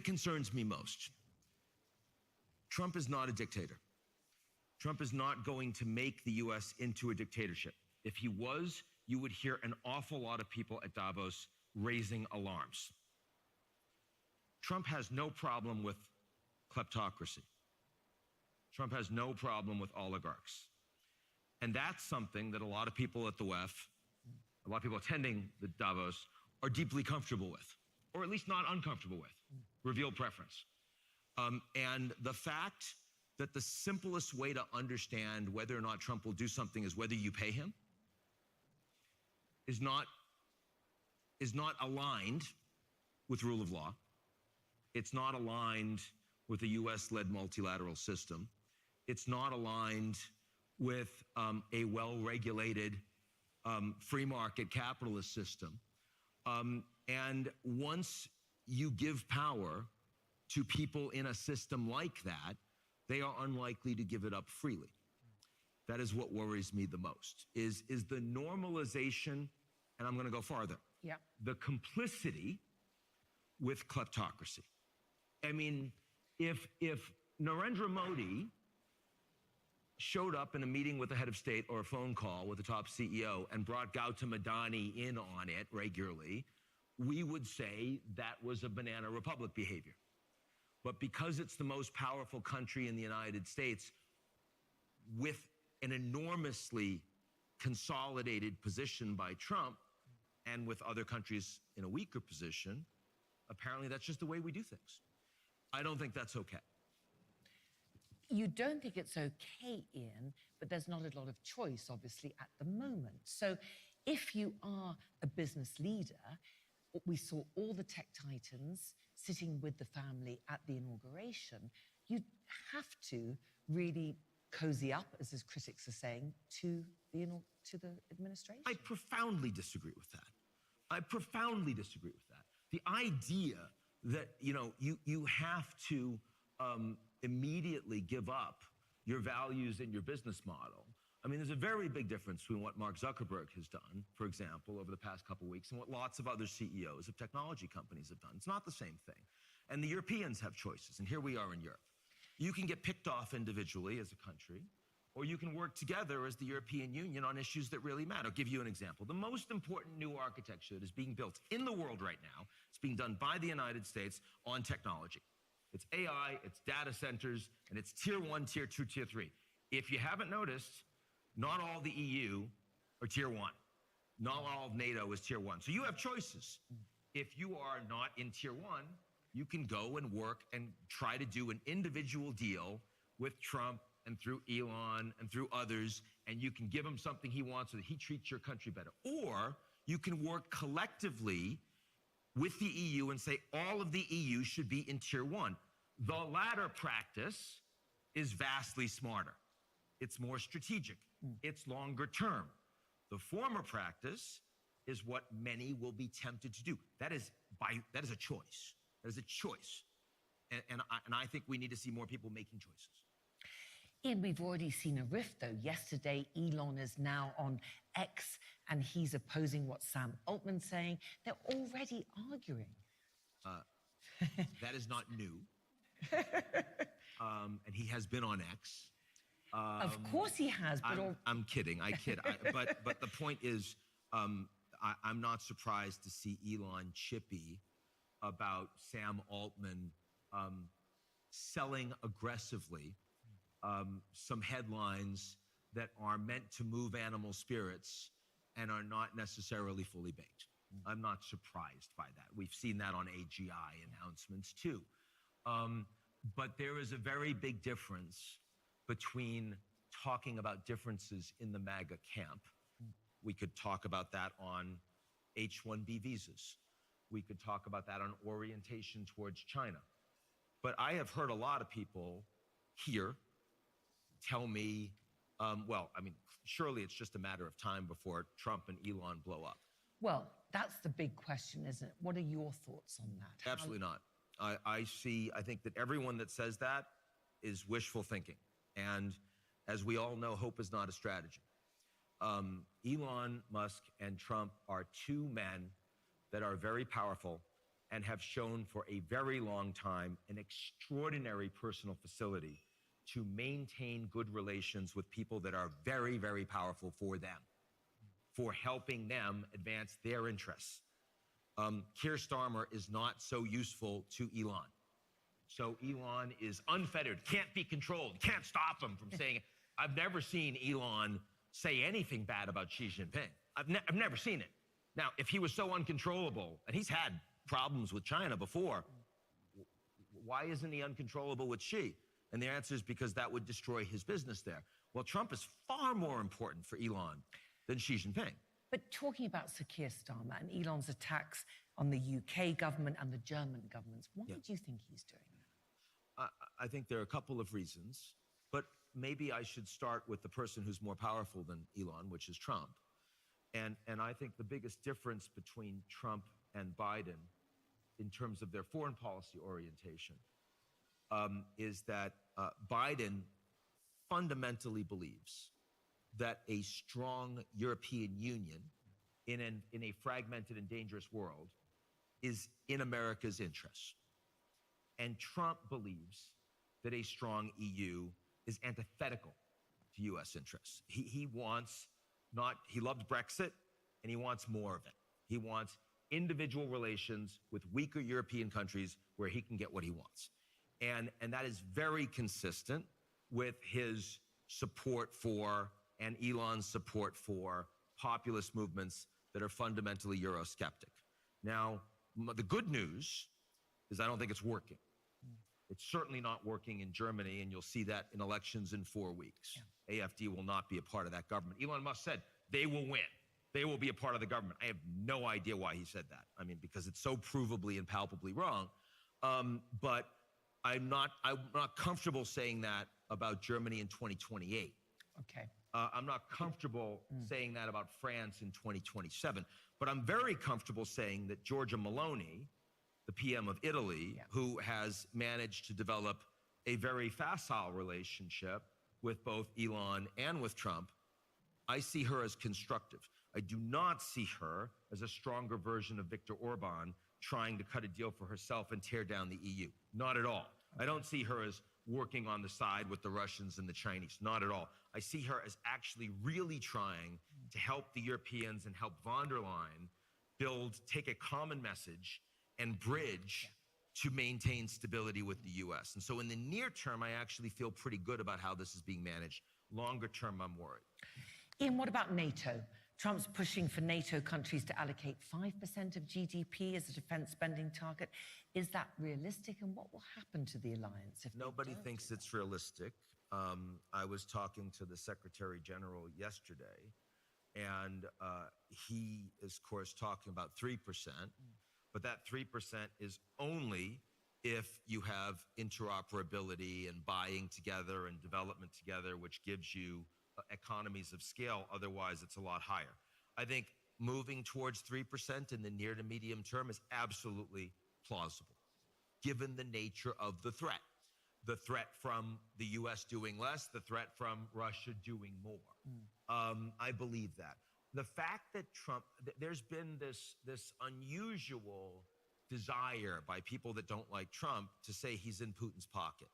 concerns me most. Trump is not a dictator. Trump is not going to make the US into a dictatorship. If he was, you would hear an awful lot of people at Davos raising alarms. Trump has no problem with kleptocracy. Trump has no problem with oligarchs. And that's something that a lot of people at the WEF, a lot of people attending the Davos, are deeply comfortable with, or at least not uncomfortable with. Revealed preference. And the fact that the simplest way to understand whether or not Trump will do something is whether you pay him is not aligned with rule of law. It's not aligned with a US-led multilateral system. It's not aligned with a well-regulated free market capitalist system. And once you give power to people in a system like that, they are unlikely to give it up freely. That is what worries me the most, is the normalization, and I'm going to go farther, the complicity with kleptocracy. I mean, if Narendra Modi showed up in a meeting with the head of state or a phone call with the top CEO and brought Gautam Adani in on it regularly, we would say that was a banana republic behavior. But because it's the most powerful country in the United States with an enormously consolidated position by Trump and with other countries in a weaker position, apparently that's just the way we do things. I don't think that's okay. You don't think it's okay, Ian, but there's not a lot of choice, obviously, at the moment. So if you are a business leader, we saw all the tech titans sitting with the family at the inauguration, you have to really cozy up, as his critics are saying, to the administration. I profoundly disagree with that. I profoundly disagree with that. The idea that, you have to immediately give up your values and your business model. I mean, there's a very big difference between what Mark Zuckerberg has done, for example, over the past couple of weeks, and what lots of other CEOs of technology companies have done. It's not the same thing. And the Europeans have choices, and here we are in Europe. You can get picked off individually as a country, or you can work together as the European Union on issues that really matter. I'll give you an example. The most important new architecture that is being built in the world right now is being done by the United States on technology. It's AI, it's data centers, and it's tier 1, tier 2, tier 3. If you haven't noticed, not all the EU are tier 1. Not all of NATO is tier 1. So you have choices. If you are not in tier 1, you can go and work and try to do an individual deal with Trump and through Elon and through others, and you can give him something he wants so that he treats your country better. Or you can work collectively with the EU and say all of the EU should be in tier 1. The latter practice is vastly smarter. It's more strategic. It's longer term. The former practice is what many will be tempted to do. That is a choice. That is a choice. And I think we need to see more people making choices. Ian, we've already seen a rift, though. Yesterday, Elon is now on X, and he's opposing what Sam Altman's saying. They're already arguing. That is not new. And he has been on X. Of course he has. But I'm kidding. I kid. But the point is, I'm not surprised to see Elon chippy about Sam Altman selling aggressively some headlines that are meant to move animal spirits and are not necessarily fully baked. I'm not surprised by that. We've seen that on AGI announcements too. But there is a very big difference between talking about differences in the MAGA camp. We could talk about that on H-1B visas. We could talk about that on orientation towards China. But I have heard a lot of people here tell me, surely it's just a matter of time before Trump and Elon blow up. Well, that's the big question, isn't it? What are your thoughts on that? Absolutely not. I think that everyone that says that is wishful thinking. And as we all know, hope is not a strategy. Elon Musk and Trump are two men that are very powerful and have shown for a very long time an extraordinary personal facility to maintain good relations with people that are very, very powerful for them, for helping them advance their interests. Keir Starmer is not so useful to Elon. So Elon is unfettered, can't be controlled, can't stop him from saying it. I've never seen Elon say anything bad about Xi Jinping. I've never seen it. Now, if he was so uncontrollable, and he's had problems with China before, why isn't he uncontrollable with Xi? And the answer is because that would destroy his business there. Well, Trump is far more important for Elon than Xi Jinping. But talking about Sir Keir Starmer and Elon's attacks on the UK government and the German governments, why do you think he's doing that? I think there are a couple of reasons, but maybe I should start with the person who's more powerful than Elon, which is Trump. And I think the biggest difference between Trump and Biden in terms of their foreign policy orientation is that Biden fundamentally believes that a strong European Union in a fragmented and dangerous world is in America's interest. And Trump believes that a strong EU is antithetical to US interests. He loved Brexit, and he wants more of it. He wants individual relations with weaker European countries where he can get what he wants. And that is very consistent with his support for and Elon's support for populist movements that are fundamentally Eurosceptic. Now, the good news is I don't think it's working. It's certainly not working in Germany, and you'll see that in elections in 4 weeks. Yeah. AfD will not be a part of that government. Elon Musk said they will win. They will be a part of the government. I have no idea why he said that. I mean, because it's so provably and palpably wrong. But I'm not comfortable saying that about Germany in 2028. Okay. I'm not comfortable saying that about France in 2027. But I'm very comfortable saying that Giorgia Meloni, the PM of Italy, who has managed to develop a very facile relationship with both Elon and with Trump, I see her as constructive. I do not see her as a stronger version of Viktor Orban trying to cut a deal for herself and tear down the EU. Not at all. I don't see her as working on the side with the Russians and the Chinese. Not at all. I see her as actually really trying to help the Europeans and help von der Leyen take a common message and bridge to maintain stability with the US. And so in the near term, I actually feel pretty good about how this is being managed. Longer term, I'm worried. Ian, what about NATO? Trump's pushing for NATO countries to allocate 5% of GDP as a defense spending target. Is that realistic? And what will happen to the alliance if nobody thinks it's realistic? I was talking to the Secretary General yesterday, and he is, of course, talking about 3%. But that 3% is only if you have interoperability and buying together and development together, which gives you economies of scale. Otherwise, it's a lot higher. I think moving towards 3% in the near to medium term is absolutely plausible, given the nature of the threat. The threat from the US doing less, the threat from Russia doing more. I believe that. The fact that Trump, there's been this unusual desire by people that don't like Trump to say he's in Putin's pocket.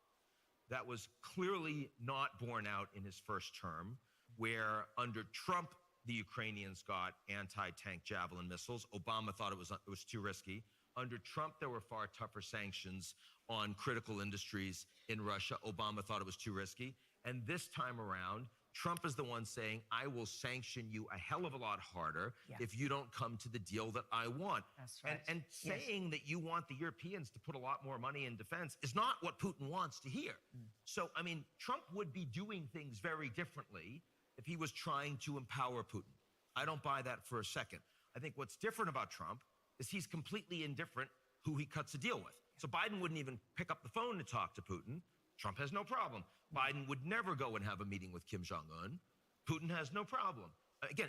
That was clearly not borne out in his first term, where under Trump, the Ukrainians got anti-tank Javelin missiles. Obama thought it was too risky. Under Trump, there were far tougher sanctions on critical industries in Russia. Obama thought it was too risky. And this time around, Trump is the one saying, I will sanction you a hell of a lot harder if you don't come to the deal that I want. That's right. And saying that you want the Europeans to put a lot more money in defense is not what Putin wants to hear. So, I mean, Trump would be doing things very differently if he was trying to empower Putin. I don't buy that for a second. I think what's different about Trump is he's completely indifferent who he cuts a deal with. So Biden wouldn't even pick up the phone to talk to Putin. Trump has no problem. Biden would never go and have a meeting with Kim Jong-un. Putin has no problem. Again,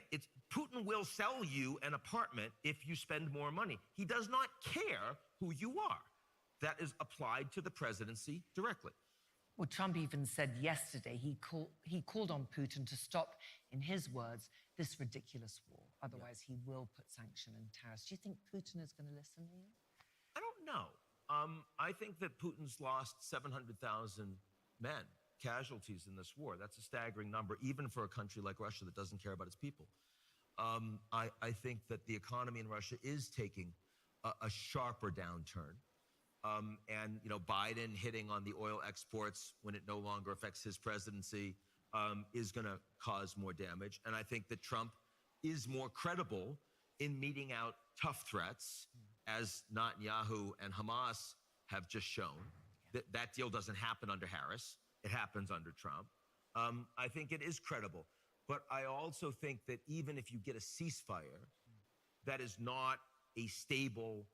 Putin will sell you an apartment if you spend more money. He does not care who you are. That is applied to the presidency directly. Well, Trump even said yesterday he called on Putin to stop, in his words, this ridiculous war. Otherwise, he will put sanction and tariffs. Do you think Putin is going to listen to you? I know. I think that Putin's lost 700,000 men, casualties in this war. That's a staggering number, even for a country like Russia that doesn't care about its people. I think that the economy in Russia is taking a sharper downturn. And Biden hitting on the oil exports when it no longer affects his presidency is going to cause more damage. And I think that Trump is more credible in meeting out tough threats, as Netanyahu and Hamas have just shown. That deal doesn't happen under Harris. It happens under Trump. I think it is credible. But I also think that even if you get a ceasefire, that is not a stable,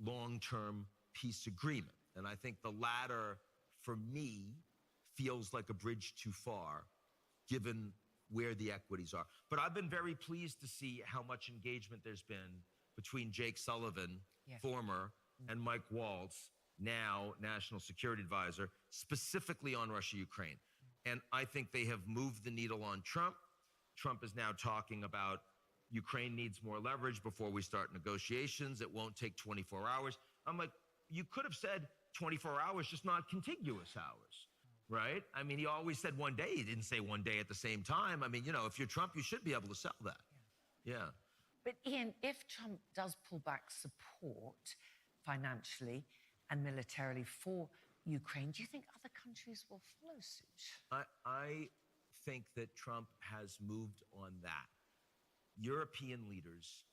long-term peace agreement. And I think the latter, for me, feels like a bridge too far, given where the equities are. But I've been very pleased to see how much engagement there's been between Jake Sullivan, former, and Mike Waltz, now National Security Advisor, specifically on Russia-Ukraine. And I think they have moved the needle on Trump. Trump is now talking about Ukraine needs more leverage before we start negotiations. It won't take 24 hours. I'm like, you could have said 24 hours, just not contiguous hours, right? I mean, he always said one day. He didn't say one day at the same time. I mean, if you're Trump, you should be able to sell that. Yeah. But Ian, if Trump does pull back support financially and militarily for Ukraine, do you think other countries will follow suit? I think that Trump has moved on that. European leaders,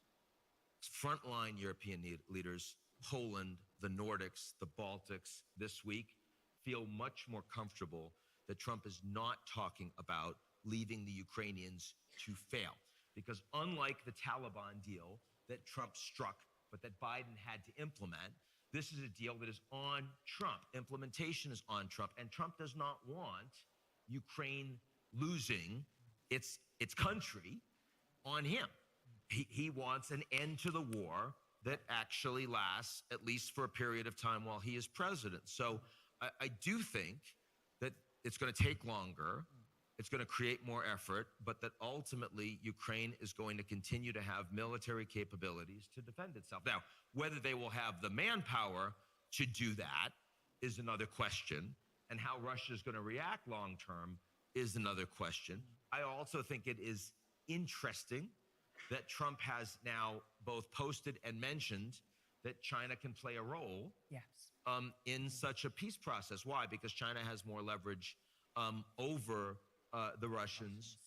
frontline European leaders, Poland, the Nordics, the Baltics this week, feel much more comfortable that Trump is not talking about leaving the Ukrainians to fail. Because unlike the Taliban deal that Trump struck, but that Biden had to implement, this is a deal that is on Trump. Implementation is on Trump. And Trump does not want Ukraine losing its country on him. He wants an end to the war that actually lasts at least for a period of time while he is president. So I do think that it's going to take longer. It's going to create more effort, but that ultimately Ukraine is going to continue to have military capabilities to defend itself. Now, whether they will have the manpower to do that is another question, and how Russia is going to react long term is another question. I also think it is interesting that Trump has now both posted and mentioned that China can play a role in such a peace process. Why? Because China has more leverage over the Russians.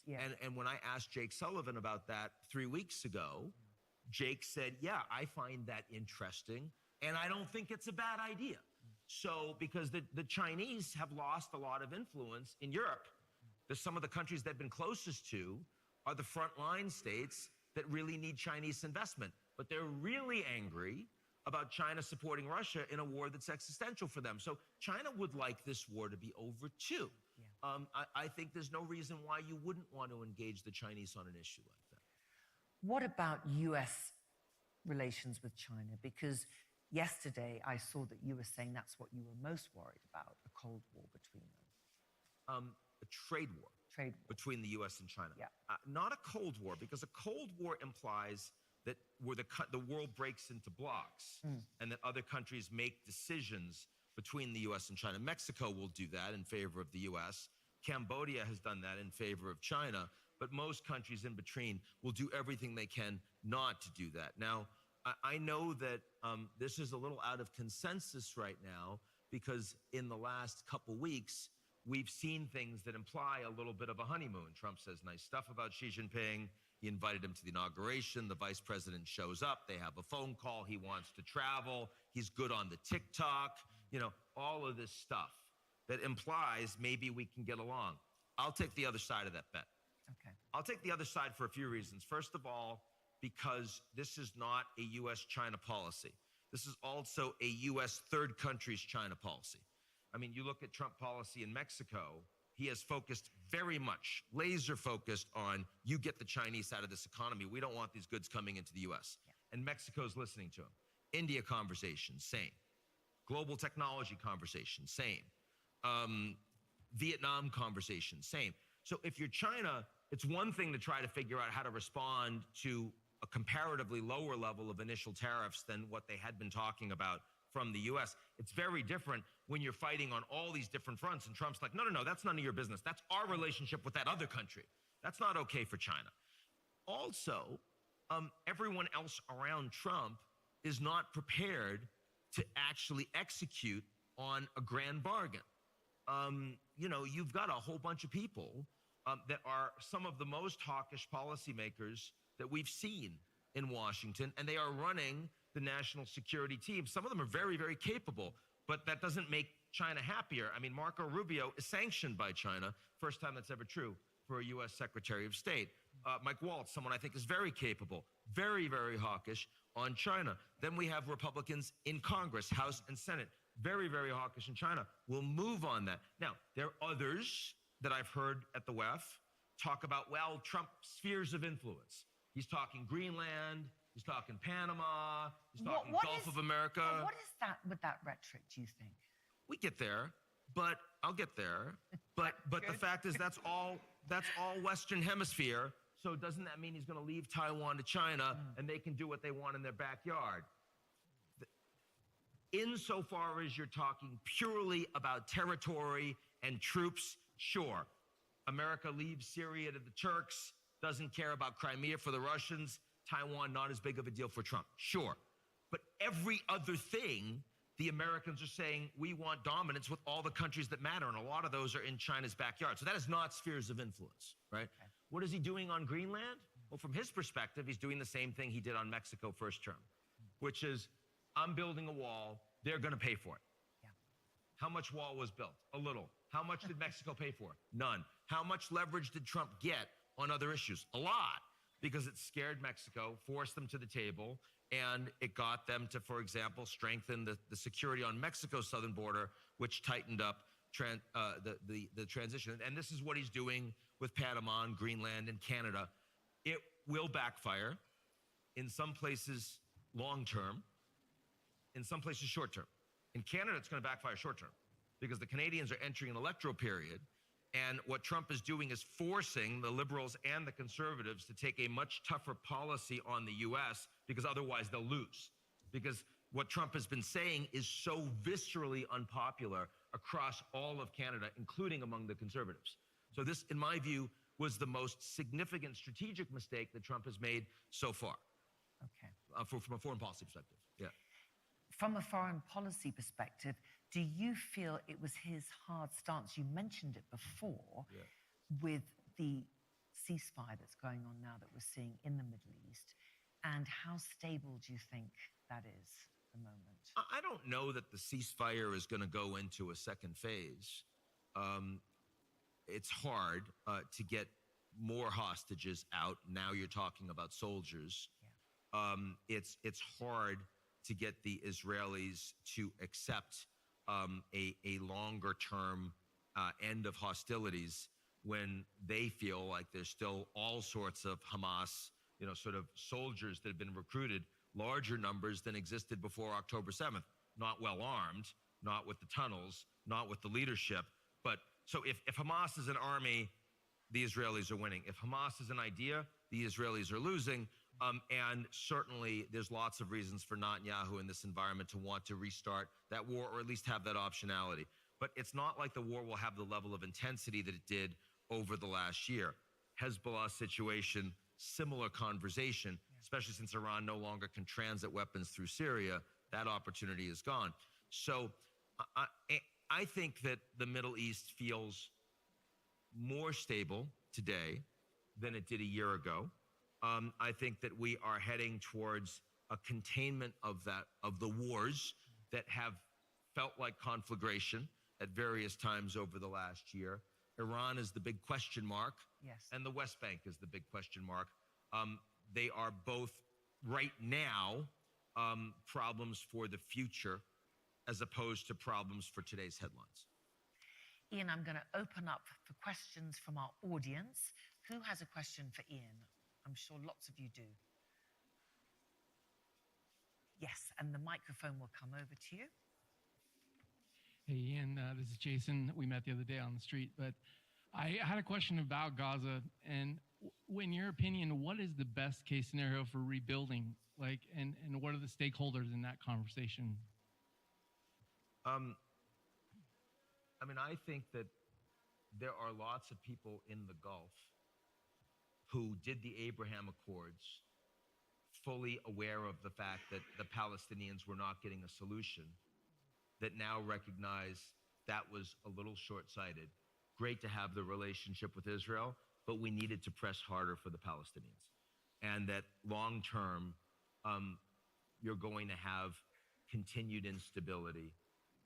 And when I asked Jake Sullivan about that 3 weeks ago, Jake said, yeah, I find that interesting, and I don't think it's a bad idea. So, because the Chinese have lost a lot of influence in Europe. Some of the countries they've been closest to are the frontline states that really need Chinese investment. But they're really angry about China supporting Russia in a war that's existential for them. So China would like this war to be over too. I think there's no reason why you wouldn't want to engage the Chinese on an issue like that. What about US relations with China? Because yesterday I saw that you were saying that's what you were most worried about, a Cold War between them. A trade war between the US and China. Not a Cold War, because a Cold War implies that where the world breaks into blocks and that other countries make decisions between the US and China. Mexico will do that in favor of the US. Cambodia has done that in favor of China. But most countries in between will do everything they can not to do that. Now, I know that this is a little out of consensus right now, because in the last couple weeks, we've seen things that imply a little bit of a honeymoon. Trump says nice stuff about Xi Jinping. He invited him to the inauguration. The vice president shows up. They have a phone call. He wants to travel. He's good on the TikTok. All of this stuff that implies maybe we can get along. I'll take the other side of that bet. Okay. I'll take the other side for a few reasons. First of all, because this is not a U.S.-China policy. This is also a U.S. third countries China policy. I mean, you look at Trump policy in Mexico, he has focused very much, laser focused on, you get the Chinese out of this economy. We don't want these goods coming into the U.S. And Mexico's listening to him. India conversation, same. Global technology conversation, same. Vietnam conversation, same. So if you're China, it's one thing to try to figure out how to respond to a comparatively lower level of initial tariffs than what they had been talking about from the US. It's very different when you're fighting on all these different fronts and Trump's like, no, no, no, that's none of your business. That's our relationship with that other country. That's not okay for China. Also, everyone else around Trump is not prepared to actually execute on a grand bargain. You know, you've got a whole bunch of people that are some of the most hawkish policymakers that we've seen in Washington, and they are running the national security team. Some of them are very, very capable, but that doesn't make China happier. I mean, Marco Rubio is sanctioned by China. First time that's ever true for a U.S. Secretary of State. Mike Waltz, someone I think is very capable, very, very hawkish on China. Then we have Republicans in Congress, House and Senate, very, very hawkish in China. We'll move on that. Now, there are others that I've heard at the WEF talk about, well, Trump spheres of influence. He's talking Greenland, he's talking Panama, he's talking Gulf of America. What is that with that rhetoric, do you think? We get there, but I'll get there. But the fact is that's all Western Hemisphere. So doesn't that mean he's going to leave Taiwan to China and they can do what they want in their backyard? Insofar as you're talking purely about territory and troops, sure. America leaves Syria to the Turks, doesn't care about Crimea for the Russians, Taiwan not as big of a deal for Trump, sure. But every other thing, the Americans are saying we want dominance with all the countries that matter, and a lot of those are in China's backyard. So that is not spheres of influence, right? Okay. What is he doing on Greenland? Well, from his perspective, he's doing the same thing he did on Mexico first term, which is, I'm building a wall, they're going to pay for it. Yeah. How much wall was built? A little. How much did Mexico pay for? None. How much leverage did Trump get on other issues? A lot, because it scared Mexico, forced them to the table, and it got them to, for example, strengthen the security on Mexico's southern border, which tightened up the transition. And this is what he's doing with Panama and Greenland and Canada. It will backfire in some places long term, in some places short term. In Canada, it's going to backfire short term because the Canadians are entering an electoral period. And what Trump is doing is forcing the liberals and the conservatives to take a much tougher policy on the U.S. because otherwise they'll lose. Because what Trump has been saying is so viscerally unpopular across all of Canada, including among the conservatives. So this, in my view, was the most significant strategic mistake that Trump has made so far. Okay. From a foreign policy perspective, yeah. From a foreign policy perspective, do you feel it was his hard stance? You mentioned it before, yeah, with the ceasefire that's going on now that we're seeing in the Middle East. And how stable do you think that is at the moment? I don't know that the ceasefire is going to go into a second phase. It's hard to get more hostages out. Now you're talking about soldiers. Yeah. It's hard to get the Israelis to accept a longer term end of hostilities when they feel like there's still all sorts of Hamas, you know, sort of soldiers that have been recruited, larger numbers than existed before October 7th, not well armed, not with the tunnels, not with the leadership. But so if Hamas is an army, the Israelis are winning. If Hamas is an idea, the Israelis are losing. And certainly there's lots of reasons for Netanyahu in this environment to want to restart that war or at least have that optionality. But it's not like the war will have the level of intensity that it did over the last year. Hezbollah situation, similar conversation, especially since Iran no longer can transit weapons through Syria. That opportunity is gone. So I think that the Middle East feels more stable today than it did a year ago. I think that we are heading towards a containment of the wars that have felt like conflagration at various times over the last year. Iran is the big question mark, yes, and the West Bank is the big question mark. They are both right now problems for the future as opposed to problems for today's headlines. Ian, I'm going to open up for questions from our audience. Who has a question for Ian? I'm sure lots of you do. Yes, and the microphone will come over to you. Hey, Ian, this is Jason. We met the other day on the street, but I had a question about Gaza. And in your opinion, what is the best case scenario for rebuilding? And what are the stakeholders in that conversation? Um, I mean, I think that there are lots of people in the Gulf who did the Abraham Accords fully aware of the fact that the Palestinians were not getting a solution, that now recognize that was a little short-sighted. Great to have the relationship with Israel, but we needed to press harder for the Palestinians. And that long-term, you're going to have continued instability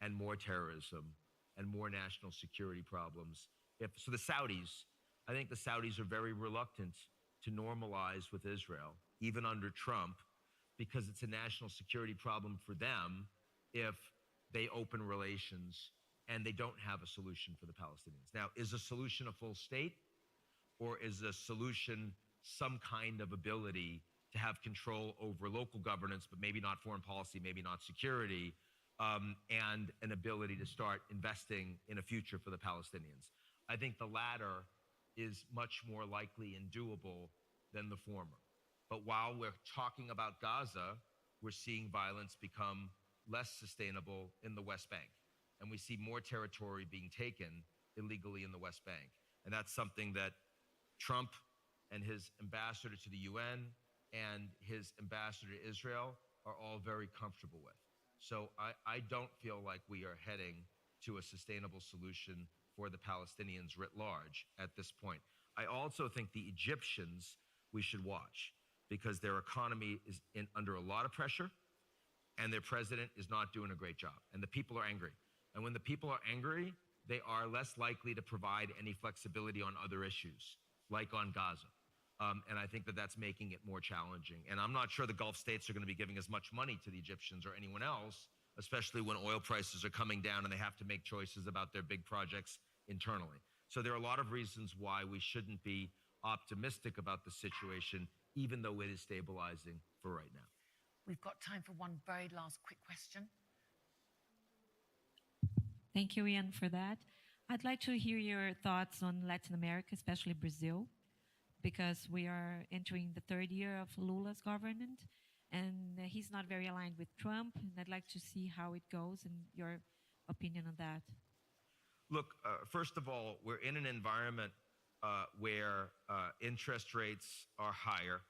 and more terrorism and more national security problems. So the Saudis, I think the Saudis are very reluctant to normalize with Israel, even under Trump, because it's a national security problem for them if they open relations and they don't have a solution for the Palestinians. Now, is a solution a full state, or is a solution some kind of ability to have control over local governance, but maybe not foreign policy, maybe not security, and an ability to start investing in a future for the Palestinians? I think the latter is much more likely and doable than the former. But while we're talking about Gaza, we're seeing violence become less sustainable in the West Bank. And we see more territory being taken illegally in the West Bank. And that's something that Trump and his ambassador to the UN and his ambassador to Israel are all very comfortable with. So I don't feel like we are heading to a sustainable solution for the Palestinians writ large at this point. I also think the Egyptians we should watch, because their economy is under a lot of pressure and their president is not doing a great job. And the people are angry. And when the people are angry, they are less likely to provide any flexibility on other issues, like on Gaza. And I think that that's making it more challenging. And I'm not sure the Gulf states are going to be giving as much money to the Egyptians or anyone else, especially when oil prices are coming down and they have to make choices about their big projects internally. So there are a lot of reasons why we shouldn't be optimistic about the situation, even though it is stabilizing for right now. We've got time for one very last quick question. Thank you, Ian, for that. I'd like to hear your thoughts on Latin America, especially Brazil, because we are entering the third year of Lula's government, and he's not very aligned with Trump, and I'd like to see how it goes and your opinion on that. Look, first of all, we're in an environment where interest rates are higher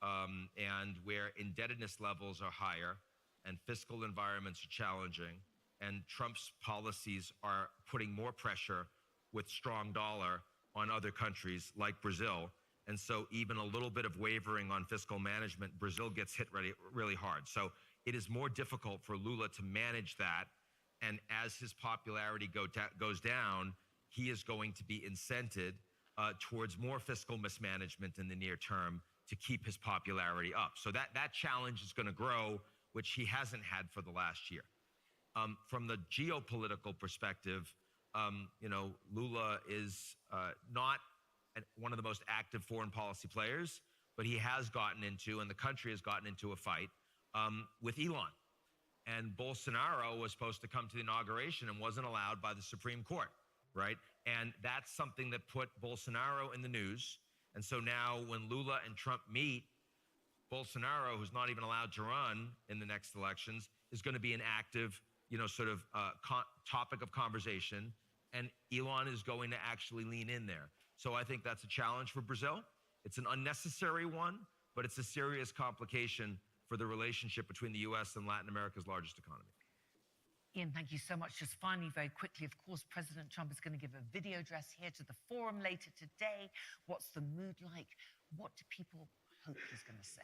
and where indebtedness levels are higher and fiscal environments are challenging, and Trump's policies are putting more pressure with strong dollar on other countries like Brazil. And so even a little bit of wavering on fiscal management, Brazil gets hit really hard. So it is more difficult for Lula to manage that. And as his popularity goes down, he is going to be incented towards more fiscal mismanagement in the near term to keep his popularity up. So that challenge is going to grow, which he hasn't had for the last year. From the geopolitical perspective, Lula is not one of the most active foreign policy players, but he has gotten into, and the country has gotten into, a fight with Elon. And Bolsonaro was supposed to come to the inauguration and wasn't allowed by the Supreme Court, right? And that's something that put Bolsonaro in the news. And so now when Lula and Trump meet, Bolsonaro, who's not even allowed to run in the next elections, is going to be an active, topic of conversation. And Elon is going to actually lean in there. So I think that's a challenge for Brazil. It's an unnecessary one, but it's a serious complication for the relationship between the U.S. and Latin America's largest economy. Ian, thank you so much. Just finally, very quickly, of course, President Trump is going to give a video address here to the forum later today. What's the mood like? What do people hope he's going to say?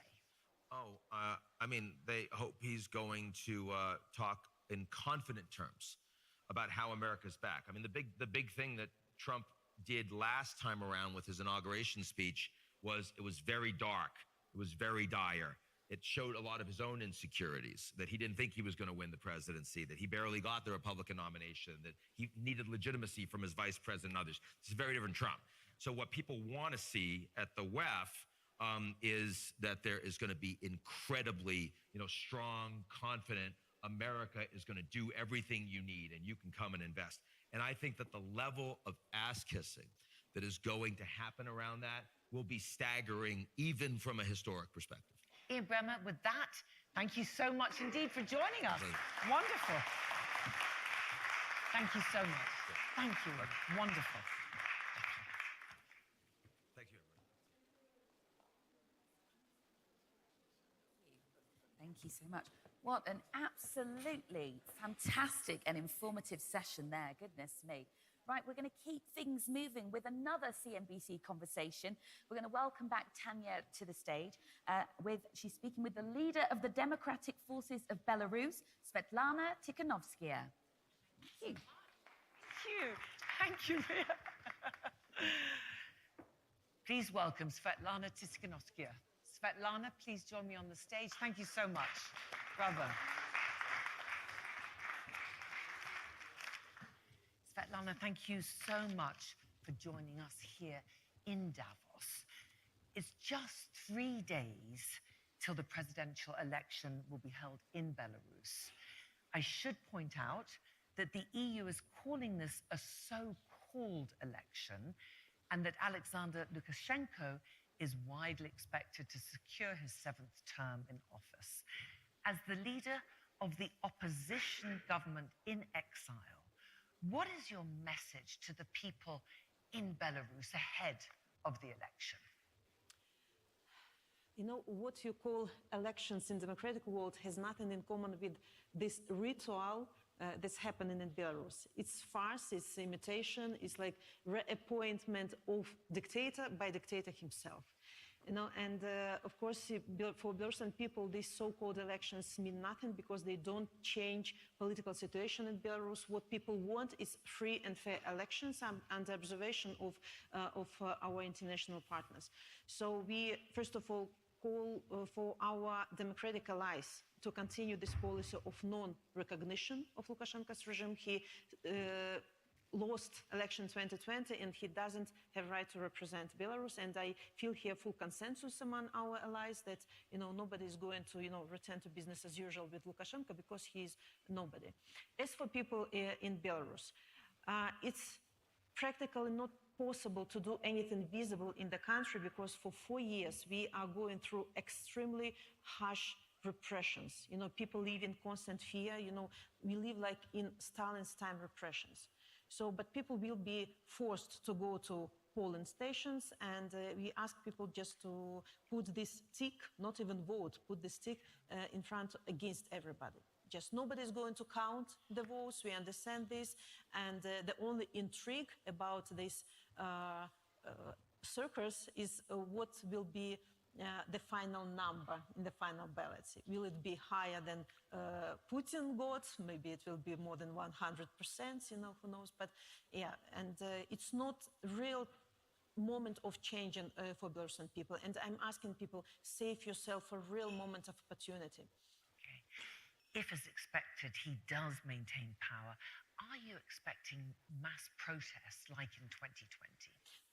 They hope he's going to talk in confident terms about how America's back. I mean, the big thing that Trump did last time around with his inauguration speech was it was very dark. It was very dire. It showed a lot of his own insecurities, that he didn't think he was going to win the presidency, that he barely got the Republican nomination, that he needed legitimacy from his vice president and others. It's a very different Trump. So what people want to see at the WEF is that there is going to be incredibly, strong, confident, America is going to do everything you need and you can come and invest. And I think that the level of ass-kissing that is going to happen around that will be staggering, even from a historic perspective. Ian Bremmer, with that, thank you so much indeed for joining us. Wonderful. Thank you so much. Thank you. Wonderful. Thank you, everyone. Thank you so much. What an absolutely fantastic and informative session there. Goodness me. Right, we're going to keep things moving with another CNBC conversation. We're going to welcome back Tania to the stage. She's speaking with the leader of the Democratic Forces of Belarus, Sviatlana Tsikhanouskaya. Thank you. Thank you. Please welcome Sviatlana Tsikhanouskaya. Sviatlana, please join me on the stage. Thank you so much. Bravo. Sviatlana, thank you so much for joining us here in Davos. It's just 3 days till the presidential election will be held in Belarus. I should point out that the EU is calling this a so-called election, and that Alexander Lukashenko is widely expected to secure his 7th term in office. As the leader of the opposition government in exile, what is your message to the people in Belarus ahead of the election? You know, what you call elections in the democratic world has nothing in common with this ritual that's happening in Belarus. It's farce, it's imitation, it's like reappointment of dictator by dictator himself. You know, and of course, for Belarusian people, these so-called elections mean nothing because they don't change political situation in Belarus. What people want is free and fair elections under observation of our international partners. So we, first of all, call for our democratic allies to continue this policy of non-recognition of Lukashenko's regime. He lost election 2020 and he doesn't have right to represent Belarus, and I feel here full consensus among our allies that, you know, nobody is going to, you know, return to business as usual with Lukashenko because he is nobody. As for people in Belarus, it's practically not possible to do anything visible in the country because for 4 years we are going through extremely harsh repressions. You know, people live in constant fear. You know, we live like in Stalin's time repressions. So, but people will be forced to go to polling stations, and we ask people just to put this tick, not even vote, put this tick in front against everybody. Just nobody is going to count the votes, we understand this, and the only intrigue about this circus is what will be the final number in the final ballot. Will it be higher than Putin got? Maybe it will be more than 100%, you know, who knows? But yeah, and it's not real moment of change for Belarusian people. And I'm asking people, save yourself for a real moment of opportunity. Okay. If, as expected, he does maintain power, are you expecting mass protests like in 2020?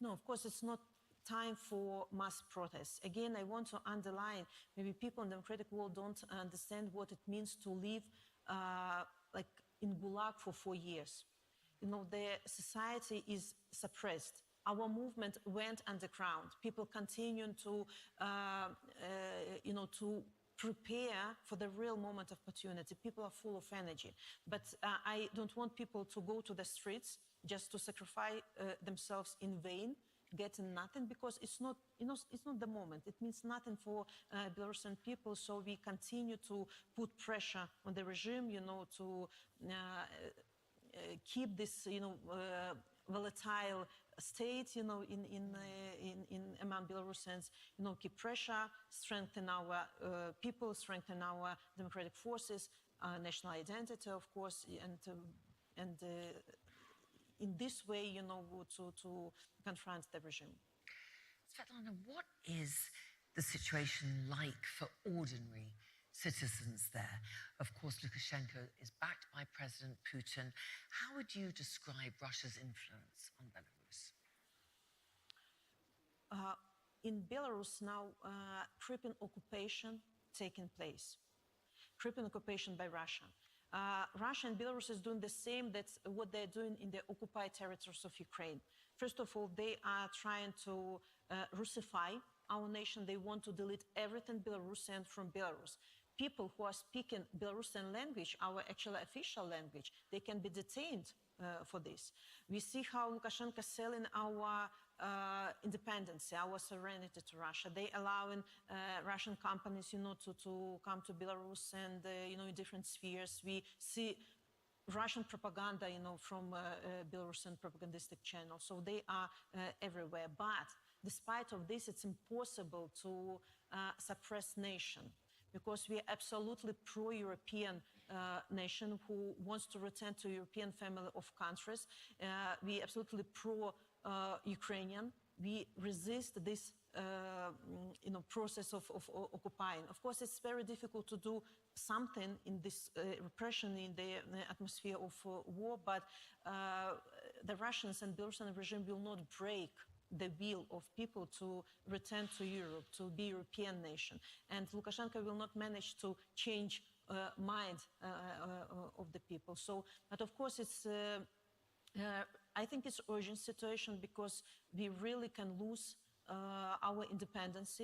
No, of course, it's not time for mass protests. Again, I want to underline, maybe people in the democratic world don't understand what it means to live like in Gulag for 4 years. You know, the society is suppressed. Our movement went underground. People continue to, you know, to prepare for the real moment of opportunity. People are full of energy. But I don't want people to go to the streets just to sacrifice themselves in vain, getting nothing, because it's not, you know, it's not the moment. It means nothing for Belarusian people. So we continue to put pressure on the regime, you know, to keep this, you know, volatile state, you know, in among Belarusians, you know, keep pressure, strengthen our people, strengthen our democratic forces, national identity, of course, and in this way, you know, to confront the regime. Sviatlana, what is the situation like for ordinary citizens there? Of course, Lukashenko is backed by President Putin. How would you describe Russia's influence on Belarus? In Belarus now, creeping occupation taking place. Creeping occupation by Russia. Russia and Belarus is doing the same. That's what they're doing in the occupied territories of Ukraine. First of all, they are trying to Russify our nation. They want to delete everything Belarusian from Belarus. People who are speaking Belarusian language, our actual official language, they can be detained for this. We see how Lukashenko is selling our independence, our sovereignty to Russia. They allowing Russian companies, to come to Belarus and, in different spheres. We see Russian propaganda, from Belarusian propagandistic channels. So they are everywhere. But despite of this, it's impossible to suppress nation, because we are absolutely pro-European nation who wants to return to European family of countries. We are absolutely pro-Ukrainian. We resist this process of occupying. Of course, it's very difficult to do something in this repression, in the atmosphere of war, but the Russians and Belarusian regime will not break the will of people to return to Europe, to be European nation. And Lukashenko will not manage to change mind of the people. So, but of course, it's I think it's urgent situation, because we really can lose our independence,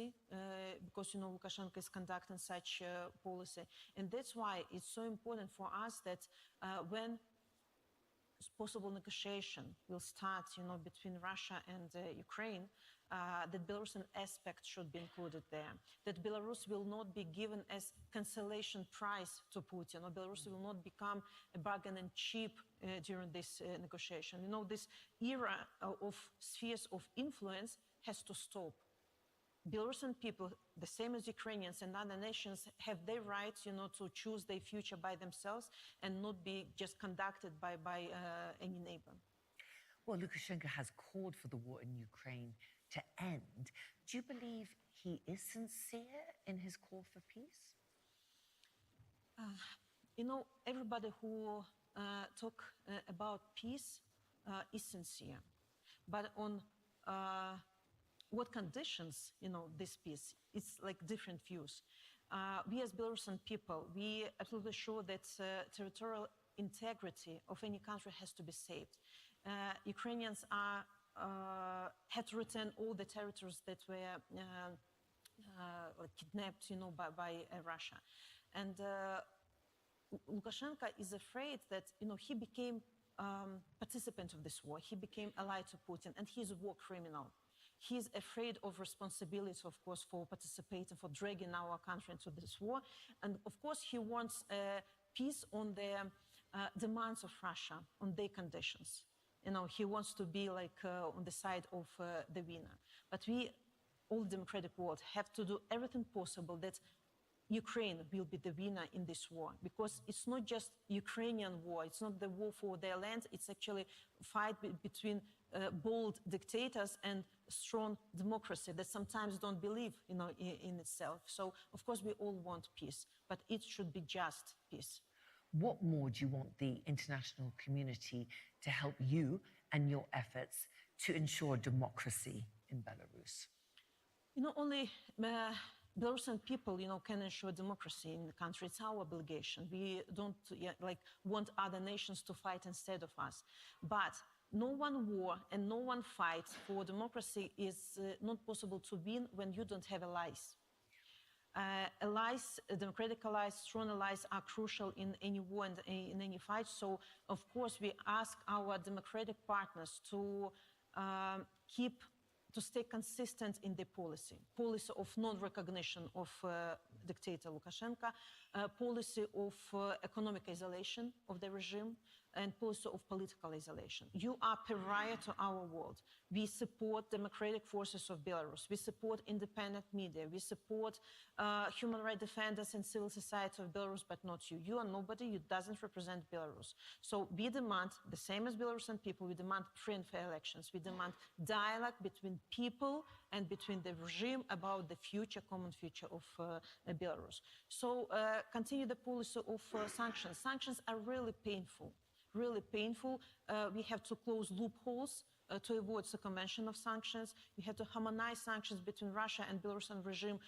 because Lukashenko is conducting such policy, and that's why it's so important for us that when possible negotiation will start, between Russia and Ukraine, that Belarusian aspect should be included there. That Belarus will not be given as cancellation prize to Putin, or Belarus will not become a bargaining chip during this negotiation. This era of spheres of influence has to stop. Belarusian people, the same as Ukrainians and other nations, have their right, to choose their future by themselves and not be just conducted by any neighbor. Well, Lukashenko has called for the war in Ukraine to end. Do you believe he is sincere in his call for peace? Everybody who talk about peace is sincere, but on what conditions, this peace, it's like different views. We as Belarusian people, we are absolutely sure that territorial integrity of any country has to be saved. Ukrainians had to return all the territories that were kidnapped, by Russia. And Lukashenko is afraid that, he became participant of this war. He became allied to Putin, and he's a war criminal. He's afraid of responsibility, of course, for participating, for dragging our country into this war. And of course, he wants peace on the demands of Russia, on their conditions. He wants to be like on the side of the winner. But we, all democratic world, have to do everything possible that Ukraine will be the winner in this war, because it's not just Ukrainian war. It's not the war for their land. It's actually a fight between bold dictators and strong democracy that sometimes don't believe, in itself. So, of course, we all want peace, but it should be just peace. What more do you want the international community to help you and your efforts to ensure democracy in Belarus? Only Belarusian people, can ensure democracy in the country. It's our obligation. We don't want other nations to fight instead of us. But no one war and no one fight for democracy is not possible to win when you don't have allies. Allies, democratic allies, strong allies are crucial in any war and in any fight. So, of course, we ask our democratic partners to stay consistent in the policy of non-recognition of dictator Lukashenko, policy of economic isolation of the regime, and policy of political isolation. You are pariah to our world. We support Democratic Forces of Belarus. We support independent media. We support human rights defenders and civil society of Belarus, but not you. You are nobody. You doesn't represent Belarus. So we demand, the same as Belarusian people, we demand free and fair elections. We demand dialogue between people and between the regime about the future, common future of Belarus. So continue the policy of sanctions. Sanctions are really painful. Really painful. We have to close loopholes to avoid circumvention of sanctions. We have to harmonize sanctions between Russia and Belarusian regime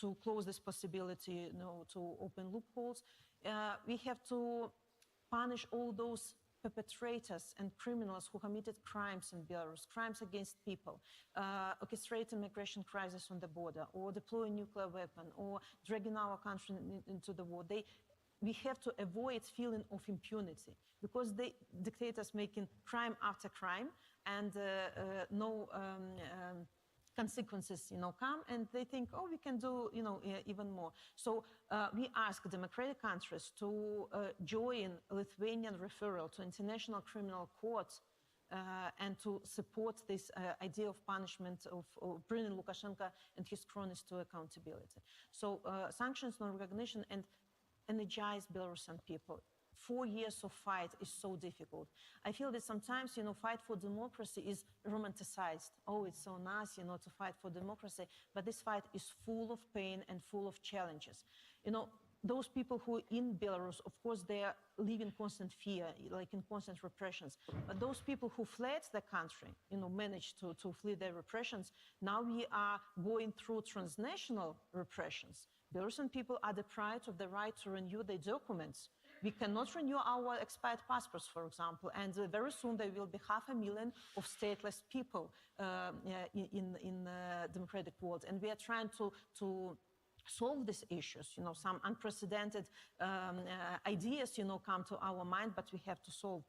to close this possibility, to open loopholes. We have to punish all those perpetrators and criminals who committed crimes in Belarus, crimes against people, orchestrating migration crisis on the border, or deploying nuclear weapon, or dragging our country into the war. we have to avoid feeling of impunity, because the dictators making crime after crime, and no consequences, come, and they think, oh, we can do, even more. So we ask democratic countries to join Lithuanian referral to International Criminal Court and to support this idea of punishment, of bringing Lukashenko and his cronies to accountability. So sanctions, non-recognition, and energize Belarusian people. 4 years of fight is so difficult. I feel that sometimes, fight for democracy is romanticized. Oh, it's so nice, to fight for democracy. But this fight is full of pain and full of challenges. Those people who are in Belarus, of course, they are living constant fear, like in constant repressions. But those people who fled the country, managed to flee their repressions, now we are going through transnational repressions. Belarusian people are deprived of the right to renew their documents. We cannot renew our expired passports, for example, and very soon there will be 500,000 of stateless people in the democratic world. And we are trying to solve these issues. Some unprecedented ideas, come to our mind, but we have to solve.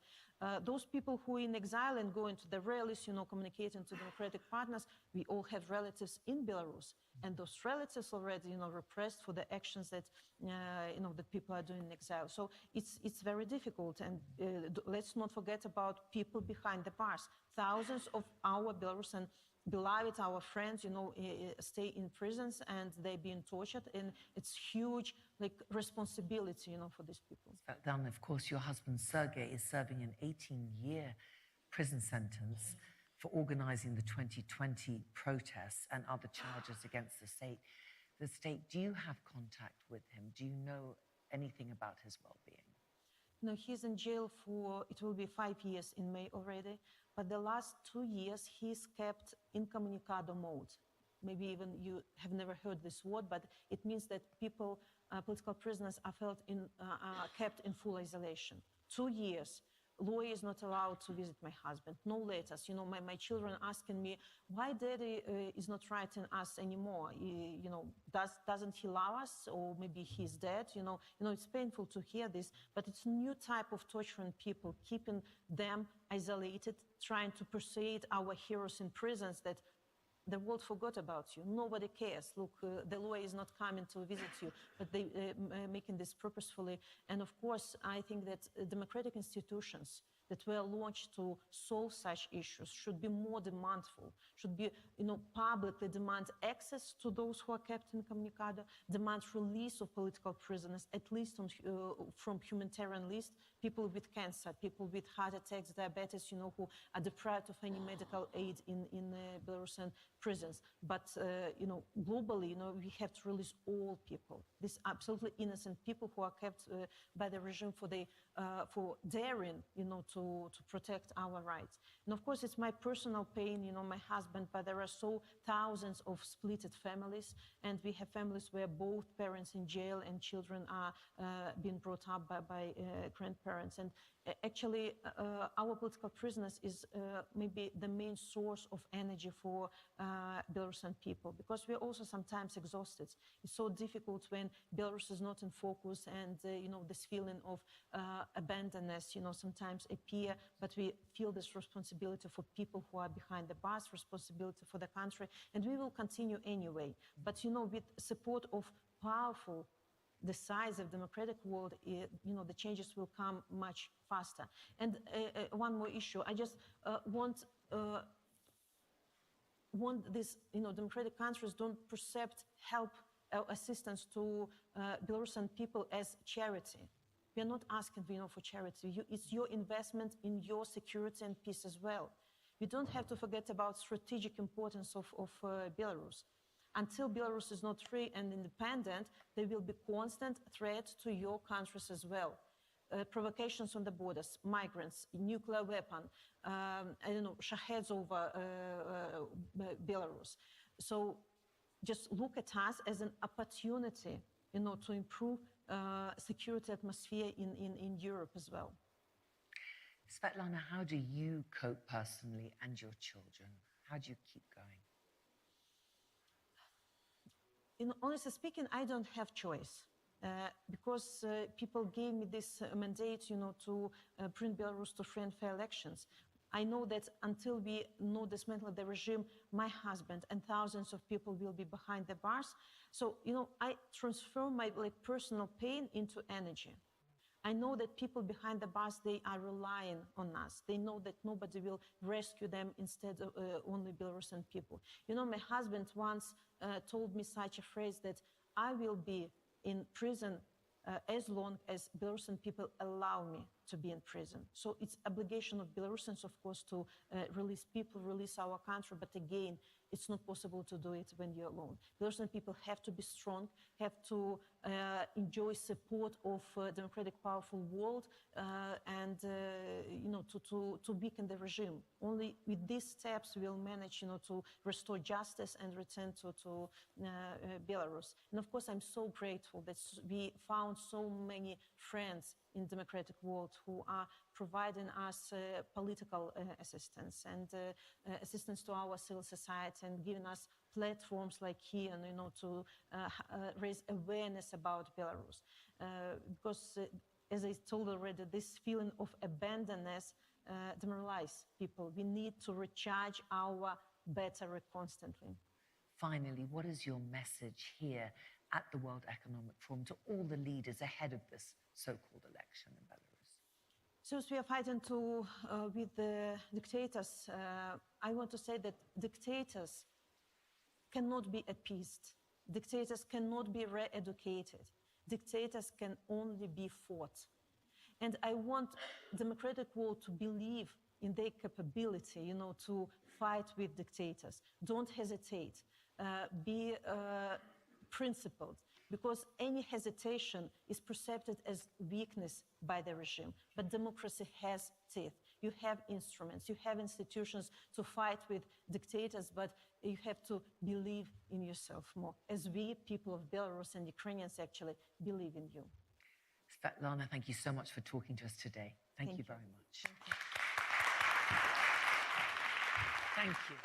Those people who are in exile and going to the rallies, communicating to democratic partners, we all have relatives in Belarus. And those relatives already, repressed for the actions that, that people are doing in exile. So it's very difficult. And let's not forget about people behind the bars. Thousands of our Belarusian beloved, our friends, stay in prisons and they're being tortured. And it's huge, responsibility, for these people. Sviatlana, of course, your husband, Sergei, is serving an 18-year prison sentence for organizing the 2020 protests and other charges against the state. Do you have contact with him? Do you know anything about his well-being? No, he's in jail for, it will be 5 years in May already. But the last 2 years, he's kept incommunicado mode. Maybe even you have never heard this word, but it means that people, political prisoners, are kept in full isolation. 2 years. Lawyer is not allowed to visit my husband. No letters. My children asking me, why Daddy is not writing us anymore? Doesn't he love us? Or maybe he's dead? It's painful to hear this, but it's a new type of torturing people, keeping them isolated, trying to persuade our heroes in prisons that the world forgot about you. Nobody cares. Look, the lawyer is not coming to visit you, but they making this purposefully. And of course, I think that democratic institutions that were launched to solve such issues should be more demandful, should be, publicly demand access to those who are kept incommunicado, demand release of political prisoners, at least from humanitarian list, people with cancer, people with heart attacks, diabetes, who are deprived of any medical aid in Belarusian prisons. But, globally, we have to release all people, these absolutely innocent people who are kept by the regime for daring, to protect our rights. And of course, it's my personal pain, my husband, but there are thousands of splitted families, and we have families where both parents in jail and children are being brought up by grandparents. And actually, our political prisoners is maybe the main source of energy for Belarusian people, because we're also sometimes exhausted. It's so difficult when Belarus is not in focus, and this feeling of abandonness, sometimes appear, but we feel this responsibility for people who are behind the bars, responsibility for the country, and we will continue anyway. But with support of powerful, the size of democratic world, the changes will come much faster. And one more issue, I just want this, democratic countries don't percept help assistance to Belarusian people as charity. We are not asking, for charity. It's your investment in your security and peace as well. You don't have to forget about strategic importance of Belarus. Until Belarus is not free and independent, there will be constant threats to your countries as well. Provocations on the borders, migrants, nuclear weapon, shaheds over Belarus. So just look at us as an opportunity, to improve security atmosphere in Europe as well. Sviatlana, how do you cope personally and your children? How do you keep going? Honestly speaking, I don't have choice. because people gave me this mandate, to bring Belarus to free and fair elections. I know that until we know dismantle the regime, my husband and thousands of people will be behind the bars. So, I transform my personal pain into energy. I know that people behind the bars, they are relying on us. They know that nobody will rescue them, instead of only Belarusian people. My husband once told me such a phrase that I will be in prison as long as Belarusian people allow me to be in prison. So it's obligation of Belarusians, of course, to release people, release our country. But again, it's not possible to do it when you're alone. Belarusian people have to be strong, have to enjoy support of democratic, powerful world, and to weaken the regime. Only with these steps we'll manage, to restore justice and return to Belarus. And of course, I'm so grateful that we found so many friends in democratic world who are providing us political assistance and assistance to our civil society, and giving us platforms like here, to raise awareness about Belarus. Because as I told already, this feeling of abandonness demoralizes people. We need to recharge our battery constantly. Finally, what is your message here at the World Economic Forum to all the leaders ahead of this so-called election in Belarus? Since we are fighting with the dictators, I want to say that dictators cannot be appeased. Dictators cannot be re-educated. Dictators can only be fought. And I want democratic world to believe in their capability, to fight with dictators. Don't hesitate. Be principled, because any hesitation is perceived as weakness by the regime. But democracy has teeth. You have instruments, you have institutions to fight with dictators, but you have to believe in yourself more, as we, people of Belarus and Ukrainians, actually believe in you. Sviatlana, thank you so much for talking to us today. Thank you very much. Thank you.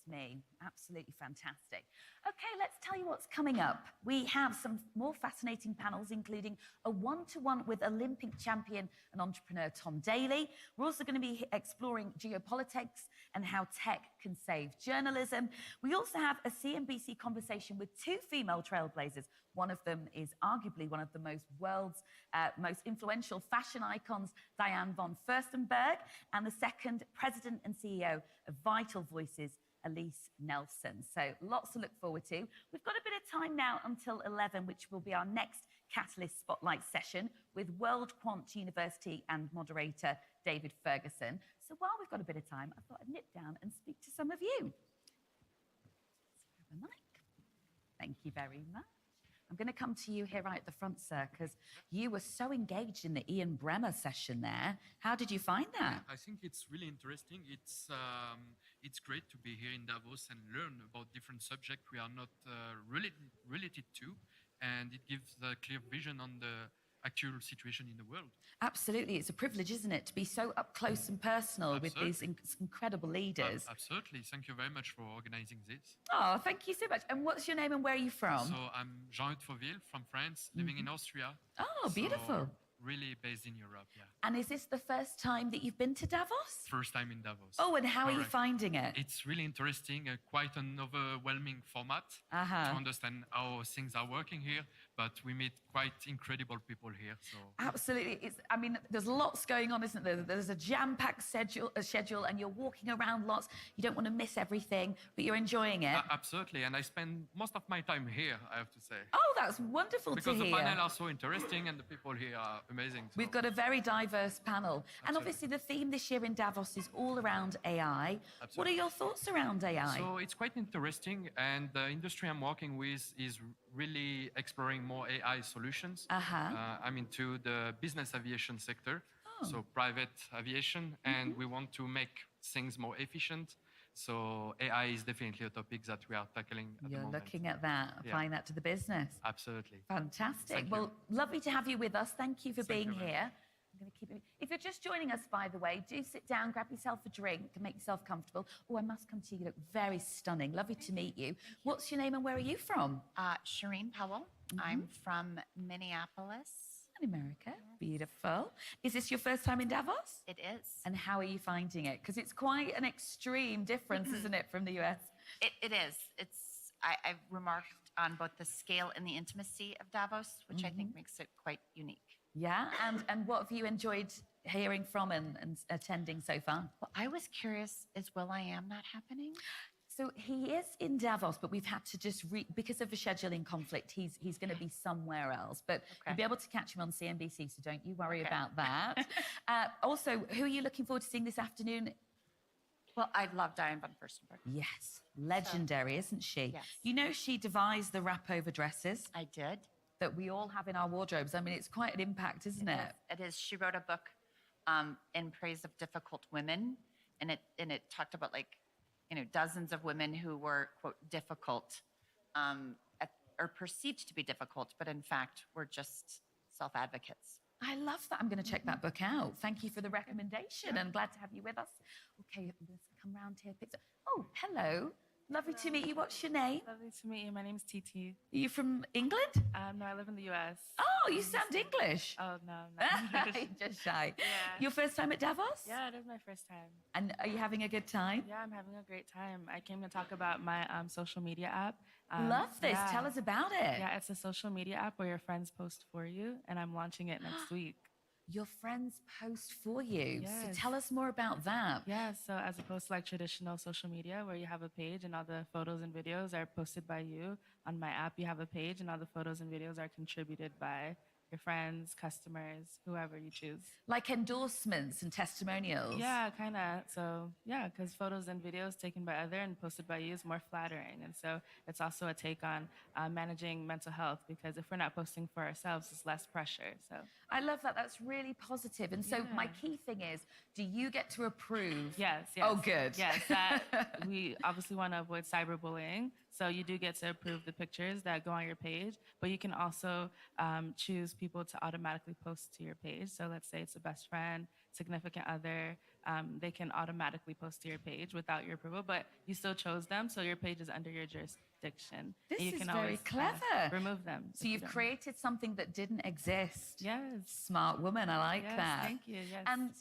Me. Absolutely fantastic. Okay, let's tell you what's coming up. We have some more fascinating panels, including a one-to-one with Olympic champion and entrepreneur Tom Daley. We're also going to be exploring geopolitics and how tech can save journalism. We also have a CNBC conversation with two female trailblazers. One of them is arguably one of the world's most influential fashion icons, Diane von Furstenberg, and the second, president and CEO of Vital Voices, Elise Nelson. So lots to look forward to. We've got a bit of time now until 11, which will be our next Catalyst Spotlight session with WorldQuant University and moderator David Fergusson. So while we've got a bit of time, I thought I'd nip down and speak to some of you. Let's grab a mic. Thank you very much. I'm going to come to you here right at the front, sir, because you were so engaged in the Ian Bremmer session there. How did you find that? I think it's really interesting. It's great to be here in Davos and learn about different subjects we are not related to, and it gives a clear vision on the actual situation in the world. Absolutely. It's a privilege, isn't it, to be so up close and personal with these incredible leaders. Absolutely. Thank you very much for organizing this. Oh, thank you so much. And what's your name and where are you from? So I'm Jean-Hugues Fauville from France, living in Austria. Oh, beautiful. Really based in Europe, yeah. And is this the first time that you've been to Davos? First time in Davos. Oh, and how are you finding it? It's really interesting, quite an overwhelming format to understand how things are working here, but we meet quite incredible people here. So absolutely. There's lots going on, isn't there? There's a jam-packed schedule, and you're walking around lots. You don't want to miss everything, but you're enjoying it. Absolutely, and I spend most of my time here, I have to say. Oh, that's wonderful to hear. Because the panel are so interesting, and the people here are amazing. So. We've got a very diverse panel. Absolutely. And obviously the theme this year in Davos is all around AI. Absolutely. What are your thoughts around AI? So it's quite interesting, and the industry I'm working with is really exploring more AI solutions. I'm into the business aviation sector, so private aviation, and we want to make things more efficient. So AI is definitely a topic that we are tackling at the moment. You're looking at that, applying that to the business. Absolutely. Fantastic. Well, lovely to have you with us. Thank you for being here. I'm going to keep it. If you're just joining us, by the way, do sit down, grab yourself a drink, and make yourself comfortable. Oh, I must come to you. You look very stunning. Lovely to meet you. What's your name and where are you from? Shireen Powell. I'm from Minneapolis. In America. Beautiful. Is this your first time in Davos? It is. And how are you finding it? Because it's quite an extreme difference, isn't it, from the US? It is. I've remarked on both the scale and the intimacy of Davos, which I think makes it quite unique. Yeah, and what have you enjoyed hearing from and attending so far? Well, I was curious, is will.i.am not happening? So he is in Davos, but we've had to just because of the scheduling conflict, he's going to be somewhere else. But you'll be able to catch him on CNBC, so don't you worry about that. Also, who are you looking forward to seeing this afternoon? Well, I love Diane von Furstenberg. Yes, legendary, isn't she? Yes. You know she devised the wrap-over dresses I did. that we all have in our wardrobes. I mean, it's quite an impact, isn't it? It is. She wrote a book in praise of difficult women, and it talked about dozens of women who were, quote, difficult or perceived to be difficult, but in fact were just self-advocates. I love that. I'm going to check that book out. Thank you for the recommendation and glad to have you with us. Okay, let's come round here. Oh, hello. Lovely to meet you. What's your name? Lovely to meet you. My name's TT. Are you from England? No, I live in the US. Oh, you sound English. Oh, no, I'm not. Just shy. Yeah. Your first time at Davos? Yeah, it is my first time. And are you having a good time? Yeah, I'm having a great time. I came to talk about my social media app. Love this. Yeah. Tell us about it. Yeah, it's a social media app where your friends post for you, and I'm launching it next week. Your friends post for you. Yes. So tell us more about that. Yeah, so as opposed to like traditional social media where you have a page and all the photos and videos are posted by you, on my app you have a page and all the photos and videos are contributed by your friends, customers, whoever you choose. Like endorsements and testimonials. Yeah, kind of. So, yeah, because photos and videos taken by other and posted by you is more flattering. And so it's also a take on managing mental health because if we're not posting for ourselves, it's less pressure. So I love that. That's really positive. And so my key thing is, do you get to approve? Yes. Oh, good. Yes, we obviously want to avoid cyberbullying. So you do get to approve the pictures that go on your page, but you can also choose people to automatically post to your page. So let's say it's a best friend, significant other, they can automatically post to your page without your approval, but you still chose them, so your page is under your jurisdiction. This you is can very always, clever. remove them. So you've created something that didn't exist. Yes. Smart woman, I like that. Thank you. Yes. And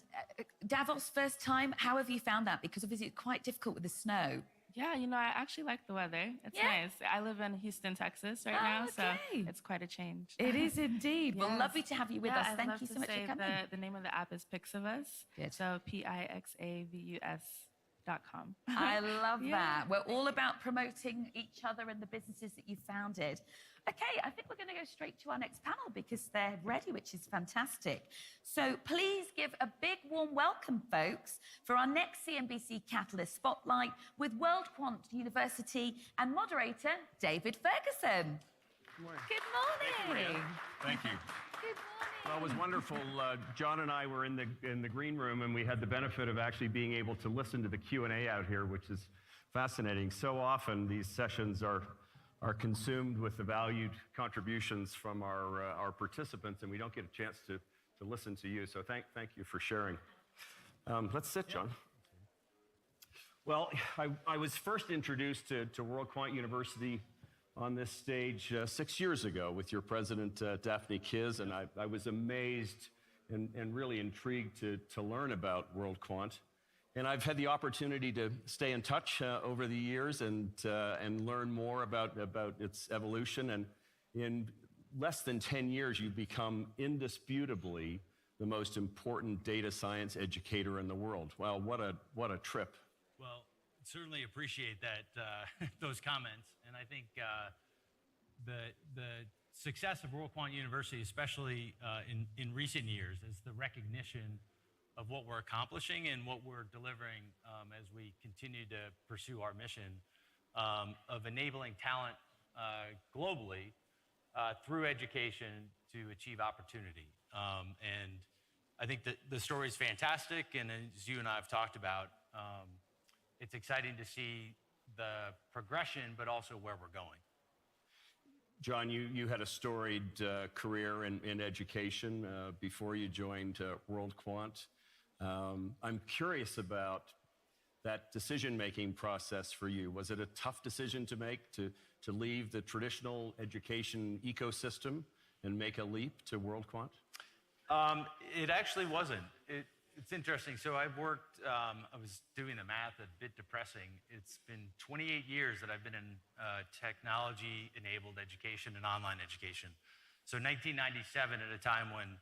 Davos, first time, how have you found that? Because obviously it's quite difficult with the snow. Yeah, I actually like the weather. It's nice. I live in Houston, Texas right now, so it's quite a change. It is indeed. Well, Yes. lovely to have you with us. I'd Thank love you to so much say for coming. The name of the app is Pixavus. Good. So Pixavus.com. I love Yeah. that. We're all about promoting each other and the businesses that you founded. Okay, I think we're going to go straight to our next panel because they're ready, which is fantastic. So please give a big warm welcome, folks, for our next CNBC Catalyst Spotlight with WorldQuant University and moderator David Fergusson. Good morning. Good morning. Thank you. Good Well, it was wonderful. John and I were in the green room, and we had the benefit of actually being able to listen to the Q&A out here, which is fascinating. So often these sessions are consumed with the valued contributions from our participants, and we don't get a chance to listen to you. So thank you for sharing. Let's sit, John. Well, I was first introduced to WorldQuant University on this stage 6 years ago with your president, Daphne Kiz, and I was amazed and really intrigued to learn about WorldQuant. And I've had the opportunity to stay in touch over the years and learn more about its evolution. And in less than 10 years, you've become indisputably the most important data science educator in the world. Well, what a trip. Well, certainly appreciate that those comments, and I think the success of WorldQuant University, especially in recent years, is the recognition of what we're accomplishing and what we're delivering as we continue to pursue our mission of enabling talent globally through education to achieve opportunity. And I think that the story is fantastic, and as you and I have talked about, it's exciting to see the progression, but also where we're going. John, you had a storied career in education before you joined WorldQuant. I'm curious about that decision-making process for you. Was it a tough decision to make to leave the traditional education ecosystem and make a leap to WorldQuant? It actually wasn't. It's interesting. So I've worked, I was doing the math, a bit depressing. It's been 28 years that I've been in technology-enabled education and online education. So 1997, at a time when,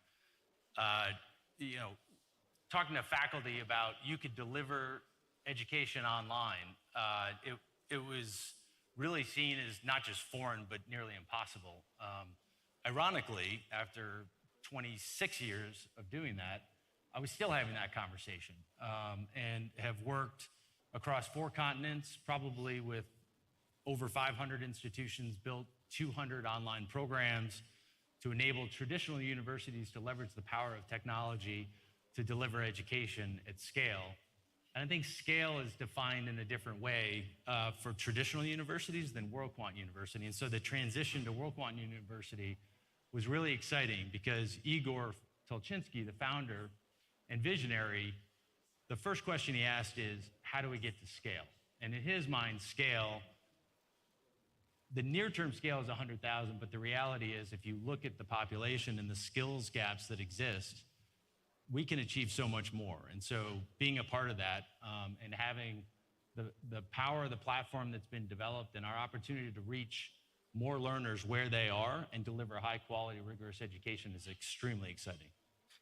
talking to faculty about you could deliver education online, it was really seen as not just foreign, but nearly impossible. Ironically, after 26 years of doing that, I was still having that conversation and have worked across 4 continents, probably with over 500 institutions, built 200 online programs to enable traditional universities to leverage the power of technology to deliver education at scale. And I think scale is defined in a different way for traditional universities than WorldQuant University. And so the transition to WorldQuant University was really exciting because Igor Tolchinsky, the founder and visionary, the first question he asked is, how do we get to scale? And in his mind, scale, the near-term scale is 100,000, but the reality is if you look at the population and the skills gaps that exist, we can achieve so much more. And so being a part of that and having the power of the platform that's been developed and our opportunity to reach more learners where they are and deliver high quality, rigorous education is extremely exciting.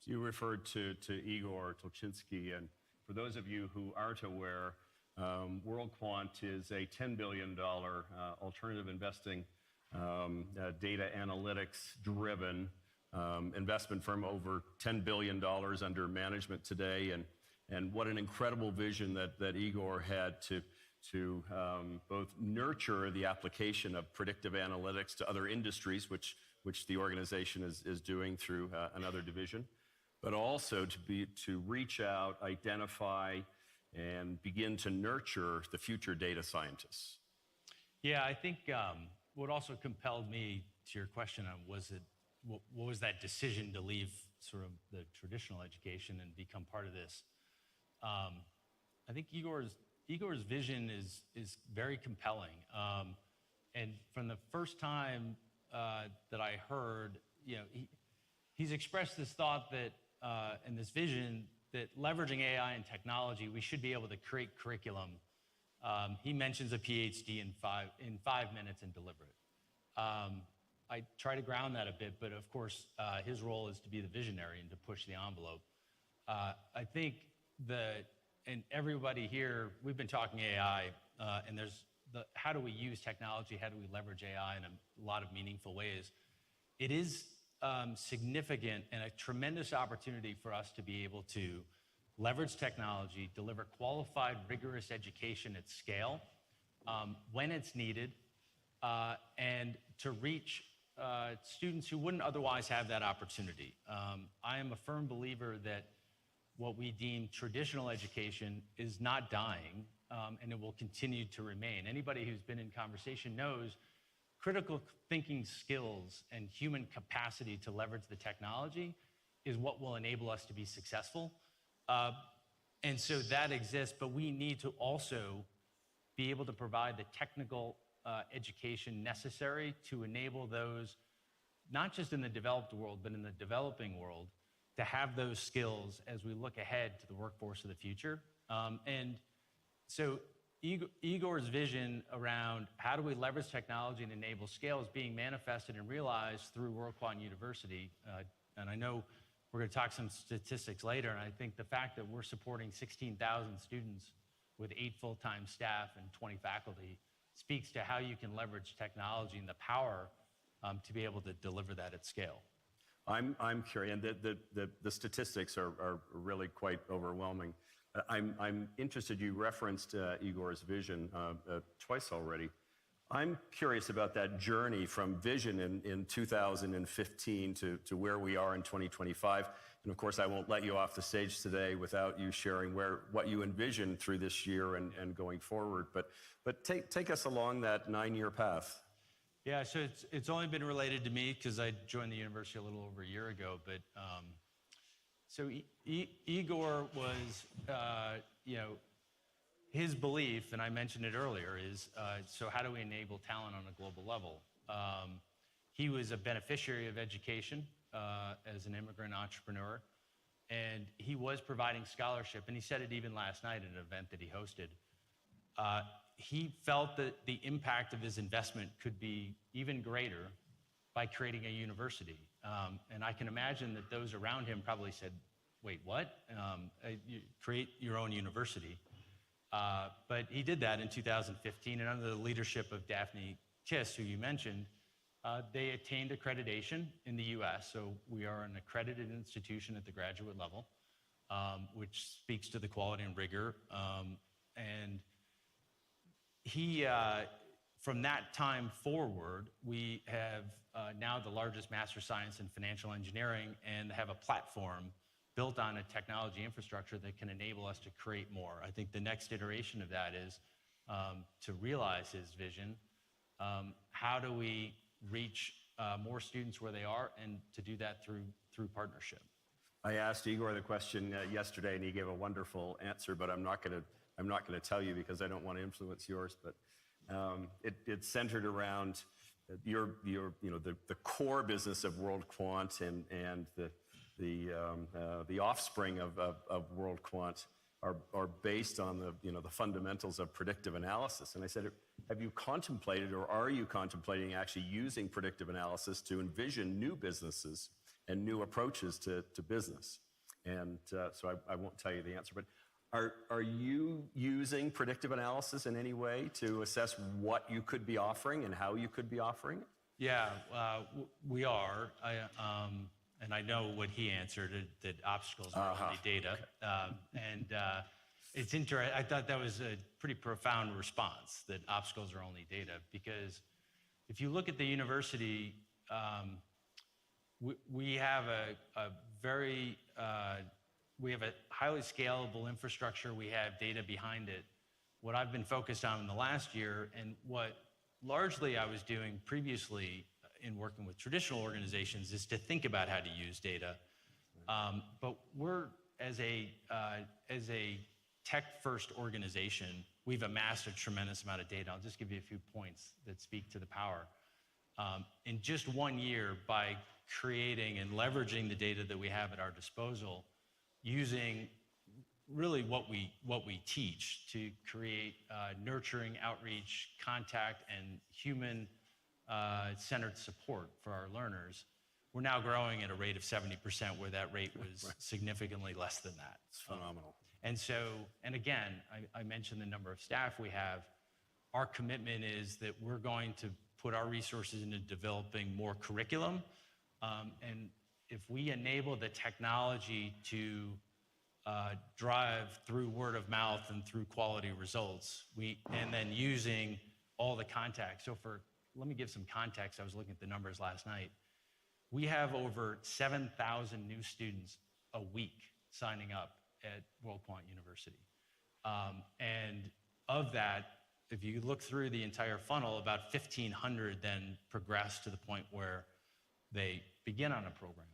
You referred to Igor Tolchinsky, and for those of you who aren't aware, WorldQuant is a $10 billion alternative investing, data analytics driven investment firm, over $10 billion under management today. And what an incredible vision that Igor had to both nurture the application of predictive analytics to other industries, which the organization is doing through another division, but also to reach out, identify, and begin to nurture the future data scientists. Yeah, I think what also compelled me to your question was what was that decision to leave sort of the traditional education and become part of this? I think Igor's vision is very compelling. And from the first time that I heard, he's expressed this thought that, and this vision that leveraging AI and technology, we should be able to create curriculum. He mentions a PhD in 5 minutes and deliver it. I try to ground that a bit, but of course, his role is to be the visionary and to push the envelope. I think and everybody here, we've been talking AI, and there's how do we use technology? How do we leverage AI in a lot of meaningful ways? It is significant and a tremendous opportunity for us to be able to leverage technology, deliver qualified, rigorous education at scale when it's needed, and to reach students who wouldn't otherwise have that opportunity. I am a firm believer that what we deem traditional education is not dying, and it will continue to remain. Anybody who's been in conversation knows critical thinking skills and human capacity to leverage the technology is what will enable us to be successful. And so that exists, but we need to also be able to provide the technical education necessary to enable those, not just in the developed world, but in the developing world, to have those skills as we look ahead to the workforce of the future. And so Igor's vision around how do we leverage technology and enable scale is being manifested and realized through WorldQuant University. And I know we're going to talk some statistics later, and I think the fact that we're supporting 16,000 students with 8 full-time staff and 20 faculty speaks to how you can leverage technology and the power to be able to deliver that at scale. I'm curious, and the statistics are really quite overwhelming. I'm interested, you referenced Igor's vision twice already. I'm curious about that journey from vision in 2015 to where we are in 2025. And of course, I won't let you off the stage today without you sharing what you envision through this year and going forward. But take us along that 9-year path. Yeah, so it's only been related to me because I joined the university a little over a year ago. But so Igor was, his belief, and I mentioned it earlier, is so how do we enable talent on a global level? He was a beneficiary of education as an immigrant entrepreneur, and he was providing scholarship. And he said it even last night at an event that he hosted. He felt that the impact of his investment could be even greater by creating a university. And I can imagine that those around him probably said, wait, what? You create your own university. But he did that in 2015, and under the leadership of Daphne Kiss, who you mentioned, they attained accreditation in the US. So we are an accredited institution at the graduate level, which speaks to the quality and rigor. And he, from that time forward, we have now the largest master science in financial engineering and have a platform built on a technology infrastructure that can enable us to create more. I think the next iteration of that is to realize his vision. How do we reach more students where they are, and to do that through partnership? I asked Igor the question yesterday, and he gave a wonderful answer, but I'm not going to tell you because I don't want to influence yours. But it's centered around the core business of WorldQuant and the offspring of WorldQuant are based on the fundamentals of predictive analysis. And I said, have you contemplated, or are you contemplating actually using predictive analysis to envision new businesses and new approaches to business? And so I won't tell you the answer, but are you using predictive analysis in any way to assess what you could be offering and how you could be offering it? Yeah, we are. And I know what he answered, that obstacles are only data. Okay. It's interesting. I thought that was a pretty profound response, that obstacles are only data, because if you look at the university, we have a highly scalable infrastructure. We have data behind it. What I've been focused on in the last year, and what largely I was doing previously in working with traditional organizations, is to think about how to use data. But we're, as a tech-first organization, we've amassed a tremendous amount of data. I'll just give you a few points that speak to the power. In just 1 year, by creating and leveraging the data that we have at our disposal, using really what we teach to create nurturing, outreach, contact, and human centered support for our learners, we're now growing at a rate of 70%, where that rate was significantly less than that. It's phenomenal. And so, and again, I mentioned the number of staff we have. Our commitment is that we're going to put our resources into developing more curriculum. And if we enable the technology to drive through word of mouth and through quality results, and then using all the contacts. So let me give some context. I was looking at the numbers last night. We have over 7,000 new students a week signing up at WorldQuant University. And of that, if you look through the entire funnel, about 1,500 then progress to the point where they begin on a program.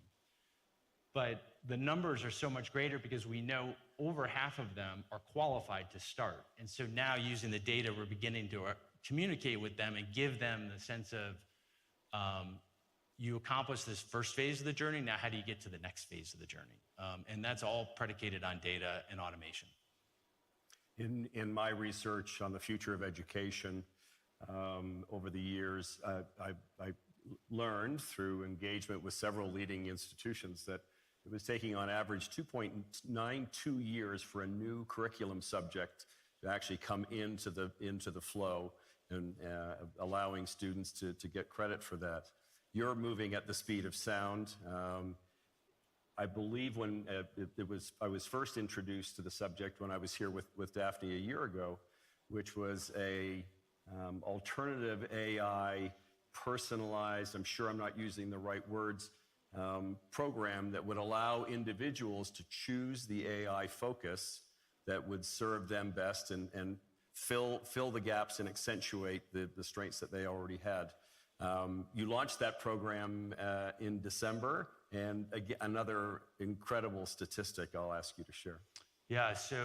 But the numbers are so much greater because we know over half of them are qualified to start. And so now, using the data, we're beginning to communicate with them and give them the sense of, you accomplish this first phase of the journey, now how do you get to the next phase of the journey? And that's all predicated on data and automation. In my research on the future of education over the years, I learned through engagement with several leading institutions that it was taking on average 2.92 years for a new curriculum subject to actually come into the flow, and allowing students to get credit for that. You're moving at the speed of sound. I believe when I was first introduced to the subject when I was here with Daphne a year ago, which was a alternative AI, personalized, I'm sure I'm not using the right words, program that would allow individuals to choose the AI focus that would serve them best and fill the gaps and accentuate the strengths that they already had. You launched that program in December, and again, another incredible statistic I'll ask you to share. Yeah, so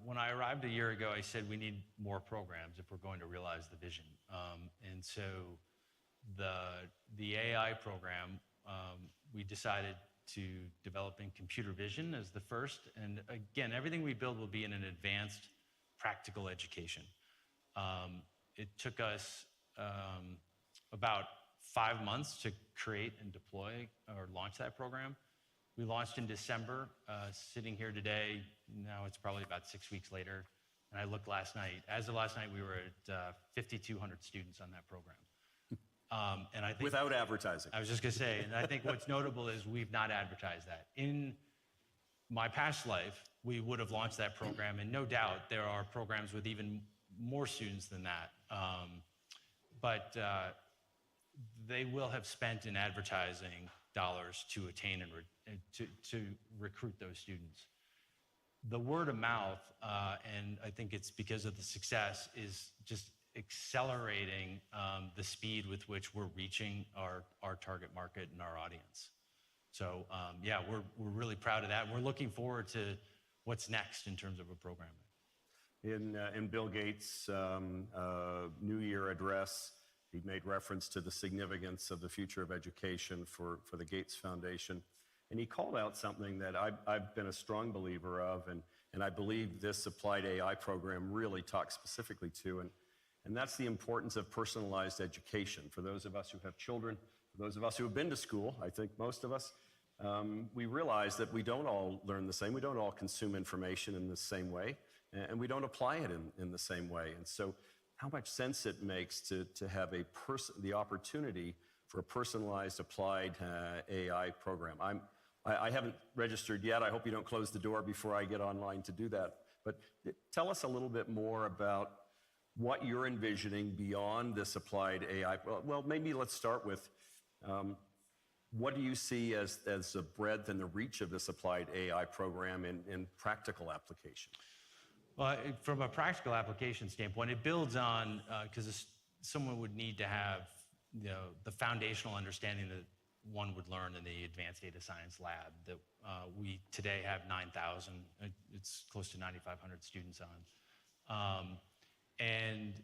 when I arrived a year ago, I said we need more programs if we're going to realize the vision. And so the AI program, we decided to develop in computer vision as the first. And again, everything we build will be in an advanced practical education. It took us about 5 months to create and deploy or launch that program. We launched in December. Sitting here today, now it's probably about 6 weeks later. And I looked last night. As of last night, we were at 5,200 students on that program. And I think, without advertising. I was just going to say, and I think what's notable is we've not advertised that. In my past life, we would have launched that program, and no doubt there are programs with even more students than that. But they will have spent in advertising dollars to attain and to recruit those students. The word of mouth, and I think it's because of the success, is just accelerating the speed with which we're reaching our target market and our audience. So yeah, we're really proud of that. We're looking forward to what's next in terms of a program. In Bill Gates' New Year address, he made reference to the significance of the future of education for the Gates Foundation. And he called out something that I've been a strong believer of, and I believe this applied AI program really talks specifically to, and that's the importance of personalized education. For those of us who have children, for those of us who have been to school, I think most of us, we realize that we don't all learn the same, we don't all consume information in the same way, and we don't apply it in the same way. And so how much sense it makes to have the opportunity for a personalized applied AI program. I haven't registered yet. I hope you don't close the door before I get online to do that. But tell us a little bit more about what you're envisioning beyond this applied AI. Well, maybe let's start with what do you see as the breadth and the reach of this applied AI program in practical application? Well, from a practical application standpoint, it builds on, because someone would need to have the foundational understanding that one would learn in the advanced data science lab that we today have 9,000, it's close to 9,500 students on. And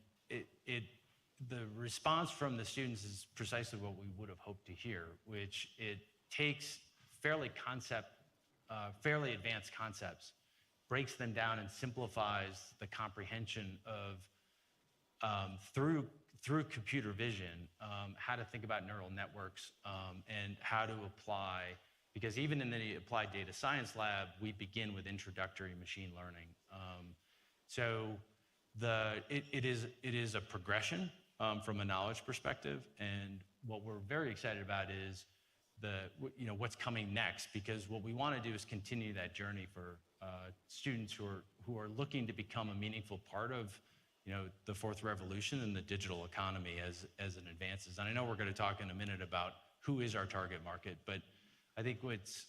the response from the students is precisely what we would have hoped to hear, which it takes fairly advanced concepts, breaks them down and simplifies the comprehension of, through computer vision, how to think about neural networks and how to apply, because even in the applied data science lab, we begin with introductory machine learning. So it is a progression from a knowledge perspective, and what we're very excited about is what's coming next, because what we want to do is continue that journey for students who are looking to become a meaningful part of the fourth revolution and the digital economy as it advances. And I know we're going to talk in a minute about who is our target market, but I think what's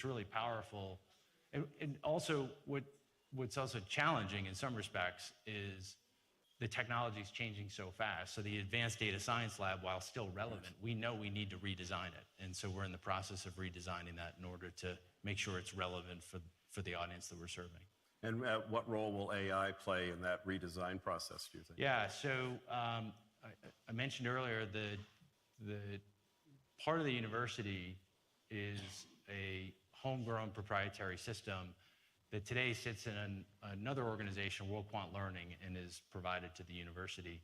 really powerful, and also what's also challenging in some respects, is the technology is changing so fast. So the advanced data science lab, while still relevant, we know we need to redesign it. And so we're in the process of redesigning that in order to make sure it's relevant for the audience that we're serving. And what role will AI play in that redesign process, do you think? Yeah, so I mentioned earlier the part of the university is a homegrown proprietary system that today sits in another organization, WorldQuant Learning, and is provided to the university.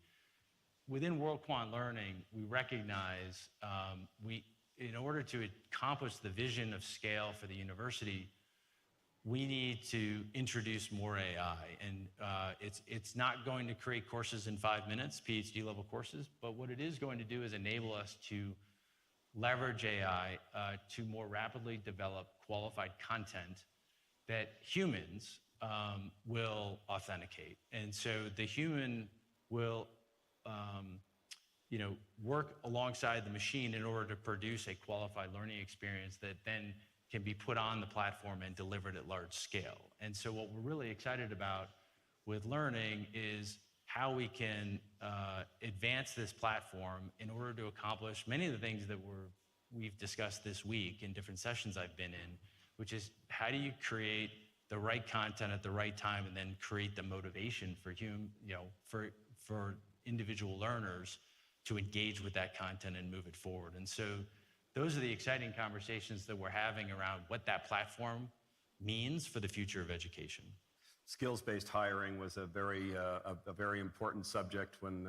Within WorldQuant Learning, we recognize in order to accomplish the vision of scale for the university, we need to introduce more AI. And it's not going to create courses in 5 minutes, PhD level courses, but what it is going to do is enable us to leverage AI to more rapidly develop qualified content that humans will authenticate. And so the human will work alongside the machine in order to produce a qualified learning experience that then can be put on the platform and delivered at large scale. And so what we're really excited about with learning is how we can advance this platform in order to accomplish many of the things that we've discussed this week in different sessions I've been in, which is how do you create the right content at the right time and then create the motivation for individual learners to engage with that content and move it forward. And so those are the exciting conversations that we're having around what that platform means for the future of education. Skills-based hiring was a very important subject when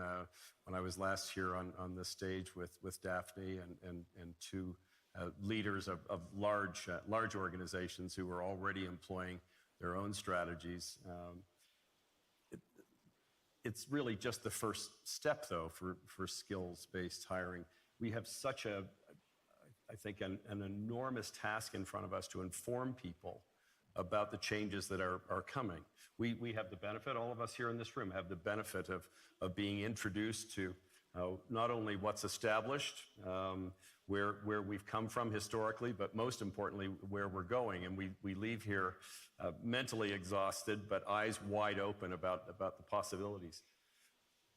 I was last here on this stage with Daphne and two leaders of large organizations who were already employing their own strategies. It's really just the first step, though, for skills-based hiring. We have such I think, an enormous task in front of us to inform people about the changes that are coming. We have the benefit, all of us here in this room have the benefit of being introduced to not only what's established, where we've come from historically, but most importantly, where we're going. And we leave here mentally exhausted, but eyes wide open about the possibilities.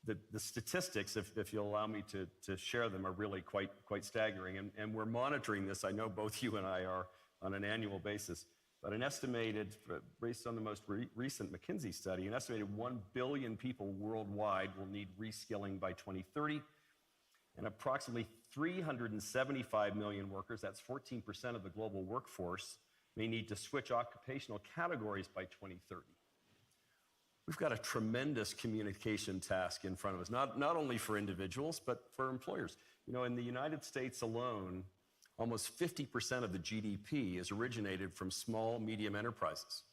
The statistics, if you'll allow me to share them, are really quite staggering. And we're monitoring this, I know both you and I are, on an annual basis. But an estimated, based on the most recent McKinsey study, an estimated 1 billion people worldwide will need reskilling by 2030. And approximately 375 million workers, that's 14% of the global workforce, may need to switch occupational categories by 2030. We've got a tremendous communication task in front of us, not only for individuals, but for employers. You know, in the United States alone, almost 50% of the GDP is originated from small, medium enterprises.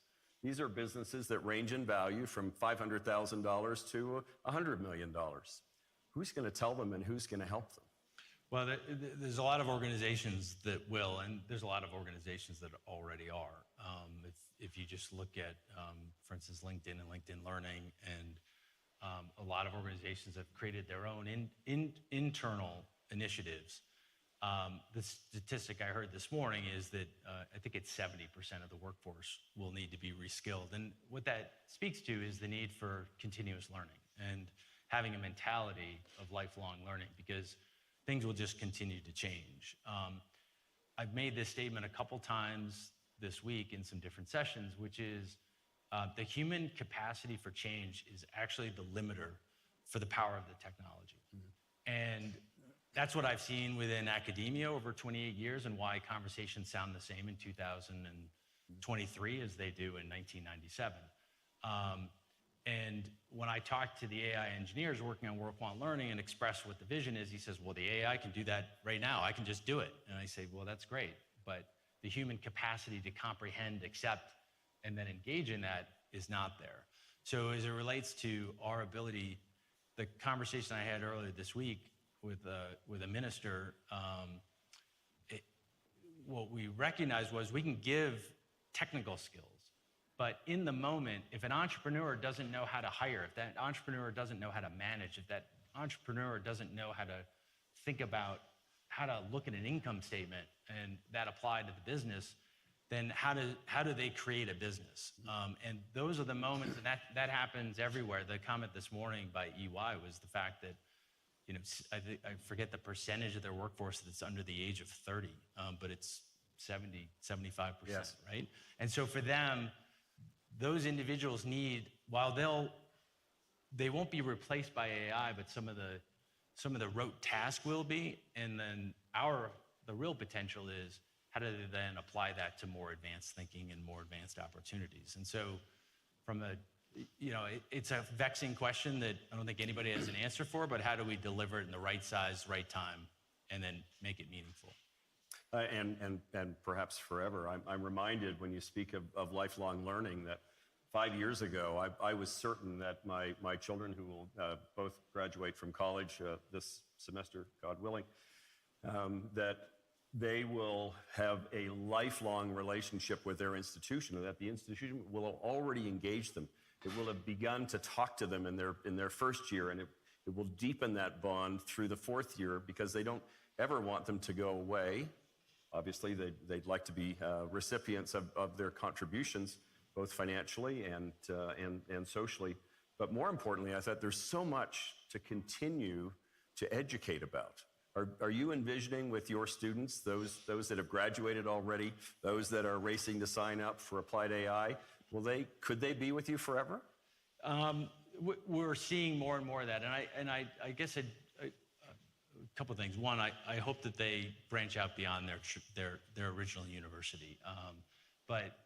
These are businesses that range in value from $500,000 to $100 million. Who's going to tell them and who's going to help them? Well, there's a lot of organizations that will, and there's a lot of organizations that already are. If you just look at, for instance, LinkedIn and LinkedIn Learning, and a lot of organizations have created their own internal initiatives. The statistic I heard this morning is that I think it's 70% of the workforce will need to be reskilled. And what that speaks to is the need for continuous learning and having a mentality of lifelong learning, because things will just continue to change. I've made this statement a couple times this week in some different sessions, which is the human capacity for change is actually the limiter for the power of the technology. Mm-hmm. And that's what I've seen within academia over 28 years, and why conversations sound the same in 2023 as they do in 1997. And when I talk to the AI engineers working on WorldQuant Learning and express what the vision is, he says, well, the AI can do that right now. I can just do it. And I say, well, that's great. But the human capacity to comprehend, accept, and then engage in that is not there. So as it relates to our ability, the conversation I had earlier this week with a minister, what we recognized was we can give technical skills, but in the moment, if an entrepreneur doesn't know how to hire, if that entrepreneur doesn't know how to manage, if that entrepreneur doesn't know how to think about how to look at an income statement and that apply to the business, then how do they create a business? And those are the moments, and that happens everywhere. The comment this morning by EY was the fact that, you know, I forget the percentage of their workforce that's under the age of 30, but it's 75%, yes. Right? And so for them, those individuals need, while they won't be replaced by AI, but some of the rote task will be, and then the real potential is how do they then apply that to more advanced thinking and more advanced opportunities? And so it's a vexing question that I don't think anybody has an answer for, but how do we deliver it in the right size, right time, and then make it meaningful? And perhaps forever. I'm reminded when you speak of lifelong learning that 5 years ago, I was certain that my children, who will both graduate from college this semester, God willing, that they will have a lifelong relationship with their institution, and that the institution will have already engaged them. It will have begun to talk to them in their first year, and it will deepen that bond through the fourth year, because they don't ever want them to go away. Obviously, they'd like to be recipients of their contributions, both financially and socially, But more importantly, I thought there's so much to continue to educate about. Are you envisioning with your students, those that have graduated already, those that are racing to sign up for Applied AI, could they be with you forever? We're seeing more and more of that, and I guess a couple of things. One, I hope that they branch out beyond their original university, but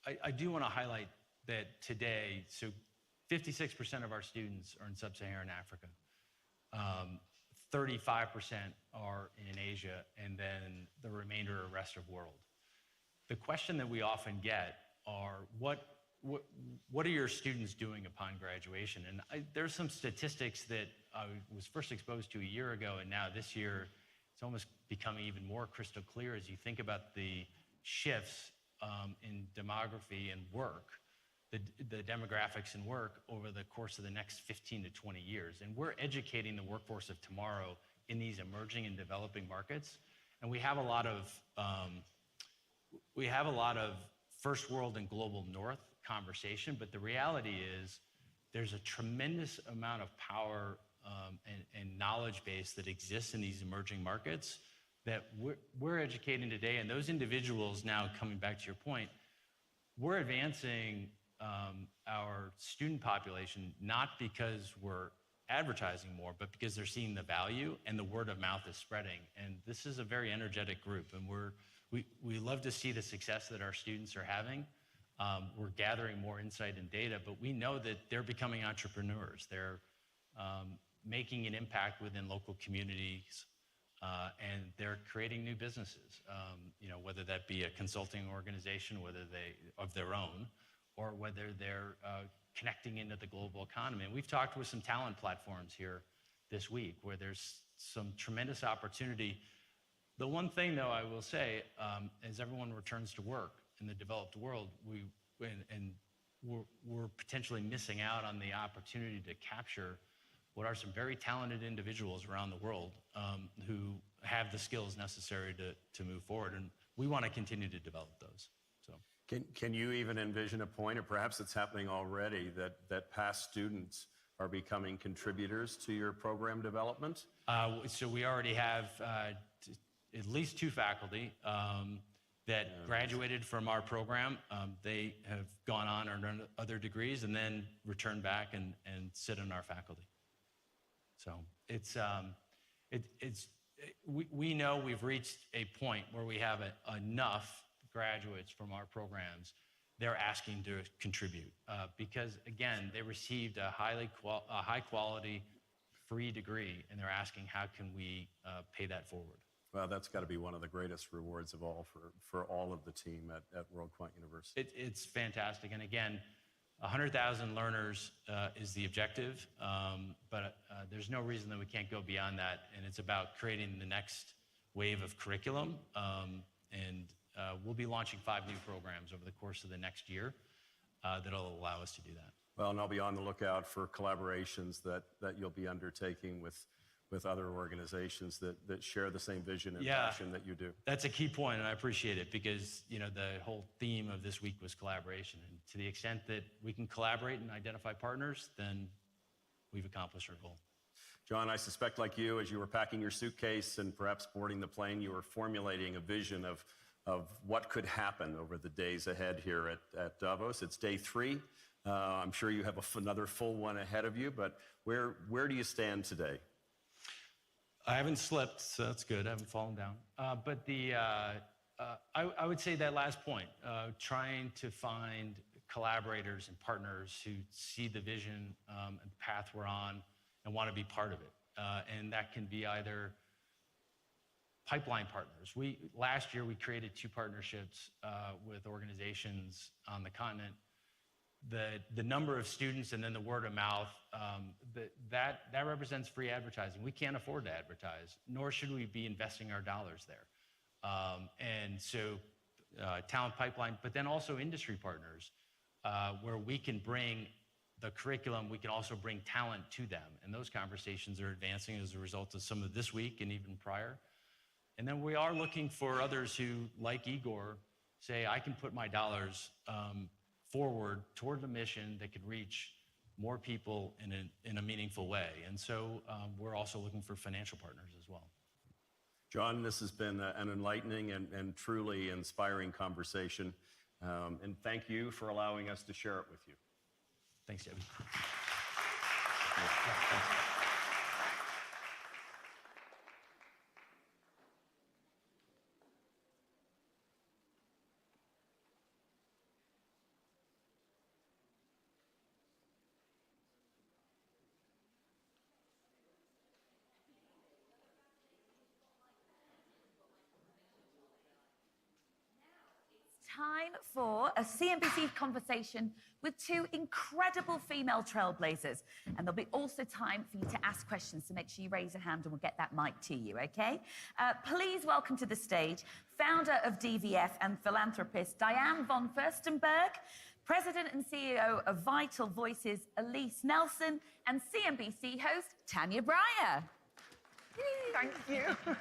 I do want to highlight that today, so 56% of our students are in sub-Saharan Africa. 35% are in Asia, and then the remainder are rest of world. The question that we often get are, what are your students doing upon graduation? And there's some statistics that I was first exposed to a year ago, and now this year, it's almost becoming even more crystal clear as you think about the shifts in demography and work, the demographics and work over the course of the next 15 to 20 years. And we're educating the workforce of tomorrow in these emerging and developing markets. And we have a lot of first world and global north conversation, but the reality is there's a tremendous amount of power and knowledge base that exists in these emerging markets that we're educating today. And those individuals now, coming back to your point, we're advancing our student population, not because we're advertising more, but because they're seeing the value and the word of mouth is spreading. And this is a very energetic group, and we love to see the success that our students are having. We're gathering more insight and data, but we know that they're becoming entrepreneurs. They're making an impact within local communities, and they're creating new businesses, whether that be a consulting organization, whether they of their own, or whether they're connecting into the global economy. And we've talked with some talent platforms here this week where there's some tremendous opportunity. The one thing, though, I will say, as everyone returns to work in the developed world, we're potentially missing out on the opportunity to capture what are some very talented individuals around the world who have the skills necessary to move forward. And we want to continue to develop those. So. Can you even envision a point, or perhaps it's happening already, that past students are becoming contributors to your program development? So we already have at least 2 faculty that graduated from our program. They have gone on and earned other degrees and then returned back and sit on our faculty. So we know we've reached a point where we have enough graduates from our programs. They're asking to contribute because, again, they received a high quality free degree, and they're asking, how can we pay that forward? Well, that's got to be one of the greatest rewards of all for all of the team at WorldQuant University. It's fantastic. And again, 100,000 learners is the objective, but there's no reason that we can't go beyond that. And it's about creating the next wave of curriculum. And we'll be launching 5 new programs over the course of the next year that'll allow us to do that. Well, and I'll be on the lookout for collaborations that you'll be undertaking with other organizations that share the same vision and passion that you do. That's a key point, and I appreciate it because the whole theme of this week was collaboration. And to the extent that we can collaborate and identify partners, then we've accomplished our goal. John, I suspect like you, as you were packing your suitcase and perhaps boarding the plane, you were formulating a vision of what could happen over the days ahead here at Davos. It's day 3. I'm sure you have another full one ahead of you, but where do you stand today? I haven't slipped, so that's good. I haven't fallen down. But I would say that last point, trying to find collaborators and partners who see the vision and the path we're on and want to be part of it. And that can be either pipeline partners. Last year, we created 2 partnerships with organizations on the continent. The number of students and then the word of mouth, that represents free advertising. We can't afford to advertise, nor should we be investing our dollars there. And so talent pipeline, but then also industry partners, where we can bring the curriculum, we can also bring talent to them. And those conversations are advancing as a result of some of this week and even prior. And then we are looking for others who, like Igor, say, I can put my dollars forward toward a mission that could reach more people in a meaningful way. And so we're also looking for financial partners as well. John, this has been an enlightening and truly inspiring conversation. And thank you for allowing us to share it with you. Thanks, Debbie. Time for a CNBC conversation with two incredible female trailblazers. And there'll be also time for you to ask questions, so make sure you raise your hand and we'll get that mic to you, okay? Please welcome to the stage founder of DVF and philanthropist Diane von Furstenberg, President and CEO of Vital Voices Elise Nelson, and CNBC host Tania Bryer. Thank you.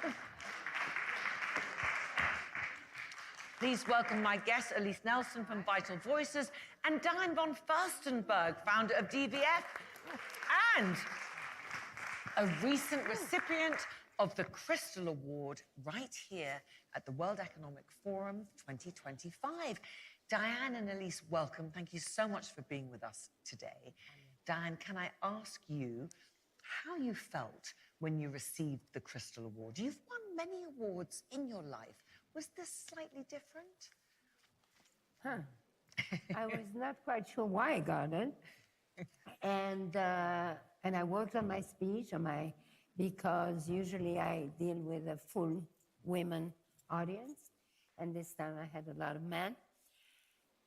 Please welcome my guests, Elise Nelson from Vital Voices and Diane von Furstenberg, founder of DVF, and a recent recipient of the Crystal Award right here at the World Economic Forum 2025. Diane and Elise, welcome. Thank you so much for being with us today. Diane, can I ask you how you felt when you received the Crystal Award? You've won many awards in your life. Was this slightly different? I was not quite sure why I got it. And I worked on my speech, because usually I deal with a full women audience. And this time I had a lot of men.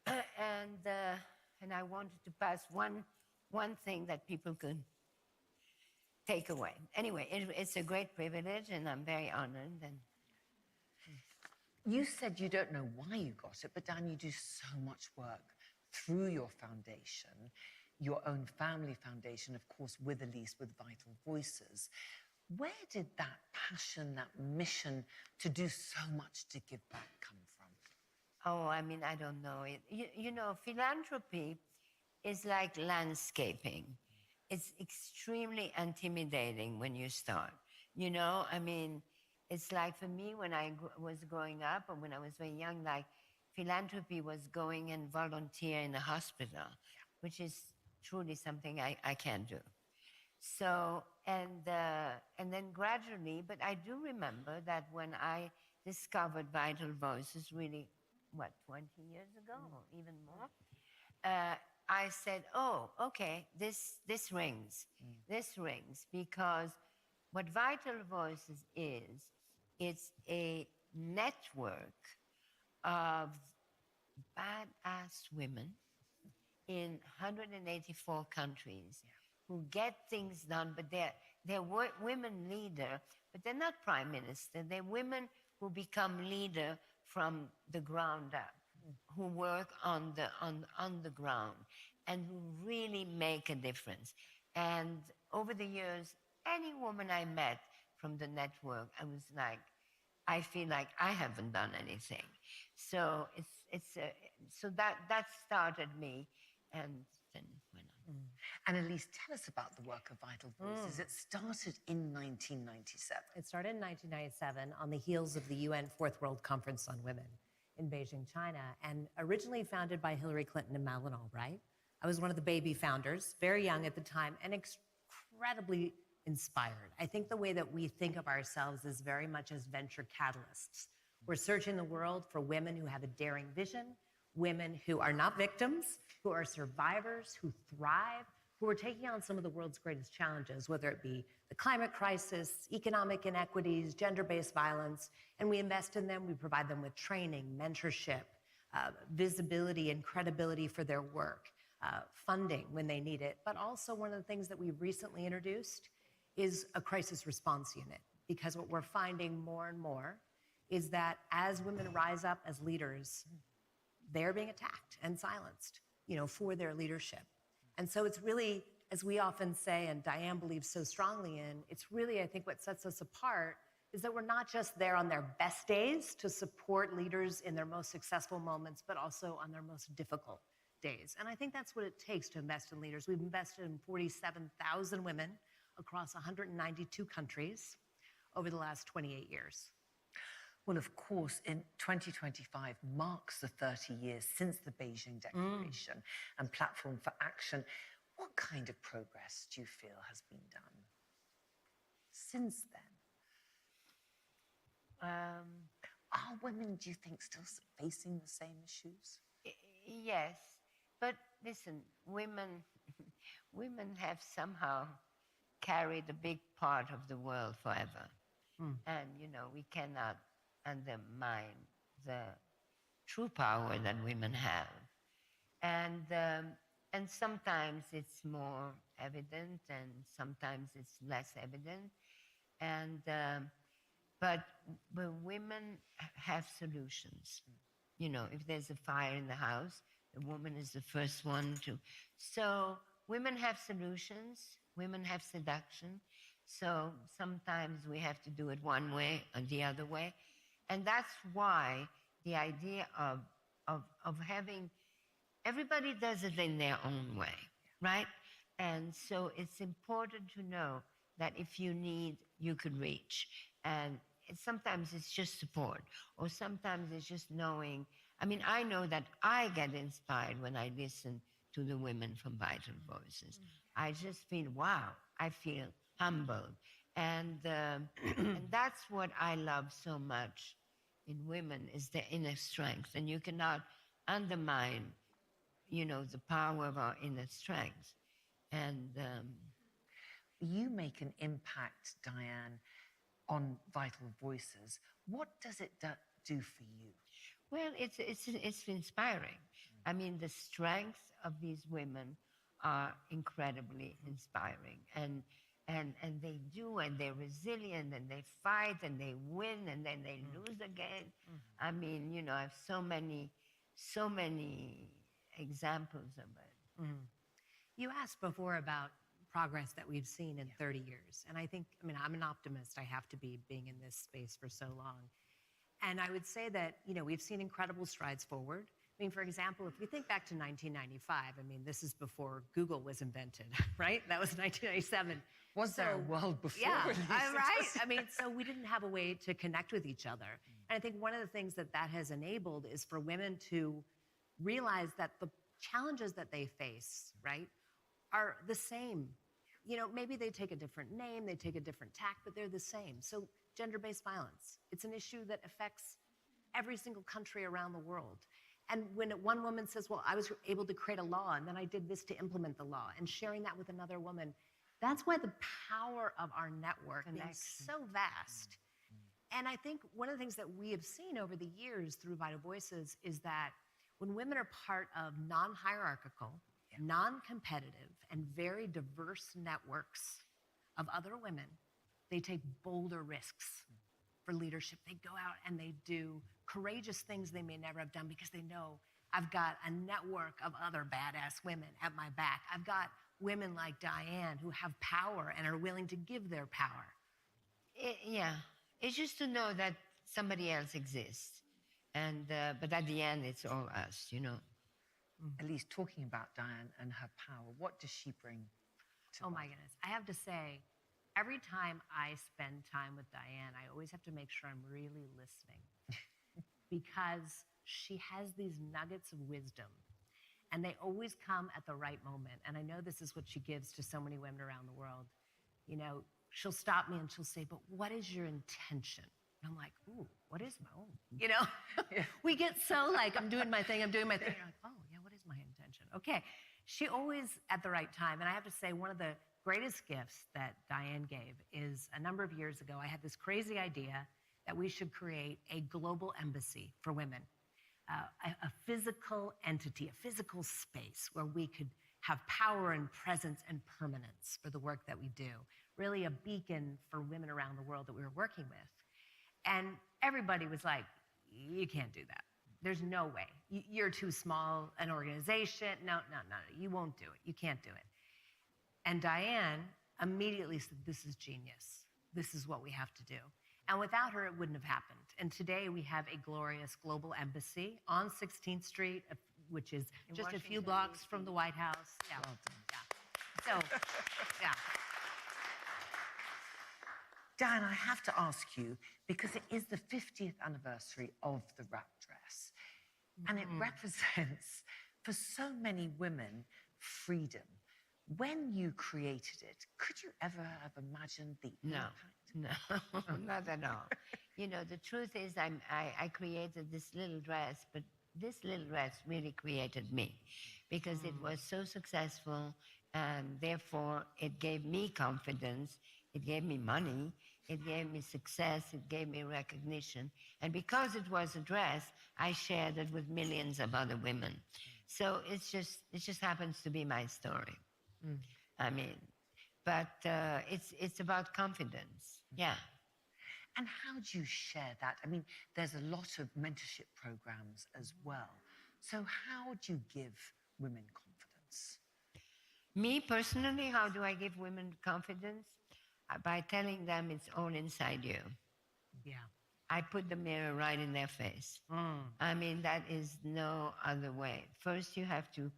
And I wanted to pass one thing that people could take away. Anyway, it's a great privilege and I'm very honored. And you said you don't know why you got it, but Dan, you do so much work through your foundation, your own family foundation, of course, with Elise, with Vital Voices. Where did that passion, that mission to do so much to give back come from? Oh, I mean, I don't know. You know, philanthropy is like landscaping. It's extremely intimidating when you start. You know, I mean, it's like for me when I was growing up or when I was very young, like philanthropy was going and volunteer in a hospital, which is truly something I can't do. So, and then gradually, but I do remember that when I discovered Vital Voices really, 20 years ago or even more, I said, oh, okay, this rings. This rings because what Vital Voices is, it's a network of badass women in 184 countries who get things done, but they're women leader, but they're not prime minister. They're women who become leader from the ground up, who work on the ground and who really make a difference. And over the years, any woman I met from the network, I was like, I feel like I haven't done anything. So so that started me, and then went on. And Elise, tell us about the work of Vital Voices. It started in 1997. It started in 1997 on the heels of the UN Fourth World Conference on Women in Beijing, China, and originally founded by Hillary Clinton and Madeleine Albright. I was one of the baby founders, very young at the time, and incredibly inspired. I think the way that we think of ourselves is very much as venture catalysts. We're searching the world for women who have a daring vision, women who are not victims, who are survivors, who thrive, who are taking on some of the world's greatest challenges, whether it be the climate crisis, economic inequities, gender-based violence, and we invest in them. We provide them with training, mentorship, visibility and credibility for their work, funding when they need it. But also one of the things that we've recently introduced is a crisis response unit, because what we're finding more and more is that as women rise up as leaders, they're being attacked and silenced, for their leadership. And so it's really, as we often say, and Diane believes so strongly in, it's really, I think, what sets us apart is that we're not just there on their best days to support leaders in their most successful moments, but also on their most difficult days. And I think that's what it takes to invest in leaders. We've invested in 47,000 women across 192 countries over the last 28 years. Well, of course, in 2025 marks the 30 years since the Beijing Declaration and Platform for Action. What kind of progress do you feel has been done since then? Are women, do you think, still facing the same issues? Yes, but listen, women have somehow carried a big part of the world forever. And, you know, we cannot undermine the true power that women have. And sometimes it's more evident and sometimes it's less evident. But women have solutions. You know, if there's a fire in the house, the woman is the first one to. So women have solutions, women have seduction. So sometimes we have to do it one way or the other way. And that's why the idea of having, everybody does it in their own way, right? And so it's important to know that if you need, you could reach. And sometimes it's just support, or sometimes it's just knowing. I mean, I know that I get inspired when I listen to the women from Vital Voices. I just feel, wow, I feel humbled. And that's what I love so much in women, is their inner strength. And you cannot undermine, you know, the power of our inner strength. And you make an impact, Diane, on Vital Voices. What does it do for you? Well, it's inspiring. I mean, the strength of these women are incredibly inspiring. And they do, and they're resilient, and they fight, and they win, and then they lose again. I mean, you know, I have so many examples of it. You asked before about progress that we've seen in 30 years. And I think, I mean, I'm an optimist. I have to be, being in this space for so long. And I would say that, you know, we've seen incredible strides forward. I mean, for example, if we think back to 1995, I mean, this is before Google was invented, right? That was 1997. Was there a world before? Yeah, right? I mean, so we didn't have a way to connect with each other. And I think one of the things that has enabled is for women to realize that the challenges that they face, right, are the same. You know, maybe they take a different name, they take a different tack, but they're the same. So gender-based violence, it's an issue that affects every single country around the world. And when one woman says, well, I was able to create a law, and then I did this to implement the law, and sharing that with another woman, that's why the power of our network is so vast. And I think one of the things that we have seen over the years through Vital Voices is that when women are part of non-hierarchical, non-competitive, and very diverse networks of other women, they take bolder risks for leadership. They go out and they do courageous things they may never have done because they know, I've got a network of other badass women at my back. I've got women like Diane who have power and are willing to give their power. It's just to know that somebody else exists. And but at the end, it's all us, you know. At least talking about Diane and her power, what does she bring to my goodness. I have to say, every time I spend time with Diane, I always have to make sure I'm really listening because she has these nuggets of wisdom and they always come at the right moment. And I know this is what she gives to so many women around the world. You know, she'll stop me and she'll say, but what is your intention? And I'm like, ooh, what is my own? You know, we get so like, I'm doing my thing. And you're like, oh yeah, what is my intention? Okay. She always at the right time. And I have to say, one of the greatest gifts that Diane gave is a number of years ago, I had this crazy idea that we should create a global embassy for women, a physical entity, a physical space where we could have power and presence and permanence for the work that we do, really a beacon for women around the world that we were working with. And everybody was like, you can't do that. There's no way. You're too small an organization. No, you won't do it. You can't do it. And Diane immediately said, this is genius. This is what we have to do. And without her, it wouldn't have happened. And today we have a glorious global embassy on 16th Street, which is In just a few Washington, blocks D.C. from the White House. Yeah. Well done. Yeah. So, yeah. Diane, I have to ask you, because it is the 50th anniversary of the wrap dress, and it represents, for so many women, freedom. When you created it, could you ever have imagined the impact? No, not at all. You know, the truth is I created this little dress, but this little dress really created me because it was so successful, and therefore it gave me confidence, it gave me money, it gave me success, it gave me recognition. And because it was a dress, I shared it with millions of other women. So it just happens to be my story. I mean, but it's about confidence. Yeah. And how do you share that? I mean, there's a lot of mentorship programs as well. So how do you give women confidence? Me personally, how do I give women confidence? By telling them it's all inside you. Yeah. I put the mirror right in their face. I mean, that is no other way. First, you have to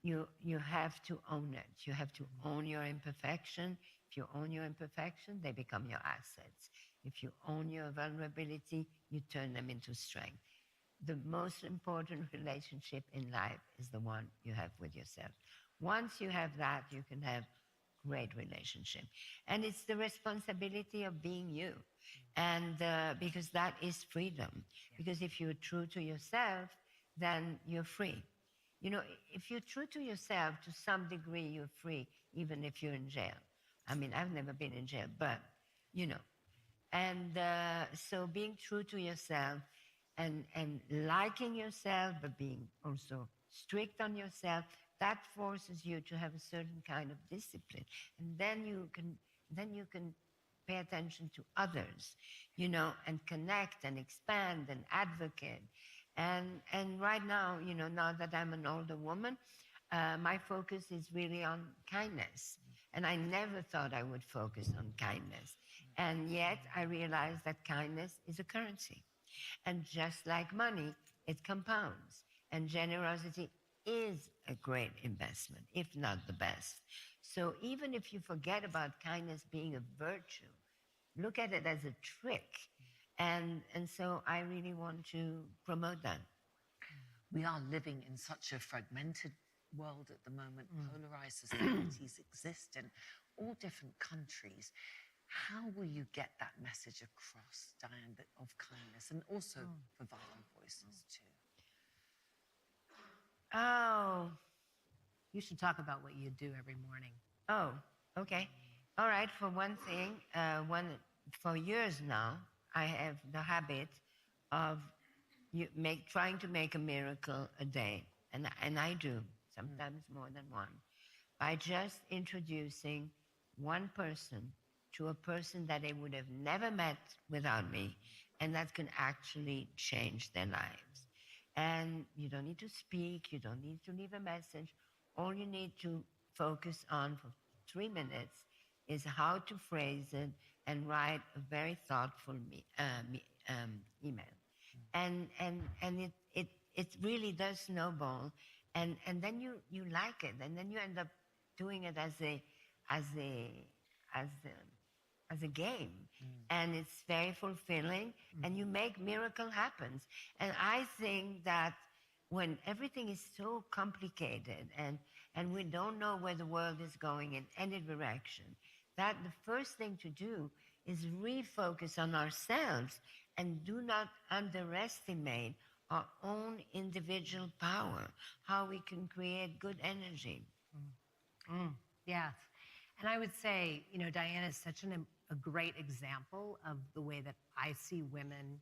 own it. You have to own your imperfection. If you own your imperfection, they become your assets. If you own your vulnerability, you turn them into strength. The most important relationship in life is the one you have with yourself. Once you have that, you can have great relationship. And it's the responsibility of being you. And because that is freedom. Because if you're true to yourself, then you're free. You know, if you're true to yourself, to some degree, you're free, even if you're in jail. I mean, I've never been in jail, but, you know. And so being true to yourself and liking yourself, but being also strict on yourself, that forces you to have a certain kind of discipline. And then you can pay attention to others, you know, and connect and expand and advocate. And right now, you know, now that I'm an older woman, my focus is really on kindness. And I never thought I would focus on kindness. And yet I realized that kindness is a currency. And just like money, it compounds. And generosity is a great investment, if not the best. So even if you forget about kindness being a virtue, look at it as a trick. And so I really want to promote that. We are living in such a fragmented world at the moment. Polarized societies exist in all different countries. How will you get that message across, Diane, of kindness, and also for violent voices too? Oh, You should talk about what you do every morning. oh, okay. All right, for one thing, for years now, I have the habit of trying to make a miracle a day. And I do, sometimes more than one, by just introducing one person to a person that they would have never met without me, and that can actually change their lives. And you don't need to speak, you don't need to leave a message. All you need to focus on for 3 minutes is how to phrase it and write a very thoughtful email. And it really does snowball, and then you like it, and then you end up doing it as a game, and it's very fulfilling, and you make miracle happen. And I think that when everything is so complicated and we don't know where the world is going in any direction, that the first thing to do is refocus on ourselves and do not underestimate our own individual power, how we can create good energy. Yes. And I would say, you know, Diane is such a great example of the way that I see women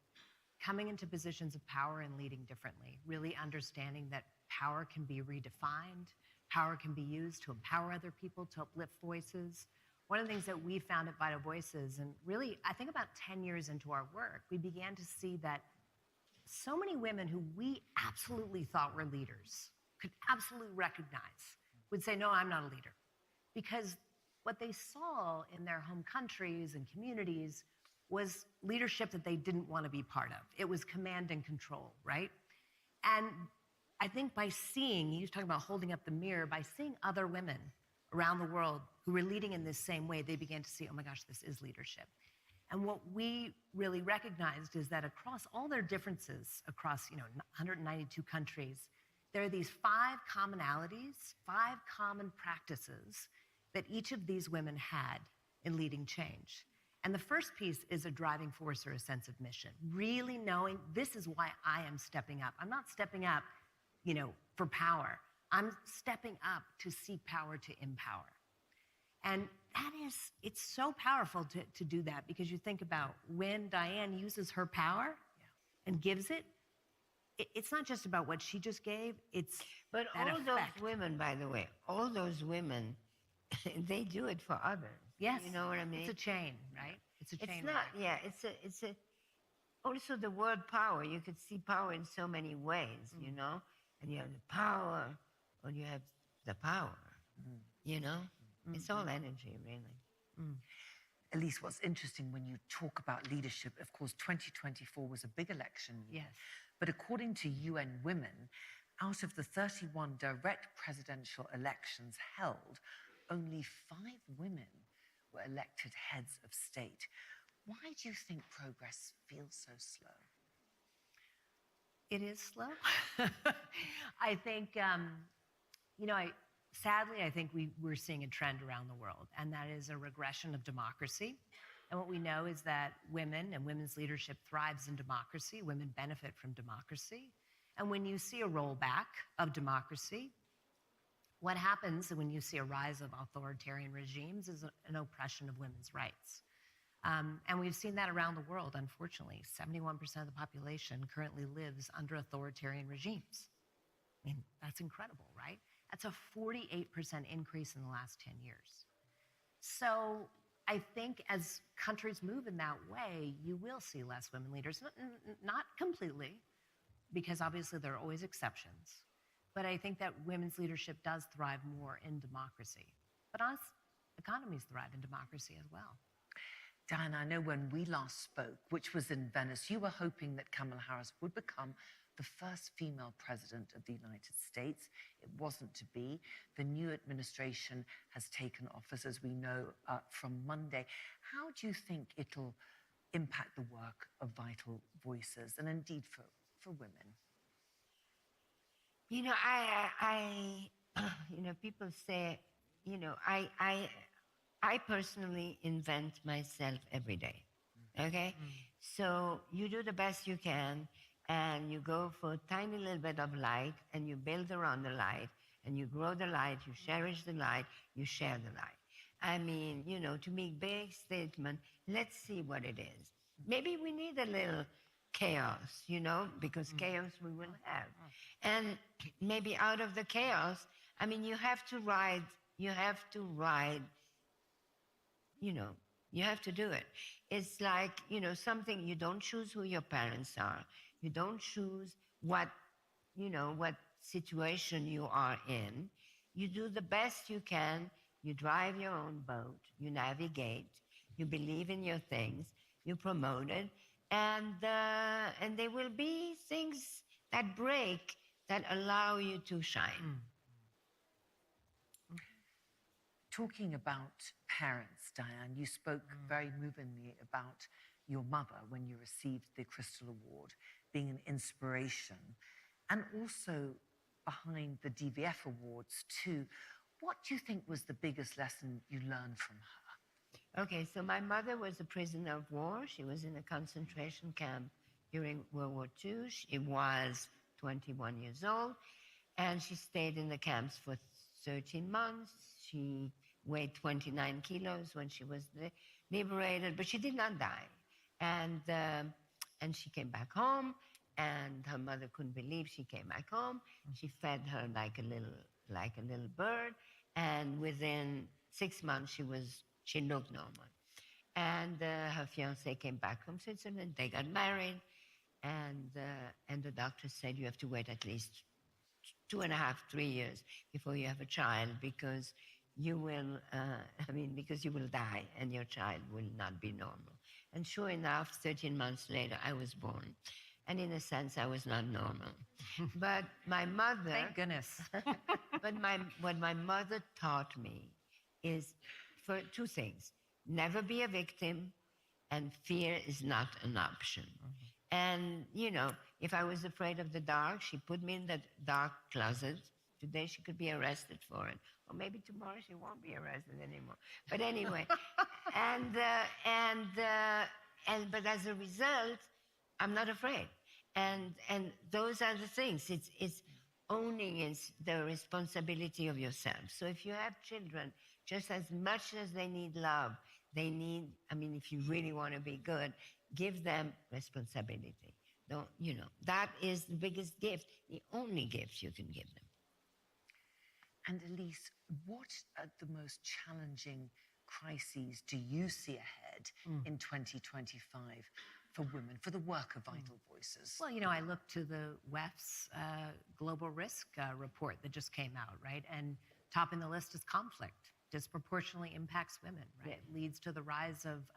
coming into positions of power and leading differently, really understanding that power can be redefined, power can be used to empower other people, to uplift voices. One of the things that we found at Vital Voices, and really, I think about 10 years into our work, we began to see that so many women who we absolutely thought were leaders, could absolutely recognize, would say, no, I'm not a leader. Because what they saw in their home countries and communities was leadership that they didn't want to be part of. It was command and control, right? And I think by seeing, you was talking about holding up the mirror, by seeing other women around the world who were leading in this same way, they began to see, oh my gosh, this is leadership. And what we really recognized is that across all their differences, across 192 countries, there are these 5 commonalities, 5 common practices that each of these women had in leading change. And the first piece is a driving force or a sense of mission, really knowing this is why I am stepping up. I'm not stepping up, for power. I'm stepping up to seek power to empower. And it's so powerful to do that, because you think about when Diane uses her power and gives it, it's not just about what she just gave, it's But that all effect. those women, by the way, all those women, they do it for others. Yes. You know what I mean? It's a chain, right? It's a chain. It's not, it's a, also the word power, you could see power in so many ways, and you have the power, or you have the power, It's all energy, really. Elise, what's interesting when you talk about leadership, of course, 2024 was a big election year. Yes. But according to UN Women, out of the 31 direct presidential elections held, only 5 women were elected heads of state. Why do you think progress feels so slow? It is slow. I think, sadly, I think we're seeing a trend around the world, and that is a regression of democracy. And what we know is that women and women's leadership thrives in democracy. Women benefit from democracy. And when you see a rollback of democracy, what happens when you see a rise of authoritarian regimes is an oppression of women's rights. And we've seen that around the world, unfortunately. 71% of the population currently lives under authoritarian regimes. I mean, that's incredible, right? That's a 48% increase in the last 10 years. So I think as countries move in that way, you will see less women leaders. Not completely, because obviously there are always exceptions. But I think that women's leadership does thrive more in democracy. But us, economies thrive in democracy as well. Diane, I know when we last spoke, which was in Venice, you were hoping that Kamala Harris would become the first female president of the United States. It wasn't to be. The new administration has taken office, as we know, from Monday. How do you think it'll impact the work of Vital Voices, and indeed for women? People say, I personally invent myself every day, okay? So you do the best you can, and you go for a tiny little bit of light, and you build around the light, and you grow the light, you cherish the light, you share the light. I mean, to make big statement, let's see what it is. Maybe we need a little chaos, because chaos we will have. And maybe out of the chaos, I mean, you have to ride, you have to do it. It's like, something, you don't choose who your parents are. You don't choose what situation you are in. You do the best you can. You drive your own boat. You navigate. You believe in your things. You promote it. And there will be things that break that allow you to shine. Talking about parents, Diane, you spoke very movingly about your mother when you received the Crystal Award, being an inspiration, and also behind the DVF Awards too. What do you think was the biggest lesson you learned from her? Okay, so my mother was a prisoner of war. She was in a concentration camp during World War II. She was 21 years old, and she stayed in the camps for 13 months. She weighed 29 kilos when she was liberated, but she did not die. And she came back home, and her mother couldn't believe she came back home. She fed her like a little bird, and within 6 months she looked normal. And her fiancé came back from Switzerland. They got married, and the doctor said you have to wait at least 2.5, 3 years before you have a child, because you will, because you will die and your child will not be normal. And sure enough, 13 months later, I was born. And in a sense, I was not normal. But my mother... Thank goodness. But what my mother taught me is for two things. Never be a victim, and fear is not an option. And, you know, if I was afraid of the dark, she put me in that dark closet. Today she could be arrested for it. Or maybe tomorrow she won't be arrested anymore. But anyway, but as a result, I'm not afraid. And those are the things. It's owning the responsibility of yourself. So if you have children, just as much as they need love, they need, I mean, if you really want to be good, give them responsibility. Don't, you know, that is the biggest gift, the only gift you can give them. And Elise, what are the most challenging crises do you see ahead in 2025 for women, for the work of Vital Voices? Well, you know, I look to the WEF's global risk report that just came out, right? And topping the list is conflict. Disproportionately impacts women, right? It leads to the rise of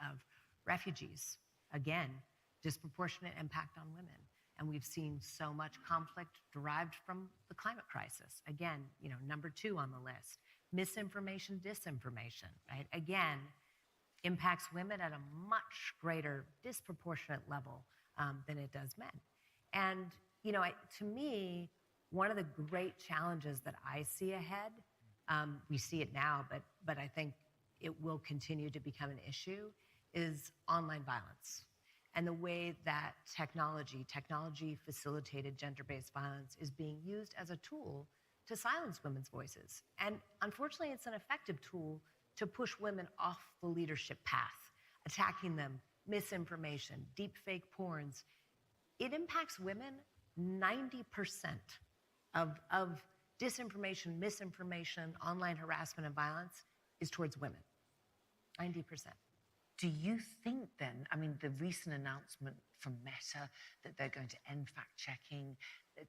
refugees. Again, disproportionate impact on women. And we've seen so much conflict derived from the climate crisis. Again, you know, number 2 on the list. Misinformation, disinformation, right? Again, impacts women at a much greater, disproportionate level than it does men. And, you know, to me, one of the great challenges that I see ahead, we see it now, but I think it will continue to become an issue, is online violence. And the way that technology-facilitated gender-based violence is being used as a tool to silence women's voices. And unfortunately, it's an effective tool to push women off the leadership path, attacking them, misinformation, deep fake porns. It impacts women. 90% of disinformation, misinformation, online harassment and violence is towards women. 90%. Do you think then, I mean, the recent announcement from Meta that they're going to end fact-checking,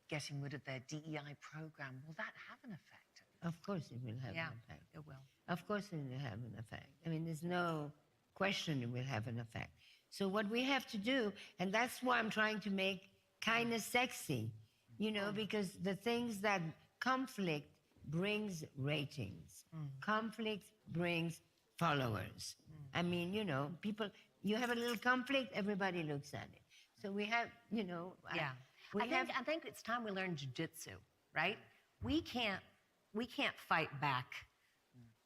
getting rid of their DEI program, will that have an effect? Of course it will have an effect. It will. Of course it will have an effect. I mean, there's no question it will have an effect. So what we have to do, and that's why I'm trying to make kindness sexy, you know, because the things that conflict brings ratings. Conflict brings followers. I mean, you know, people, you have a little conflict, everybody looks at it. So we have, you know... Yeah. I think it's time we learn jujitsu, right? We can't fight back,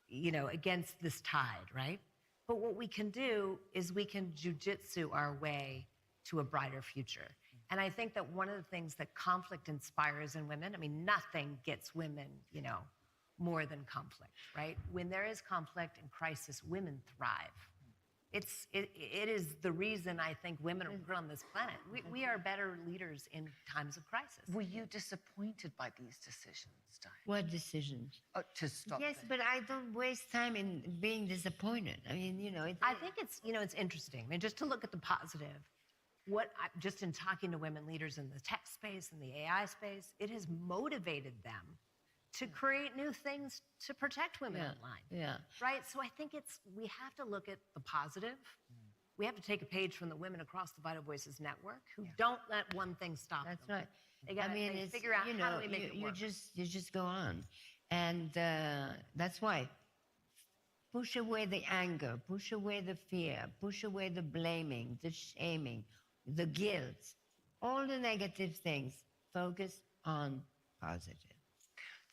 you know, against this tide, right? But what we can do is we can jujitsu our way to a brighter future. And I think that one of the things that conflict inspires in women, I mean, nothing gets women, you know, more than conflict, right? When there is conflict and crisis, women thrive. It is the reason I think women are on this planet. We are better leaders in times of crisis. Were you disappointed by these decisions, Diane? What decisions? To stop Yes, but I don't waste time in being disappointed. I mean, you know... I think it's, you know, it's interesting. I mean, just to look at the positive, just in talking to women leaders in the tech space and the AI space, it has motivated them to create new things to protect women online. Yeah. Right? So I think we have to look at the positive. We have to take a page from the women across the Vital Voices network who don't let one thing stop them. That's right. They gotta figure out, you know, how do we make it work? You just go on. And that's why push away the anger, push away the fear, push away the blaming, the shaming, the guilt, all the negative things. Focus on positive.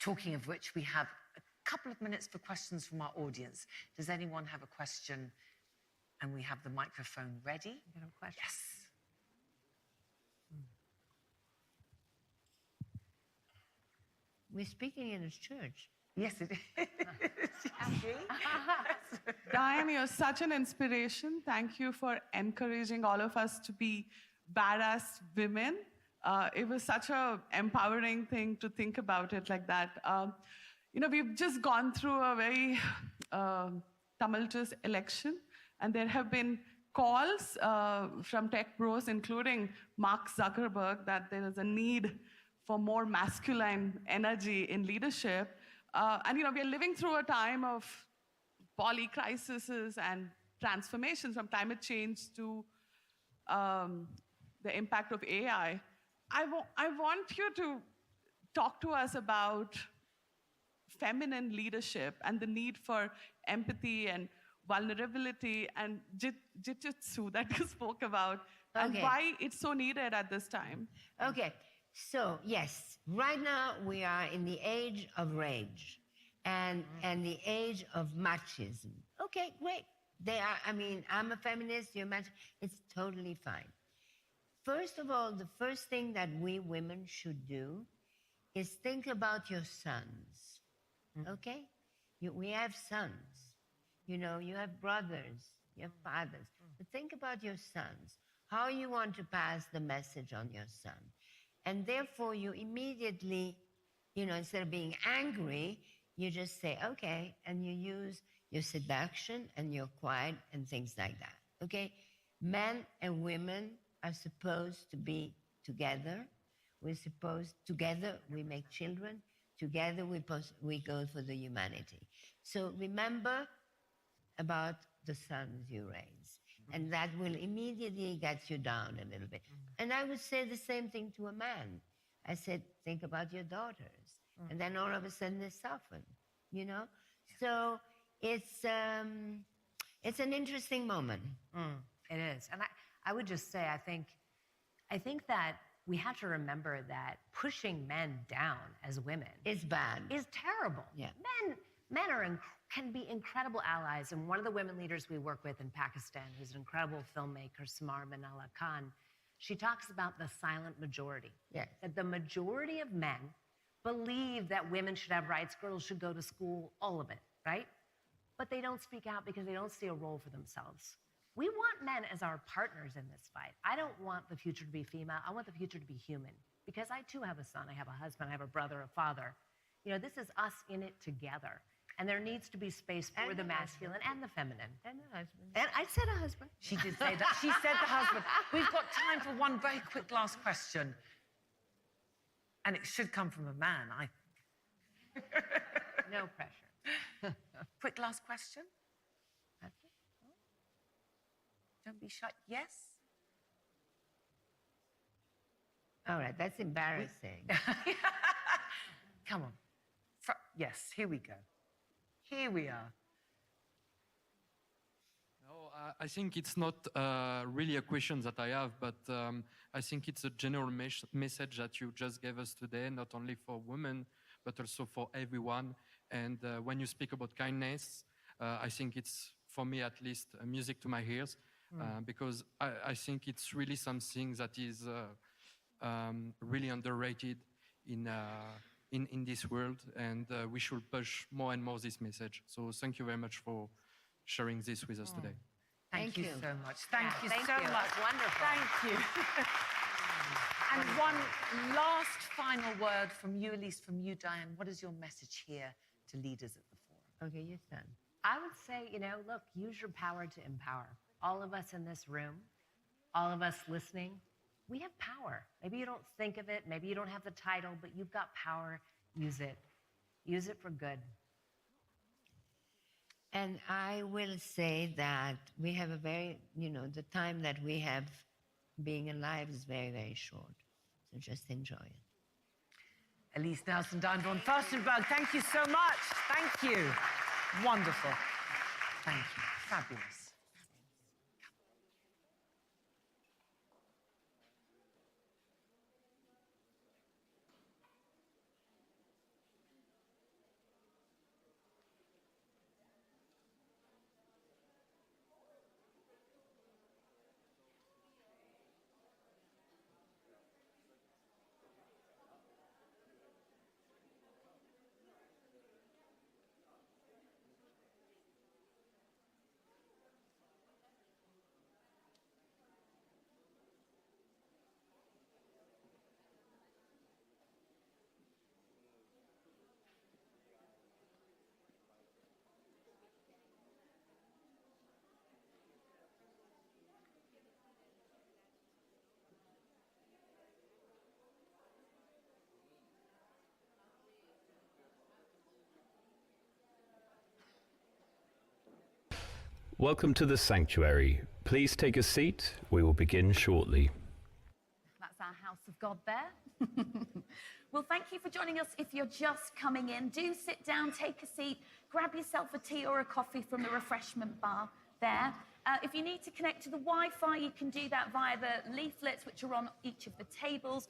Talking of which, we have a couple of minutes for questions from our audience. Does anyone have a question? And we have the microphone ready. You got a question? Yes. We're speaking in a church. Yes, it is. Diane, you're such an inspiration. Thank you for encouraging all of us to be badass women. It was such an empowering thing to think about it like that. You know, we've just gone through a very tumultuous election, and there have been calls from tech bros, including Mark Zuckerberg, that there is a need for more masculine energy in leadership. And, you know, we are living through a time of poly-crises and transformations from climate change to the impact of AI, I want you to talk to us about feminine leadership and the need for empathy and vulnerability and jitsu that you spoke about, and why it's so needed at this time. Okay, so yes, right now we are in the age of rage and the age of machism. Okay, great. I mean, I'm a feminist, you're a machist, it's totally fine. First of all, the first thing that we women should do is think about your sons, okay? We have sons, you know, you have brothers, you have fathers. But think about your sons, how you want to pass the message on your son. And therefore, you immediately, you know, instead of being angry, you just say, okay, and you use your seduction and your quiet and things like that, okay? Men and women are supposed to be together. We're supposed, together we make children, together we go for the humanity. So remember about the sons you raise, and that will immediately get you down a little bit. And I would say the same thing to a man. I said, think about your daughters. And then all of a sudden they soften, you know? So it's an interesting moment. It is. And I would just say, I think that we have to remember that pushing men down as women is bad. Is terrible. Yeah. Men can be incredible allies. And one of the women leaders we work with in Pakistan, who's an incredible filmmaker, Samar Manala Khan, she talks about the silent majority. Yes. That the majority of men believe that women should have rights, girls should go to school, all of it, right? But they don't speak out because they don't see a role for themselves. We want men as our partners in this fight. I don't want the future to be female. I want the future to be human, because I too have a son, I have a husband, I have a brother, a father. You know, this is us in it together. And there needs to be space for the masculine and the feminine. And a husband. And I said a husband. She did say that. She said the husband. We've got time for one very quick last question. And it should come from a man, I think. No pressure. Quick last question. Don't be shy. Yes? All right, that's embarrassing. Come on. Yes, here we go. Here we are. No, I think it's not really a question that I have, but I think it's a general message that you just gave us today, not only for women, but also for everyone. And when you speak about kindness, I think it's, for me at least, music to my ears, because I think it's really something that is really underrated in this world, and we should push more and more this message. So thank you very much for sharing this with us today. Thank you so much. Thank you thank so you. much. Wonderful. Thank you. And one last final word from you, at least from you, Diane. What is your message here to leaders at the forum? Okay, your son. I would say, you know, look, use your power to empower. All of us in this room, all of us listening, we have power. Maybe you don't think of it, maybe you don't have the title, but you've got power. Use it. Use it for good. And I will say that we have a very, you know, the time that we have being alive is very, very short. So just enjoy it. Elise Nelson, Diane von Furstenberg, thank you so much. Thank you. Wonderful. Thank you. Fabulous. Welcome to the sanctuary. Please take a seat. We will begin shortly. of God there. Well, thank you for joining us. If you're just coming in, do sit down, take a seat, grab yourself a tea or a coffee from the refreshment bar there. If you need to connect to the Wi-Fi, you can do that via the leaflets which are on each of the tables.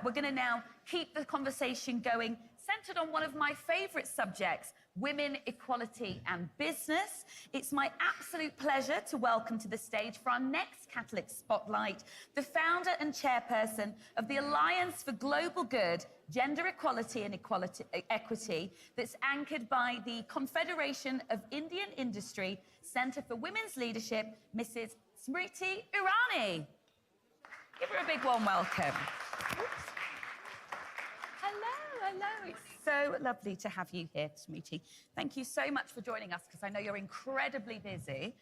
We're going to now keep the conversation going, centered on one of my favorite subjects, women, equality and business. It's my absolute pleasure to welcome to the stage for our next Catholic Spotlight, the founder and chairperson of the Alliance for Global Good, Gender Equality and Equity, that's anchored by the Confederation of Indian Industry Centre for Women's Leadership, Mrs. Smriti Irani. Give her a big warm welcome. Oops. Hello. It's so lovely to have you here, Smriti. Thank you so much for joining us, because I know you're incredibly busy.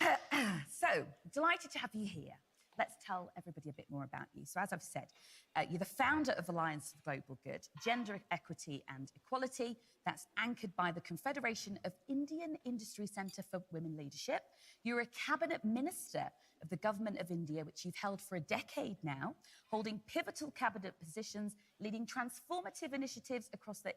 So, delighted to have you here. Let's tell everybody a bit more about you. So, as I've said, you're the founder of Alliance for Global Good, Gender Equity and Equality. That's anchored by the Confederation of Indian Industry Centre for Women Leadership. You're a cabinet minister of the Government of India, which you've held for a decade now, holding pivotal cabinet positions, leading transformative initiatives across the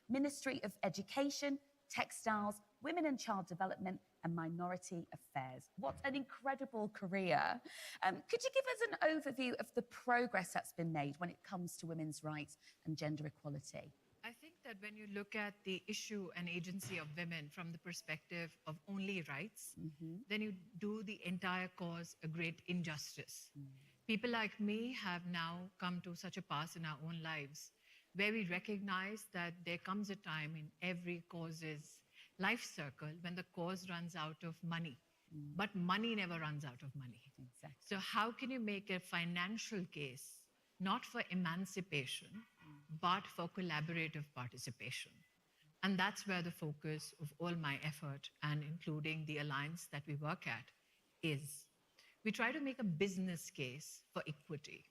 Ministry of Education, Textiles, Women and Child Development, and Minority Affairs. What an incredible career. Could you give us an overview of the progress that's been made when it comes to women's rights and gender equality? I think that when you look at the issue and agency of women from the perspective of only rights, then you do the entire cause a great injustice. People like me have now come to such a pass in our own lives where we recognize that there comes a time in every cause's life circle when the cause runs out of money. But money never runs out of money. Exactly. So how can you make a financial case, not for emancipation, but for collaborative participation? And that's where the focus of all my effort, and including the alliance that we work at, is. We try to make a business case for equity.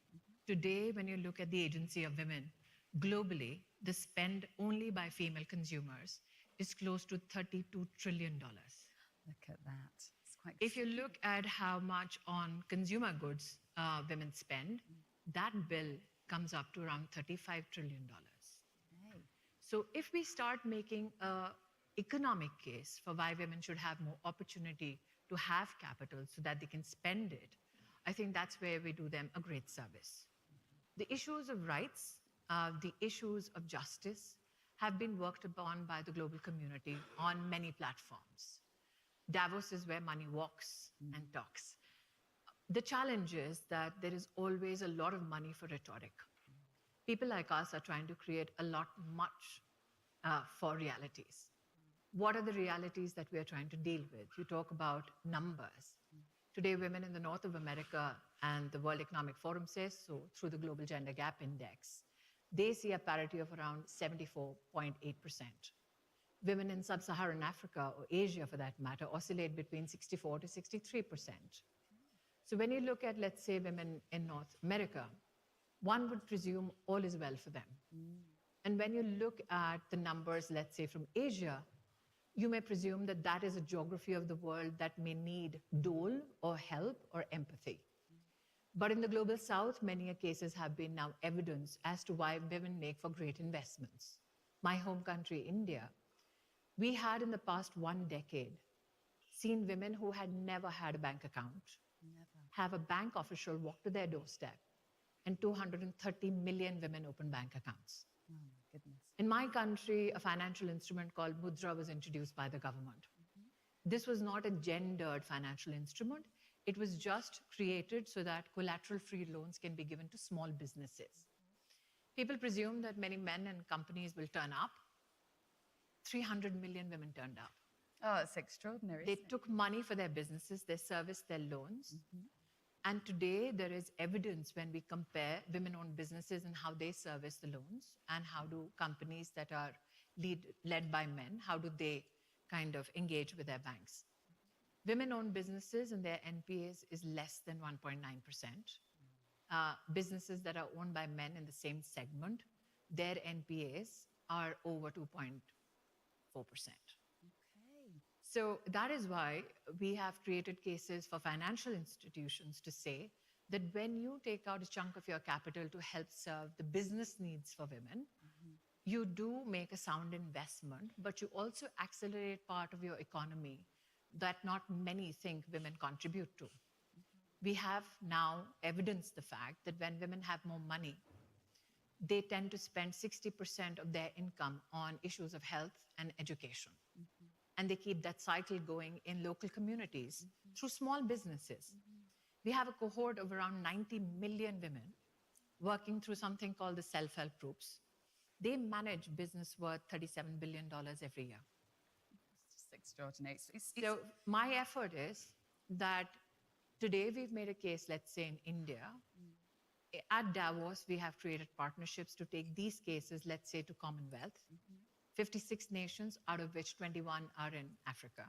Today, when you look at the agency of women, globally, the spend only by female consumers is close to $32 trillion. Look at that. It's quite If you look at how much on consumer goods women spend, that bill comes up to around $35 trillion. Okay. So if we start making an economic case for why women should have more opportunity to have capital so that they can spend it, I think that's where we do them a great service. The issues of rights, the issues of justice have been worked upon by the global community on many platforms. Davos is where money walks and talks. The challenge is that there is always a lot of money for rhetoric. People like us are trying to create much for realities. What are the realities that we are trying to deal with? You talk about numbers. Today, women in the North of America and the World Economic Forum says so through the Global Gender Gap Index. They see a parity of around 74.8%. Women in sub-Saharan Africa, or Asia for that matter, oscillate between 64 to 63%. So when you look at, let's say, women in North America, one would presume all is well for them. And when you look at the numbers, let's say, from Asia, you may presume that that is a geography of the world that may need dole or help or empathy. But in the global south, many cases have been now evidence as to why women make for great investments. My home country, India, we had in the past 1 decade seen women who had never had a bank account have a bank official walk to their doorstep, and 230 million women open bank accounts. Oh, my goodness. In my country, a financial instrument called Mudra was introduced by the government. This was not a gendered financial instrument. It was just created so that collateral-free loans can be given to small businesses. People presume that many men and companies will turn up. 300 million women turned up. Oh, it's extraordinary. They took money for their businesses, they serviced their loans. And today there is evidence when we compare women-owned businesses and how they service the loans, and how do companies that are led by men, how do they kind of engage with their banks. Women-owned businesses and their NPAs is less than 1.9%. Businesses that are owned by men in the same segment, their NPAs are over 2.4%. So that is why we have created cases for financial institutions to say that when you take out a chunk of your capital to help serve the business needs for women, you do make a sound investment, but you also accelerate part of your economy that not many think women contribute to. We have now evidenced the fact that when women have more money, they tend to spend 60% of their income on issues of health and education. And they keep that cycle going in local communities through small businesses. We have a cohort of around 90 million women working through something called the self-help groups. They manage business worth $37 billion every year. It's just extraordinary. So my effort is that today we've made a case, let's say in India. At Davos, we have created partnerships to take these cases, let's say, to Commonwealth. 56 nations, out of which 21 are in Africa.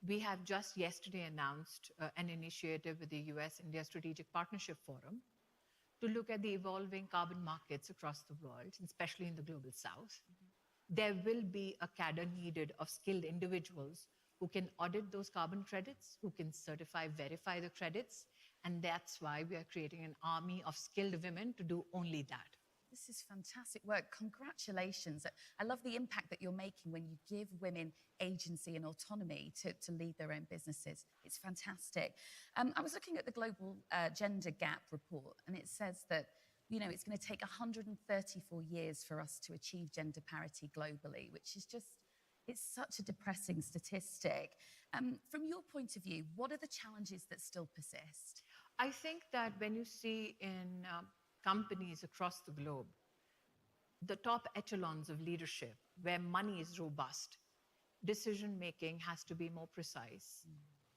We have just yesterday announced an initiative with the US-India Strategic Partnership Forum to look at the evolving carbon markets across the world, especially in the global south. There will be a cadre needed of skilled individuals who can audit those carbon credits, who can certify, verify the credits, and that's why we are creating an army of skilled women to do only that. This is fantastic work. Congratulations. I love the impact that you're making when you give women agency and autonomy to lead their own businesses. It's fantastic. I was looking at the Global Gender Gap report, and it says that it's going to take 134 years for us to achieve gender parity globally, which is just, it's such a depressing statistic. From your point of view, what are the challenges that still persist? I think that when you see in companies across the globe, the top echelons of leadership, where money is robust, decision-making has to be more precise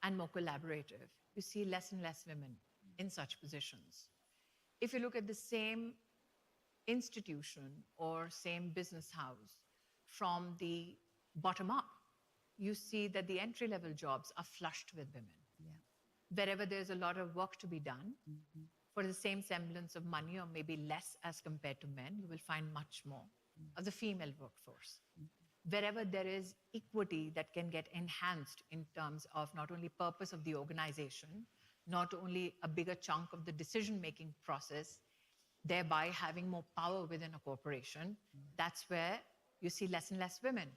and more collaborative. You see less and less women in such positions. If you look at the same institution or same business house from the bottom up, you see that the entry-level jobs are flushed with women. Wherever there's a lot of work to be done, for the same semblance of money or maybe less as compared to men, you will find much more of the female workforce. Wherever there is equity that can get enhanced in terms of not only purpose of the organization, not only a bigger chunk of the decision-making process, thereby having more power within a corporation, that's where you see less and less women.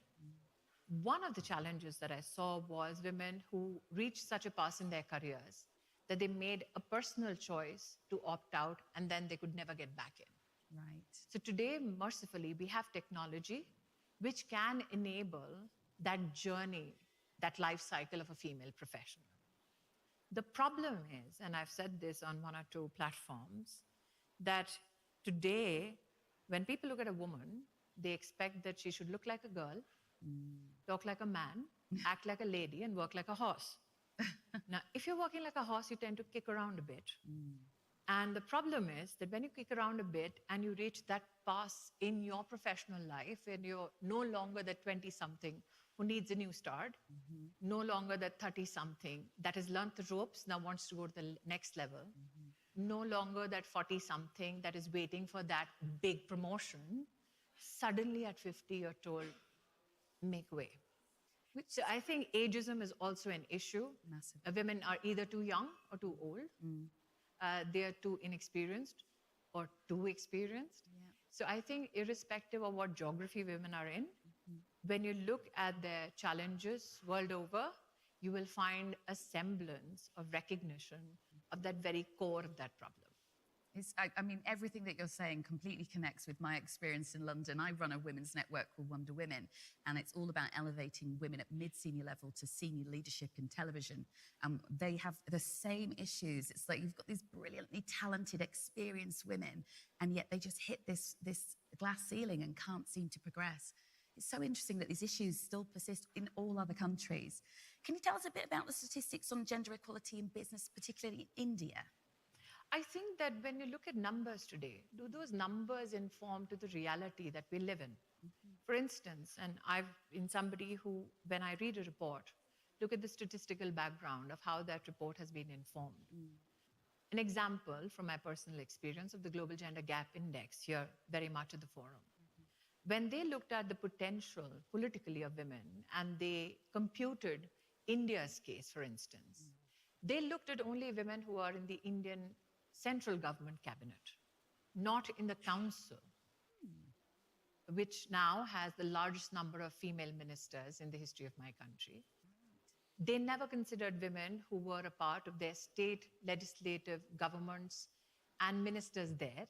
One of the challenges that I saw was women who reached such a pass in their careers that they made a personal choice to opt out and then they could never get back in. Right. So today, mercifully, we have technology which can enable that journey, that life cycle of a female professional. The problem is, and I've said this on one or two platforms, that today, when people look at a woman, they expect that she should look like a girl, talk like a man, act like a lady, and work like a horse. Now, if you're working like a horse, you tend to kick around a bit. And the problem is that when you kick around a bit and you reach that pass in your professional life, and you're no longer that 20-something who needs a new start, no longer that 30-something that has learned the ropes, now wants to go to the next level, no longer that 40-something that is waiting for that big promotion, suddenly at 50, you're told, make way. So I think ageism is also an issue. Women are either too young or too old. They are too inexperienced or too experienced. So I think irrespective of what geography women are in, when you look at their challenges world over, you will find a semblance of recognition of that very core of that problem. I mean, everything that you're saying completely connects with my experience in London. I run a women's network called Wonder Women, and it's all about elevating women at mid-senior level to senior leadership in television. They have the same issues. It's like you've got these brilliantly talented, experienced women, and yet they just hit this glass ceiling and can't seem to progress. It's so interesting that these issues still persist in all other countries. Can you tell us a bit about the statistics on gender equality in business, particularly in India? I think that when you look at numbers today, do those numbers inform to the reality that we live in? For instance, and I've been somebody who, when I read a report, look at the statistical background of how that report has been informed. An example from my personal experience of the Global Gender Gap Index here, very much at the forum. When they looked at the potential politically of women and they computed India's case, for instance, they looked at only women who are in the Indian central government cabinet, not in the council, which now has the largest number of female ministers in the history of my country. They never considered women who were a part of their state legislative governments and ministers there.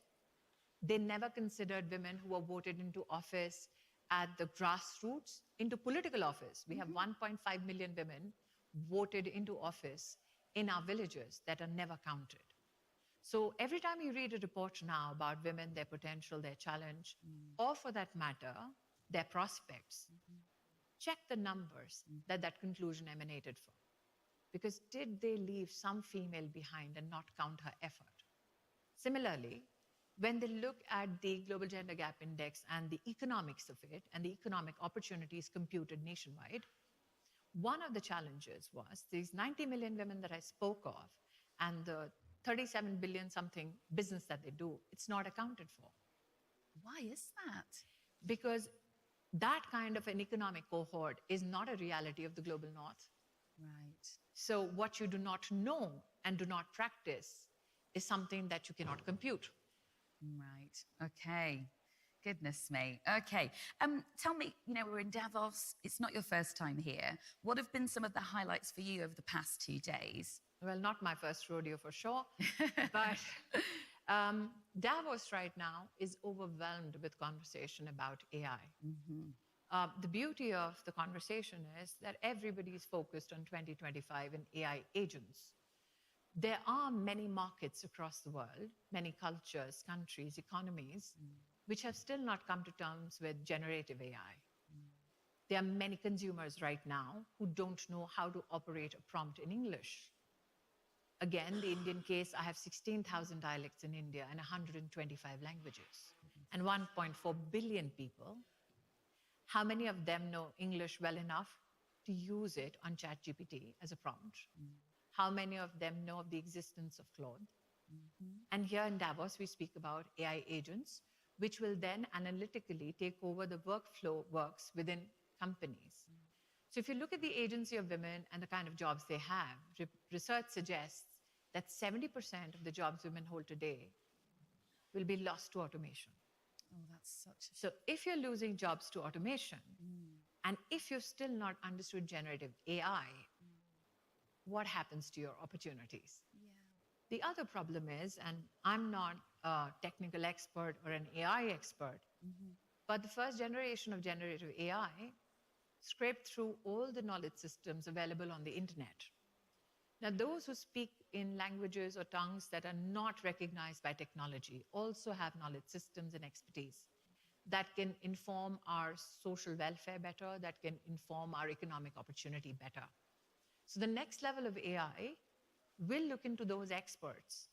They never considered women who were voted into office at the grassroots into political office. We have 1.5 million women voted into office in our villages that are never counted. So every time you read a report now about women, their potential, their challenge, or for that matter, their prospects, check the numbers that that conclusion emanated from. Because did they leave some female behind and not count her effort? Similarly, when they look at the Global Gender Gap Index and the economics of it and the economic opportunities computed nationwide, one of the challenges was these 90 million women that I spoke of and the 37 billion something business that they do, it's not accounted for. Why is that? Because that kind of an economic cohort is not a reality of the global north. Right. So what you do not know and do not practice is something that you cannot compute. Right. Okay. Goodness me. Okay. Tell me, we're in Davos. It's not your first time here. What have been some of the highlights for you over the past 2 days? Well, not my first rodeo for sure, but Davos right now is overwhelmed with conversation about AI. The beauty of the conversation is that everybody is focused on 2025 and AI agents. There are many markets across the world, many cultures, countries, economies, which have still not come to terms with generative AI. There are many consumers right now who don't know how to operate a prompt in English. Again, the Indian case, I have 16,000 dialects in India and 125 languages and 1.4 billion people. How many of them know English well enough to use it on ChatGPT as a prompt? How many of them know of the existence of Claude? And here in Davos, we speak about AI agents, which will then analytically take over the workflow works within companies. So if you look at the agency of women and the kind of jobs they have, research suggests that 70% of the jobs women hold today will be lost to automation. Oh, that's such a... So if you're losing jobs to automation, and if you've still not understood generative AI, what happens to your opportunities? The other problem is, and I'm not a technical expert or an AI expert, but the first generation of generative AI scraped through all the knowledge systems available on the internet. Now, those who speak in languages or tongues that are not recognized by technology also have knowledge systems and expertise that can inform our social welfare better, that can inform our economic opportunity better. So the next level of AI will look into those experts.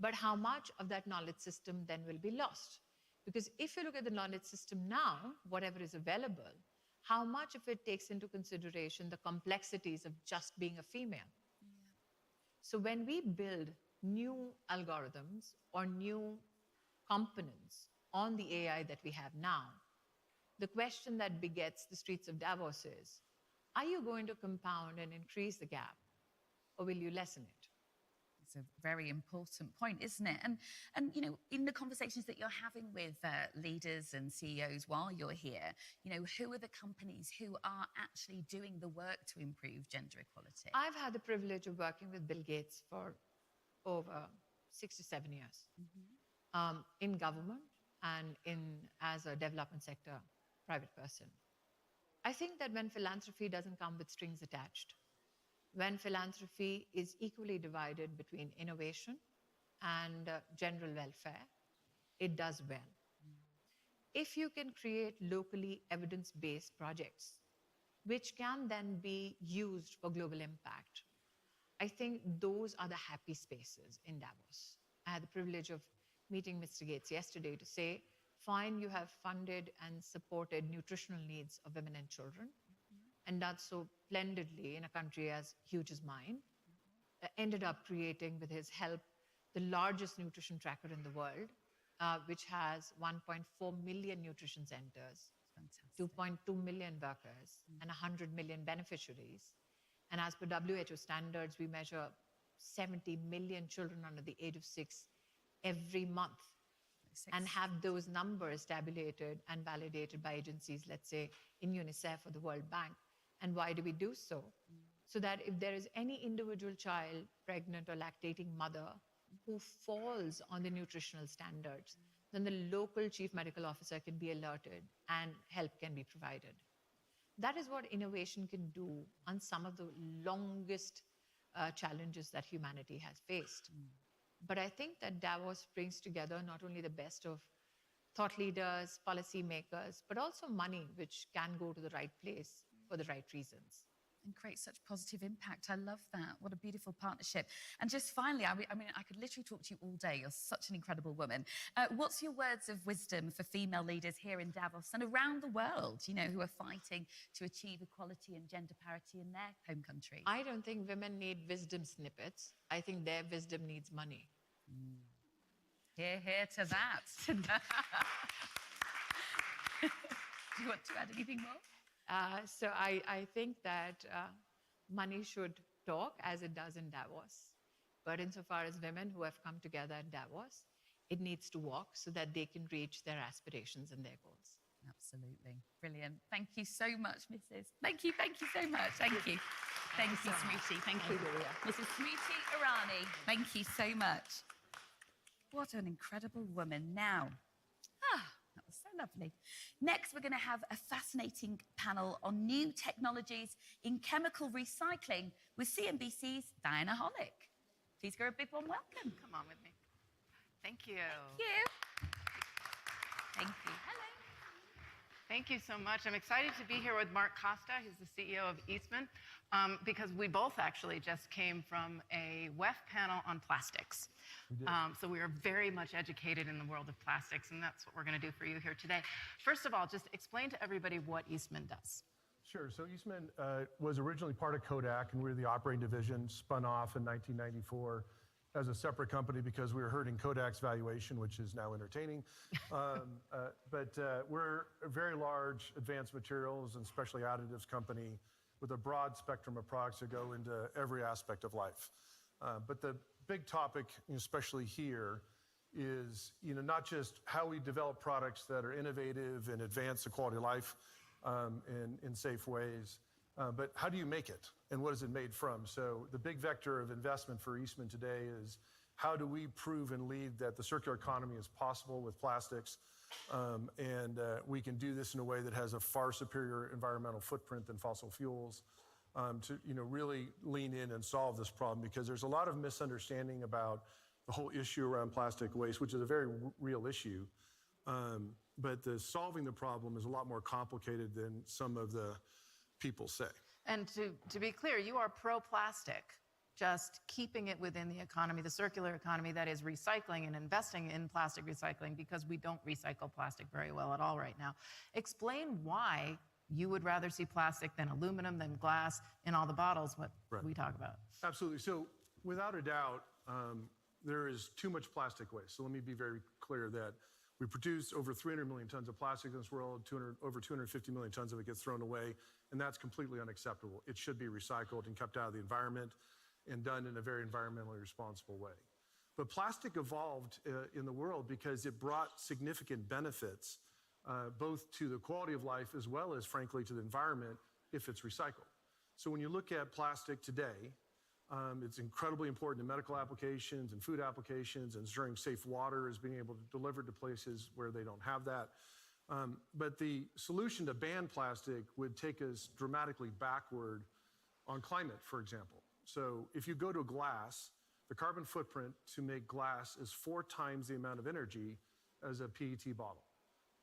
But how much of that knowledge system then will be lost? Because if you look at the knowledge system now, whatever is available, how much of it takes into consideration the complexities of just being a female? So when we build new algorithms or new components on the AI that we have now, the question that begets the streets of Davos is, are you going to compound and increase the gap, or will you lessen it? It's a very important point, isn't it? And in the conversations that you're having with leaders and CEOs while you're here, who are the companies who are actually doing the work to improve gender equality? I've had the privilege of working with Bill Gates for over 6 to 7 years in government and as a development sector private person. I think that when philanthropy doesn't come with strings attached, when philanthropy is equally divided between innovation and general welfare, it does well. If you can create locally evidence-based projects, which can then be used for global impact, I think those are the happy spaces in Davos. I had the privilege of meeting Mr. Gates yesterday to say, fine, you have funded and supported nutritional needs of women and children, and done so splendidly in a country as huge as mine. Ended up creating, with his help, the largest nutrition tracker in the world, which has 1.4 million nutrition centers, 2.2 million workers, and 100 million beneficiaries. And as per WHO standards, we measure 70 million children under the age of 6 every month and have those numbers tabulated and validated by agencies, let's say in UNICEF or the World Bank. And why do we do so? So that if there is any individual child, pregnant or lactating mother, who falls on the nutritional standards, then the local chief medical officer can be alerted and help can be provided. That is what innovation can do on some of the longest challenges that humanity has faced. But I think that Davos brings together not only the best of thought leaders, policy makers, but also money, which can go to the right place for the right reasons. And create such positive impact. I love that. What a beautiful partnership. And just finally, I mean, I could literally talk to you all day. You're such an incredible woman. What's your words of wisdom for female leaders here in Davos and around the world, you know, who are fighting to achieve equality and gender parity in their home country? I don't think women need wisdom snippets. I think their wisdom needs money. Hear, hear to that. Do you want to add anything more? So I think that money should talk as it does in Davos. But insofar as women who have come together at Davos, it needs to walk so that they can reach their aspirations and their goals. Absolutely. Brilliant. Thank you so much, Mrs. Thank you so much. Thank you. Thank you, Smriti. Thank you. Mrs. Smriti Irani, thank you so much. What an incredible woman. Now, that was so lovely. Next, we're going to have a fascinating panel on new technologies in chemical recycling with CNBC's Diane. Please give her a big warm welcome. Come on with me. Thank you. Thank you. Thank you. Hello. Thank you so much. I'm excited to be here with Mark Costa. He's the CEO of Eastman, because we both actually just came from a WEF panel on plastics. So we are very much educated in the world of plastics, and that's what we're going to do for you here today. First of all, just explain to everybody what Eastman does. Sure. So Eastman was originally part of Kodak, and we were the operating division, spun off in 1994 as a separate company because we were hurting Kodak's valuation, which is now entertaining. But we're a very large advanced materials and especially additives company with a broad spectrum of products that go into every aspect of life. But the big topic, especially here, is not just how we develop products that are innovative and advance the quality of life in safe ways, but how do you make it and what is it made from? So the big vector of investment for Eastman today is how do we prove and lead that the circular economy is possible with plastics, and we can do this in a way that has a far superior environmental footprint than fossil fuels, to really lean in and solve this problem, because there's a lot of misunderstanding about the whole issue around plastic waste, which is a very real issue. But solving the problem is a lot more complicated than some of the people say. And to be clear, you are pro-plastic, just keeping it within the economy, the circular economy that is recycling and investing in plastic recycling, because we don't recycle plastic very well at all right now. Explain why you would rather see plastic than aluminum, than glass in all the bottles, what we talk about. Absolutely. So without a doubt, there is too much plastic waste. So let me be very clear that we produce over 300 million tons of plastic in this world, over 250 million tons of it gets thrown away, and that's completely unacceptable. It should be recycled and kept out of the environment and done in a very environmentally responsible way. But plastic evolved in the world because it brought significant benefits, both to the quality of life as well as, frankly, to the environment if it's recycled. So when you look at plastic today, it's incredibly important in medical applications and food applications, and ensuring safe water is being able to deliver to places where they don't have that. But the solution to ban plastic would take us dramatically backward on climate, for example. So if you go to glass, the carbon footprint to make glass is 4 times the amount of energy as a PET bottle.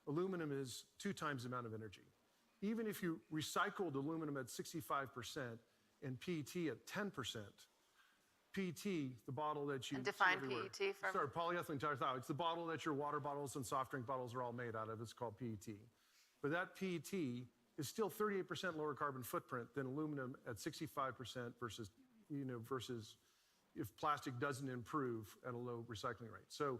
Aluminum is 2 times the amount of energy. Even if you recycled aluminum at 65% and PET at 10%, PET, the bottle that you... And define everywhere. PET for... Sorry, polyethylene terephthalate. It's the bottle that your water bottles and soft drink bottles are all made out of. It's called PET. But that PET is still 38% lower carbon footprint than aluminum at 65% versus if plastic doesn't improve at a low recycling rate. So,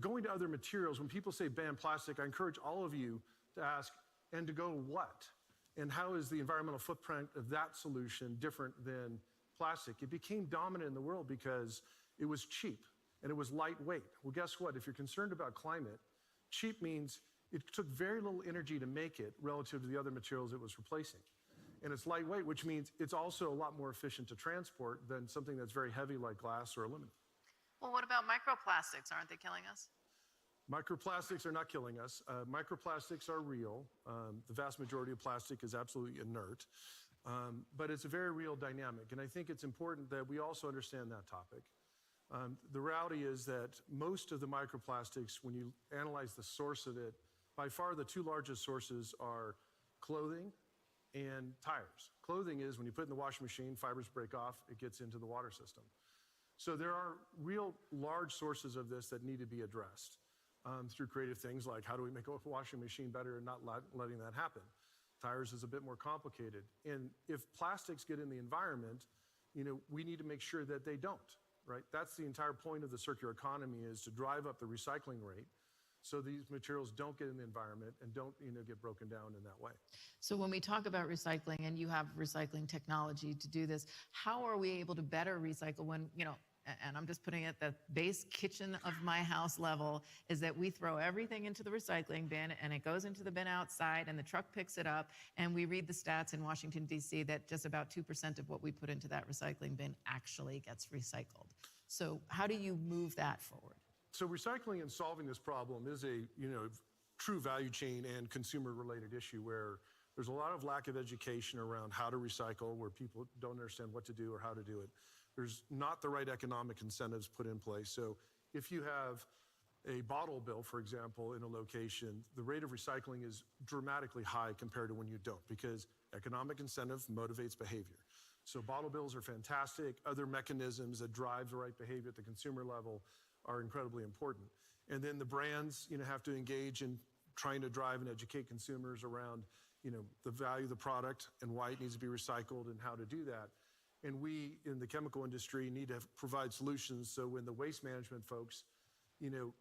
going to other materials, when people say ban plastic, I encourage all of you to ask, and to go what? And how is the environmental footprint of that solution different than plastic, it became dominant in the world because it was cheap and it was lightweight. Well, guess what? If you're concerned about climate, cheap means it took very little energy to make it relative to the other materials it was replacing. And it's lightweight, which means it's also a lot more efficient to transport than something that's very heavy like glass or aluminum. Well, what about microplastics? Aren't they killing us? Microplastics are not killing us. Microplastics are real. The vast majority of plastic is absolutely inert. But it's a very real dynamic. And I think it's important that we also understand that topic. The reality is that most of the microplastics, when you analyze the source of it, by far the two largest sources are clothing and tires. Clothing is when you put it in the washing machine, fibers break off, it gets into the water system. So there are real large sources of this that need to be addressed through creative things like how do we make a washing machine better and not letting that happen. Tires is a bit more complicated. And if plastics get in the environment, we need to make sure that they don't, right? That's the entire point of the circular economy, is to drive up the recycling rate so these materials don't get in the environment and don't get broken down in that way. So when we talk about recycling, and you have recycling technology to do this, how are we able to better recycle when, and I'm just putting it at the base kitchen of my house level, is that we throw everything into the recycling bin and it goes into the bin outside and the truck picks it up, and we read the stats in Washington, D.C. that just about 2% of what we put into that recycling bin actually gets recycled. So how do you move that forward? So recycling and solving this problem is a true value chain and consumer related issue where there's a lot of lack of education around how to recycle, where people don't understand what to do or how to do it. There's not the right economic incentives put in place. So if you have a bottle bill, for example, in a location, the rate of recycling is dramatically high compared to when you don't, because economic incentive motivates behavior. So bottle bills are fantastic. Other mechanisms that drive the right behavior at the consumer level are incredibly important. And then the brands, have to engage in trying to drive and educate consumers around, the value of the product and why it needs to be recycled and how to do that. And we in the chemical industry need to provide solutions so when the waste management folks,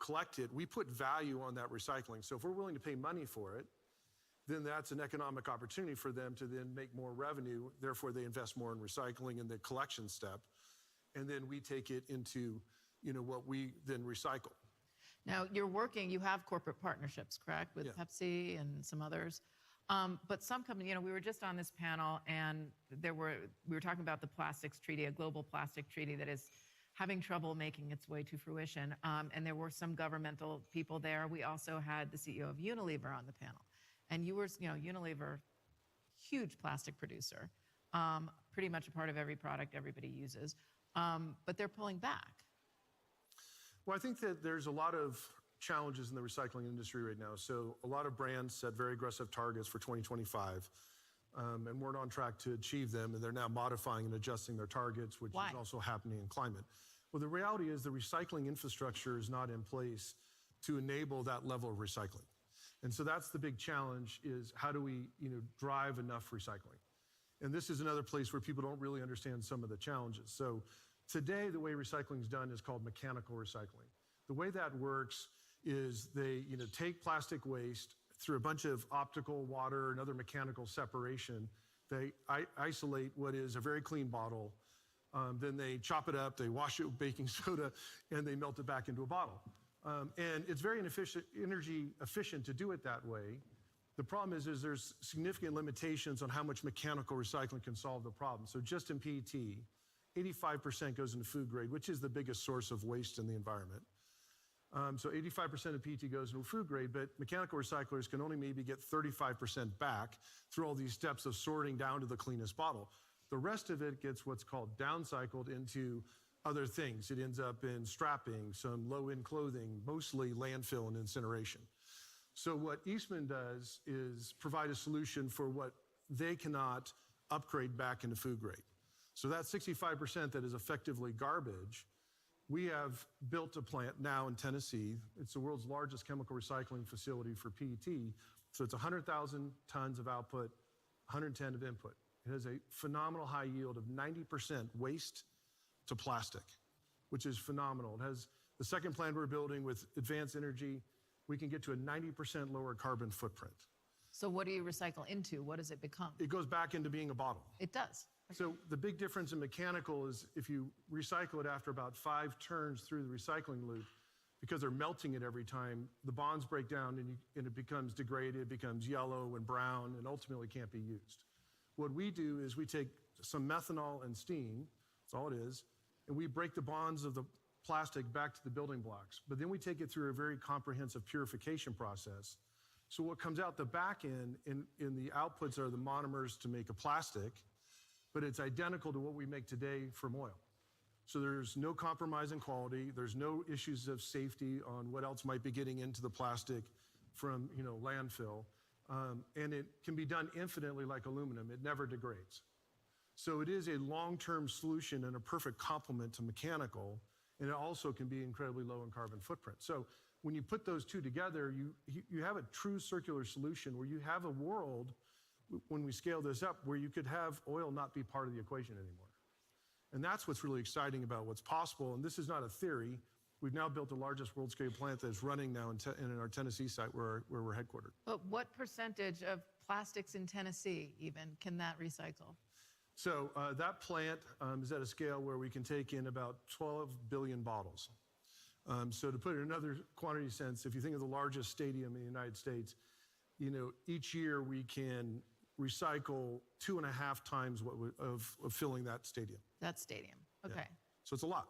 collect it, we put value on that recycling. So if we're willing to pay money for it, then that's an economic opportunity for them to then make more revenue. Therefore, they invest more in recycling and the collection step. And then we take it into, what we then recycle. Now, you have corporate partnerships, correct, with Pepsi and some others. But some companies, we were just on this panel and we were talking about the plastics treaty, a global plastic treaty that is having trouble making its way to fruition. And there were some governmental people there. We also had the CEO of Unilever on the panel. And Unilever, huge plastic producer, pretty much a part of every product everybody uses. But they're pulling back. Well, I think that there's a lot of challenges in the recycling industry right now. So a lot of brands set very aggressive targets for 2025 and weren't on track to achieve them. And they're now modifying and adjusting their targets, which is also happening in climate. Well, the reality is the recycling infrastructure is not in place to enable that level of recycling. And so that's the big challenge, is how do we drive enough recycling? And this is another place where people don't really understand some of the challenges. So today, the way recycling is done is called mechanical recycling. The way that works is they take plastic waste through a bunch of optical, water, and other mechanical separation. They isolate what is a very clean bottle. Then they chop it up, they wash it with baking soda, and they melt it back into a bottle. And it's very energy efficient to do it that way. The problem is there's significant limitations on how much mechanical recycling can solve the problem. So just in PET, 85% goes into food grade, which is the biggest source of waste in the environment. So 85% of PET goes into food grade, but mechanical recyclers can only maybe get 35% back through all these steps of sorting down to the cleanest bottle. The rest of it gets what's called downcycled into other things. It ends up in strapping, some low-end clothing, mostly landfill and incineration. So what Eastman does is provide a solution for what they cannot upgrade back into food grade. So that 65% that is effectively garbage, we have built a plant now in Tennessee. It's the world's largest chemical recycling facility for PET. So it's 100,000 tons of output, 110 of input. It has a phenomenal high yield of 90% waste to plastic, which is phenomenal. It has the second plant we're building with advanced energy. We can get to a 90% lower carbon footprint. So what do you recycle into? What does it become? It goes back into being a bottle. It does? So the big difference in mechanical is if you recycle it after about 5 turns through the recycling loop, because they're melting it every time, the bonds break down and it becomes degraded, it becomes yellow and brown, and ultimately can't be used. What we do is we take some methanol and steam, that's all it is, and we break the bonds of the plastic back to the building blocks. But then we take it through a very comprehensive purification process. So what comes out the back end in the outputs are the monomers to make a plastic, but it's identical to what we make today from oil. So there's no compromise in quality. There's no issues of safety on what else might be getting into the plastic from landfill. And it can be done infinitely like aluminum. It never degrades. So it is a long-term solution and a perfect complement to mechanical, and it also can be incredibly low in carbon footprint. So when you put those two together, you have a true circular solution where you have a world, when we scale this up, where you could have oil not be part of the equation anymore. And that's what's really exciting about what's possible. And this is not a theory. We've now built the largest world-scale plant that's running now in our Tennessee site where we're headquartered. But what percentage of plastics in Tennessee even can that recycle? So that plant is at a scale where we can take in about 12 billion bottles. So to put it in another quantity sense, if you think of the largest stadium in the United States, each year we can recycle 2.5 times what of filling that stadium. That stadium, okay. Yeah. So it's a lot.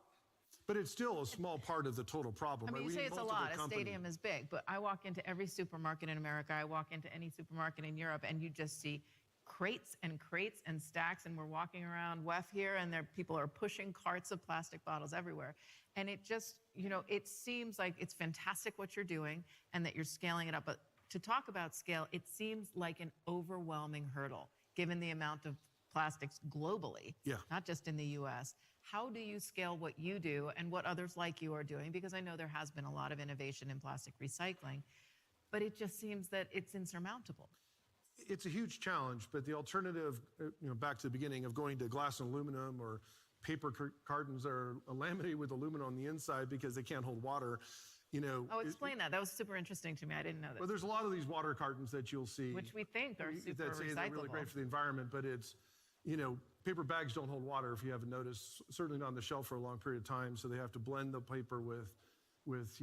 But it's still a small part of the total problem. I mean, right? you say it's a lot, a companies. stadium is big, but I walk into every supermarket in America, I walk into any supermarket in Europe, and you just see crates and stacks, and we're walking around WEF here, and people are pushing carts of plastic bottles everywhere. And it just, it seems like it's fantastic what you're doing and that you're scaling it up, but to talk about scale, it seems like an overwhelming hurdle, given the amount of plastics globally, not just in the US. How do you scale what you do and what others like you are doing? Because I know there has been a lot of innovation in plastic recycling, but it just seems that it's insurmountable. It's a huge challenge, but the alternative, back to the beginning of going to glass and aluminum or paper cartons that are laminated with aluminum on the inside because they can't hold water, Oh, explain that. That was super interesting to me. I didn't know that. Well, there's a lot of these water cartons that you'll see. Which we think are super that say recyclable. they're really great for the environment, but it's, paper bags don't hold water if you haven't noticed, certainly not on the shelf for a long period of time, so they have to blend the paper with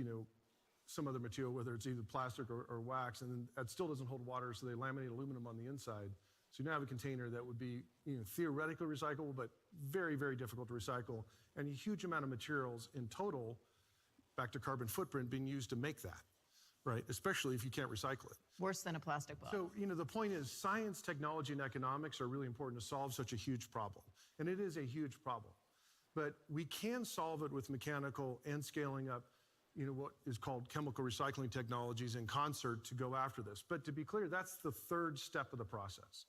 some other material, whether it's either plastic or wax, and then that still doesn't hold water, so they laminate aluminum on the inside. So you now have a container that would be theoretically recyclable, but very, very difficult to recycle, and a huge amount of materials in total, back to carbon footprint, being used to make that, right? Especially if you can't recycle it. Worse than a plastic bottle. So, the point is science, technology, and economics are really important to solve such a huge problem. And it is a huge problem. But we can solve it with mechanical and scaling up, what is called chemical recycling technologies in concert to go after this. But to be clear, that's the third step of the process.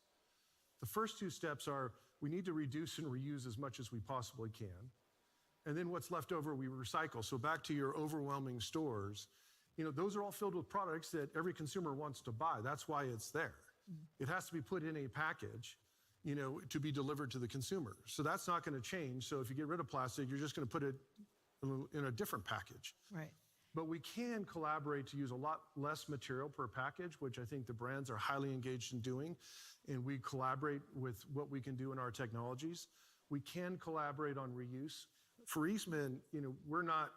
The first 2 steps are we need to reduce and reuse as much as we possibly can. And then what's left over, we recycle. So back to your overwhelming stores, those are all filled with products that every consumer wants to buy. That's why it's there. It has to be put in a package, to be delivered to the consumer. So that's not going to change. So if you get rid of plastic, you're just going to put it in a different package. Right. But we can collaborate to use a lot less material per package, which I think the brands are highly engaged in doing. And we collaborate with what we can do in our technologies. We can collaborate on reuse. For Eastman, we're not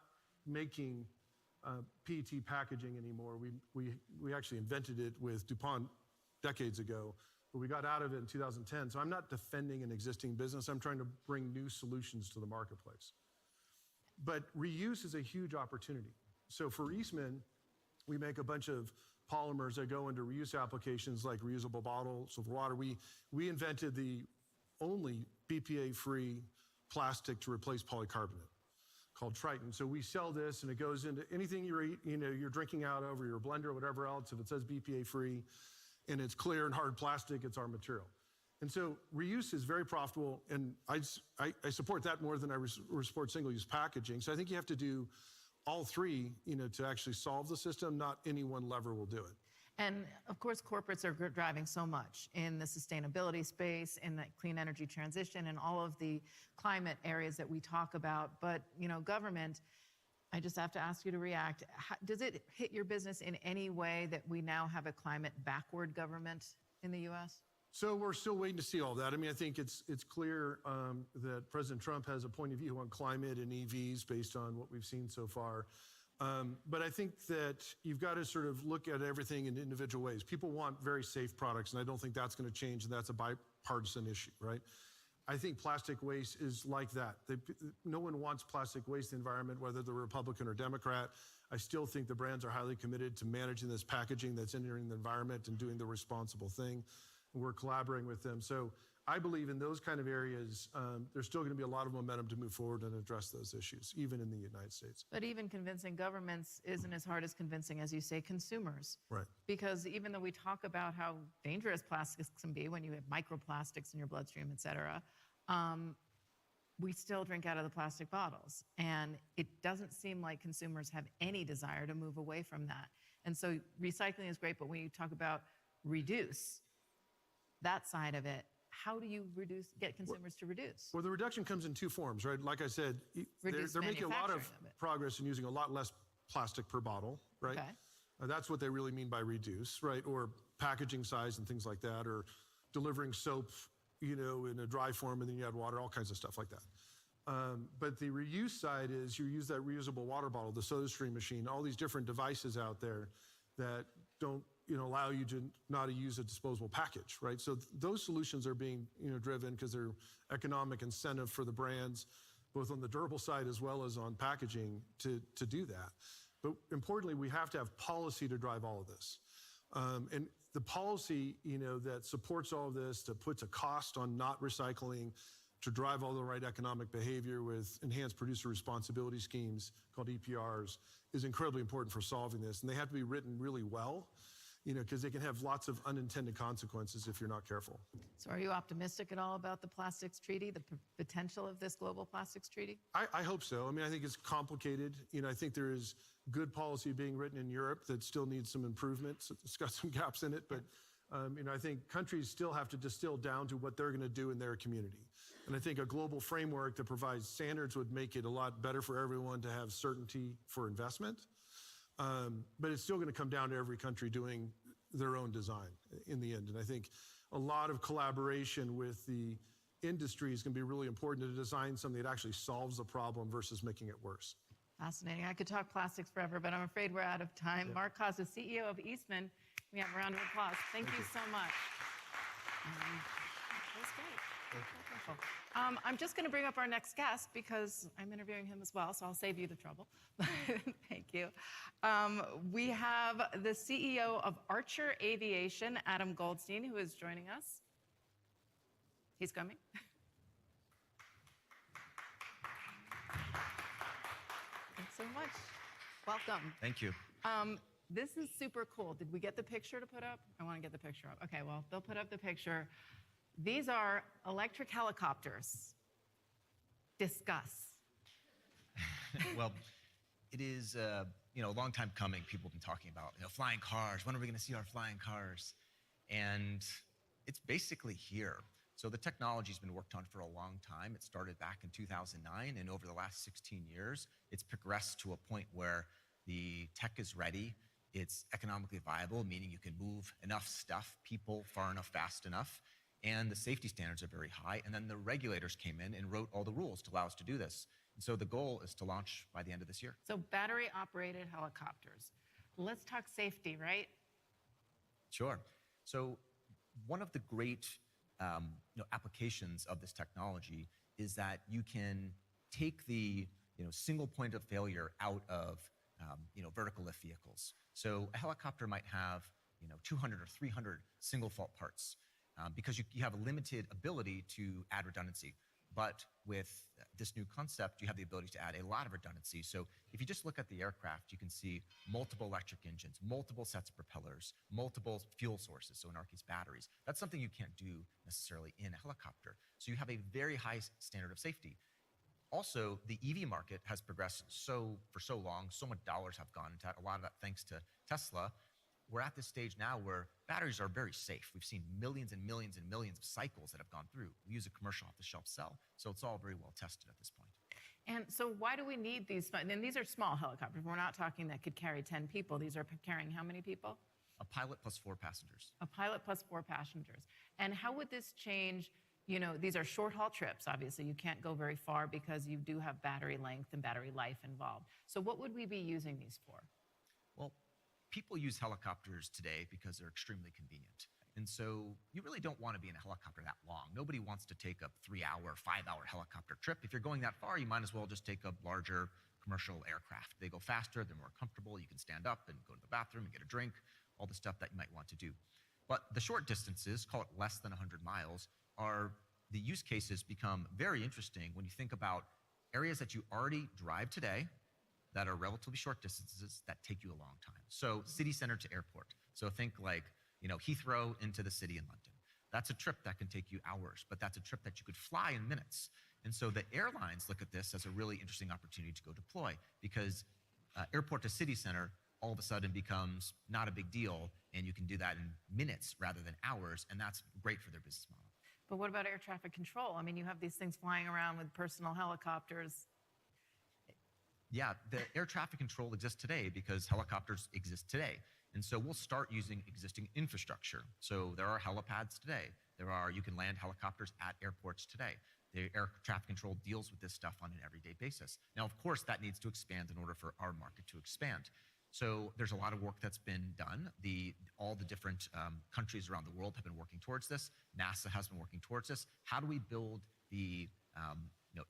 making PET packaging anymore. We actually invented it with DuPont decades ago, but we got out of it in 2010. So I'm not defending an existing business. I'm trying to bring new solutions to the marketplace. But reuse is a huge opportunity. So for Eastman, we make a bunch of polymers that go into reuse applications like reusable bottles of water. We invented the only BPA-free plastic to replace polycarbonate called Triton. So we sell this and it goes into anything you're drinking out of or your blender or whatever else. If it says BPA-free and it's clear and hard plastic, it's our material. And so reuse is very profitable, and I support that more than I support single-use packaging. So I think you have to do all 3, to actually solve the system. Not any one lever will do it. And of course, corporates are driving so much in the sustainability space, in the clean energy transition, and all of the climate areas that we talk about. But, government, I just have to ask you to react. Does it hit your business in any way that we now have a climate backward government in the US? So we're still waiting to see all that. I mean, I think it's clear that President Trump has a point of view on climate and EVs based on what we've seen so far. But I think that you've got to sort of look at everything in individual ways. People want very safe products, and I don't think that's going to change, and that's a bipartisan issue, right? I think plastic waste is like that. No one wants plastic waste in the environment, whether they're Republican or Democrat. I still think the brands are highly committed to managing this packaging that's entering the environment and doing the responsible thing. We're collaborating with them. So I believe in those kind of areas, there's still going to be a lot of momentum to move forward and address those issues, even in the United States. But even convincing governments isn't as hard as convincing, as you say, consumers. Right. Because even though we talk about how dangerous plastics can be when you have microplastics in your bloodstream, et cetera, we still drink out of the plastic bottles. And it doesn't seem like consumers have any desire to move away from that. And so recycling is great, but when you talk about reduce, that side of it, how do you get consumers to reduce? Well, the reduction comes in two forms, right? Like I said, they're making a lot of progress in using a lot less plastic per bottle, right? Okay. That's what they really mean by reduce, right? Or packaging size and things like that, or delivering soap, you know, in a dry form and then you add water, all kinds of stuff like that. But the reuse side is you use that reusable water bottle, the SodaStream machine, all these different devices out there that don't, you know, allow you to not use a disposable package, right? So those solutions are being, you know, driven because they're economic incentive for the brands, both on the durable side as well as on packaging to do that. But importantly, we have to have policy to drive all of this. And the policy, you know, that supports all of this, that puts a cost on not recycling, to drive all the right economic behavior with enhanced producer responsibility schemes called EPRs, is incredibly important for solving this. And they have to be written really well, you know, because they can have lots of unintended consequences if you're not careful. So are you optimistic at all about the plastics treaty, the potential of this global plastics treaty? I hope so. I mean, I think it's complicated. You know, I think there is good policy being written in Europe that still needs some improvements. It's got some gaps in it, but you know, I think countries still have to distill down to what they're going to do in their community. And I think a global framework that provides standards would make it a lot better for everyone to have certainty for investment. But it's still going to come down to every country doing their own design in the end. And I think a lot of collaboration with the industry is going to be really important to design something that actually solves the problem versus making it worse. Fascinating. I could talk plastics forever, but I'm afraid we're out of time. Yeah. Mark Costa, CEO of Eastman. We have a round of applause. Thank you so much. That was great. Wonderful. I'm just going to bring up our next guest because I'm interviewing him as well, so I'll save you the trouble. Thank you. We have the CEO of Archer Aviation, Adam Goldstein, who is joining us. He's coming. Thanks so much. Welcome. Thank you. This is super cool. Did we get the picture to put up? I want to get the picture up. Okay, well, they'll put up the picture. These are electric helicopters. Discuss. Well, it is you know, a long time coming. People have been talking about, you know, flying cars. When are we going to see our flying cars? And it's basically here. So the technology's been worked on for a long time. It started back in 2009, and over the last 16 years, it's progressed to a point where the tech is ready. It's economically viable, meaning you can move enough stuff, people, far enough, fast enough, and the safety standards are very high. And then the regulators came in and wrote all the rules to allow us to do this. And so the goal is to launch by the end of this year. So battery-operated helicopters. Let's talk safety, right? Sure. So one of the great you know, applications of this technology is that you can take the, you know, single point of failure out of you know, vertical lift vehicles. So a helicopter might have, you know, 200 or 300 single fault parts because you have a limited ability to add redundancy. But with this new concept, you have the ability to add a lot of redundancy. So if you just look at the aircraft, you can see multiple electric engines, multiple sets of propellers, multiple fuel sources, so in our case, batteries. That's something you can't do necessarily in a helicopter. So you have a very high standard of safety. Also, the EV market has progressed for so long, so much dollars have gone into that, a lot of that thanks to Tesla. We're at this stage now where batteries are very safe. We've seen millions and millions and millions of cycles that have gone through. We use a commercial off-the-shelf cell, so it's all very well tested at this point. And so why do we need these? And these are small helicopters. We're not talking that could carry 10 people. These are carrying how many people? A pilot plus 4 passengers. A pilot plus 4 passengers. And how would this change? You know, these are short haul trips. Obviously, you can't go very far because you do have battery length and battery life involved. So what would we be using these for? Well, people use helicopters today because they're extremely convenient. And so you really don't want to be in a helicopter that long. Nobody wants to take a 3-hour, 5-hour helicopter trip. If you're going that far, you might as well just take a larger commercial aircraft. They go faster, they're more comfortable. You can stand up and go to the bathroom and get a drink, all the stuff that you might want to do. But the short distances, call it less than 100 miles, are the use cases become very interesting when you think about areas that you already drive today that are relatively short distances that take you a long time. So city center to airport. So think like, Heathrow into the city in London. That's a trip that can take you hours, but that's a trip that you could fly in minutes. And so the airlines look at this as a really interesting opportunity to go deploy, because airport to city center all of a sudden becomes not a big deal, and you can do that in minutes rather than hours, and that's great for their business model. But what about air traffic control? I mean, you have these things flying around with personal helicopters. Yeah, the air traffic control exists today because helicopters exist today. And so we'll start using existing infrastructure. So there are helipads today. You can land helicopters at airports today. The air traffic control deals with this stuff on an everyday basis. Now, of course, that needs to expand in order for our market to expand. So there's a lot of work that's been done. All the different countries around the world have been working towards this. NASA has been working towards this. How do we build the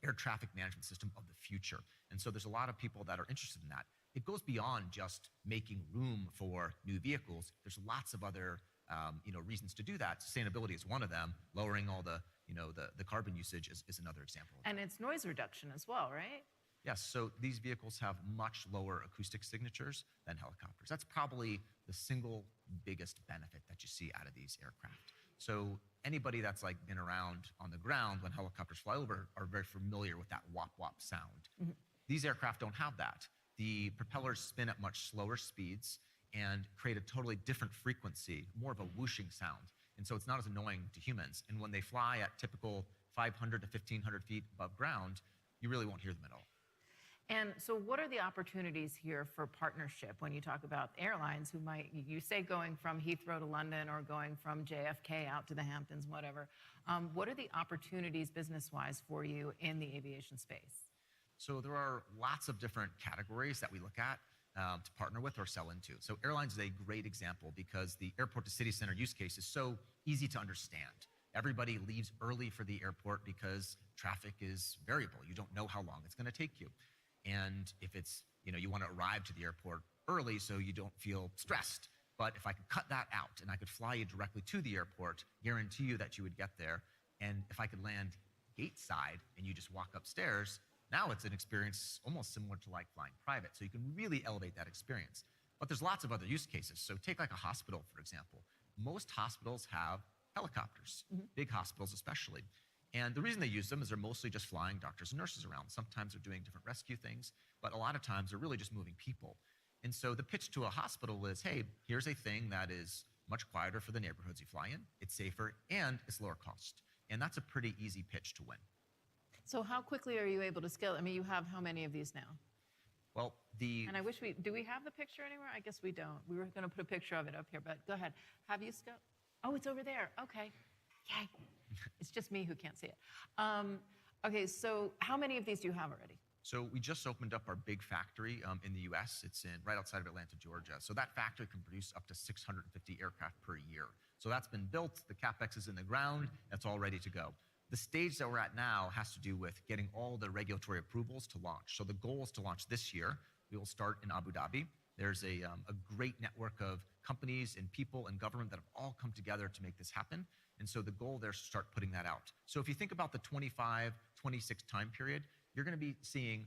air traffic management system of the future? And so there's a lot of people that are interested in that. It goes beyond just making room for new vehicles. There's lots of other reasons to do that. Sustainability is one of them. Lowering all the carbon usage is another example. And it's noise reduction as well, right? Yes, so these vehicles have much lower acoustic signatures than helicopters. That's probably the single biggest benefit that you see out of these aircraft. So anybody that's been around on the ground when helicopters fly over are very familiar with that wop wop sound. Mm-hmm. These aircraft don't have that. The propellers spin at much slower speeds and create a totally different frequency, more of a whooshing sound. And so it's not as annoying to humans. And when they fly at typical 500 to 1,500 feet above ground, you really won't hear them at all. And so what are the opportunities here for partnership when you talk about airlines who might, you say going from Heathrow to London or going from JFK out to the Hamptons, whatever. What are the opportunities business-wise for you in the aviation space? So there are lots of different categories that we look at to partner with or sell into. So airlines is a great example because the airport to city center use case is so easy to understand. Everybody leaves early for the airport because traffic is variable. You don't know how long it's going to take you. And if it's, you want to arrive to the airport early so you don't feel stressed. But if I could cut that out and I could fly you directly to the airport, guarantee you that you would get there. And if I could land gate side and you just walk upstairs, now it's an experience almost similar to flying private. So you can really elevate that experience. But there's lots of other use cases. So take a hospital, for example. Most hospitals have helicopters, big hospitals especially. And the reason they use them is they're mostly just flying doctors and nurses around. Sometimes they're doing different rescue things, but a lot of times they're really just moving people. And so the pitch to a hospital is, hey, here's a thing that is much quieter for the neighborhoods you fly in, it's safer, and it's lower cost. And that's a pretty easy pitch to win. So how quickly are you able to scale? I mean, you have how many of these now? Well, And I wish do we have the picture anywhere? I guess we don't. We were going to put a picture of it up here, but go ahead. Have you scaled? Oh, it's over there. Okay. Yay. It's just me who can't see it. Okay, so how many of these do you have already? So we just opened up our big factory in the US. It's right outside of Atlanta, Georgia. So that factory can produce up to 650 aircraft per year. So that's been built, the CapEx is in the ground, that's all ready to go. The stage that we're at now has to do with getting all the regulatory approvals to launch. So the goal is to launch this year. We will start in Abu Dhabi. There's a great network of companies and people and government that have all come together to make this happen. And so the goal there is to start putting that out. So if you think about the 25, 26 time period, you're going to be seeing,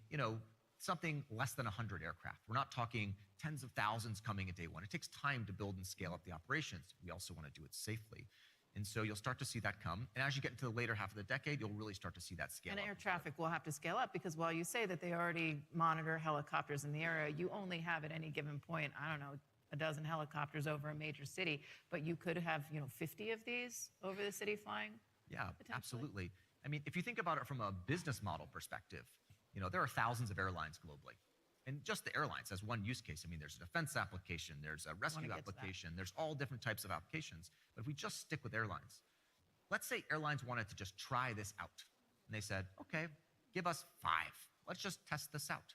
something less than 100 aircraft. We're not talking tens of thousands coming at day one. It takes time to build and scale up the operations. We also want to do it safely. And so you'll start to see that come. And as you get into the later half of the decade, you'll really start to see that scale up. And air up. traffic will have to scale up because while you say that they already monitor helicopters in the area, you only have at any given point, I don't know, a dozen helicopters over a major city, but you could have, 50 of these over the city flying? Yeah, absolutely. I mean, if you think about it from a business model perspective, there are thousands of airlines globally. And just the airlines as one use case. I mean, there's a defense application, there's a rescue application, there's all different types of applications. But if we just stick with airlines, let's say airlines wanted to just try this out. And they said, okay, give us 5. Let's just test this out.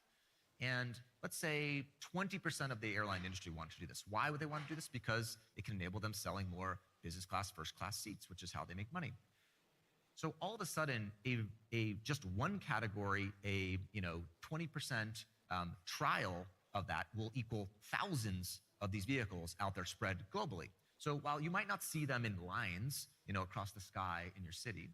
And let's say 20% of the airline industry wanted to do this. Why would they want to do this? Because it can enable them selling more business class, first class seats, which is how they make money. So all of a sudden, just one category, 20% trial of that will equal thousands of these vehicles out there spread globally. So while you might not see them in lines, across the sky in your city,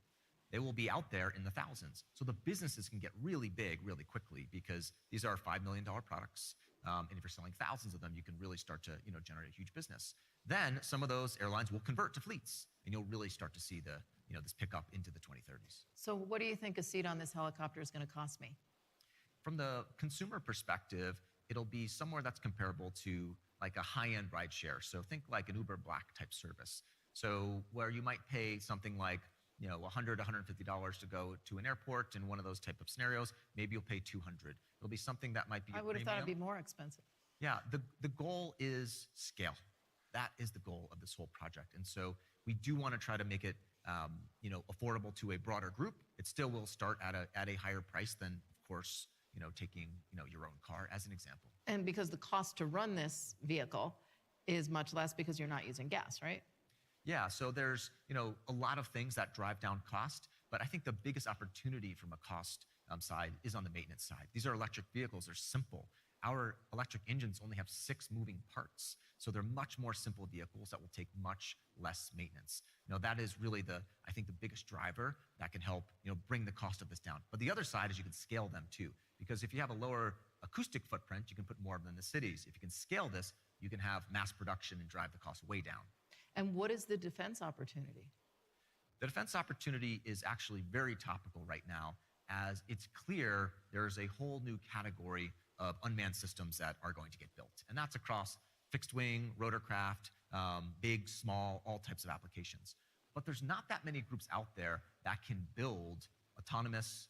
they will be out there in the thousands. So the businesses can get really big really quickly because these are $5 million products. And if you're selling thousands of them, you can really start to generate a huge business. Then some of those airlines will convert to fleets, and you'll really start to see this pickup into the 2030s. So what do you think a seat on this helicopter is going to cost me? From the consumer perspective, it'll be somewhere that's comparable to like a high-end ride share. So think like an Uber Black type service. So where you might pay something like $100, $150 to go to an airport in one of those type of scenarios, maybe you'll pay $200. It'll be something that might be I would have thought it'd be more expensive. Yeah, the goal is scale. That is the goal of this whole project. And so we do want to try to make it affordable to a broader group. It still will start at a higher price than, of course, taking your own car as an example. And because the cost to run this vehicle is much less because you're not using gas, right? Yeah, so there's a lot of things that drive down cost, but I think the biggest opportunity from a cost side is on the maintenance side. These are electric vehicles, they're simple. Our electric engines only have 6 moving parts, so they're much more simple vehicles that will take much less maintenance. That is really I think the biggest driver that can help bring the cost of this down. But the other side is you can scale them too, because if you have a lower acoustic footprint, you can put more of them in the cities. If you can scale this, you can have mass production and drive the cost way down. And what is the defense opportunity? The defense opportunity is actually very topical right now, as it's clear there's a whole new category of unmanned systems that are going to get built. And that's across fixed wing, rotorcraft, big, small, all types of applications. But there's not that many groups out there that can build autonomous,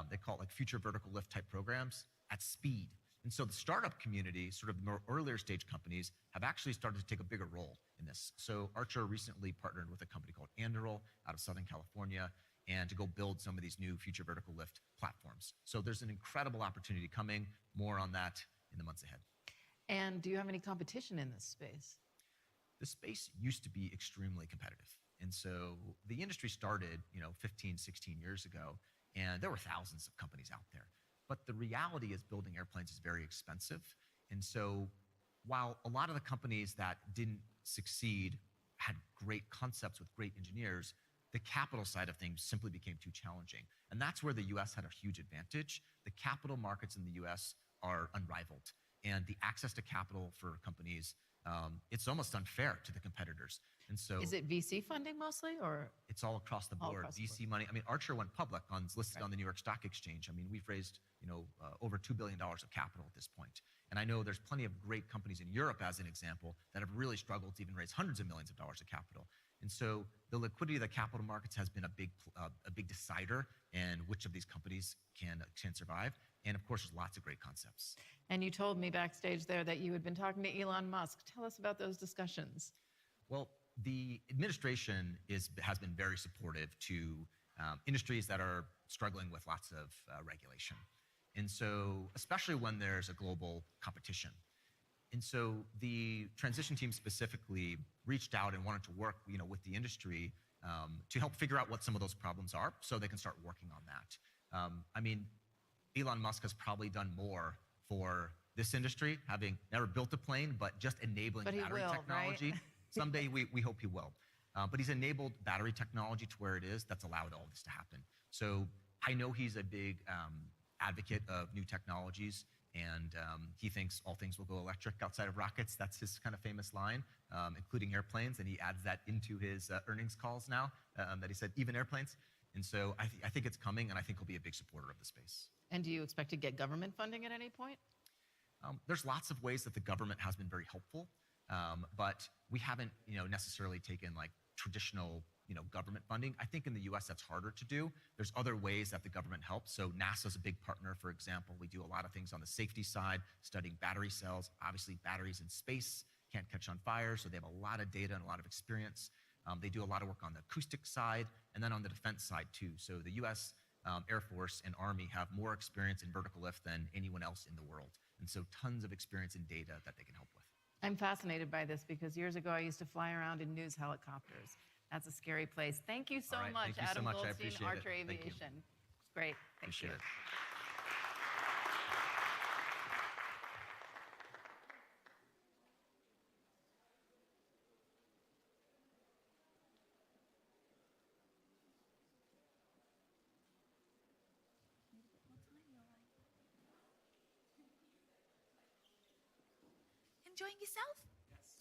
they call it like future vertical lift type programs at speed. And so the startup community, sort of more earlier stage companies, have actually started to take a bigger role in this. So Archer recently partnered with a company called Endrud out of Southern California, and to go build some of these new future vertical lift platforms. So there's an incredible opportunity coming. More on that in the months ahead. And do you have any competition in this space? The space used to be extremely competitive. And so the industry started, 15, 16 years ago, and there were thousands of companies out there. But the reality is building airplanes is very expensive. And so while a lot of the companies that didn't succeed had great concepts with great engineers, the capital side of things simply became too challenging. And that's where the US had a huge advantage. The capital markets in the US are unrivaled. And the access to capital for companies, it's almost unfair to the competitors. And so is it VC funding mostly, or? It's all across the board. VC money. I mean, Archer went public, listed on the New York Stock Exchange. I mean, we've raised over $2 billion of capital at this point. And I know there's plenty of great companies in Europe, as an example, that have really struggled to even raise hundreds of millions of dollars of capital. And so the liquidity of the capital markets has been a big decider in which of these companies can survive. And of course, there's lots of great concepts. And you told me backstage there that you had been talking to Elon Musk. Tell us about those discussions. Well, the administration has been very supportive to industries that are struggling with lots of regulation. And so, especially when there's a global competition. And so the transition team specifically reached out and wanted to work, with the industry to help figure out what some of those problems are, so they can start working on that. I mean, Elon Musk has probably done more for this industry, having never built a plane, but just enabling battery technology. Right? Someday we hope he will. But he's enabled battery technology to where it is that's allowed all this to happen. So I know he's a big advocate of new technologies, and he thinks all things will go electric outside of rockets. That's his kind of famous line, including airplanes, and he adds that into his earnings calls now, that he said even airplanes. And so I think it's coming, and I think he'll be a big supporter of the space. And do you expect to get government funding at any point? There's lots of ways that the government has been very helpful, but we haven't necessarily taken like traditional government funding. I think in the US that's harder to do. There's other ways that the government helps. So NASA's a big partner, for example. We do a lot of things on the safety side, studying battery cells. Obviously, batteries in space can't catch on fire, so they have a lot of data and a lot of experience. They do a lot of work on the acoustic side and then on the defense side too. So the US Air Force and Army have more experience in vertical lift than anyone else in the world. And so tons of experience in data that they can help with. I'm fascinated by this because years ago I used to fly around in news helicopters. That's a scary place. Thank you so much, Thank you Adam so much. I Goldstein, appreciate Archer it. Thank you. Aviation. It's great. Thank Appreciate you. it. Enjoying yourself?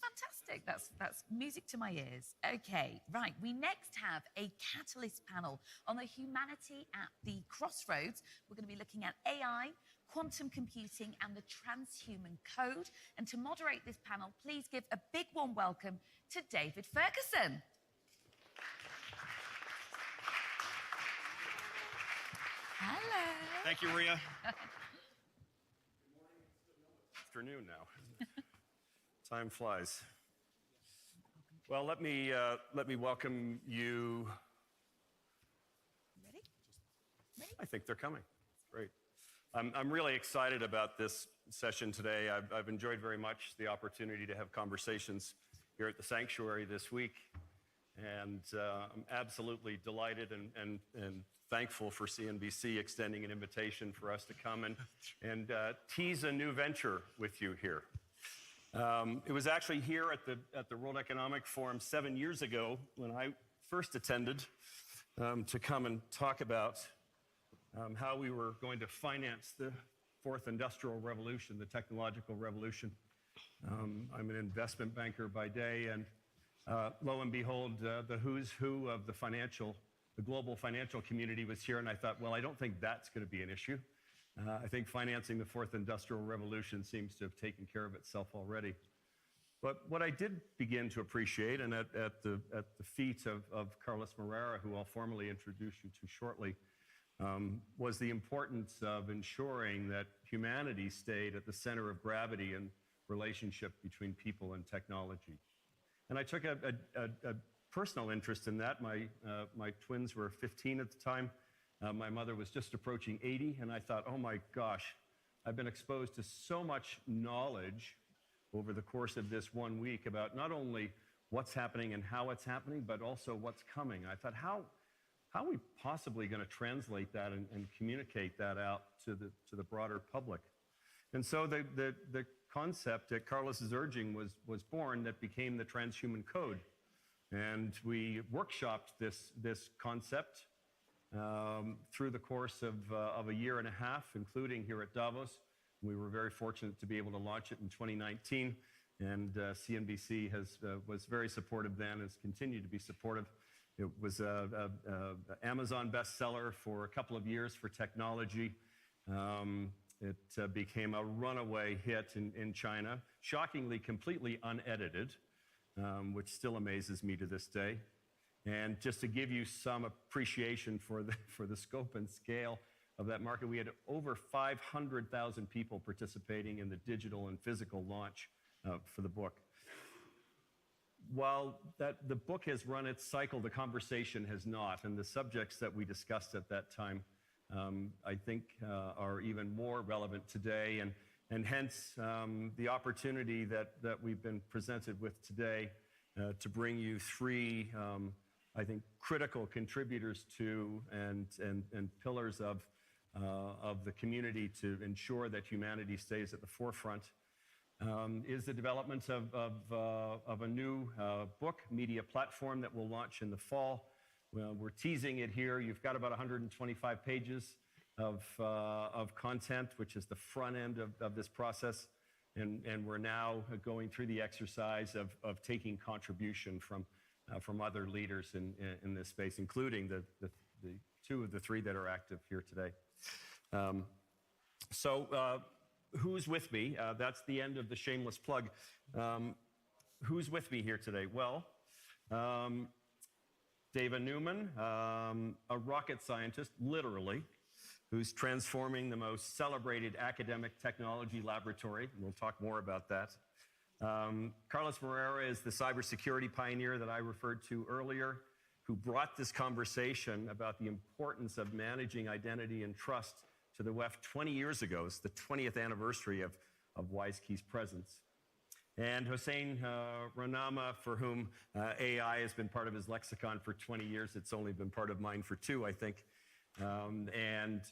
Fantastic. That's music to my ears. Okay, right. We next have a catalyst panel on the humanity at the crossroads. We're going to be looking at AI, quantum computing, and the transhuman code. And to moderate this panel, please give a big warm welcome to David Fergusson. Hello. Thank you, Ria. Afternoon now. Time flies. Well, let me welcome you. Ready? I think they're coming. Great. I'm really excited about this session today. I've enjoyed very much the opportunity to have conversations here at the sanctuary this week, and I'm absolutely delighted and thankful for CNBC extending an invitation for us to come and tease a new venture with you here. It was actually here at the World Economic Forum 7 years ago when I first attended to come and talk about how we were going to finance the fourth industrial revolution, the technological revolution. I'm an investment banker by day, and lo and behold, the who's who of the global financial community was here, and I thought, well, I don't think that's going to be an issue. I think financing the fourth industrial revolution seems to have taken care of itself already. But what I did begin to appreciate, and at the feet of Carlos Moreira, who I'll formally introduce you to shortly, was the importance of ensuring that humanity stayed at the center of gravity and relationship between people and technology. And I took a personal interest in that. My twins were 15 at the time. My mother was just approaching 80, and I thought, oh my gosh, I've been exposed to so much knowledge over the course of this 1 week about not only what's happening and how it's happening, but also what's coming. I thought, how are we possibly going to translate that and communicate that out to the broader public? And so the concept at Carlos's urging was born that became the transhuman code. And we workshopped this concept through the course of a year and a half, including here at Davos. We were very fortunate to be able to launch it in 2019, and CNBC was very supportive then, has continued to be supportive. It was an Amazon bestseller for a couple of years for technology. It became a runaway hit in China, shockingly completely unedited, which still amazes me to this day. And just to give you some appreciation for the scope and scale of that market, we had over 500,000 people participating in the digital and physical launch for the book. While the book has run its cycle, the conversation has not, and the subjects that we discussed at that time, I think, are even more relevant today, and hence the opportunity that we've been presented with today to bring you three, I think, critical contributors to and pillars of the community to ensure that humanity stays at the forefront, is the development of a new book media platform that will launch in the fall. Well, we're teasing it here. You've got about 125 pages of content, which is the front end of this process. And we're now going through the exercise of taking contribution from other leaders in this space, including the two of the three that are active here today. Who's with me? That's the end of the shameless plug. Who's with me here today? Well, Dava Newman, a rocket scientist, literally, who's transforming the most celebrated academic technology laboratory. We'll talk more about that. Carlos Moreira is the cybersecurity pioneer that I referred to earlier, who brought this conversation about the importance of managing identity and trust to the WEF 20 years ago. It's the 20th anniversary of WISE-Key's presence. And Hossein Ranama, for whom AI has been part of his lexicon for 20 years. It's only been part of mine for 2, I think. And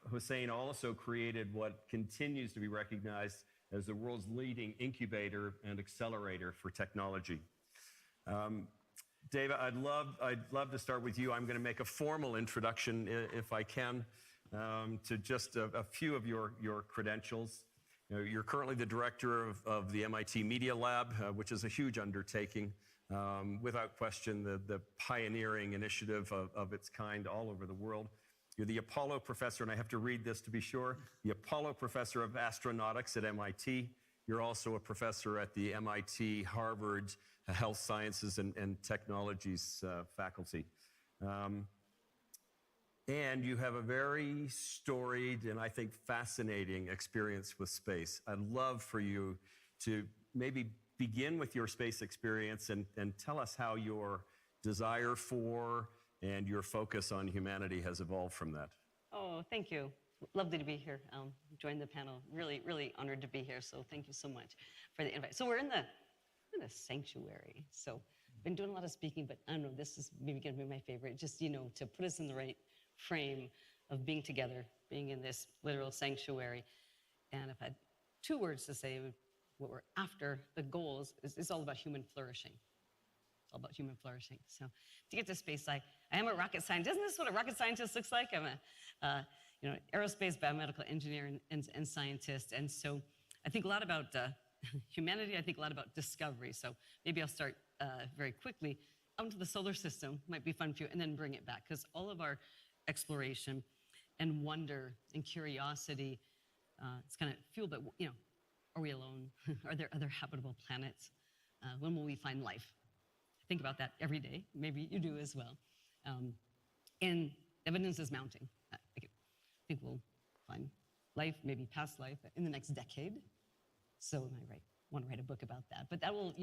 Hossein also created what continues to be recognized as the world's leading incubator and accelerator for technology. Dava, I'd love to start with you. I'm going to make a formal introduction, if I can, to just a few of your credentials. You're currently the director of the MIT Media Lab, which is a huge undertaking. Without question, the pioneering initiative of its kind all over the world. You're the Apollo Professor, and I have to read this to be sure, the Apollo Professor of Astronautics at MIT. You're also a professor at the MIT Harvard Health Sciences and Technologies faculty. And you have a very storied and I think fascinating experience with space. I'd love for you to maybe begin with your space experience and tell us how your desire for and your focus on humanity has evolved from that. Oh, thank you. Lovely to be here. Join the panel. Really, really honored to be here. So thank you so much for the invite. So we're in the sanctuary. So I've been doing a lot of speaking, but I don't know, this is maybe going to be my favorite. Just, to put us in the right frame of being together, being in this literal sanctuary. And if I had 2 words to say, what we're after, the goals, is all about human flourishing. It's all about human flourishing. So to get to space, I am a rocket scientist. Isn't this what a rocket scientist looks like? I'm a aerospace biomedical engineer and scientist. And so I think a lot about humanity. I think a lot about discovery. So maybe I'll start very quickly out into the solar system. Might be fun for you, and then bring it back, because all of our exploration and wonder and curiosity, it's kind of fueled by, are we alone? Are there other habitable planets? When will we find life? I think about that every day. Maybe you do as well. And evidence is mounting. I think we'll find life, maybe past life, in the next decade. So I want to write a book about that. But that will,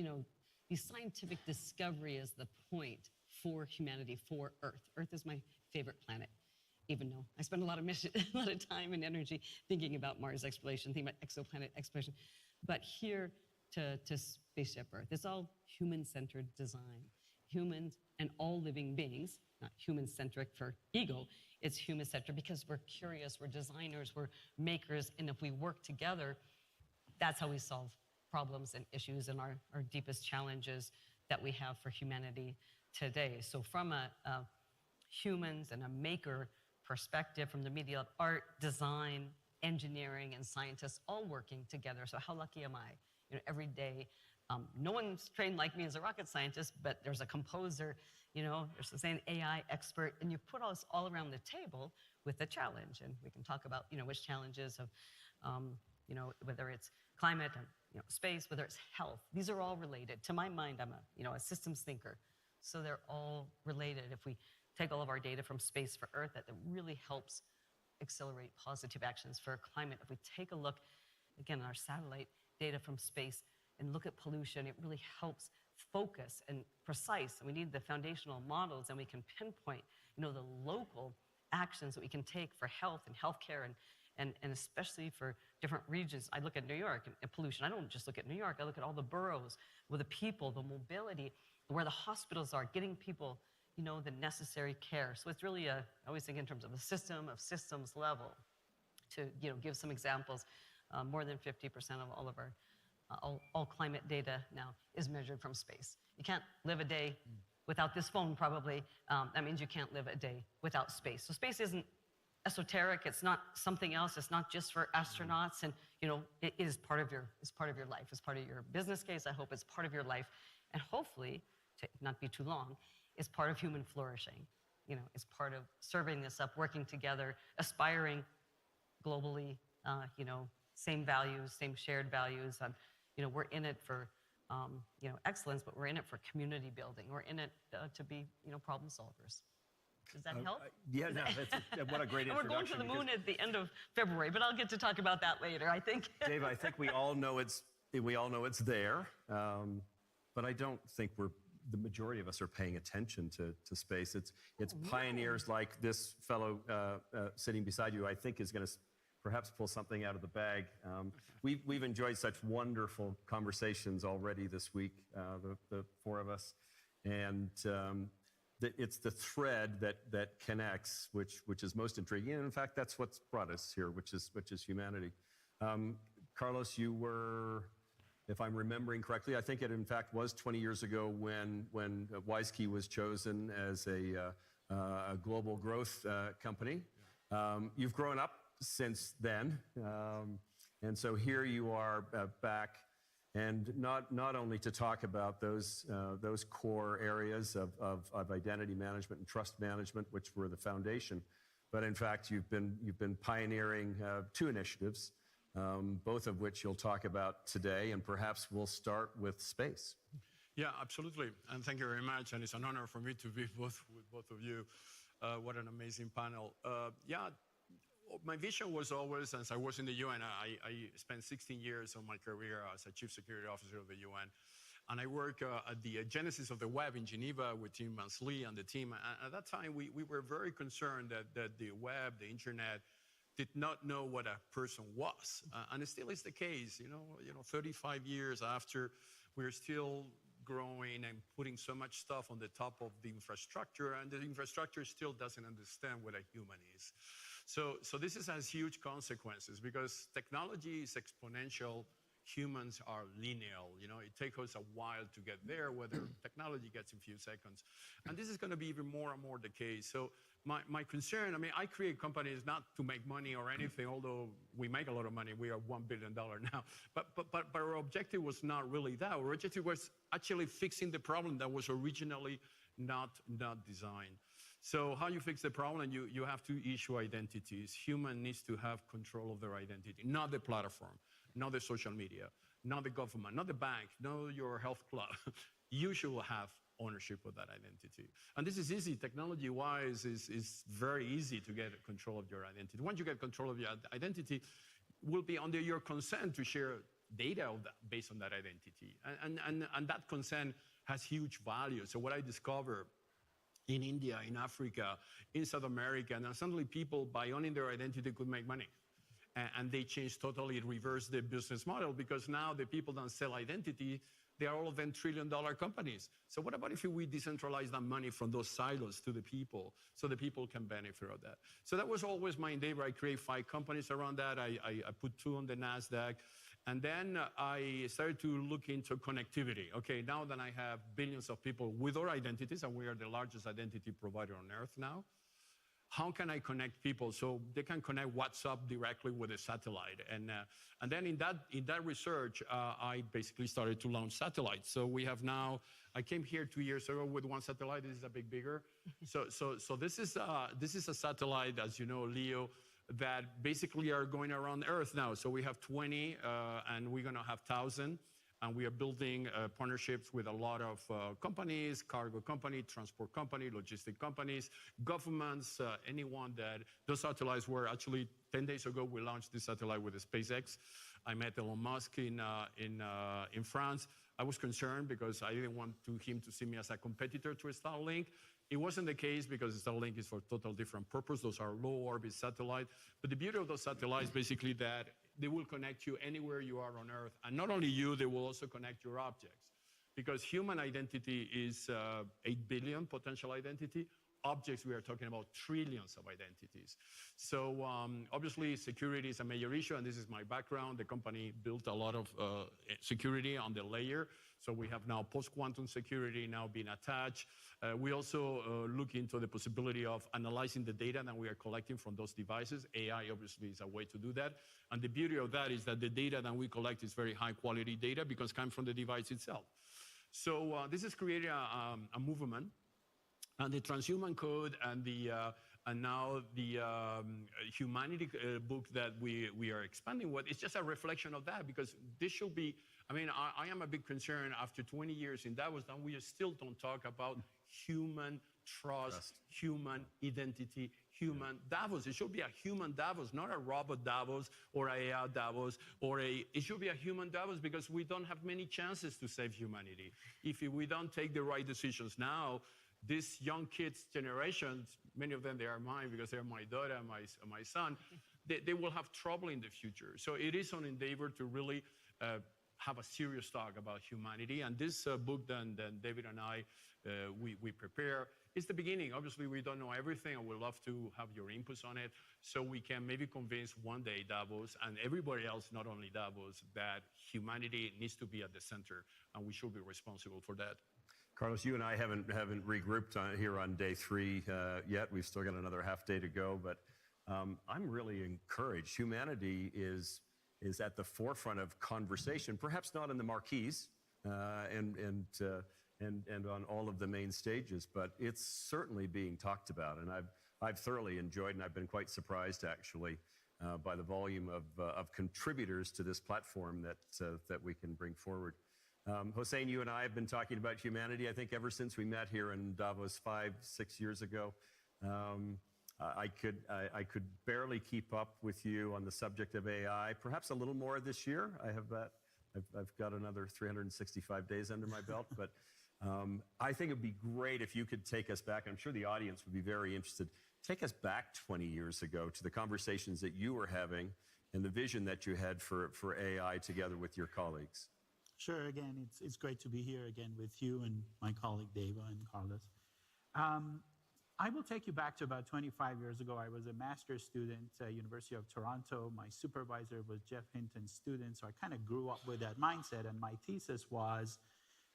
the scientific discovery is the point for humanity, for Earth. Earth is my favorite planet, even though I spend a lot of time and energy thinking about Mars exploration, thinking about exoplanet exploration. But here to Spaceship Earth, it's all human-centered design. Humans and all living beings, not human-centric for ego, it's human-centric because we're curious, we're designers, we're makers, and if we work together, that's how we solve problems and issues and our deepest challenges that we have for humanity today. So from a humans and a maker perspective, from the media of art, design, engineering, and scientists all working together. So how lucky am I? Every day, no one's trained like me as a rocket scientist, but there's a composer, there's an AI expert, and you put us all around the table with a challenge. And we can talk about, which challenges of, whether it's climate and space, whether it's health. These are all related. To my mind, I'm a systems thinker. So they're all related. If we take all of our data from space for Earth, that really helps accelerate positive actions for climate. If we take a look, again, at our satellite data from space and look at pollution, it really helps focus and precise. And we need the foundational models, and we can pinpoint, the local actions that we can take for health and healthcare and especially for different regions. I look at New York and pollution. I don't just look at New York. I look at all the boroughs with the people, the mobility, where the hospitals are, getting people, the necessary care. So it's really I always think in terms of a system of systems level. To give some examples, more than 50% of all of our all climate data now is measured from space. You can't live a day without this phone, probably. That means you can't live a day without space. So space isn't esoteric. It's not something else. It's not just for astronauts. And it is part of your life. It's part of your business case. I hope it's part of your life, and hopefully, to not be too long, it's part of human flourishing. It's part of serving this up, working together, aspiring globally. Same values, same shared values. We're in it for excellence, but we're in it for community building. We're in it to be, problem solvers. Does that help? Yeah, no, what a great introduction. We're going to the moon at the end of February, but I'll get to talk about that later, I think. Dave, I think we all know it's there, but I don't think the majority of us are paying attention to space. It's pioneers like this fellow sitting beside you, I think, is going to perhaps pull something out of the bag. We've enjoyed such wonderful conversations already this week, the four of us, and it's the thread that connects, which is most intriguing. And in fact, that's what's brought us here, which is humanity. Carlos, you were, if I'm remembering correctly, I think it in fact was 20 years ago when WISeKey was chosen as a global growth company. You've grown up since then, and so here you are back, and not only to talk about those core areas of identity management and trust management, which were the foundation, but in fact you've been pioneering two initiatives, both of which you'll talk about today, and perhaps we'll start with space. Yeah, absolutely, and thank you very much, and it's an honor for me to be with both of you. What an amazing panel. Yeah. My vision was always, as I was in the UN, I spent 16 years of my career as a chief security officer of the UN. And I worked at the genesis of the web in Geneva with Tim Berners-Lee and the team. And at that time, we were very concerned that the web, the internet, did not know what a person was. And it still is the case. 35 years after, we're still growing and putting so much stuff on the top of the infrastructure, and the infrastructure still doesn't understand what a human is. So this has huge consequences because technology is exponential. Humans are linear. It takes us a while to get there, whether technology gets in a few seconds. And this is going to be even more and more the case. So my concern, I create companies not to make money or anything, although we make a lot of money. We are $1 billion now. But our objective was not really that. Our objective was actually fixing the problem that was originally not designed. So how you fix the problem? You have to issue identities. Human needs to have control of their identity, not the platform, not the social media, not the government, not the bank, not your health club. You should have ownership of that identity. And this is easy. Technology-wise, is very easy to get control of your identity. Once you get control of your identity, it will be under your consent to share data based on that identity. And that consent has huge value. So what I discovered in India, in Africa, in South America, and suddenly people, by owning their identity, could make money. And they changed totally, reversed the business model, because now the people don't sell identity, they are all of them trillion-dollar companies. So what about if we decentralize that money from those silos to the people, so the people can benefit of that? So that was always my endeavor. I created 5 companies around that. I put 2 on the NASDAQ. And then I started to look into connectivity. Okay, now that I have billions of people with our identities, and we are the largest identity provider on Earth now, how can I connect people so they can connect WhatsApp directly with a satellite? And then in that research, I basically started to launch satellites. So we have now, I came here 2 years ago with 1 satellite. This is a bit bigger. So this is a satellite, as you know, Leo, that basically are going around Earth now. So we have 20, and we're going to have 1,000. And we are building partnerships with a lot of companies, cargo company, transport company, logistic companies, governments, anyone that those satellites were actually 10 days ago, we launched this satellite with the SpaceX. I met Elon Musk in France. I was concerned because I didn't want him to see me as a competitor to Starlink. It wasn't the case because Starlink is for a total different purpose. Those are low orbit satellites. But the beauty of those satellites basically that they will connect you anywhere you are on Earth. And not only you, they will also connect your objects. Because human identity is 8 billion potential identity. Objects, we are talking about trillions of identities. So obviously security is a major issue, and this is my background. The company built a lot of security on the layer. So we have now post-quantum security now being attached. We also look into the possibility of analyzing the data that we are collecting from those devices. AI obviously is a way to do that. And the beauty of that is that the data that we collect is very high quality data because it comes from the device itself. So this has created a movement. And the transhuman code and and now the humanity book that we are expanding with, it's just a reflection of that, because this should be, I mean, I am a big concern after 20 years in Davos that we still don't talk about human trust, human identity, human Davos. It should be a human Davos, not a robot Davos or a AI Davos, it should be a human Davos, because we don't have many chances to save humanity. If we don't take the right decisions now, these young kids generations, many of them, they are mine because they're my daughter and my son, they will have trouble in the future. So it is an endeavor to really have a serious talk about humanity. And this book that David and I, we prepare, is the beginning. Obviously, we don't know everything, and we'd love to have your inputs on it, so we can maybe convince one day Davos and everybody else, not only Davos, that humanity needs to be at the center, and we should be responsible for that. Carlos, you and I haven't regrouped here on day 3 yet. We've still got another half day to go, but I'm really encouraged. Humanity is at the forefront of conversation, perhaps not in the marquees and on all of the main stages, but it's certainly being talked about. And I've thoroughly enjoyed, and I've been quite surprised actually by the volume of contributors to this platform that we can bring forward. Hossein, you and I have been talking about humanity, I think, ever since we met here in Davos 5-6 years ago. I could barely keep up with you on the subject of AI. Perhaps a little more this year. I've got another 365 days under my belt, but I think it'd be great if you could take us back. I'm sure the audience would be very interested. Take us back 20 years ago to the conversations that you were having and the vision that you had for AI together with your colleagues. Sure. Again, it's great to be here again with you and my colleague Deva and Carlos. I will take you back to about 25 years ago. I was a master's student at University of Toronto. My supervisor was Jeff Hinton's student, so I kind of grew up with that mindset. And my thesis was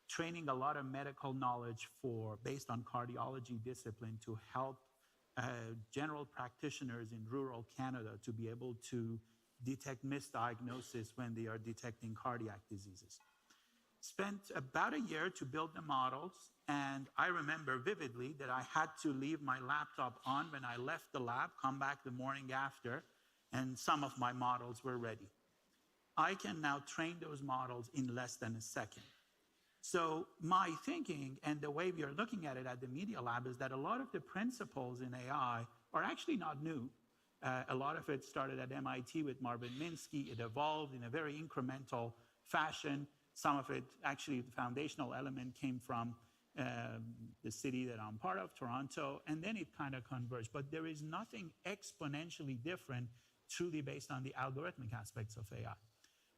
training a lot of medical knowledge based on cardiology discipline to help general practitioners in rural Canada to be able to detect misdiagnosis when they are detecting cardiac diseases. Spent about a year to build the models, and I remember vividly that I had to leave my laptop on when I left the lab, come back the morning after, and some of my models were ready. I can now train those models in less than a second. So my thinking and the way we are looking at it at the Media Lab is that a lot of the principles in AI are actually not new. A lot of it started at MIT with Marvin Minsky. It evolved in a very incremental fashion. Some of it, actually, the foundational element came from the city that I'm part of, Toronto, and then it kind of converged. But there is nothing exponentially different truly based on the algorithmic aspects of AI.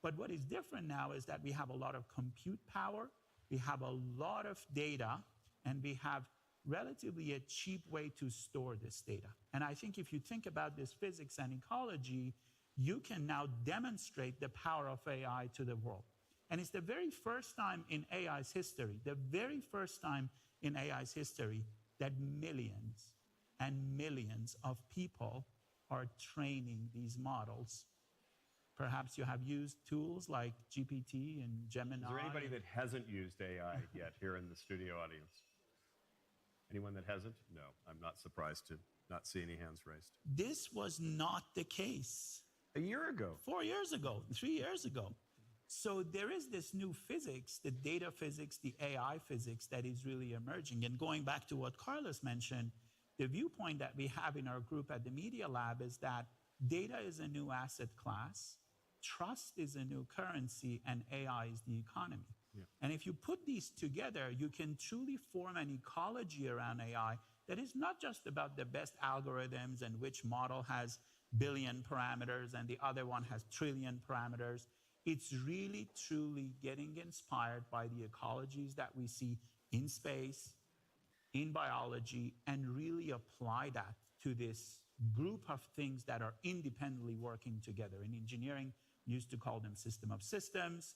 But what is different now is that we have a lot of compute power, we have a lot of data, and we have relatively a cheap way to store this data. And I think if you think about this physics and ecology, you can now demonstrate the power of AI to the world. And it's the very first time in AI's history, that millions and millions of people are training these models. Perhaps you have used tools like GPT and Gemini. Is there anybody that hasn't used AI yet here in the studio audience? Anyone that hasn't? No, I'm not surprised to not see any hands raised. This was not the case. A year ago. 4 years ago, 3 years ago. So there is this new physics, the data physics, the AI physics that is really emerging. And going back to what Carlos mentioned, the viewpoint that we have in our group at the Media Lab is that data is a new asset class, trust is a new currency, and AI is the economy. Yeah. And if you put these together, you can truly form an ecology around AI that is not just about the best algorithms and which model has billion parameters and the other one has trillion parameters. It's really, truly getting inspired by the ecologies that we see in space, in biology, and really apply that to this group of things that are independently working together. In engineering, we used to call them system of systems.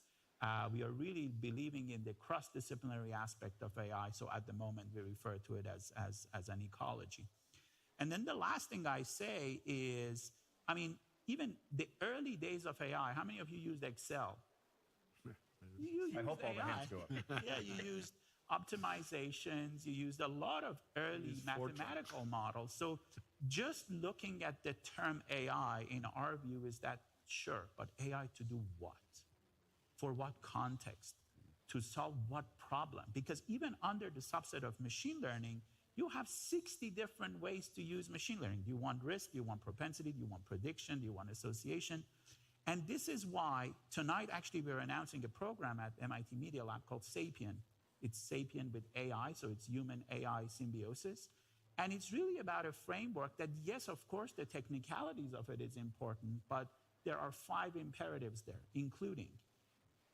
We are really believing in the cross-disciplinary aspect of AI, so at the moment we refer to it as an ecology. And then the last thing I say is, I mean, even the early days of AI, how many of you used Excel? I hope all the hands go up. Yeah, you used optimizations, you used a lot of early mathematical models. So just looking at the term AI, in our view, is that, sure, but AI to do what? For what context? To solve what problem? Because even under the subset of machine learning, you have 60 different ways to use machine learning. Do you want risk? Do you want propensity? Do you want prediction? Do you want association? And this is why tonight, actually, we're announcing a program at MIT Media Lab called Sapien. It's Sapien with AI, so it's human-AI symbiosis. And it's really about a framework that, yes, of course, the technicalities of it is important, but there are 5 imperatives there, including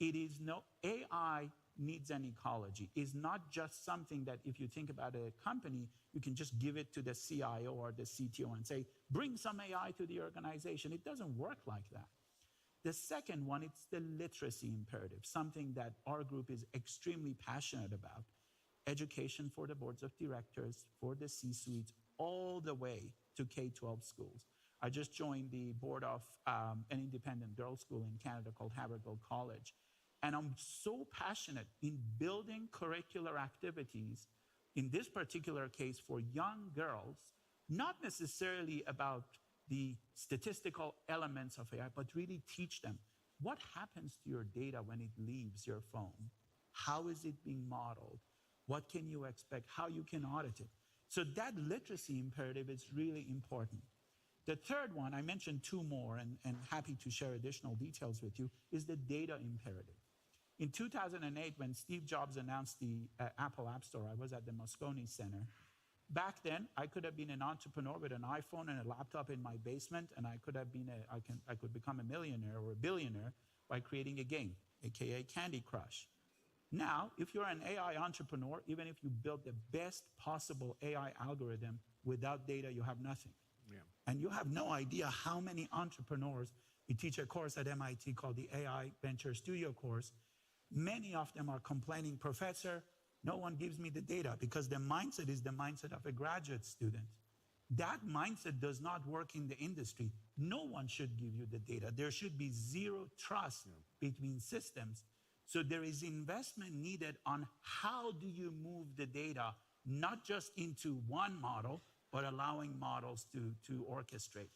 AI needs an ecology. It's not just something that if you think about a company, you can just give it to the CIO or the CTO and say, bring some AI to the organization. It doesn't work like that. The second one, it's the literacy imperative, something that our group is extremely passionate about. Education for the boards of directors, for the C-suites, all the way to K-12 schools. I just joined the board of an independent girls' school in Canada called Havergal College. And I'm so passionate in building curricular activities, in this particular case for young girls, not necessarily about the statistical elements of AI, but really teach them what happens to your data when it leaves your phone. How is it being modeled? What can you expect? How you can audit it? So that literacy imperative is really important. The third one, I mentioned 2 more, and happy to share additional details with you, is the data imperative. In 2008, when Steve Jobs announced the Apple App Store, I was at the Moscone Center. Back then, I could have been an entrepreneur with an iPhone and a laptop in my basement, and I could become a millionaire or a billionaire by creating a game, aka Candy Crush. Now, if you're an AI entrepreneur, even if you build the best possible AI algorithm, without data, you have nothing. Yeah. And you have no idea how many entrepreneurs, we teach a course at MIT called the AI Venture Studio course. Many of them are complaining, Professor, no one gives me the data, because the mindset is the mindset of a graduate student. That mindset does not work in the industry. No one should give you the data. There should be zero trust between systems. So there is investment needed on how do you move the data, not just into one model, but allowing models to orchestrate.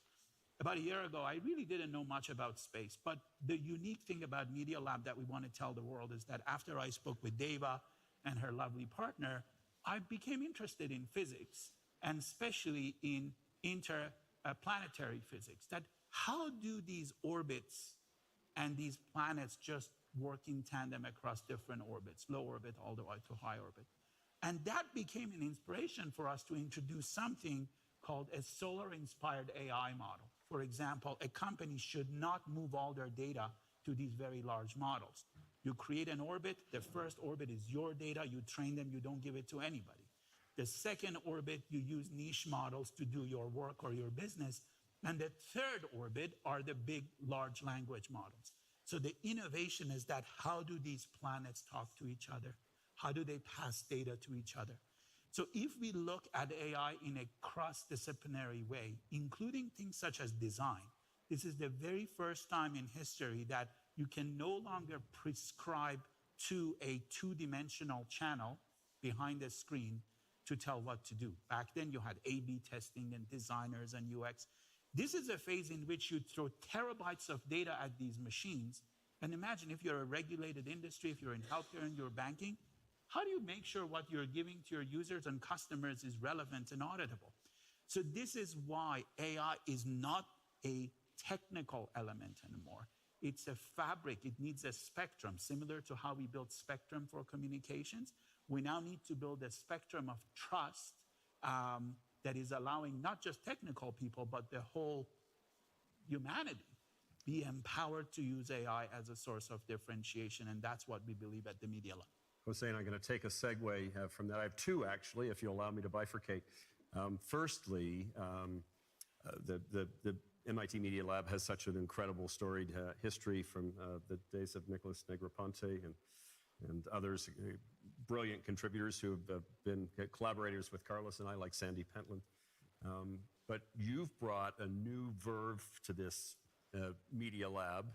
About a year ago, I really didn't know much about space, but the unique thing about Media Lab that we want to tell the world is that after I spoke with Deva and her lovely partner, I became interested in physics, and especially in interplanetary physics. That how do these orbits and these planets just work in tandem across different orbits, low orbit all the way to high orbit? And that became an inspiration for us to introduce something called a solar-inspired AI model. For example, a company should not move all their data to these very large models. You create an orbit, the first orbit is your data, you train them, you don't give it to anybody. The second orbit, you use niche models to do your work or your business. And the third orbit are the big, large language models. So the innovation is that how do these planets talk to each other? How do they pass data to each other? So if we look at AI in a cross-disciplinary way, including things such as design, this is the very first time in history that you can no longer prescribe to a 2-dimensional channel behind a screen to tell what to do. Back then, you had A/B testing and designers and UX. This is a phase in which you throw terabytes of data at these machines. And imagine if you're a regulated industry, if you're in healthcare and you're banking, how do you make sure what you're giving to your users and customers is relevant and auditable? So this is why AI is not a technical element anymore. It's a fabric. It needs a spectrum, similar to how we built spectrum for communications. We now need to build a spectrum of trust that is allowing not just technical people, but the whole humanity be empowered to use AI as a source of differentiation. And that's what we believe at the Media Lab. Hossein, I'm going to take a segue from that. I have 2, actually, if you allow me to bifurcate. Firstly, the MIT Media Lab has such an incredible storied history from the days of Nicholas Negroponte and others, brilliant contributors who have been collaborators with Carlos and I, like Sandy Pentland. But you've brought a new verve to this Media Lab.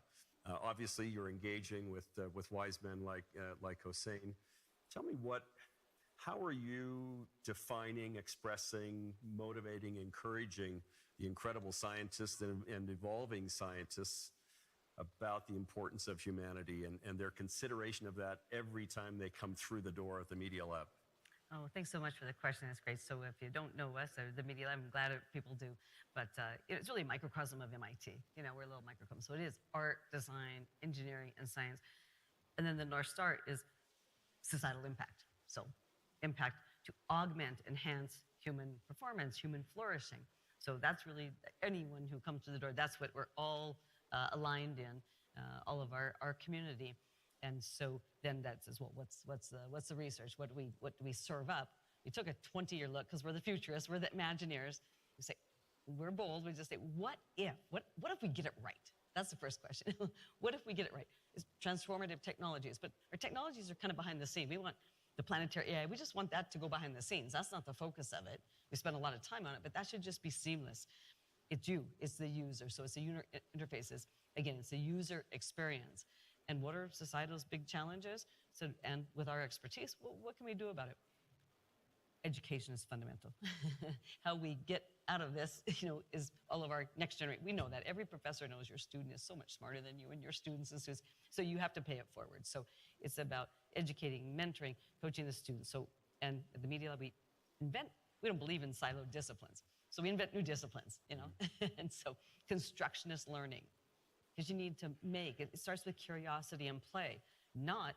Obviously, you're engaging with wise men like Hossein. Tell me what how are you defining, expressing, motivating, encouraging the incredible scientists and evolving scientists about the importance of humanity and their consideration of that every time they come through the door at the Media Lab? Oh, thanks so much for the question. That's great. So if you don't know us, or the Media Lab, I'm glad people do. But it's really a microcosm of MIT. You know, we're a little microcosm. So it is art, design, engineering, and science. And then the North Star is societal impact. So impact to augment, enhance human performance, human flourishing. So that's really anyone who comes to the door, that's what we're all aligned in, all of our community. And so then that says, well, what's the research? What do we serve up? We took a 20-year look because we're the futurists, we're the Imagineers. We say, we're bold. We just say, what if we get it right? That's the first question. What if we get it right? It's transformative technologies, but our technologies are kind of behind the scene. We want the planetary AI. We just want that to go behind the scenes. That's not the focus of it. We spend a lot of time on it, but that should just be seamless. It's you. It's the user. So it's the user interfaces. Again, it's the user experience. And what are societal's big challenges? So, and with our expertise, well, what can we do about it? Education is fundamental. How we get out of this, is all of our next generation. We know that. Every professor knows your student is so much smarter than you and your students and students. So you have to pay it forward. So it's about educating, mentoring, coaching the students. So, and at the Media Lab, we don't believe in siloed disciplines. So we invent new disciplines, and so constructionist learning. Because you need to make, it starts with curiosity and play, not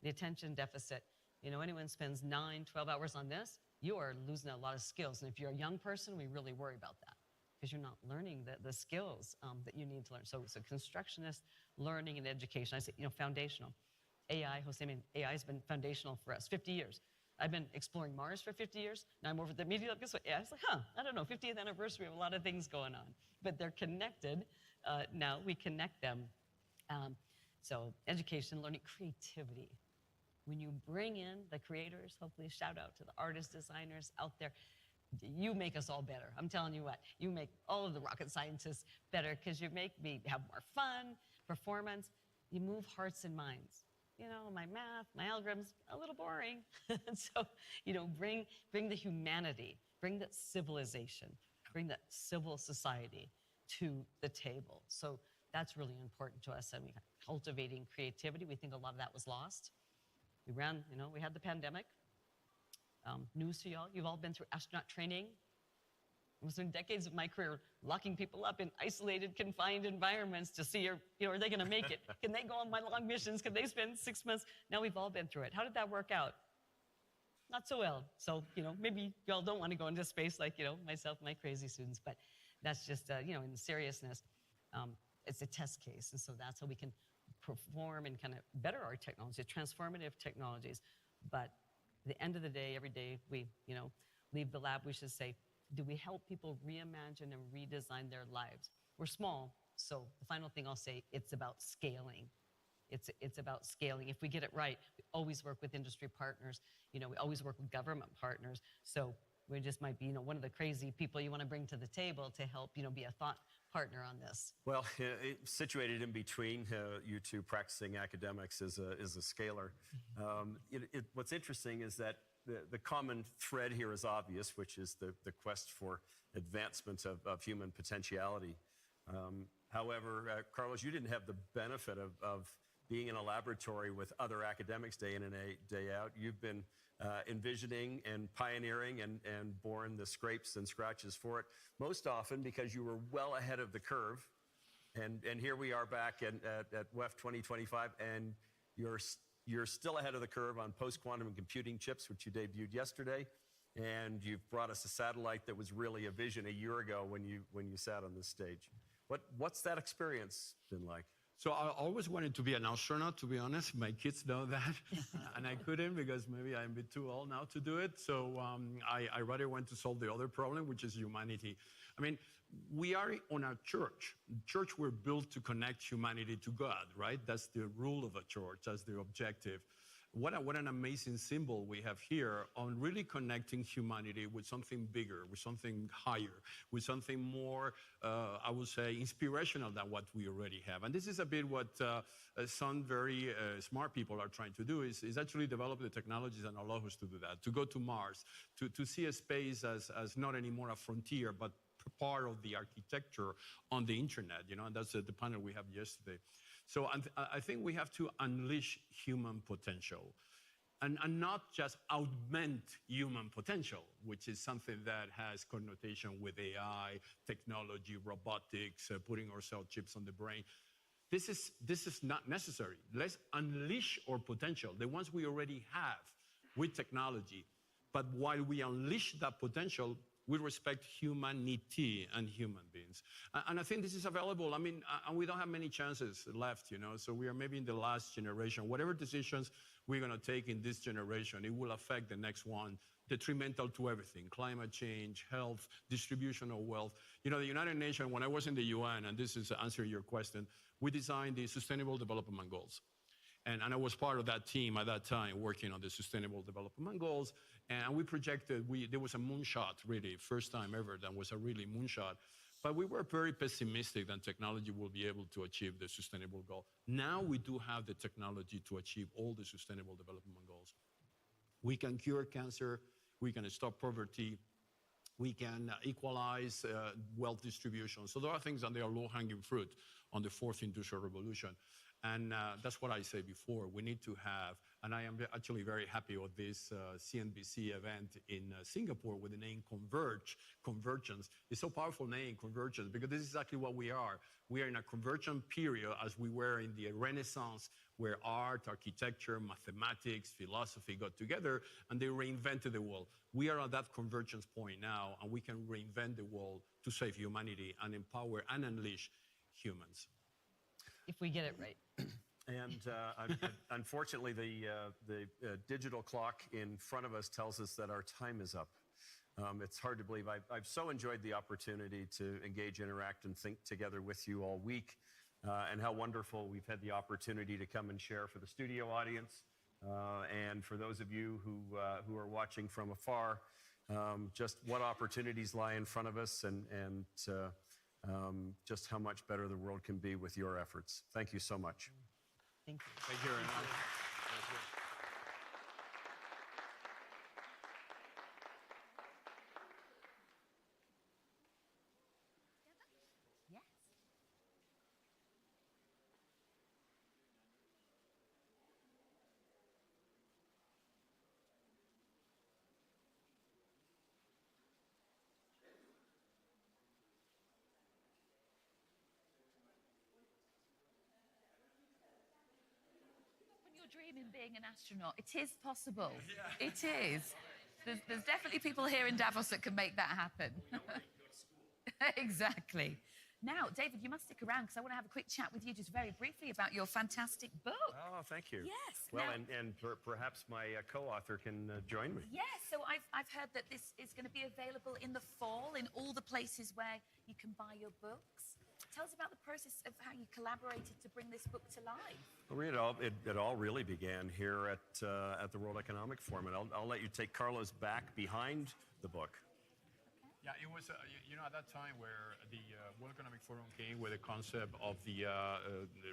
the attention deficit. Anyone spends 9, 12 hours on this, you are losing a lot of skills. And if you're a young person, we really worry about that because you're not learning the skills that you need to learn. So constructionist learning and education, I say, foundational. AI, AI has been foundational for us, 50 years. I've been exploring Mars for 50 years. Now I'm over at the Media Lab. Guess what? Yeah, I was like, I don't know, 50th anniversary of a lot of things going on. But they're connected. Now we connect them. So education, learning, creativity. When you bring in the creators, hopefully shout out to the artists, designers out there, you make us all better. I'm telling you what, you make all of the rocket scientists better because you make me have more fun, performance. You move hearts and minds. My math, my algorithms, a little boring. So, bring the humanity, bring that civilization, bring that civil society to the table. So that's really important to us. And cultivating creativity, we think a lot of that was lost. We had the pandemic. News to y'all, you've all been through astronaut training. It was in decades of my career locking people up in isolated, confined environments to see, are they going to make it? Can they go on my long missions? Can they spend 6 months? Now we've all been through it. How did that work out? Not so well. So, maybe y'all don't want to go into space like, myself, my crazy students, but that's just, in the seriousness, it's a test case. And so that's how we can perform and kind of better our technology, transformative technologies. But at the end of the day, every day we, leave the lab, we should say, do we help people reimagine and redesign their lives? We're small, so the final thing I'll say, it's about scaling. It's about scaling. If we get it right, we always work with industry partners. We always work with government partners. So we just might be, one of the crazy people you want to bring to the table to help, be a thought partner on this. Well, situated in between you two practicing academics is a scaler. What's interesting is that the common thread here is obvious, which is the quest for advancement of human potentiality. However, Carlos, you didn't have the benefit of being in a laboratory with other academics day in and day out. You've been envisioning and pioneering and borne the scrapes and scratches for it, most often because you were well ahead of the curve. And here we are back at WEF 2025, and you're still ahead of the curve on post-quantum computing chips, which you debuted yesterday. And you've brought us a satellite that was really a vision a year ago when you sat on this stage. What's that experience been like? So I always wanted to be an astronaut, to be honest. My kids know that. And I couldn't because maybe I'm a bit too old now to do it. So I rather went to solve the other problem, which is humanity. I mean, we are on a church. Church were built to connect humanity to God, right? That's the rule of a church. That's the objective. What an amazing symbol we have here on really connecting humanity with something bigger, with something higher, with something more, I would say, inspirational than what we already have. And this is a bit what some very smart people are trying to do, is actually develop the technologies that allow us to do that, to go to Mars, to see a space as not anymore a frontier, but part of the architecture on the internet, and that's the panel we have yesterday. So I think we have to unleash human potential and not just augment human potential, which is something that has connotation with AI, technology, robotics, putting ourselves chips on the brain. This is not necessary. Let's unleash our potential, the ones we already have with technology. But while we unleash that potential, we respect humanity and human beings. And I think this is available. I mean, and we don't have many chances left, so we are maybe in the last generation. Whatever decisions we're going to take in this generation, it will affect the next one, detrimental to everything: climate change, health, distribution of wealth. The United Nations, when I was in the UN, and this is answering your question, we designed the Sustainable Development Goals. And I was part of that team at that time working on the Sustainable Development Goals. And we projected, there was a moonshot, really, first time ever, that was a really moonshot. But we were very pessimistic that technology will be able to achieve the Sustainable Goal. Now we do have the technology to achieve all the Sustainable Development Goals. We can cure cancer, we can stop poverty, we can equalize wealth distribution. So there are things that they are low-hanging fruit on the fourth industrial revolution. And that's what I said before. We need to have, and I am actually very happy with this CNBC event in Singapore with the name Convergence. It's a powerful name, Convergence, because this is exactly what we are. We are in a convergent period, as we were in the Renaissance, where art, architecture, mathematics, philosophy got together, and they reinvented the world. We are at that convergence point now, and we can reinvent the world to save humanity and empower and unleash humans. If we get it right. And unfortunately, the digital clock in front of us tells us that our time is up. It's hard to believe. I've so enjoyed the opportunity to engage, interact, and think together with you all week, and how wonderful we've had the opportunity to come and share for the studio audience, and for those of you who are watching from afar, just what opportunities lie in front of us, and just how much better the world can be with your efforts. Thank you so much. Thank you. Thank you very much. Yes. Dreaming being an astronaut. It is possible. Yeah. It is. There's definitely people here in Davos that can make that happen. Exactly. Now, David, you must stick around because I want to have a quick chat with you just very briefly about your fantastic book. Oh, thank you. Yes. Well, now, and perhaps my co-author can join me. Yes. So I've heard that this is going to be available in the fall in all the places where you can buy your books. Tell us about the process of how you collaborated to bring this book to life. Well, it all really began here at the World Economic Forum, and I'll let you take Carlos back behind the book. Yeah, it was, at that time where the World Economic Forum came with the concept of the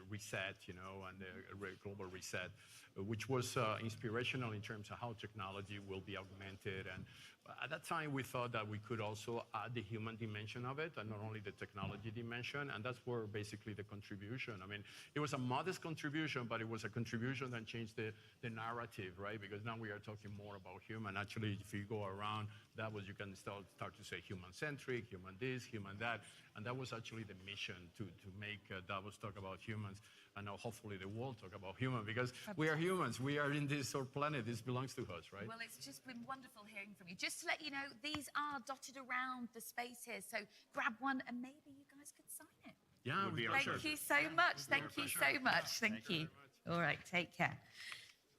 reset, and the global reset, which was inspirational in terms of how technology will be augmented. And at that time, we thought that we could also add the human dimension of it, and not only the technology dimension. And that's where basically the contribution. I mean, it was a modest contribution, but it was a contribution that changed the narrative, right? Because now we are talking more about human. Actually, if you go around Davos, you can start to say human-centric, human this, human that. And that was actually the mission, to make Davos talk about humans. And now hopefully the world talk about human, because we are humans. We are in this our planet. This belongs to us, right? Well, it's just been wonderful hearing from you. Just to let you know, these are dotted around the space here. So grab one and maybe you guys could sign it. Yeah, thank you so much. Thank you so much. Thank you. All right, take care.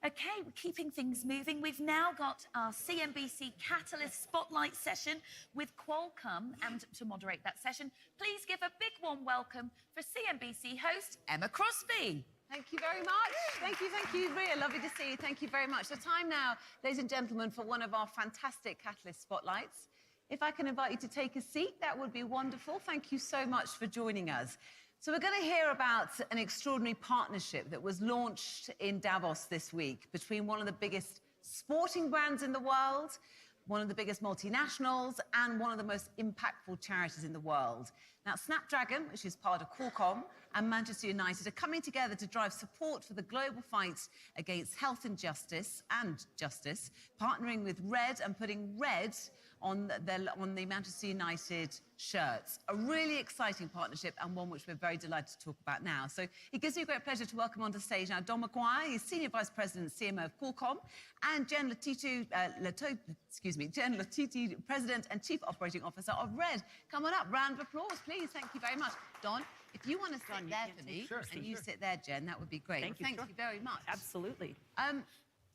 Okay, we're keeping things moving. We've now got our CNBC Catalyst Spotlight session with Qualcomm, and to moderate that session, please give a big warm welcome for CNBC host Emma Crosby. Thank you very much. Thank you, Ria. Lovely to see you. Thank you very much. The time now, ladies and gentlemen, for one of our fantastic Catalyst Spotlights. If I can invite you to take a seat, that would be wonderful. Thank you so much for joining us. So we're going to hear about an extraordinary partnership that was launched in Davos this week between one of the biggest sporting brands in the world, one of the biggest multinationals, and one of the most impactful charities in the world. Now, Snapdragon, which is part of Qualcomm, and Manchester United are coming together to drive support for the global fight against health injustice and justice, partnering with Red and putting red on the Manchester United shirts. A really exciting partnership and one which we're very delighted to talk about now. So it gives me a great pleasure to welcome onto stage now Don McGuire, he's Senior Vice President and CMO of Qualcomm, and Jen Latitu, President and Chief Operating Officer of Red. Come on up, round of applause, please. Thank you very much. Don, if you want to sit there for me, and you sit there, Jen, that would be great. Thank you very much. Absolutely.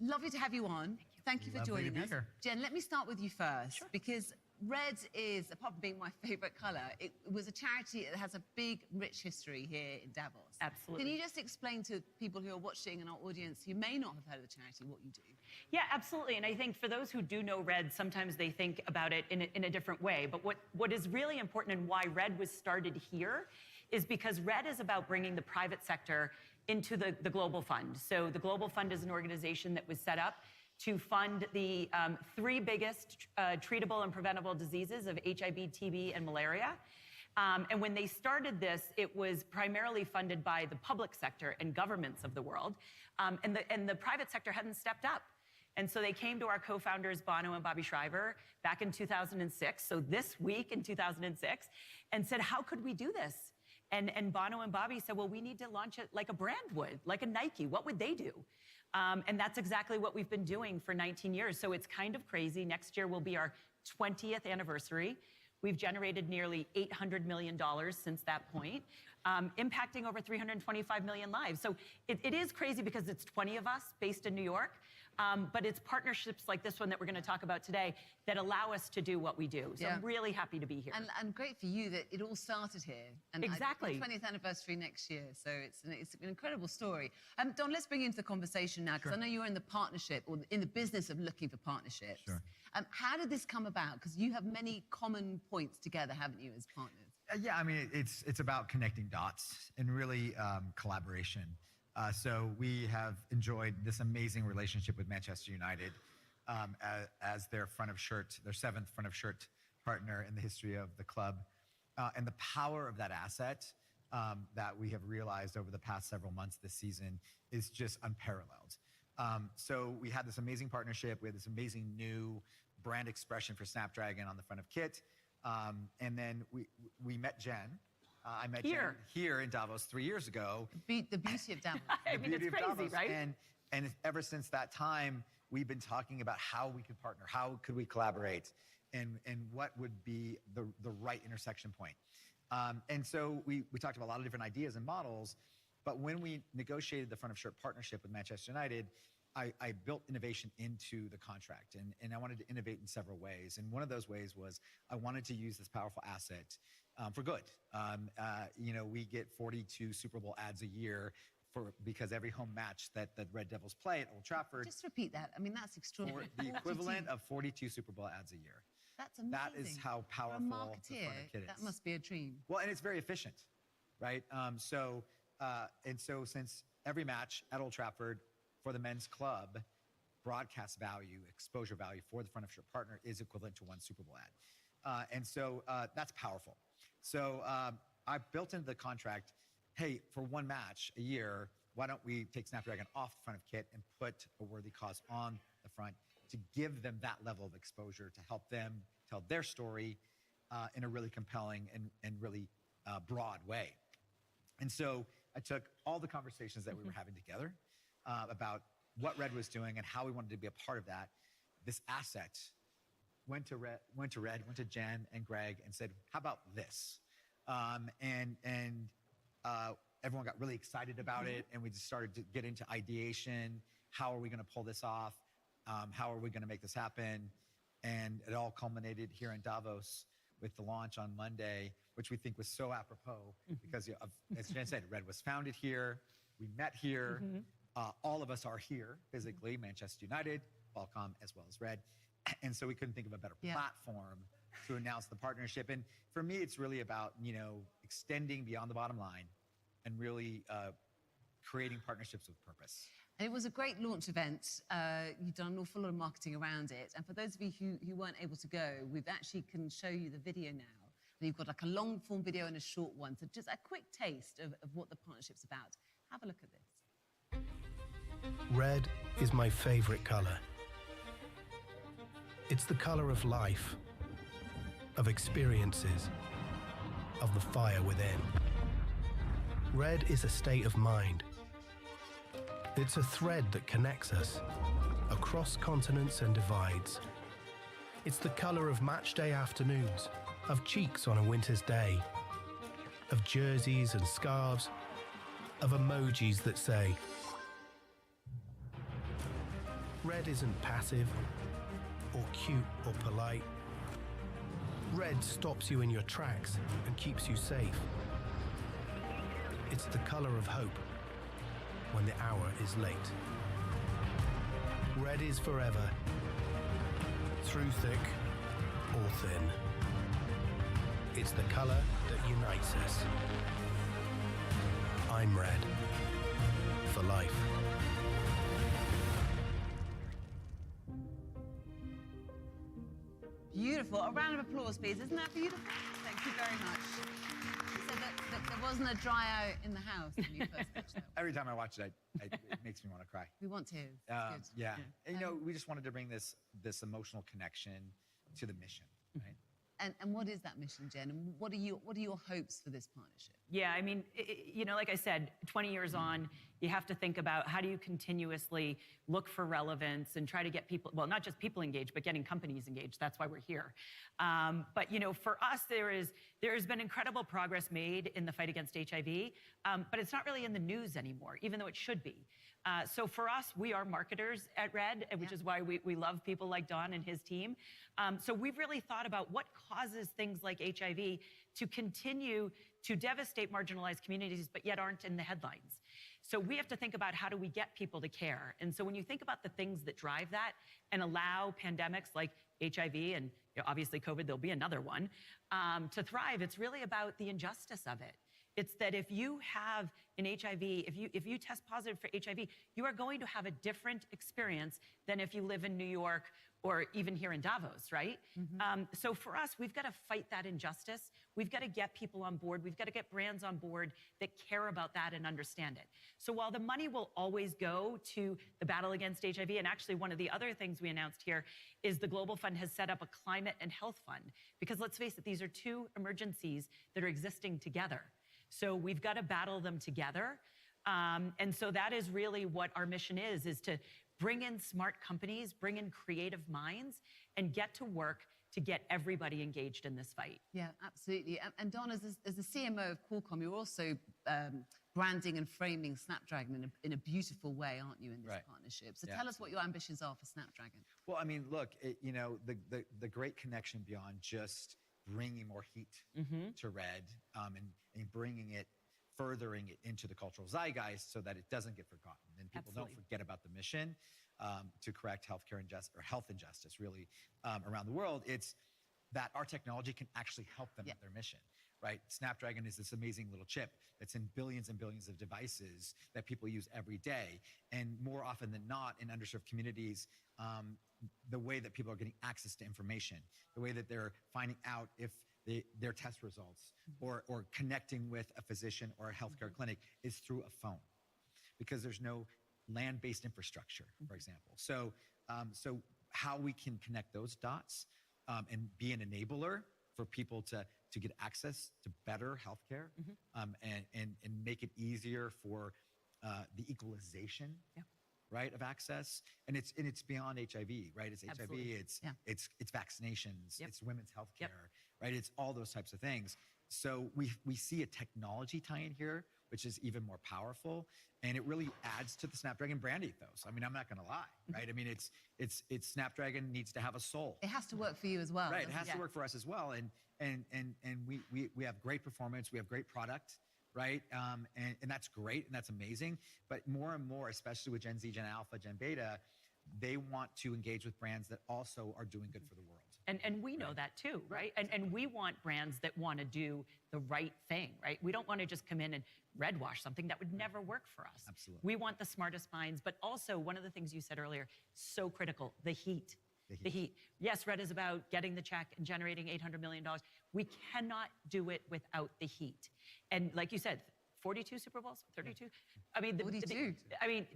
Lovely to have you on. Thank you for joining us. Jen, let me start with you first, because red is, apart from being my favorite color, it was a charity that has a big, rich history here in Davos. Absolutely. Can you just explain to people who are watching in our audience who may not have heard of the charity what you do? Yeah, absolutely. And I think for those who do know Red, sometimes they think about it in a different way. But what is really important and why Red was started here is because Red is about bringing the private sector into the Global Fund. So the Global Fund is an organization that was set up to fund the 3 biggest treatable and preventable diseases of HIV, TB, and malaria. And when they started this, it was primarily funded by the public sector and governments of the world. And the private sector hadn't stepped up. And so they came to our co-founders, Bono and Bobby Shriver, back in 2006, so this week in 2006, and said, how could we do this? And Bono and Bobby said, well, we need to launch it like a brand would, like a Nike. What would they do? And that's exactly what we've been doing for 19 years. So it's kind of crazy. Next year will be our 20th anniversary. We've generated nearly $800 million since that point, impacting over 325 million lives. So it is crazy because it's 20 of us based in New York. But it's partnerships like this one that we're going to talk about today that allow us to do what we do. So I'm really happy to be here. And great for you that it all started here. And exactly. 20th anniversary next year. So it's an incredible story. Don, let's bring you into the conversation now, because I know you're in the partnership or in the business of looking for partnerships. Sure. How did this come about? Because you have many common points together, haven't you, as partners? Yeah, I mean, it's about connecting dots and really collaboration. So we have enjoyed this amazing relationship with Manchester United as their front of shirt, their 7th front of shirt partner in the history of the club. And the power of that asset that we have realized over the past several months this season is just unparalleled. So we had this amazing partnership. We had this amazing new brand expression for Snapdragon on the front of kit. And then we met Jen. I met Jen here in Davos 3 years ago. The beauty of Davos. I mean, it's crazy, right? And ever since that time, we've been talking about how we could partner, how could we collaborate, and what would be the right intersection point. And so we talked about a lot of different ideas and models, but when we negotiated the front of shirt partnership with Manchester United, I built innovation into the contract, and I wanted to innovate in several ways. And one of those ways was I wanted to use this powerful asset for good. You know, we get 42 Super Bowl ads a year because every home match that the Red Devils play at Old Trafford. Just repeat that. I mean, that's extraordinary. The equivalent of 42 Super Bowl ads a year. That's amazing. That is how powerful For a marketeer, that must be a dream. Well, and it's very efficient, right? So since every match at Old Trafford for the men's club, broadcast value, exposure value for the front of shirt partner is equivalent to 1 Super Bowl ad. And so that's powerful. So I built into the contract, hey, for 1 match a year, why don't we take Snapdragon off the front of kit and put a worthy cause on the front to give them that level of exposure to help them tell their story in a really compelling and really broad way. And so I took all the conversations that we were having together about what Red was doing and how we wanted to be a part of that. This asset went to Jen and Greg and said, how about this? Everyone got really excited about it, and we just started to get into ideation. How are we going to pull this off? How are we going to make this happen? And it all culminated here in Davos with the launch on Monday, which we think was so apropos because, as Jen said, Red was founded here. We met here. All of us are here physically, Manchester United, Qualcomm, as well as Red. And so we couldn't think of a better platform to announce the partnership. And for me, it's really about, extending beyond the bottom line and really creating partnerships with purpose. And it was a great launch event. You've done an awful lot of marketing around it. And for those of you who weren't able to go, we've actually can show you the video now. And you've got like a long form video and a short one. So just a quick taste of what the partnership's about. Have a look at this. Red is my favorite color. It's the color of life, of experiences, of the fire within. Red is a state of mind. It's a thread that connects us across continents and divides. It's the color of match day afternoons, of cheeks on a winter's day, of jerseys and scarves, of emojis that say, red isn't passive or cute or polite. Red stops you in your tracks and keeps you safe. It's the color of hope when the hour is late. Red is forever, through thick or thin. It's the color that unites us. I'm red for life. Beautiful. A round of applause, please. Isn't that beautiful? Thank you very much. You said that there wasn't a dry eye in the house when you first watched that. Every time I watch it, it makes me want to cry. We want to. Good. Yeah. And, we just wanted to bring this emotional connection to the mission, right? And what is that mission, Jen? And what are your hopes for this partnership? Yeah, I mean, like I said, 20 years on, you have to think about how do you continuously look for relevance and try to get people, well, not just people engaged, but getting companies engaged. That's why we're here. But, for us, there has been incredible progress made in the fight against HIV, but it's not really in the news anymore, even though it should be. So for us, we are marketers at Red, which is why we love people like Don and his team. So we've really thought about what causes things like HIV to continue to devastate marginalized communities, but yet aren't in the headlines. So we have to think about how do we get people to care. And so when you think about the things that drive that and allow pandemics like HIV and obviously COVID, there'll be another one, to thrive, it's really about the injustice of it. It's that if you have an HIV, if you test positive for HIV, you are going to have a different experience than if you live in New York or even here in Davos, right? So for us, we've got to fight that injustice. We've got to get people on board. We've got to get brands on board that care about that and understand it. So while the money will always go to the battle against HIV, and actually one of the other things we announced here is the Global Fund has set up a climate and health fund, because let's face it, these are two emergencies that are existing together. So we've got to battle them together. And so that is really what our mission is to bring in smart companies, bring in creative minds, and get to work to get everybody engaged in this fight. Yeah, absolutely. And Don, as the CMO of Qualcomm, you're also branding and framing Snapdragon in a beautiful way, aren't you, in this partnership? So tell us what your ambitions are for Snapdragon. Well, I mean, look, the great connection beyond just bringing more heat to Red and bringing it, furthering it into the cultural zeitgeist so that it doesn't get forgotten and people don't forget about the mission to correct healthcare injustice or health injustice really around the world. It's that our technology can actually help them with their mission, right? Snapdragon is this amazing little chip that's in billions and billions of devices that people use every day. And more often than not in underserved communities, the way that people are getting access to information, the way that they're finding out if their test results or connecting with a physician or a healthcare clinic is through a phone, because there's no land-based infrastructure, for example. So how we can connect those dots and be an enabler for people to get access to better healthcare and make it easier for the equalization right, of access, and it's beyond HIV, right? It's Absolutely. HIV, it's vaccinations, it's women's health care, right? It's all those types of things. So we see a technology tie-in here, which is even more powerful, and it really adds to the Snapdragon brand ethos. I mean, I'm not going to lie, right? I mean, it's Snapdragon needs to have a soul. It has to work for you as well. Right, it has to work for us as well, and we have great performance, we have great product. right? And that's great and that's amazing. But more and more, especially with Gen Z, Gen Alpha, Gen Beta, they want to engage with brands that also are doing good for the world. And we know that too, right? And we want brands that want to do the right thing, right? We don't want to just come in and red wash something that would never work for us. Absolutely. We want the smartest minds, but also one of the things you said earlier, so critical, the heat. The heat. Yes, Red is about getting the check and generating $800 million. We cannot do it without the heat. And like you said, 42 Super Bowls, 32? I mean, 42.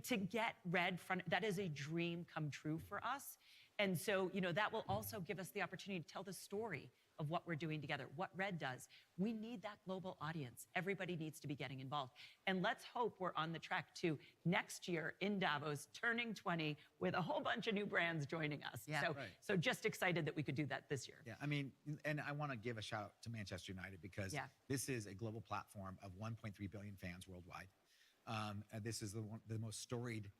To get Red front, that is a dream come true for us. And so, that will also give us the opportunity to tell the story of what we're doing together, what Red does. We need that global audience. Everybody needs to be getting involved. And let's hope we're on the track to next year in Davos, turning 20 with a whole bunch of new brands joining us. Yeah, so just excited that we could do that this year. Yeah, I mean, and I want to give a shout out to Manchester United because this is a global platform of 1.3 billion fans worldwide. And this is the most storied,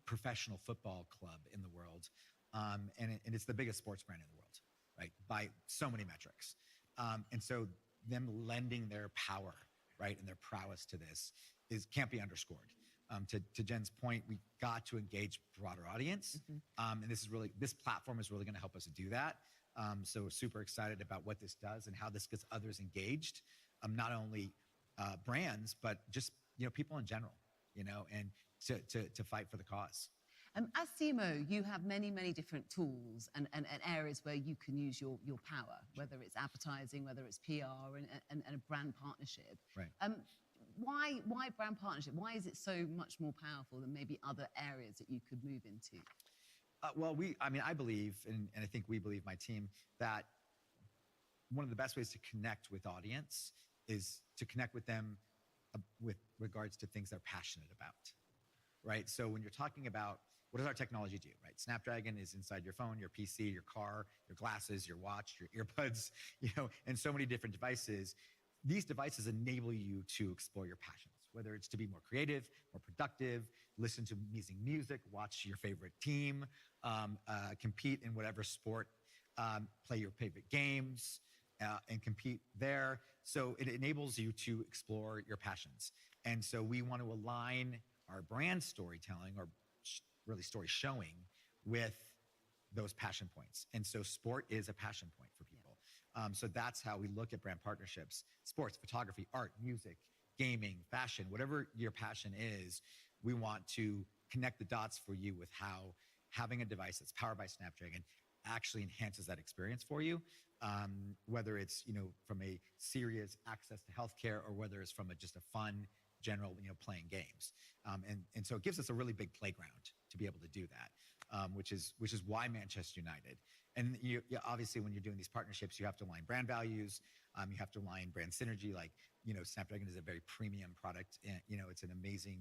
professional football club in the world. And it's the biggest sports brand in the world, right? By so many metrics. And so them lending their power, right, and their prowess to this can't be underscored. To Jen's point, we got to engage broader audience. And this platform is really going to help us do that. So super excited about what this does and how this gets others engaged. Not only brands, but just, people in general, and to fight for the cause. As CMO, you have many, many different tools and areas where you can use your power, whether it's advertising, whether it's PR and a brand partnership. Right. Why brand partnership? Why is it so much more powerful than maybe other areas that you could move into? Well, I believe, and I think we believe, my team, that one of the best ways to connect with audience is to connect with them with regards to things they're passionate about, right? So when you're talking about what does our technology do, right? Snapdragon is inside your phone, your PC, your car, your glasses, your watch, your earbuds, and so many different devices. These devices enable you to explore your passions, whether it's to be more creative, more productive, listen to amazing music, watch your favorite team, compete in whatever sport, play your favorite games, and compete there. So it enables you to explore your passions. And so we want to align our brand storytelling, or really story showing, with those passion points. And so sport is a passion point for people. So that's how we look at brand partnerships: sports, photography, art, music, gaming, fashion, whatever your passion is. We want to connect the dots for you with how having a device that's powered by Snapdragon actually enhances that experience for you, whether it's from a serious access to healthcare, or whether it's from just a fun general playing games. And so it gives us a really big playground to be able to do that, which is why Manchester United. And obviously, when you're doing these partnerships, you have to align brand values. You have to align brand synergy. Like, Snapdragon is a very premium product. And, it's an amazing,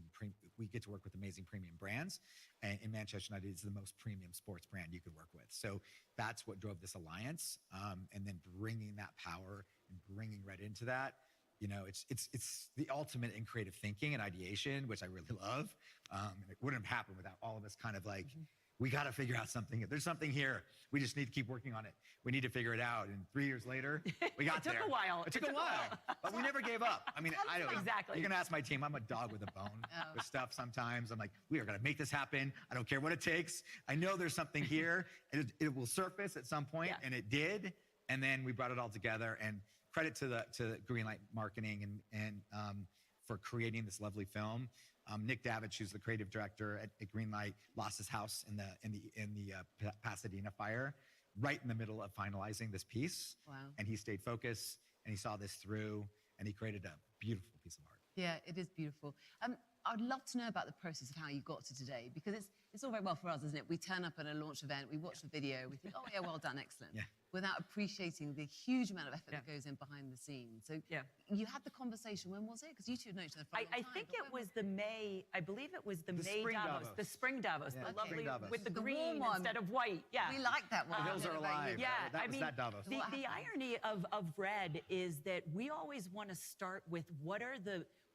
we get to work with amazing premium brands. And Manchester United is the most premium sports brand you could work with. So that's what drove this alliance. And then bringing that power and bringing Red into that. It's the ultimate in creative thinking and ideation, which I really love. And it wouldn't have happened without all of us kind of like, we got to figure out something. There's something here. We just need to keep working on it. We need to figure it out. And 3 years later, we got there. It took a while. It took a while. But we never gave up. I mean, I don't know. Exactly. You're going to ask my team. I'm a dog with a bone with stuff sometimes. I'm like, we are going to make this happen. I don't care what it takes. I know there's something here. And it will surface at some point. And it did. And then we brought it all together. And credit to Greenlight Marketing and for creating this lovely film. Nick Davich, who's the creative director at Greenlight, lost his house in the Pasadena fire, right in the middle of finalizing this piece. Wow. And he stayed focused, and he saw this through, and he created a beautiful piece of art. Yeah, it is beautiful. I'd love to know about the process of how you got to today, because it's all very well for us, isn't it? We turn up at a launch event, we watch the video, we think, oh yeah, well done, excellent. Yeah. Without appreciating the huge amount of effort that goes in behind the scenes. So you had the conversation, when was it? Because you two have known each other for a long time. I think it was the May, I believe it was the May Davos. The spring Davos, the lovely with the green instead of white. Yeah. We like that one. The hills are alive. Yeah, that was that Davos. The irony of Red is that we always want to start with what are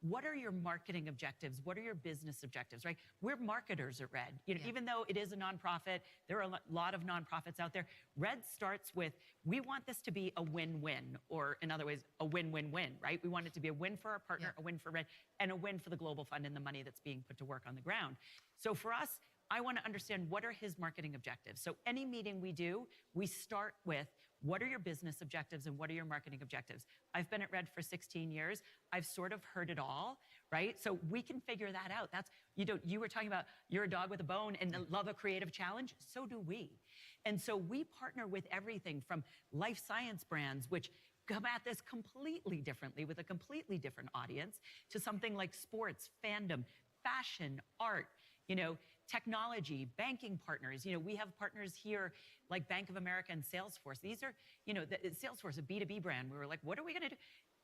what are your marketing objectives? What are your business objectives, right? We're marketers at Red. You know, even though it is a nonprofit, there are a lot of nonprofits out there. Red starts with, we want this to be a win-win, or in other ways, a win-win-win, right? We want it to be a win for our partner, a win for Red, and a win for the Global Fund and the money that's being put to work on the ground. So for us, I want to understand what are his marketing objectives. So any meeting we do, we start with what are your business objectives and what are your marketing objectives? I've been at Red for 16 years. I've sort of heard it all, right? So we can figure that out. That's, you were talking about you're a dog with a bone and love a creative challenge. So do we. And so we partner with everything from life science brands, which come at this completely differently with a completely different audience, to something like sports, fandom, fashion, art, technology, banking partners. We have partners here like Bank of America and Salesforce. These are, Salesforce, a B2B brand. We were like, what are we going to do?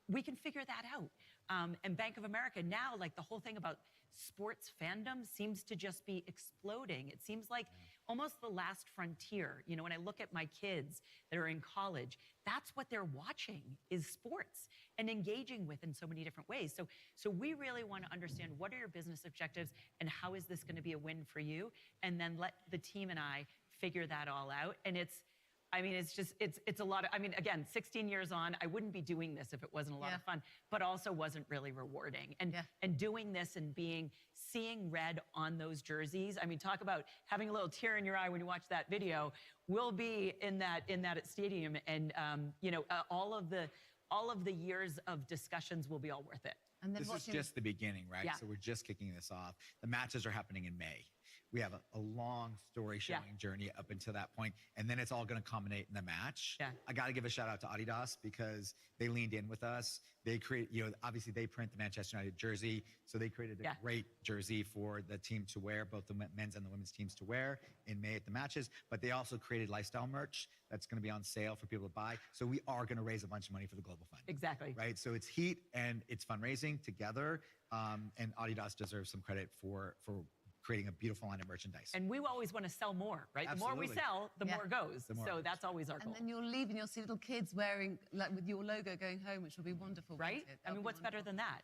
We can figure that out. And Bank of America now, like the whole thing about sports fandom seems to just be exploding. It seems like almost the last frontier. When I look at my kids that are in college, that's what they're watching is sports and engaging with in so many different ways. So we really want to understand what are your business objectives and how is this going to be a win for you? And then let the team and I figure that all out. And it's a lot of, again, 16 years on, I wouldn't be doing this if it wasn't a lot of fun, but also wasn't really rewarding. And doing this and seeing Red on those jerseys, talk about having a little tear in your eye when you watch that video. We'll be in that stadium, and all of the years of discussions will be all worth it. And then this is just the beginning, right? Yeah. So we're just kicking this off. The matches are happening in May. We have a long story showing journey up until that point, and then it's all going to culminate in the match. Yeah. I got to give a shout out to Adidas because they leaned in with us. They create, obviously they print the Manchester United jersey, so they created a great jersey for the team to wear, both the men's and the women's teams to wear in May at the matches. But they also created lifestyle merch that's going to be on sale for people to buy. So we are going to raise a bunch of money for the Global Fund. Exactly. Right. So it's heat and it's fundraising together, and Adidas deserves some credit for creating a beautiful line of merchandise. And we always want to sell more, right? Absolutely. The more we sell, the more goes. The more so goes. that's always our goal. And then you'll leave and you'll see little kids wearing, like with your logo going home, which will be wonderful. Right? What's better than that?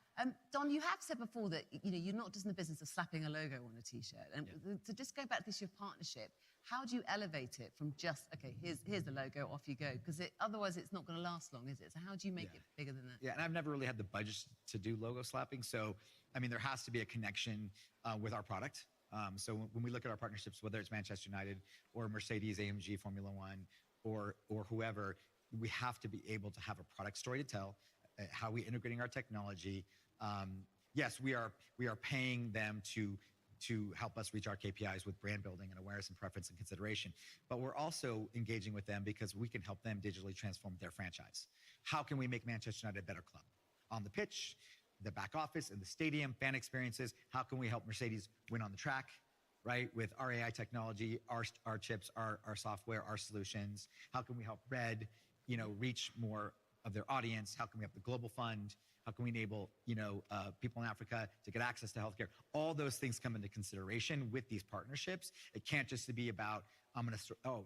Don, you have said before that you're not just in the business of slapping a logo on a T-shirt. And to just go back to this, your partnership, how do you elevate it from just, okay, here's the logo, off you go? Because otherwise it's not going to last long, is it? So how do you make it bigger than that? Yeah, and I've never really had the budget to do logo slapping. So, there has to be a connection with our product. So when we look at our partnerships, whether it's Manchester United or Mercedes, AMG, Formula One, or whoever, we have to be able to have a product story to tell, how we integrating our technology. Yes, we are paying them to help us reach our KPIs with brand building and awareness and preference and consideration. But we're also engaging with them because we can help them digitally transform their franchise. How can we make Manchester United a better club? On the pitch, the back office, in the stadium, fan experiences. How can we help Mercedes win on the track, right? With our AI technology, our chips, our software, our solutions. How can we help Red, reach more of their audience? How can we help the Global Fund? How can we enable, people in Africa to get access to healthcare? All those things come into consideration with these partnerships. It can't just be about, I'll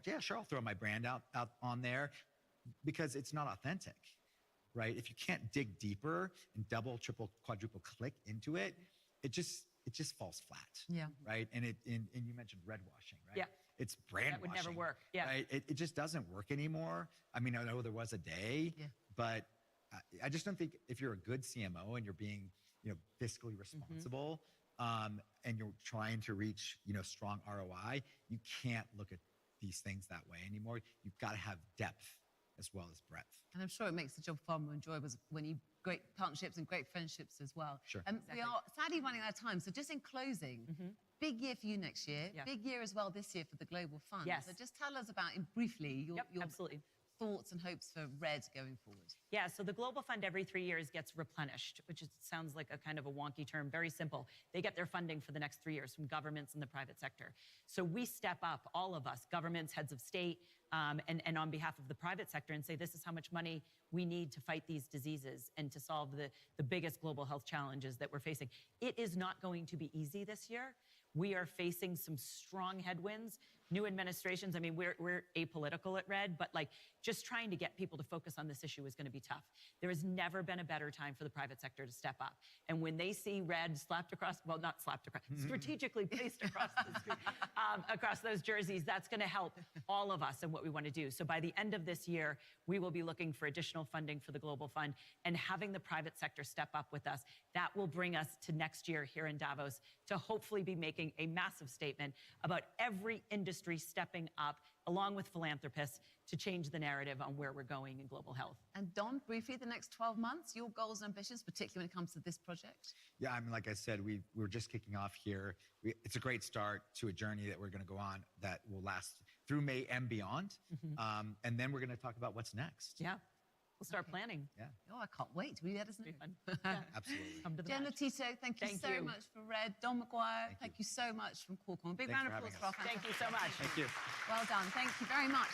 throw my brand out on there, because it's not authentic. Right? If you can't dig deeper and double, triple, quadruple click into it, it just falls flat. Yeah. Right? And you mentioned red washing, right? Yeah. It's brand That would washing. never work. Yeah. Right? It just doesn't work anymore. I know there was a day, but I just don't think if you're a good CMO and you're being, fiscally responsible, and you're trying to reach, strong ROI, you can't look at these things that way anymore. You've got to have depth as well as breadth. And I'm sure it makes the job far more enjoyable when you great partnerships and great friendships as well. Sure. We are sadly running out of time. So just in closing, big year for you next year. Yeah. Big year as well this year for the Global Fund. Yes. So just tell us about, briefly, your absolutely. thoughts and hopes for Red going forward. Yeah, so the Global Fund every 3 years gets replenished, which sounds like a kind of a wonky term, very simple. They get their funding for the next 3 years from governments and the private sector. So we step up, all of us, governments, heads of state, and on behalf of the private sector, and say, this is how much money we need to fight these diseases and to solve the biggest global health challenges that we're facing. It is not going to be easy this year. We are facing some strong headwinds. New administrations, we're apolitical at Red, but just trying to get people to focus on this issue is going to be tough. There has never been a better time for the private sector to step up. And when they see red slapped across, well, not slapped across, strategically placed across the screen, across those jerseys, that's going to help all of us in what we want to do. So by the end of this year, we will be looking for additional funding for the Global Fund, and having the private sector step up with us, that will bring us to next year here in Davos to hopefully be making a massive statement about every industry stepping up, along with philanthropists, to change the narrative on where we're going in global health. And Don, briefly, the next 12 months, your goals and ambitions, particularly when it comes to this project? Yeah, I mean, like I said, we're just kicking off here. It's a great start to a journey that we're going to go on that will last through May and beyond. And then we're going to talk about what's next. Yeah. We'll start planning. Yeah. Oh, I can't wait. Will you let us know? Absolutely. Come to the Jen match. Tito, thank you so much for Red. Don McGuire, thank you so much from Qualcomm. A big Thanks round for of applause having for our us. Thank you fantastic so much. Thank you. Well done. Thank you very much.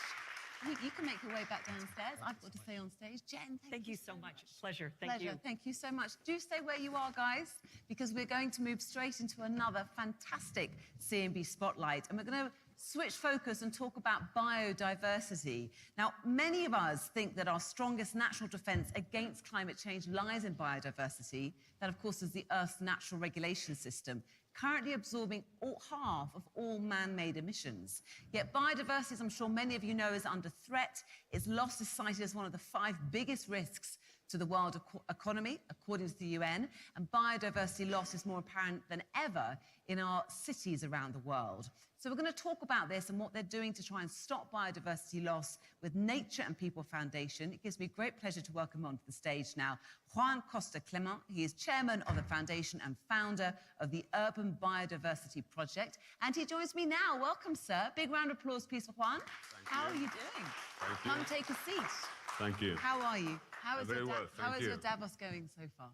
You can make your way back downstairs. I've got to stay on stage. Jen, thank you so much. Pleasure. Thank you. Thank you so much. Do stay where you are, guys, because we're going to move straight into another fantastic CNB Spotlight. And we're going to switch focus and talk about biodiversity. Now, many of us think that our strongest natural defense against climate change lies in biodiversity. That, of course, is the Earth's natural regulation system, currently absorbing half of all man-made emissions. Yet biodiversity, as I'm sure many of you know, is under threat. Its loss is cited as one of the 5 biggest risks to the world economy, according to the UN, and biodiversity loss is more apparent than ever in our cities around the world. So we're going to talk about this and what they're doing to try and stop biodiversity loss with Nature and People Foundation. It gives me great pleasure to welcome onto the stage now Juan Costa Clement. He is chairman of the foundation and founder of the Urban Biodiversity Project. And he joins me now. Welcome, sir. Big round of applause, please, for Juan. How are you doing? Thank you. Come take a seat. Thank you. How are you? How is, Very well, how thank is you. your Davos going so far?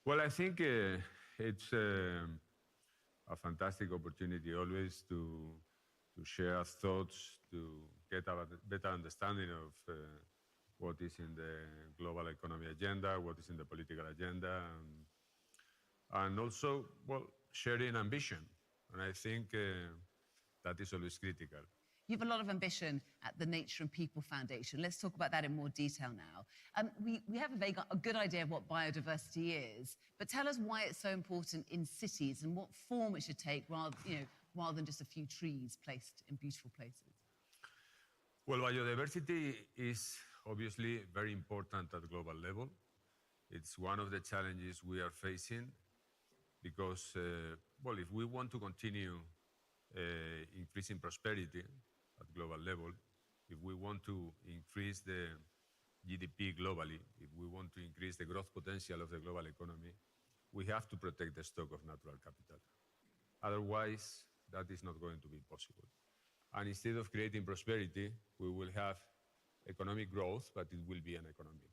Well, I think it's a fantastic opportunity always to share thoughts, to get a better understanding of what is in the global economy agenda, what is in the political agenda, and also, well, sharing ambition. And I think that is always critical. You have a lot of ambition at the Nature and People Foundation. Let's talk about that in more detail now. We have a good idea of what biodiversity is, but tell us why it's so important in cities and what form it should take rather than just a few trees placed in beautiful places. Well, biodiversity is obviously very important at the global level. It's one of the challenges we are facing because, well, if we want to continue increasing prosperity at global level, if we want to increase the GDP globally, if we want to increase the growth potential of the global economy, we have to protect the stock of natural capital. Otherwise, that is not going to be possible. And instead of creating prosperity, we will have economic growth, but it will be uneconomic.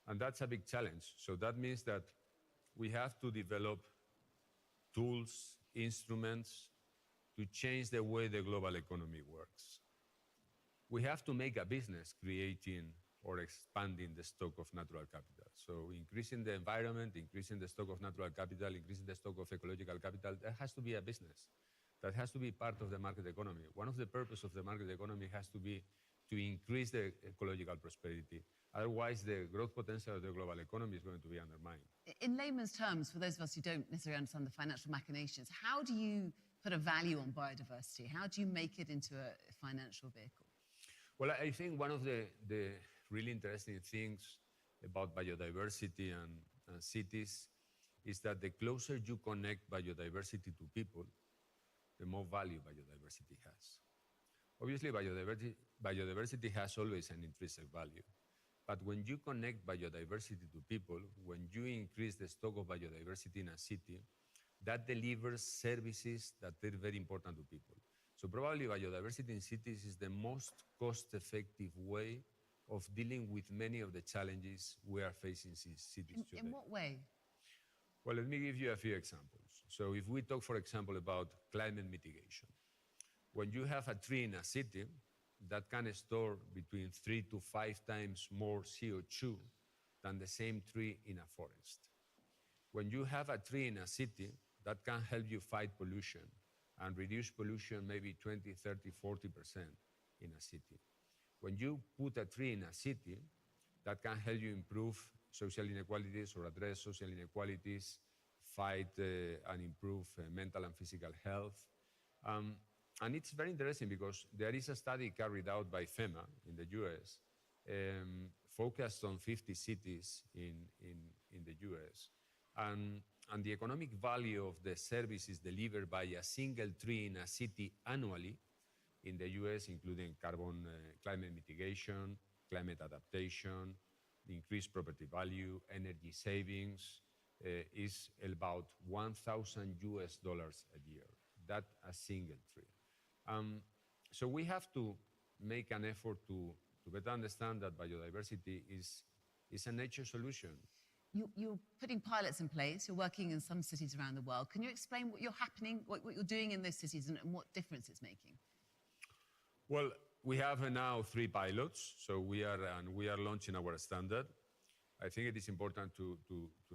And that's a big challenge. So that means that we have to develop tools, instruments, to change the way the global economy works. We have to make a business creating or expanding the stock of natural capital. So increasing the environment, increasing the stock of natural capital, increasing the stock of ecological capital, that has to be a business. That has to be part of the market economy. One of the purposes of the market economy has to be to increase the ecological prosperity. Otherwise, the growth potential of the global economy is going to be undermined. In layman's terms, for those of us who don't necessarily understand the financial machinations, how do you put a value on biodiversity? How do you make it into a financial vehicle? Well, I think one of the really interesting things about biodiversity and cities is that the closer you connect biodiversity to people, the more value biodiversity has. Obviously, biodiversity has always an intrinsic value. But when you connect biodiversity to people, when you increase the stock of biodiversity in a city, that delivers services that are very important to people. So probably biodiversity in cities is the most cost-effective way of dealing with many of the challenges we are facing in cities today. In what way? Well, let me give you a few examples. So if we talk, for example, about climate mitigation, when you have a tree in a city, that can store between 3 to 5 times more CO2 than the same tree in a forest. When you have a tree in a city, that can help you fight pollution and reduce pollution maybe 20, 30, 40% in a city. When you put a tree in a city, that can help you improve social inequalities or address social inequalities, fight and improve mental and physical health. And it's very interesting because there is a study carried out by FEMA in the US, focused on 50 cities in the US. And the economic value of the services delivered by a single tree in a city annually in the US, including climate mitigation, climate adaptation, increased property value, energy savings, is about $1,000 a year. That's a single tree. So we have to make an effort to better understand that biodiversity is a nature solution. You're putting pilots in place. You're working in some cities around the world. Can you explain what you're doing in those cities and what difference it's making? Well, we have now 3 pilots, so we are launching our standard. I think it is important to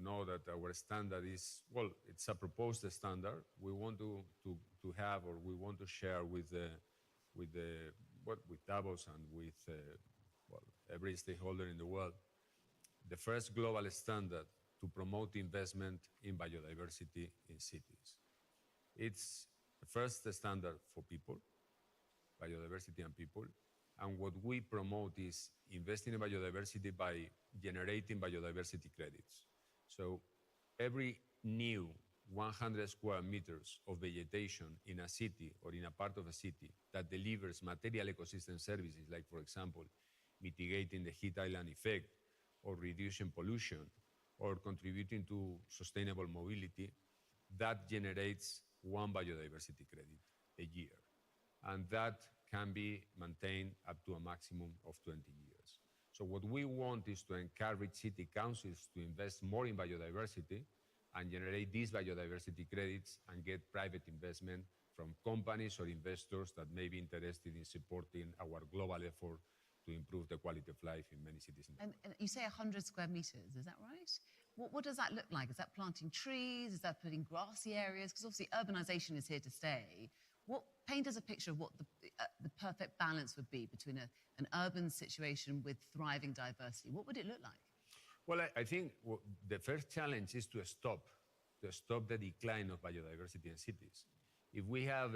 know that our standard is, well, it's a proposed standard. We want to have, or we want to share with Davos and with every stakeholder in the world, the first global standard to promote investment in biodiversity in cities. It's the first standard for people, biodiversity and people. And what we promote is investing in biodiversity by generating biodiversity credits. So every new 100 square meters of vegetation in a city or in a part of a city that delivers material ecosystem services, like, for example, mitigating the heat island effect or reducing pollution or contributing to sustainable mobility, that generates 1 biodiversity credit a year. And that can be maintained up to a maximum of 20 years. So what we want is to encourage city councils to invest more in biodiversity and generate these biodiversity credits and get private investment from companies or investors that may be interested in supporting our global effort to improve the quality of life in many cities. And you say 100 square meters, is that right? What does that look like? Is that planting trees? Is that putting grassy areas? Because obviously urbanization is here to stay. Paint us a picture of what the perfect balance would be between an urban situation with thriving diversity. What would it look like? Well, I think the first challenge is to stop the decline of biodiversity in cities. If we have...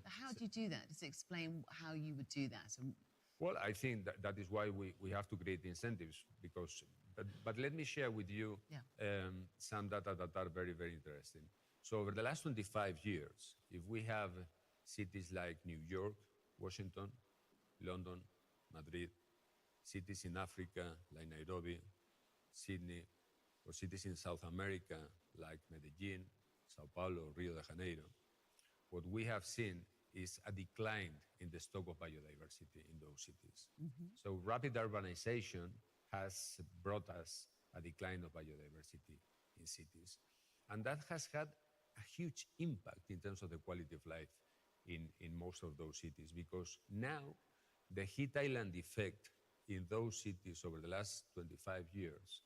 How do you do that? Just explain how you would do that. Well, I think that is why we have to create incentives, because... But let me share with you some data that are very, very interesting. So over the last 25 years, if we have cities like New York, Washington, London, Madrid, cities in Africa like Nairobi, Sydney, or cities in South America like Medellin, Sao Paulo, Rio de Janeiro, what we have seen is a decline in the stock of biodiversity in those cities. So rapid urbanization has brought us a decline of biodiversity in cities. And that has had a huge impact in terms of the quality of life in most of those cities, because now the heat island effect in those cities over the last 25 years,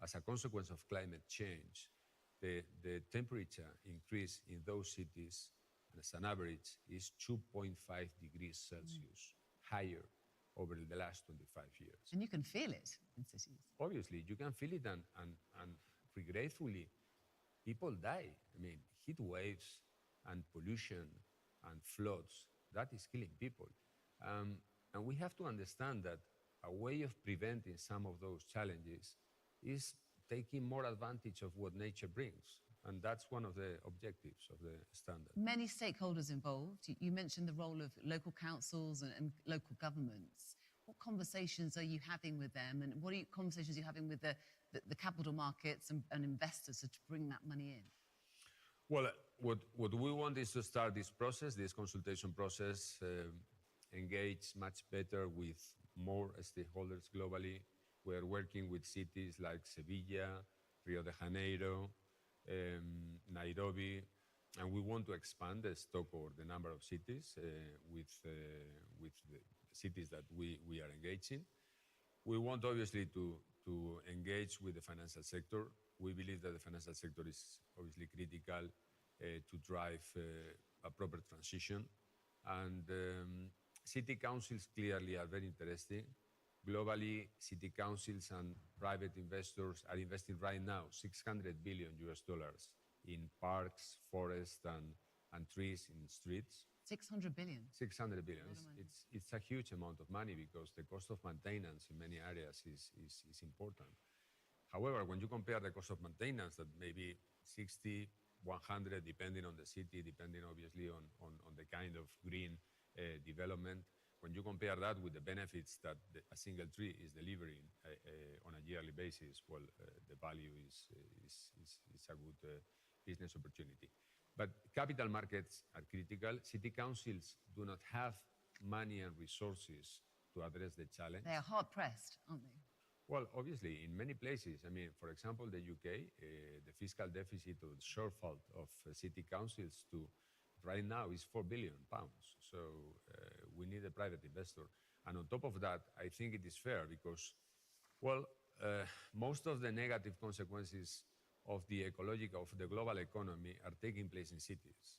as a consequence of climate change, the temperature increase in those cities, as an average, is 2.5 degrees Celsius higher over the last 25 years. And you can feel it in cities. Obviously, you can feel it, and regretfully, people die. I mean, heat waves and pollution and floods, that is killing people. And we have to understand that a way of preventing some of those challenges is taking more advantage of what nature brings. And that's one of the objectives of the standard. Many stakeholders involved. You mentioned the role of local councils and local governments. What conversations are you having with them, and what conversations are you having with the capital markets and investors to bring that money in? Well, what we want is to start this process, this consultation process, engage much better with more stakeholders globally. We are working with cities like Sevilla, Rio de Janeiro, Nairobi, and we want to expand the stock or the number of cities with the cities that we are engaging. We want obviously to engage with the financial sector. We believe that the financial sector is obviously critical to drive a proper transition. And city councils clearly are very interesting. Globally, city councils and private investors are investing right now $600 billion in parks, forests, and trees in streets. 600 billion. 600 billion. It's a huge amount of money because the cost of maintenance in many areas is important. However, when you compare the cost of maintenance, that may be 60, 100, depending on the city, depending obviously on the kind of green development, when you compare that with the benefits that a single tree is delivering on a yearly basis, well, the value is a good business opportunity. But capital markets are critical. City councils do not have money and resources to address the challenge. They are hard-pressed, aren't they? Well, obviously, in many places, I mean, for example, the UK, the fiscal deficit or shortfall of city councils to right now is £4 billion. So we need a private investor. And on top of that, I think it is fair because, well, most of the negative consequences of the global economy are taking place in cities.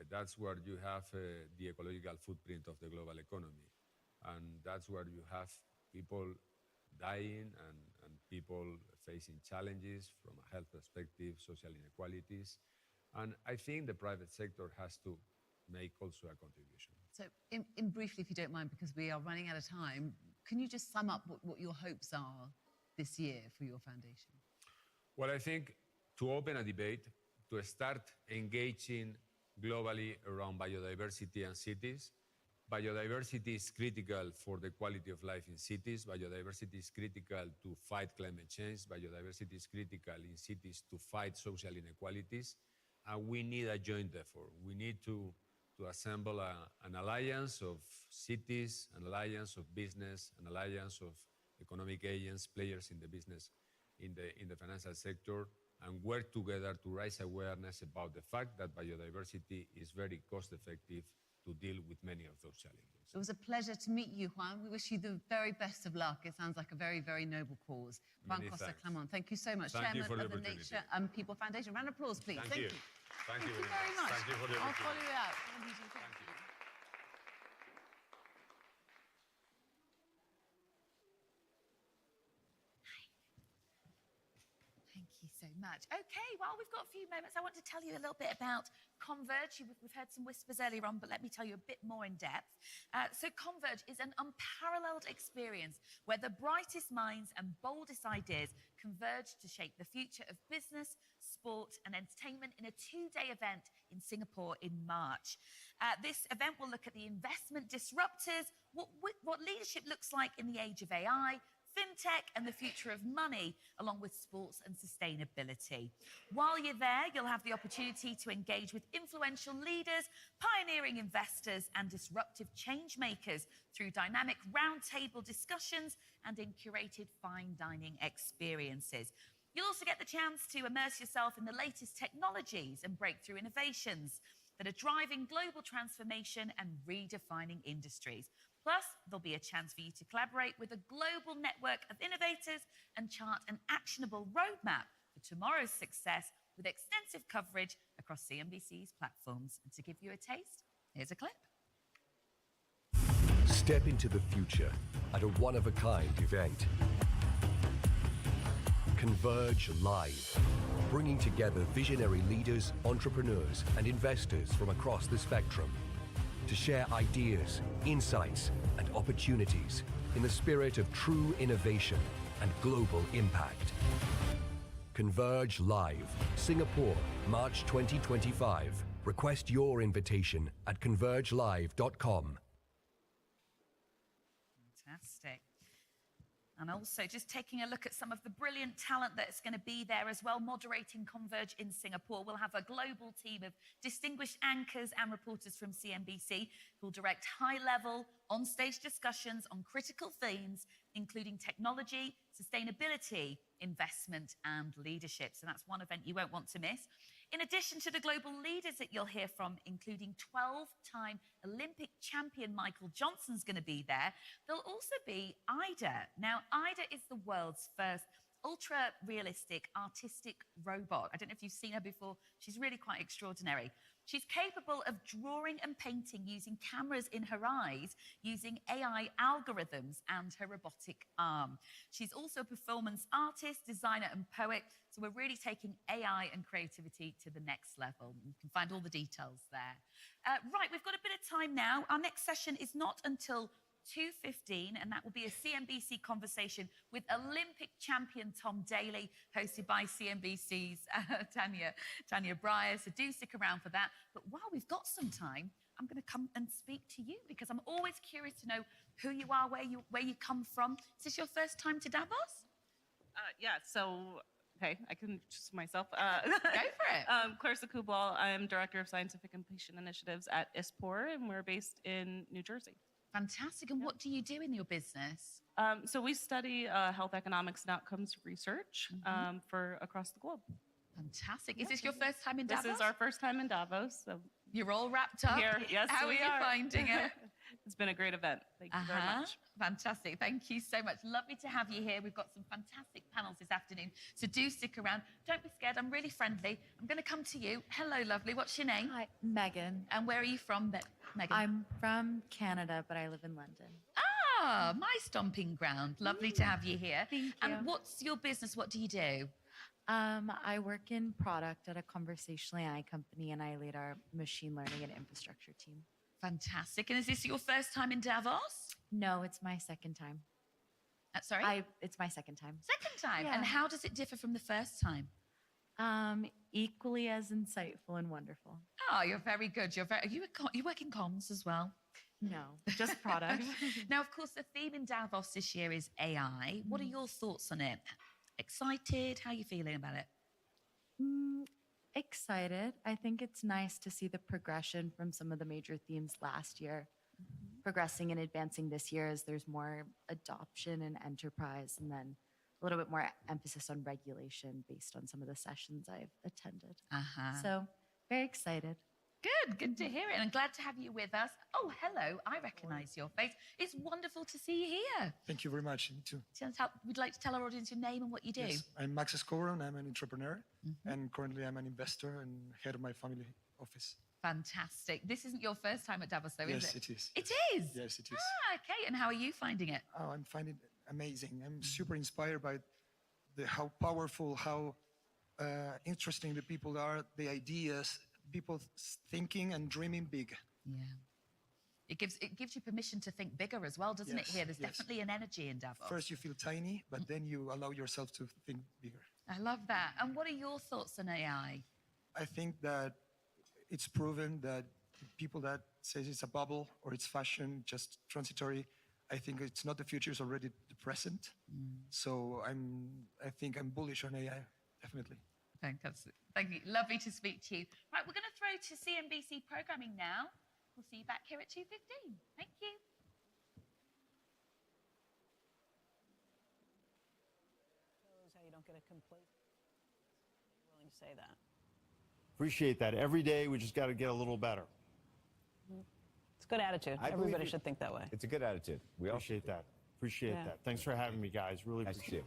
That's where you have the ecological footprint of the global economy. And that's where you have people dying and people facing challenges from a health perspective, social inequalities. And I think the private sector has to make also a contribution. So in briefly, if you don't mind, because we are running out of time, can you just sum up what your hopes are this year for your foundation? Well, I think to open a debate, to start engaging globally around biodiversity and cities. Biodiversity is critical for the quality of life in cities. Biodiversity is critical to fight climate change. Biodiversity is critical in cities to fight social inequalities. And we need a joint effort. We need to assemble an alliance of cities, an alliance of business, an alliance of economic agents, players in the business, in the financial sector, and work together to raise awareness about the fact that biodiversity is very cost-effective to deal with many of those challenges. It was a pleasure to meet you, Juan. We wish you the very best of luck. It sounds like a very, very noble cause. Juan Costa-Clamont, thank you so much. Thank Chairman of the Nature and People Foundation. Round of applause, please. Thank you. Thank you very much. Thank you for the I'll opportunity. follow you out. Thank you. Thank you so much. Okay, well, we've got a few moments. I want to tell you a little bit about Converge. We've heard some whispers earlier on, but let me tell you a bit more in depth. So Converge is an unparalleled experience where the brightest minds and boldest ideas converge to shape the future of business, sport and entertainment in a two-day event in Singapore in March. This event will look at the investment disruptors, what leadership looks like in the age of AI, fintech and the future of money, along with sports and sustainability. While you're there, you'll have the opportunity to engage with influential leaders, pioneering investors and disruptive change makers through dynamic roundtable discussions and in curated fine dining experiences. You'll also get the chance to immerse yourself in the latest technologies and breakthrough innovations that are driving global transformation and redefining industries. Plus, there'll be a chance for you to collaborate with a global network of innovators and chart an actionable roadmap for tomorrow's success with extensive coverage across CNBC's platforms. And to give you a taste, here's a clip. Step into the future at a one-of-a-kind event. Converge Live, bringing together visionary leaders, entrepreneurs, and investors from across the spectrum to share ideas, insights, and opportunities in the spirit of true innovation and global impact. Converge Live, Singapore, March 2025. Request your invitation at convergelive.com. Fantastic. And also just taking a look at some of the brilliant talent that's going to be there as well, moderating Converge in Singapore. We'll have a global team of distinguished anchors and reporters from CNBC who'll direct high-level, on-stage discussions on critical themes, including technology, sustainability, investment, and leadership. So that's one event you won't want to miss. In addition to the global leaders that you'll hear from, including 12-time Olympic champion Michael Johnson's going to be there, there'll also be IDA. Now, IDA is the world's first ultra-realistic, artistic robot. I don't know if you've seen her before. She's really quite extraordinary. She's capable of drawing and painting using cameras in her eyes, using AI algorithms and her robotic arm. She's also a performance artist, designer, and poet. So we're really taking AI and creativity to the next level. You can find all the details there. Right, we've got a bit of time now. Our next session is not until 2:15, and that will be a CNBC conversation with Olympic champion Tom Daley, hosted by CNBC's Tania Bryer. So do stick around for that. But while we've got some time, I'm going to come and speak to you because I'm always curious to know who you are, where you come from. Is this your first time to Davos? Yeah, so, okay, I can introduce myself. Go for it. Clarissa Kubal, I'm Director of Scientific and Patient Initiatives at ISPOR, and we're based in New Jersey. Fantastic. And what do you do in your business? So we study health economics and outcomes research for across the globe. Fantastic. Is this your first time in Davos? This is our first time in Davos. So you're all wrapped up here. Yes, How are you finding it? It's been a great event. Thank you very much. Fantastic. Thank you so much. Lovely to have you here. We've got some fantastic panels this afternoon, so do stick around. Don't be scared. I'm really friendly. I'm going to come to you. Hello, lovely. What's your name? Hi, Megan. And where are you from, Megan? I'm from Canada, but I live in London. Ah, my stomping ground. Lovely to have you here. Thank you. And what's your business? What do you do? I work in product at a conversational AI company, and I lead our machine learning and infrastructure team. Fantastic. And is this your first time in Davos? No, it's my second time. Sorry? It's my second time. Second time? Yeah. And how does it differ from the first time? Equally as insightful and wonderful. Oh, you're very good. You work in comms as well? No, just product. Now, of course, the theme in Davos this year is AI. What are your thoughts on it? Excited? How are you feeling about it? Excited. I think it's nice to see the progression from some of the major themes last year, progressing and advancing this year as there's more adoption and enterprise, and then a little bit more emphasis on regulation based on some of the sessions I've attended. So very excited. Good to hear it. And I'm glad to have you with us. Oh, hello. I recognize your face. It's wonderful to see you here. Thank you very much. You too. We'd like to tell our audience your name and what you do. Yes, I'm Max Escobar, I'm an entrepreneur, and currently I'm an investor and head of my family office. Fantastic. This isn't your first time at Davos, though, is it? Yes, it is. It is? Yes, it is. Ah, okay. And how are you finding it? Oh, I'm finding it amazing. I'm super inspired by how powerful, how interesting the people are, the ideas, people thinking and dreaming big. Yeah. It gives you permission to think bigger as well, doesn't it, here? There's definitely an energy in Davos. First you feel tiny, but then you allow yourself to think bigger. I love that. And what are your thoughts on AI? I think that it's proven that people that says it's a bubble or it's fashion, just transitory, I think it's not the future, it's already the present. So I think I'm bullish on AI, definitely. Fantastic. Thank you. Lovely to speak to you. Right, we're going to throw to CNBC programming now. We'll see you back here at 2:15. Thank you. Shows how you don't get a complaint. You're willing to say that. Appreciate that. Every day we just got to get a little better. It's a good attitude. Everybody should think that way. It's a good attitude. We appreciate that. Appreciate that. Thanks for having me, guys. Really appreciate it.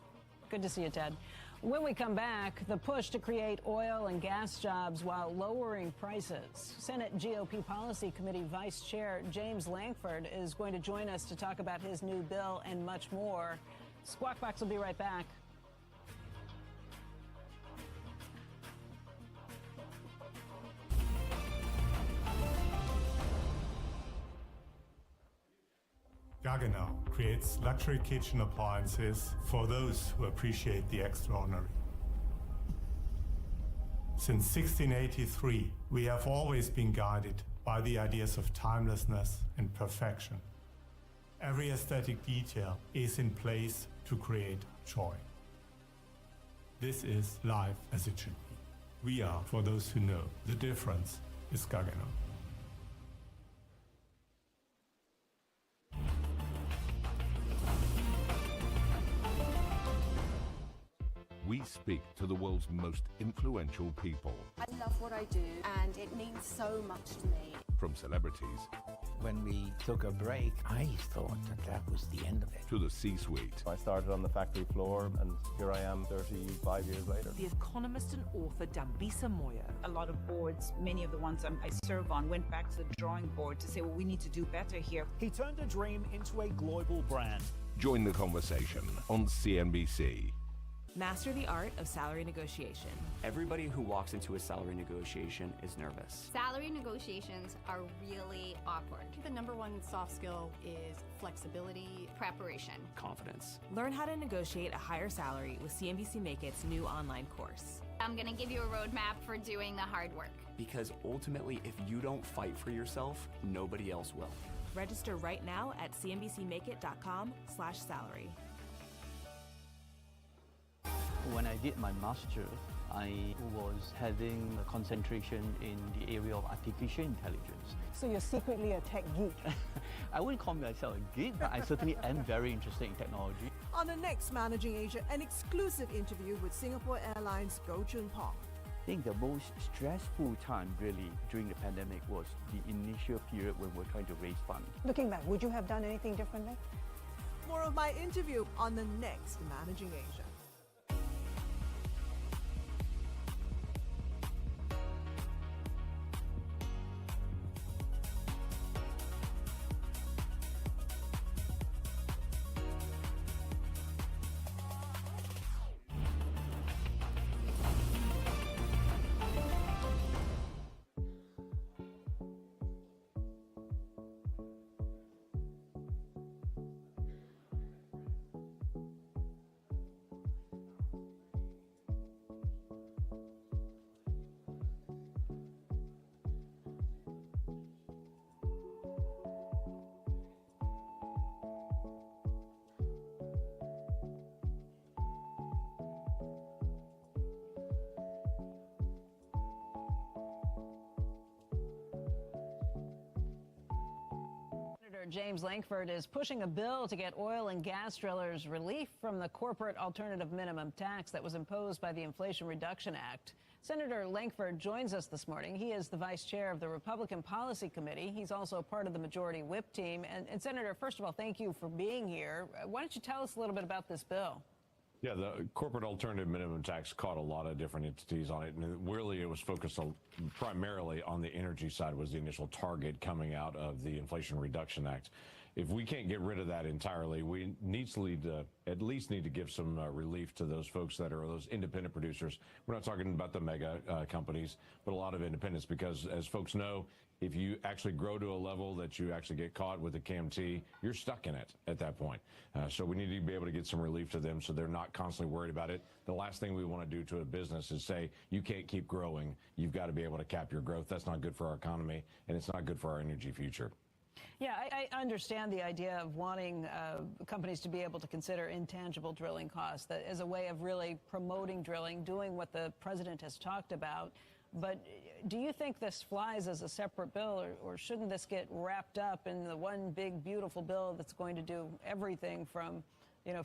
Good to see you, Ted. When we come back, the push to create oil and gas jobs while lowering prices. Senate GOP Policy Committee Vice Chair James Lankford is going to join us to talk about his new bill and much more. Squawk Box will be right back. Gaggenau creates luxury kitchen appliances for those who appreciate the extraordinary. Since 1683, we have always been guided by the ideas of timelessness and perfection. Every aesthetic detail is in place to create joy. This is life as it should be. We are for those who know. The difference is Gaggenau. We speak to the world's most influential people. I love what I do, and it means so much to me. From celebrities When we took a break, I thought that was the end of it. to the C-suite. I started on the factory floor, and here I am 35 years later. The economist and author Dambisa Moyo. A lot of boards, many of the ones I serve on, went back to the drawing board to say, well, we need to do better here. He turned a dream into a global brand. Join the conversation on CNBC. Master the art of salary negotiation. Everybody who walks into a salary negotiation is nervous. Salary negotiations are really awkward. The number one soft skill is flexibility, Preparation. Confidence. Learn how to negotiate a higher salary with CNBC Make It's new online course. I'm going to give you a roadmap for doing the hard work. Because ultimately, if you don't fight for yourself, nobody else will. Register right now at cnbcmakeit.com/salary. When I did my master, I was having a concentration in the area of artificial intelligence. So you're secretly a tech geek. I wouldn't call myself a geek, but I certainly am very interested in technology. On the next Managing Asia, an exclusive interview with Singapore Airlines Goh Chun Pong. I think the most stressful time really during the pandemic was the initial period when we're trying to raise funds. Looking back, would you have done anything differently? More of my interview on the next Managing Asia. James Lankford is pushing a bill to get oil and gas drillers relief from the corporate alternative minimum tax that was imposed by the Inflation Reduction Act. Senator Lankford joins us this morning. He is the vice chair of the Republican Policy Committee. He's also part of the Majority Whip team. And Senator, first of all, thank you for being here. Why don't you tell us a little bit about this bill? Yeah, the corporate alternative minimum tax caught a lot of different entities on it, and really it was focused on, primarily on the energy side was the initial target coming out of the Inflation Reduction Act. If we can't get rid of that entirely, we at least need to give some relief to those folks that are those independent producers. We're not talking about the mega companies, but a lot of independents, because as folks know, if you actually grow to a level that you actually get caught with a KMT, you're stuck in it at that point. So we need to be able to get some relief to them so they're not constantly worried about it. The last thing we want to do to a business is say, you can't keep growing. You've got to be able to cap your growth. That's not good for our economy, and it's not good for our energy future. Yeah, I understand the idea of wanting companies to be able to consider intangible drilling costs that as a way of really promoting drilling, doing what the president has talked about. But do you think this flies as a separate bill, or shouldn't this get wrapped up in the one big, beautiful bill that's going to do everything from,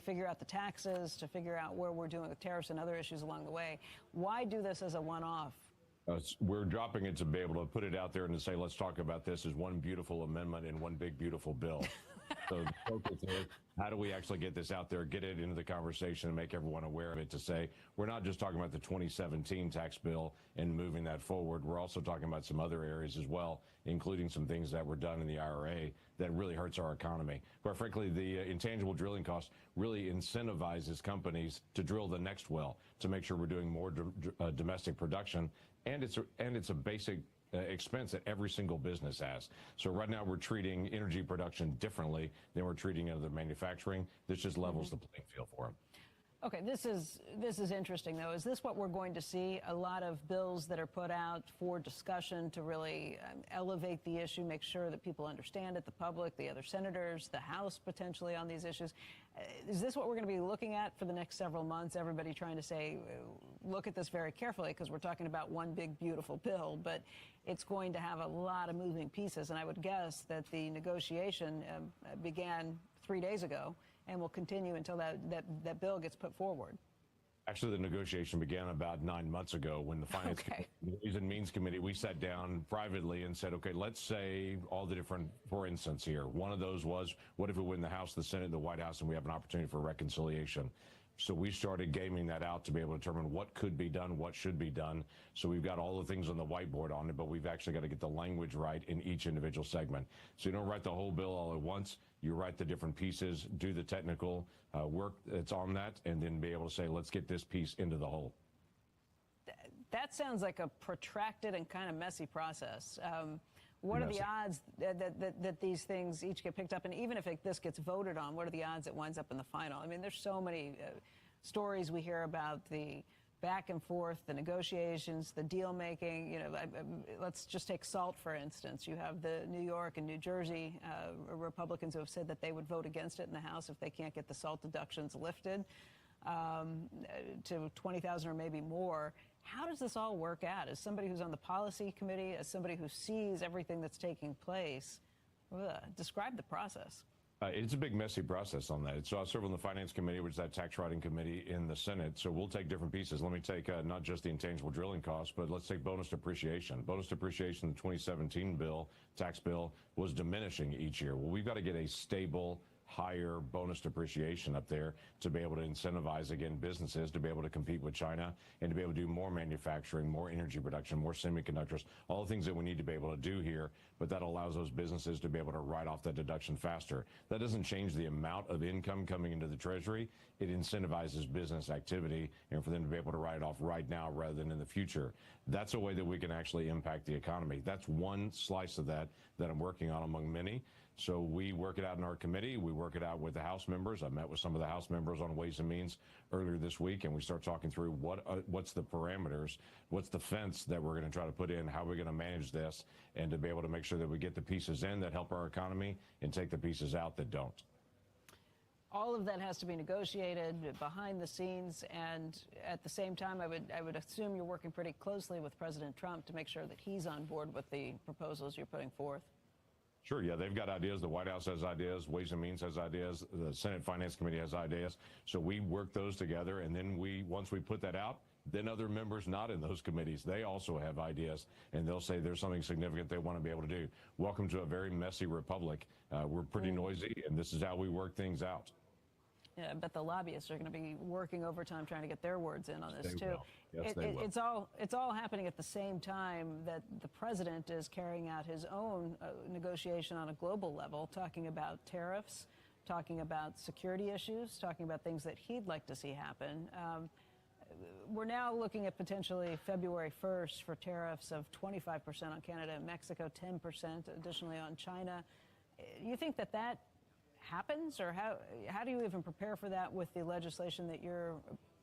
figure out the taxes to figure out where we're doing with tariffs and other issues along the way? Why do this as a one-off? We're dropping it to be able to put it out there and to say, let's talk about this as one beautiful amendment and one big, beautiful bill. So the focus is, how do we actually get this out there, get it into the conversation, and make everyone aware of it, to say we're not just talking about the 2017 tax bill and moving that forward. We're also talking about some other areas as well, including some things that were done in the IRA that really hurts our economy. Quite frankly, the intangible drilling cost really incentivizes companies to drill the next well, to make sure we're doing more domestic production. And it's a basic expense that every single business has. So right now we're treating energy production differently than we're treating other manufacturing. This just levels the playing field for them. Okay, this is interesting, though. Is this what we're going to see? A lot of bills that are put out for discussion to really elevate the issue, make sure that people understand it, the public, the other senators, the House potentially on these issues. Is this what we're going to be looking at for the next several months? Everybody trying to say, look at this very carefully, because we're talking about one big, beautiful bill, but it's going to have a lot of moving pieces. And I would guess that the negotiation began 3 days ago and will continue until that bill gets put forward. Actually, the negotiation began about 9 months ago when the Finance Ways and Means Committee, we sat down privately and said, okay, let's say all the different, for instance here, one of those was, what if we win the House, the Senate, the White House, and we have an opportunity for reconciliation? So we started gaming that out to be able to determine what could be done, what should be done. So we've got all the things on the whiteboard on it, but we've actually got to get the language right in each individual segment. So you don't write the whole bill all at once. You write the different pieces, do the technical work that's on that, and then be able to say, let's get this piece into the whole. That sounds like a protracted and kind of messy process. What are the odds that these things each get picked up? And even if this gets voted on, what are the odds it winds up in the final? I mean, there's so many stories we hear about the back and forth, the negotiations, the deal making. You know, let's just take salt, for instance. You have the New York and New Jersey Republicans who have said that they would vote against it in the House if they can't get the salt deductions lifted to 20,000 or maybe more. How does this all work out? As somebody who's on the policy committee, as somebody who sees everything that's taking place, describe the process. It's a big, messy process on that. So I serve on the Finance Committee, which is that tax writing committee in the Senate. So we'll take different pieces. Let me take not just the intangible drilling costs, but let's take bonus depreciation. Bonus depreciation in the 2017 tax bill, was diminishing each year. Well, we've got to get a stable, higher bonus depreciation up there to be able to incentivize, again, businesses to be able to compete with China and to be able to do more manufacturing, more energy production, more semiconductors, all the things that we need to be able to do here. But that allows those businesses to be able to write off that deduction faster. That doesn't change the amount of income coming into the Treasury. It incentivizes business activity and for them to be able to write it off right now rather than in the future. That's a way that we can actually impact the economy. That's one slice of that I'm working on among many. So we work it out in our committee. We work it out with the House members. I met with some of the House members on Ways and Means earlier this week, and we start talking through what's the parameters, what's the fence that we're going to try to put in, how we're going to manage this, and to be able to make sure that we get the pieces in that help our economy and take the pieces out that don't. All of that has to be negotiated behind the scenes, and at the same time, I would assume you're working pretty closely with President Trump to make sure that he's on board with the proposals you're putting forth. Sure, yeah, they've got ideas. The White House has ideas. Ways and Means has ideas. The Senate Finance Committee has ideas. So we work those together, and then once we put that out, then other members not in those committees, they also have ideas, and they'll say there's something significant they want to be able to do. Welcome to a very messy republic. We're pretty noisy, and this is how we work things out. Yeah, I bet the lobbyists are going to be working overtime trying to get their words in on this, too. Yes, they will. It's all happening at the same time that the president is carrying out his own negotiation on a global level, talking about tariffs, talking about security issues, talking about things that he'd like to see happen. We're now looking at potentially February 1st for tariffs of 25% on Canada and Mexico, 10% additionally on China. You think that happens, or how do you even prepare for that with the legislation that you're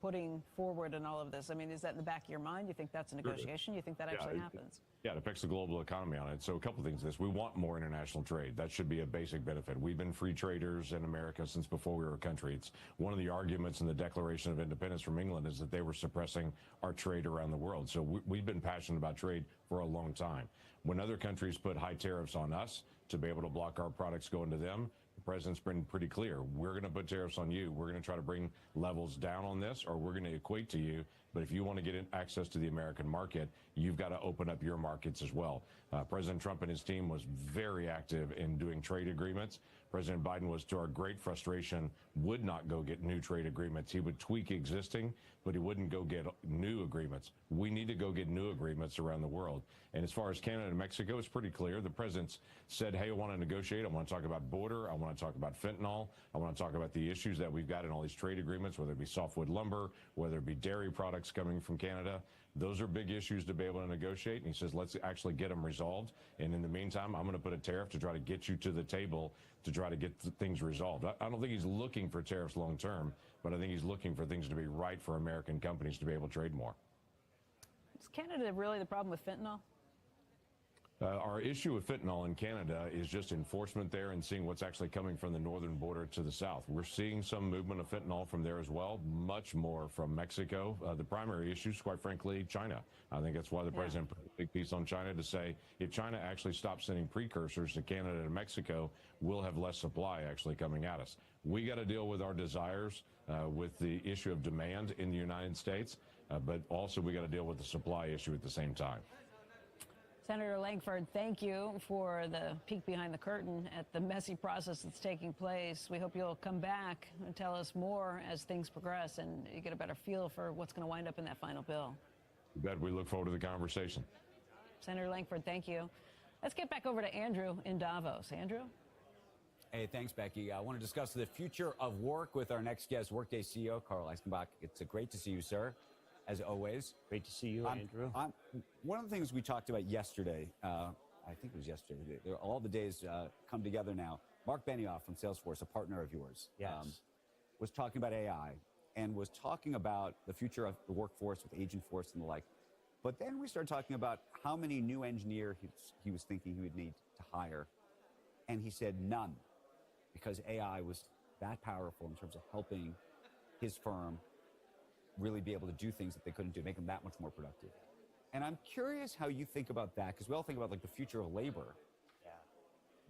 putting forward and all of this? I mean, is that in the back of your mind? You think that's a negotiation? You think that actually happens? Yeah, it affects the global economy on it. So a couple things. We want more international trade. That should be a basic benefit. We've been free traders in America since before we were a country. It's one of the arguments in the Declaration of Independence from England is that they were suppressing our trade around the world. So we've been passionate about trade for a long time. When other countries put high tariffs on us to be able to block our products going to them, the president's been pretty clear. We're going to put tariffs on you. We're going to try to bring levels down on this, or we're going to equate to you. But if you want to get access to the American market, you've got to open up your markets as well. President Trump and his team was very active in doing trade agreements. President Biden was, to our great frustration, would not go get new trade agreements. He would tweak existing, but he wouldn't go get new agreements. We need to go get new agreements around the world. And as far as Canada and Mexico, it's pretty clear. The president's said, hey, I want to negotiate. I want to talk about border. I want to talk about fentanyl. I want to talk about the issues that we've got in all these trade agreements, whether it be softwood lumber, whether it be dairy products coming from Canada. Those are big issues to be able to negotiate. And he says, let's actually get them resolved. And in the meantime, I'm going to put a tariff to try to get you to the table to try to get things resolved. I don't think he's looking for tariffs long term, but I think he's looking for things to be right for American companies to be able to trade more. Is Canada really the problem with fentanyl? Our issue with fentanyl in Canada is just enforcement there and seeing what's actually coming from the northern border to the south. We're seeing some movement of fentanyl from there as well, much more from Mexico. The primary issue is, quite frankly, China. I think that's why the president put a big piece on China to say if China actually stops sending precursors to Canada and Mexico, we'll have less supply actually coming at us. We got to deal with our desires with the issue of demand in the United States, but also we got to deal with the supply issue at the same time. Senator Langford, thank you for the peek behind the curtain at the messy process that's taking place. We hope you'll come back and tell us more as things progress and you get a better feel for what's going to wind up in that final bill. You bet. We look forward to the conversation. Senator Langford, thank you. Let's get back over to Andrew in Davos. Andrew? Hey, thanks, Becky. I want to discuss the future of work with our next guest, Workday CEO, Carl Eichenbach. It's great to see you, sir. As always. Great to see you, Andrew. One of the things we talked about yesterday, I think it was yesterday, all the days come together now. Mark Benioff from Salesforce, a partner of yours, was talking about AI and was talking about the future of the workforce with Agent Force and the like. But then we started talking about how many new engineers he was thinking he would need to hire. And he said none, because AI was that powerful in terms of helping his firm really be able to do things that they couldn't do, make them that much more productive. And I'm curious how you think about that, because we all think about like the future of labor. Yeah.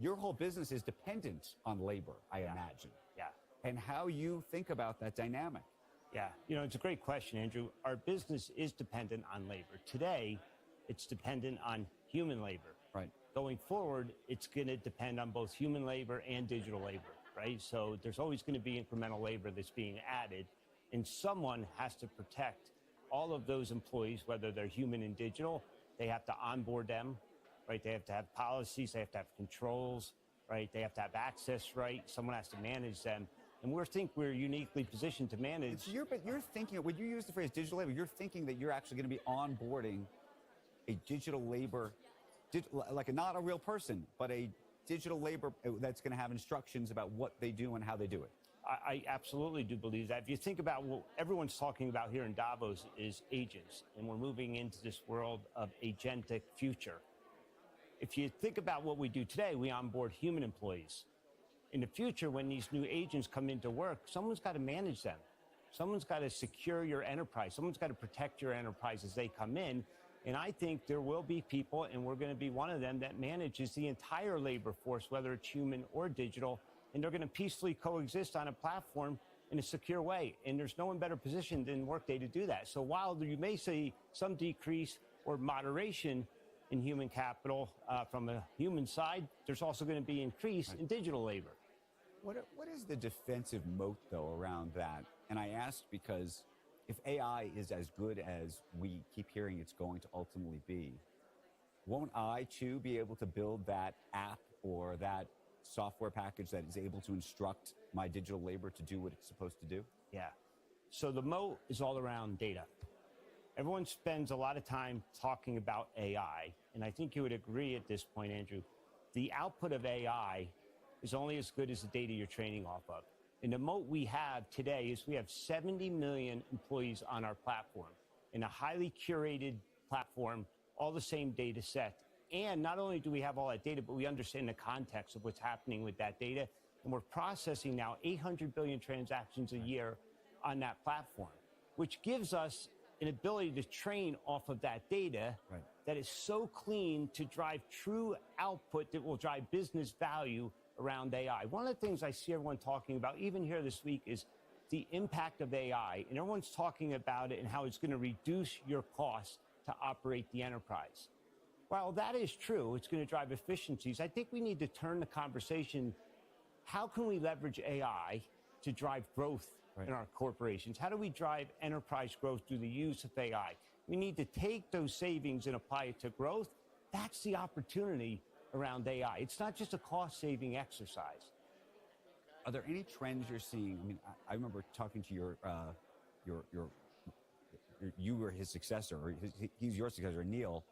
Your whole business is dependent on labor, I imagine. Yeah. And how you think about that dynamic. Yeah, you know, it's a great question, Andrew. Our business is dependent on labor. Today, it's dependent on human labor. Right. Going forward, it's going to depend on both human labor and digital labor, right? So there's always going to be incremental labor that's being added. And someone has to protect all of those employees, whether they're human and digital. They have to onboard them, right? They have to have policies, they have to have controls, right? They have to have access, right? Someone has to manage them. And we think we're uniquely positioned to manage. But you're thinking, when you use the phrase digital labor, you're thinking that you're actually going to be onboarding a digital labor, like not a real person, but a digital labor that's going to have instructions about what they do and how they do it. I absolutely do believe that. If you think about what everyone's talking about here in Davos is agents, and we're moving into this world of agentic future. If you think about what we do today, we onboard human employees. In the future, when these new agents come into work, someone's got to manage them. Someone's got to secure your enterprise. Someone's got to protect your enterprise as they come in. And I think there will be people, and we're going to be one of them, that manages the entire labor force, whether it's human or digital, and they're going to peacefully coexist on a platform in a secure way. And there's no one better positioned than Workday to do that. So while you may see some decrease or moderation in human capital from a human side, there's also going to be increase in digital labor. What is the defensive moat, though, around that? And I ask because if AI is as good as we keep hearing it's going to ultimately be, won't I, too, be able to build that app or that software package that is able to instruct my digital labor to do what it's supposed to do? Yeah. So the moat is all around data. Everyone spends a lot of time talking about AI, and I think you would agree at this point, Andrew, the output of AI is only as good as the data you're training off of. And the moat we have today is we have 70 million employees on our platform in a highly curated platform, all the same data set. And not only do we have all that data, but we understand the context of what's happening with that data. And we're processing now 800 billion transactions a year on that platform, which gives us an ability to train off of that data that is so clean to drive true output that will drive business value around AI. One of the things I see everyone talking about, even here this week, is the impact of AI. And everyone's talking about it and how it's going to reduce your costs to operate the enterprise. While that is true, it's going to drive efficiencies. I think we need to turn the conversation, how can we leverage AI to drive growth in our corporations? How do we drive enterprise growth through the use of AI? We need to take those savings and apply it to growth. That's the opportunity around AI. It's not just a cost-saving exercise. Are there any trends you're seeing? I mean, I remember talking to you were his successor, or he's your successor, Neil,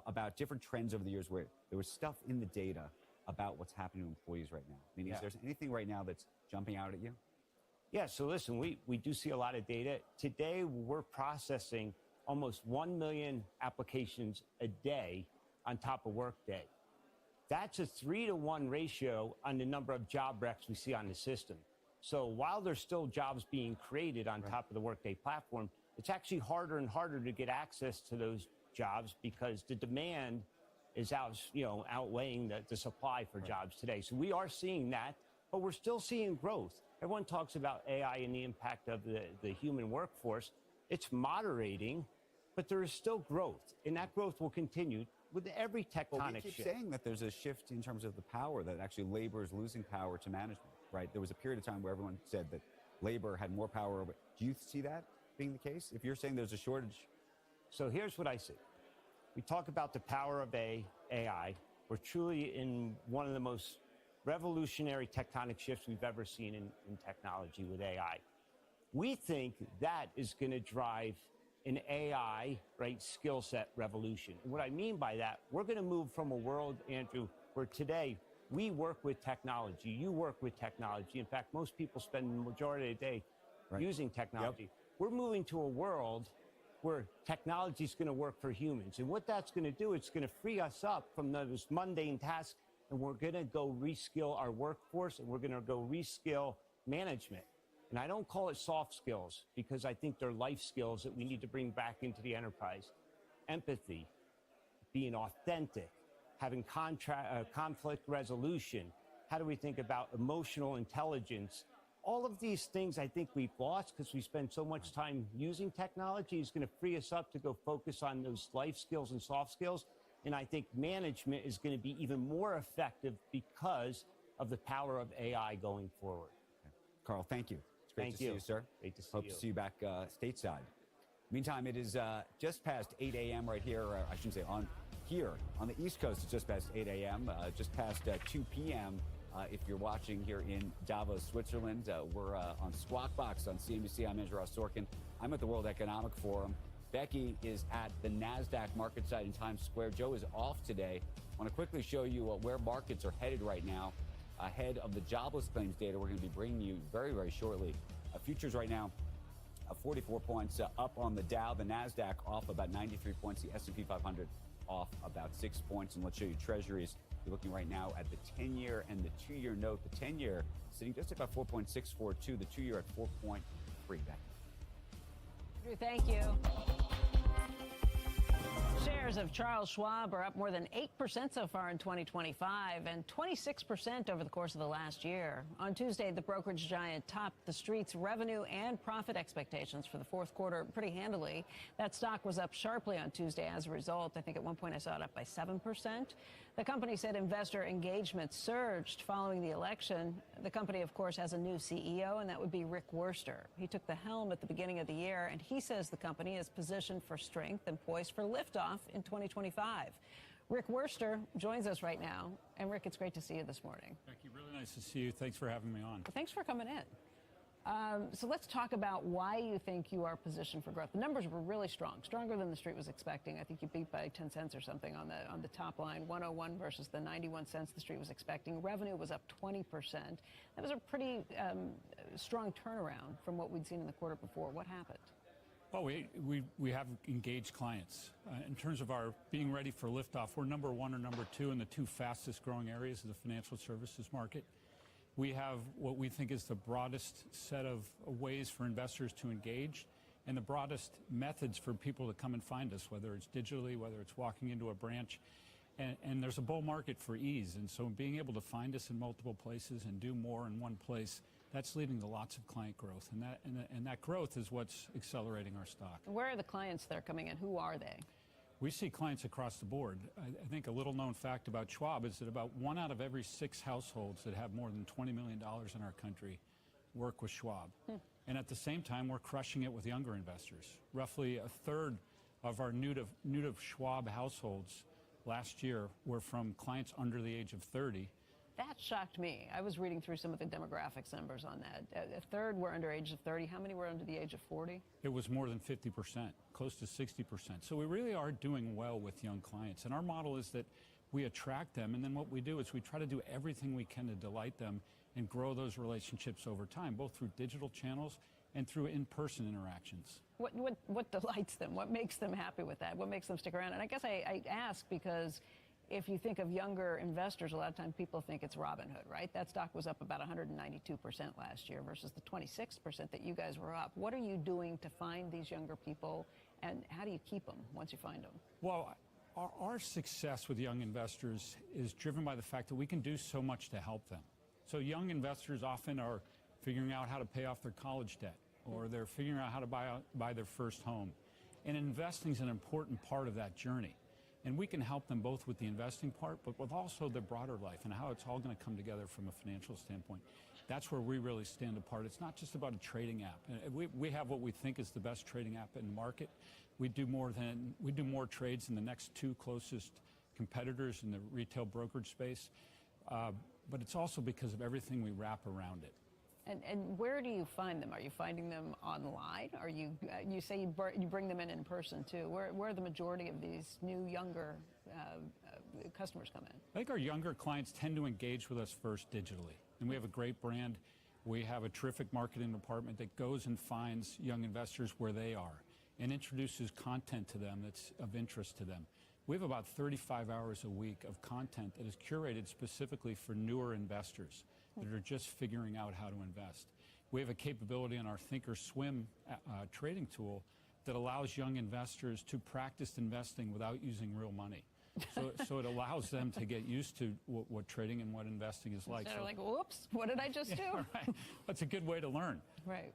about different trends over the years where there was stuff in the data about what's happening to employees right now. I mean, is there anything right now that's jumping out at you? Yeah, so listen, we do see a lot of data. Today, we're processing almost 1 million applications a day on top of Workday. That's a 3-to-1 ratio on the number of job recs we see on the system. So while there's still jobs being created on top of the Workday platform, it's actually harder and harder to get access to those jobs because the demand is outweighing the supply for jobs today. So we are seeing that, but we're still seeing growth. Everyone talks about AI and the impact of the human workforce. It's moderating, but there is still growth, and that growth will continue with every tectonic Well, we keep shift. saying that there's a shift in terms of the power, that actually labor is losing power to management, right? There was a period of time where everyone said that labor had more power over. Do you see that being the case? If you're saying there's a shortage? So here's what I see. We talk about the power of AI. We're truly in one of the most revolutionary tectonic shifts we've ever seen in technology with AI. We think that is going to drive an AI, skill set revolution. And what I mean by that, we're going to move from a world, Andrew, where today we work with technology, you work with technology. In fact, most people spend the majority of the day using technology. We're moving to a world where technology is going to work for humans. And what that's going to do, it's going to free us up from those mundane tasks, and we're going to go reskill our workforce, and we're going to go reskill management. And I don't call it soft skills because I think they're life skills that we need to bring back into the enterprise. Empathy, being authentic, having conflict resolution. How do we think about emotional intelligence? All of these things I think we've lost because we spend so much time using technology is going to free us up to go focus on those life skills and soft skills. And I think management is going to be even more effective because of the power of AI going forward. Carl, thank you. It's great to see you, sir. Great to see Hope you. to see you back stateside. Meantime, it is just past 8 a.m. right here. I shouldn't say on here. On the East Coast, it's just past 8 a.m., just past 2 p.m. If you're watching here in Davos, Switzerland. We're on Squawk Box on CNBC. I'm Andrew Ross Sorkin. I'm at the World Economic Forum. Becky is at the NASDAQ market site in Times Square. Joe is off today. I want to quickly show you where markets are headed right now. Ahead of the jobless claims data we're going to be bringing you very, very shortly. Futures right now, 44 points up on the Dow. The NASDAQ off about 93 points. The S&P 500 off about 6 points. And let's show you treasuries. You're looking right now at the 10-year and the 2-year note. The 10-year sitting just about 4.642. The 2-year at 4.3. Back. Thank you. Shares of Charles Schwab are up more than 8% so far in 2025 and 26% over the course of the last year. On Tuesday, the brokerage giant topped the street's revenue and profit expectations for the fourth quarter pretty handily. That stock was up sharply on Tuesday as a result. I think at one point I saw it up by 7%. The company said investor engagement surged following the election. The company, of course, has a new CEO, and that would be Rick Wurster. He took the helm at the beginning of the year, and he says the company is positioned for strength and poised for liftoff in 2025. Rick Wurster joins us right now. And Rick, it's great to see you this morning. Becky, really nice to see you. Thanks for having me on. Well, thanks for coming in. So let's talk about why you think you are positioned for growth. The numbers were really strong, stronger than the street was expecting. I think you beat by 10 cents or something on the top line, 101 versus the 91 cents the street was expecting. Revenue was up 20%. That was a pretty strong turnaround from what we'd seen in the quarter before. What happened? Well, we have engaged clients. In terms of our being ready for liftoff, we're number one or number two in the two fastest growing areas of the financial services market. We have what we think is the broadest set of ways for investors to engage and the broadest methods for people to come and find us, whether it's digitally, whether it's walking into a branch. And there's a bull market for ease. And so being able to find us in multiple places and do more in one place, that's leading to lots of client growth. And that growth is what's accelerating our stock. Where are the clients that are coming in? Who are they? We see clients across the board. I think a little known fact about Schwab is that about 1 out of every 6 households that have more than $20 million in our country work with Schwab. And at the same time, we're crushing it with younger investors. Roughly a third of our new to Schwab households last year were from clients under the age of 30. That shocked me. I was reading through some of the demographics numbers on that. A third were under age of 30. How many were under the age of 40? It was more than 50%, close to 60%. So we really are doing well with young clients. And our model is that we attract them, and then what we do is we try to do everything we can to delight them and grow those relationships over time, both through digital channels and through in-person interactions. What delights them? What makes them happy with that? What makes them stick around? And I guess I ask because if you think of younger investors, a lot of times people think it's Robinhood, right? That stock was up about 192% last year versus the 26% that you guys were up. What are you doing to find these younger people, and how do you keep them once you find them? Well, our success with young investors is driven by the fact that we can do so much to help them. So young investors often are figuring out how to pay off their college debt, or they're figuring out how to buy their first home. And investing is an important part of that journey. And we can help them both with the investing part, but with also their broader life and how it's all going to come together from a financial standpoint. That's where we really stand apart. It's not just about a trading app. We have what we think is the best trading app in the market. We do more trades than the next two closest competitors in the retail brokerage space. But it's also because of everything we wrap around it. And where do you find them? Are you finding them online? Are you say you bring them in person too? Where the majority of these new younger customers come in? I think our younger clients tend to engage with us first digitally, and we have a great brand. We have a terrific marketing department that goes and finds young investors where they are and introduces content to them that's of interest to them. We have about 35 hours a week of content that is curated specifically for newer investors that are just figuring out how to invest. We have a capability in our Thinkorswim trading tool that allows young investors to practice investing without using real money. So it allows them to get used to what trading and what investing is like. Instead of like, whoops, what did I just do? Right. That's a good way to learn. Right.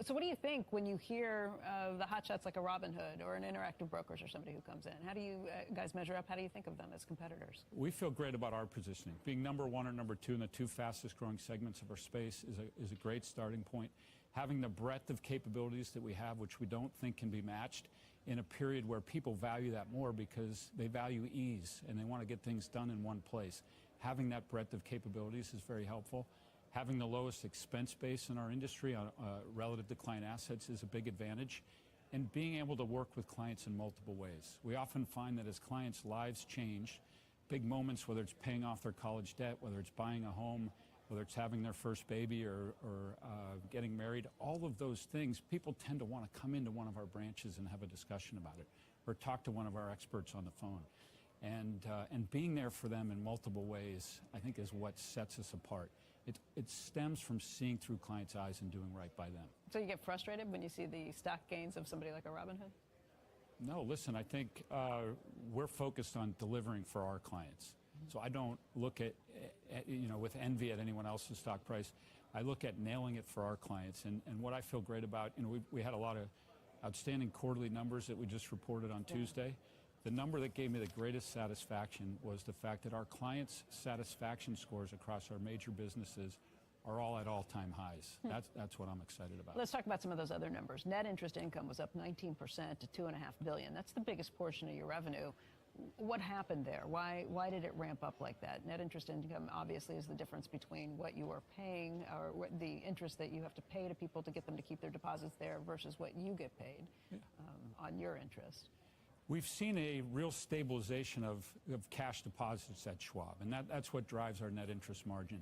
So what do you think when you hear the hotshots like a Robinhood or an Interactive Brokers or somebody who comes in? How do you guys measure up? How do you think of them as competitors? We feel great about our positioning. Being number one or number two in the two fastest growing segments of our space is a great starting point. Having the breadth of capabilities that we have, which we don't think can be matched in a period where people value that more because they value ease and they want to get things done in one place. Having that breadth of capabilities is very helpful. Having the lowest expense base in our industry relative to client assets is a big advantage. And being able to work with clients in multiple ways. We often find that as clients' lives change, big moments, whether it's paying off their college debt, whether it's buying a home, whether it's having their first baby or getting married, all of those things, people tend to want to come into one of our branches and have a discussion about it or talk to one of our experts on the phone. And being there for them in multiple ways, I think, is what sets us apart. It stems from seeing through clients' eyes and doing right by them. So you get frustrated when you see the stock gains of somebody like a Robinhood? No, listen, I think we're focused on delivering for our clients. So I don't look at with envy at anyone else's stock price. I look at nailing it for our clients. And what I feel great about, we had a lot of outstanding quarterly numbers that we just reported on Tuesday. The number that gave me the greatest satisfaction was the fact that our clients' satisfaction scores across our major businesses are all at all-time highs. That's what I'm excited about. Let's talk about some of those other numbers. Net interest income was up 19% to $2.5 billion. That's the biggest portion of your revenue. What happened there? Why did it ramp up like that? Net interest income obviously is the difference between what you are paying or the interest that you have to pay to people to get them to keep their deposits there versus what you get paid on your interest. We've seen a real stabilization of cash deposits at Schwab, and that's what drives our net interest margin.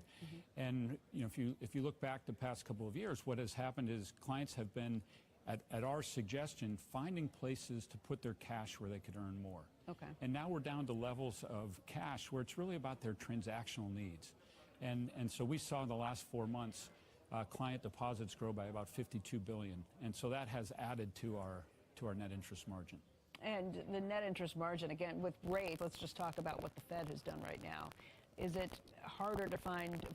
And if you look back the past couple of years, what has happened is clients have been, at our suggestion, finding places to put their cash where they could earn more. Okay. And now we're down to levels of cash where it's really about their transactional needs. And so we saw in the last 4 months client deposits grow by about $52 billion, and so that has added to our net interest margin. And the net interest margin, again, with rates, let's just talk about what the Fed has done right now. Is it harder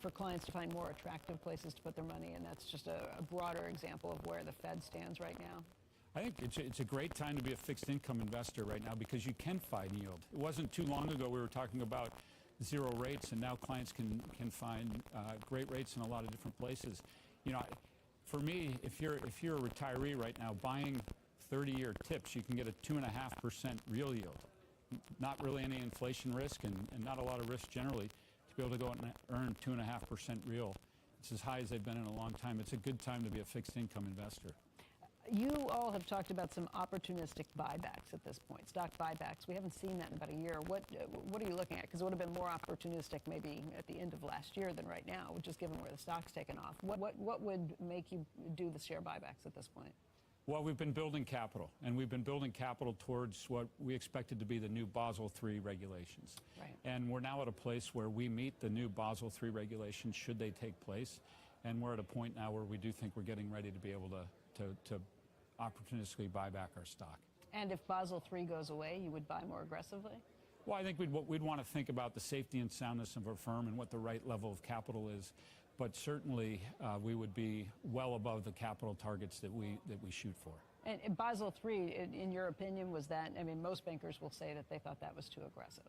for clients to find more attractive places to put their money? And that's just a broader example of where the Fed stands right now. I think it's a great time to be a fixed income investor right now because you can find yield. It wasn't too long ago we were talking about zero rates, and now clients can find great rates in a lot of different places. For me, if you're a retiree right now, buying 30-year tips, you can get a 2.5% real yield. Not really any inflation risk and not a lot of risk generally to be able to go out and earn 2.5% real. It's as high as they've been in a long time. It's a good time to be a fixed income investor. You all have talked about some opportunistic buybacks at this point, stock buybacks. We haven't seen that in about a year. What are you looking at? Because it would have been more opportunistic maybe at the end of last year than right now, just given where the stock's taken off. What would make you do the share buybacks at this point? Well, we've been building capital, and we've been building capital towards what we expected to be the new Basel III regulations. Right. And we're now at a place where we meet the new Basel III regulations should they take place. And we're at a point now where we do think we're getting ready to be able to opportunistically buy back our stock. And if Basel III goes away, you would buy more aggressively? Well, I think we'd want to think about the safety and soundness of our firm and what the right level of capital is. But certainly, we would be well above the capital targets that we shoot for. And Basel III, in your opinion, was that, I mean, most bankers will say that they thought that was too aggressive.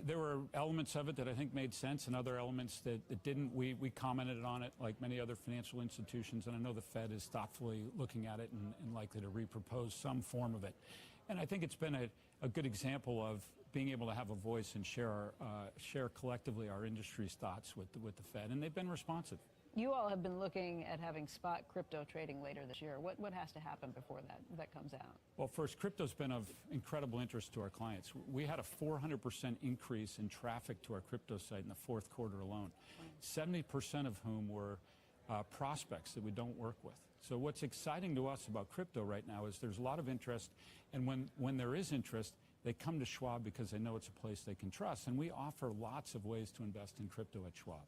There were elements of it that I think made sense and other elements that didn't. We commented on it like many other financial institutions, and I know the Fed is thoughtfully looking at it and likely to repropose some form of it. And I think it's been a good example of being able to have a voice and share collectively our industry's thoughts with the Fed, and they've been responsive. You all have been looking at having spot crypto trading later this year. What has to happen before that comes out? Well, first, crypto's been of incredible interest to our clients. We had a 400% increase in traffic to our crypto site in the fourth quarter alone, 70% of whom were prospects that we don't work with. So what's exciting to us about crypto right now is there's a lot of interest, and when there is interest, they come to Schwab because they know it's a place they can trust. And we offer lots of ways to invest in crypto at Schwab.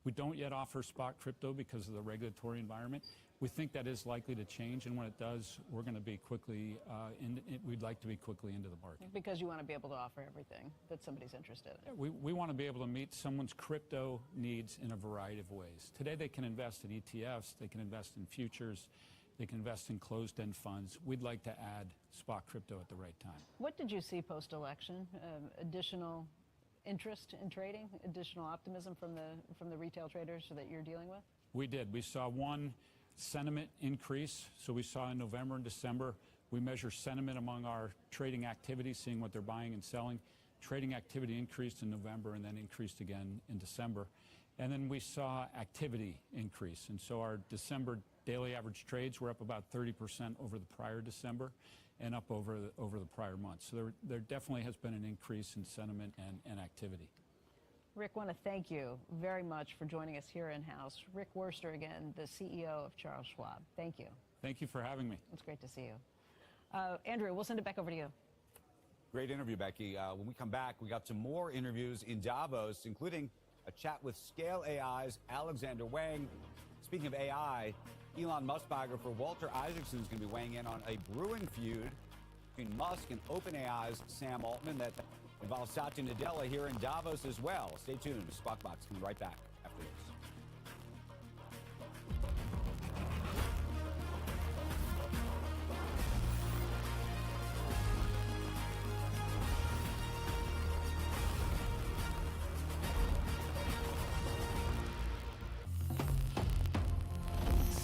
We don't yet offer spot crypto because of the regulatory environment. We think that is likely to change, and when it does, we're going to be quickly, we'd like to be quickly into the market. Because you want to be able to offer everything that somebody's interested in. We want to be able to meet someone's crypto needs in a variety of ways. Today, they can invest in ETFs, they can invest in futures, they can invest in closed-end funds. We'd like to add spot crypto at the right time. What did you see post-election? Additional interest in trading, additional optimism from the retail traders that you're dealing with? We did. We saw one sentiment increase. So we saw in November and December, we measure sentiment among our trading activity, seeing what they're buying and selling. Trading activity increased in November and then increased again in December. And then we saw activity increase. And so our December daily average trades were up about 30% over the prior December and up over the prior month. So there definitely has been an increase in sentiment and activity. Rick, I want to thank you very much for joining us here in-house. Rick Wurster, again, the CEO of Charles Schwab. Thank you. Thank you for having me. It's great to see you. Andrew, we'll send it back over to you. Great interview, Becky. When we come back, we got some more interviews in Davos, including a chat with Scale AI's Alexander Wang. Speaking of AI, Elon Musk biographer Walter Isaacson is going to be weighing in on a brewing feud between Musk and OpenAI's Sam Altman that involves Satya Nadella here in Davos as well. Stay tuned. Squawk Box will be right back after this.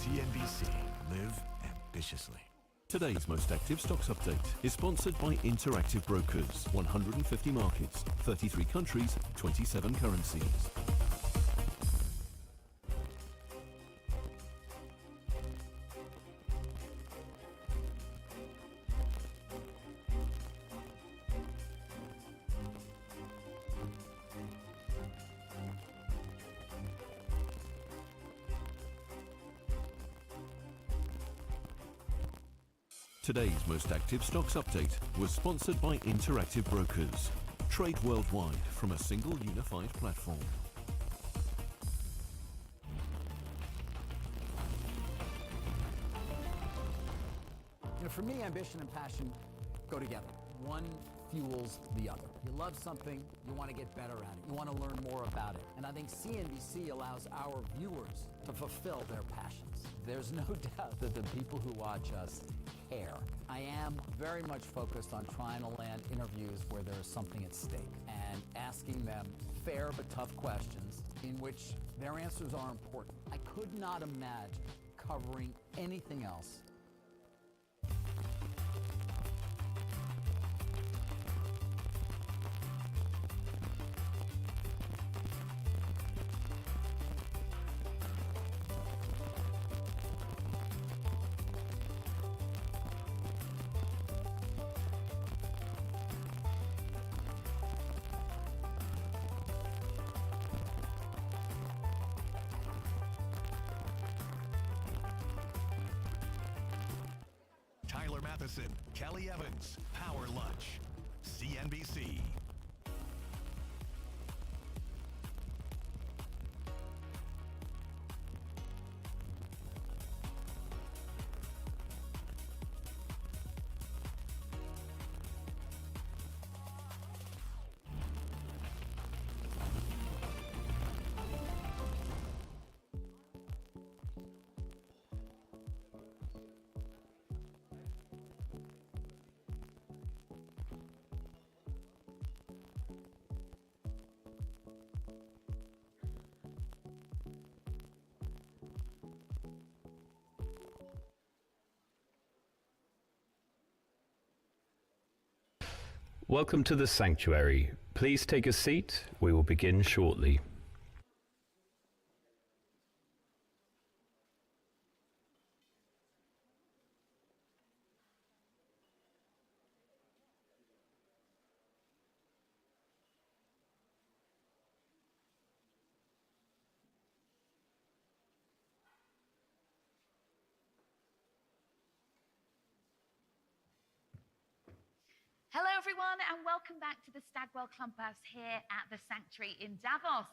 CNBC. Live ambitiously. Today's Most Active Stocks Update is sponsored by Interactive Brokers. 150 markets, 33 countries, 27 currencies. Today's Most Active Stocks Update was sponsored by Interactive Brokers. Trade worldwide from a single unified platform. You know, for me, ambition and passion go together. One fuels the other. You love something, you want to get better at it. You want to learn more about it. And I think CNBC allows our viewers to fulfill their passions. There's no doubt that the people who watch us care. I am very much focused on trying to land interviews where there is something at stake and asking them fair but tough questions in which their answers are important. I could not imagine covering anything else. Matheson, Kelly Evans, Power Lunch, CNBC. Welcome to the sanctuary. Please take a seat. We will begin shortly. Hello, everyone, and welcome back to the Stagwell Clubhouse here at the Sanctuary in Davos.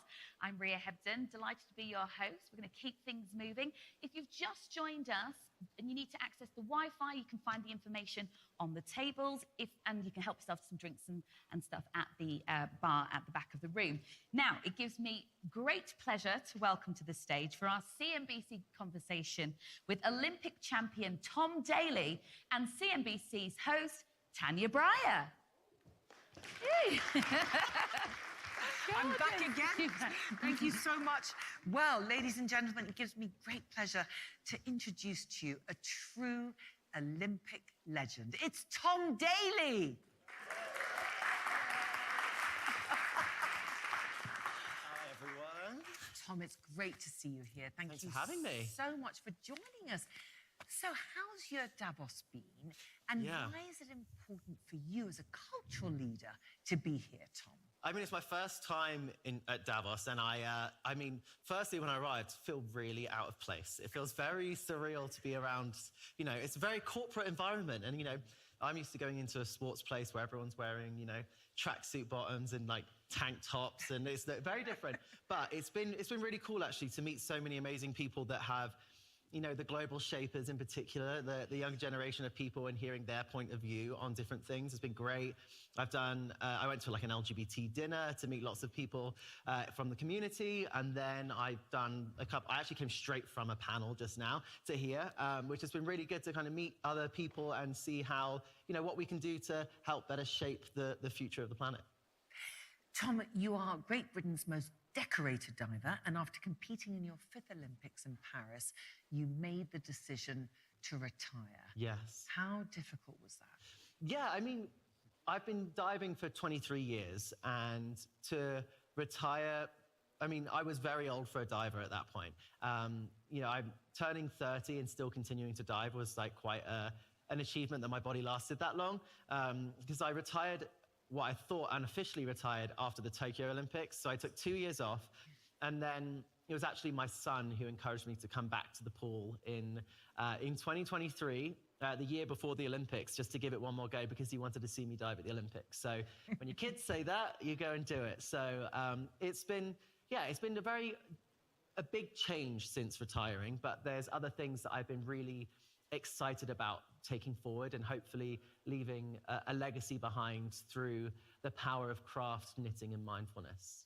I'm Ria Hebden, delighted to be your host. We're going to keep things moving. If you've just joined us and you need to access the Wi-Fi, you can find the information on the tables, and you can help yourself to some drinks and stuff at the bar at the back of the room. Now, it gives me great pleasure to welcome to the stage for our CNBC Conversation with Olympic champion Tom Daley and CNBC's host, Tania Bryer. I'm back again. Thank you so much. Well, ladies and gentlemen, it gives me great pleasure to introduce to you a true Olympic legend. It's Tom Daley. Hi, everyone. Tom, it's great to see you here. Thanks for having me. So much for joining us. So how's your Davos been? And why is it important for you as a cultural leader to be here, Tom? I mean, it's my first time at Davos, and I mean, firstly, when I arrived, I feel really out of place. It feels very surreal to be around, it's a very corporate environment, and, I'm used to going into a sports place where everyone's wearing, tracksuit bottoms and like tank tops, and it's very different. But it's been really cool, actually, to meet so many amazing people that have, the global shapers in particular, the younger generation of people, and hearing their point of view on different things has been great. I went to like an LGBT dinner to meet lots of people from the community, and then I actually came straight from a panel just now to here, which has been really good to kind of meet other people and see how, what we can do to help better shape the future of the planet. Tom, you are Great Britain's most decorated diver, and after competing in your 5th Olympics in Paris, you made the decision to retire. Yes. How difficult was that? Yeah, I mean, I've been diving for 23 years, and to retire, I mean, I was very old for a diver at that point. I'm turning 30 and still continuing to dive was like quite an achievement that my body lasted that long, because I retired what I thought unofficially retired after the Tokyo Olympics. So I took 2 years off, and then it was actually my son who encouraged me to come back to the pool in 2023, the year before the Olympics, just to give it one more go, because he wanted to see me dive at the Olympics. So when your kids say that, you go and do it. So it's been a big change since retiring, but there's other things that I've been really excited about taking forward, and hopefully leaving a legacy behind through the power of craft, knitting, and mindfulness.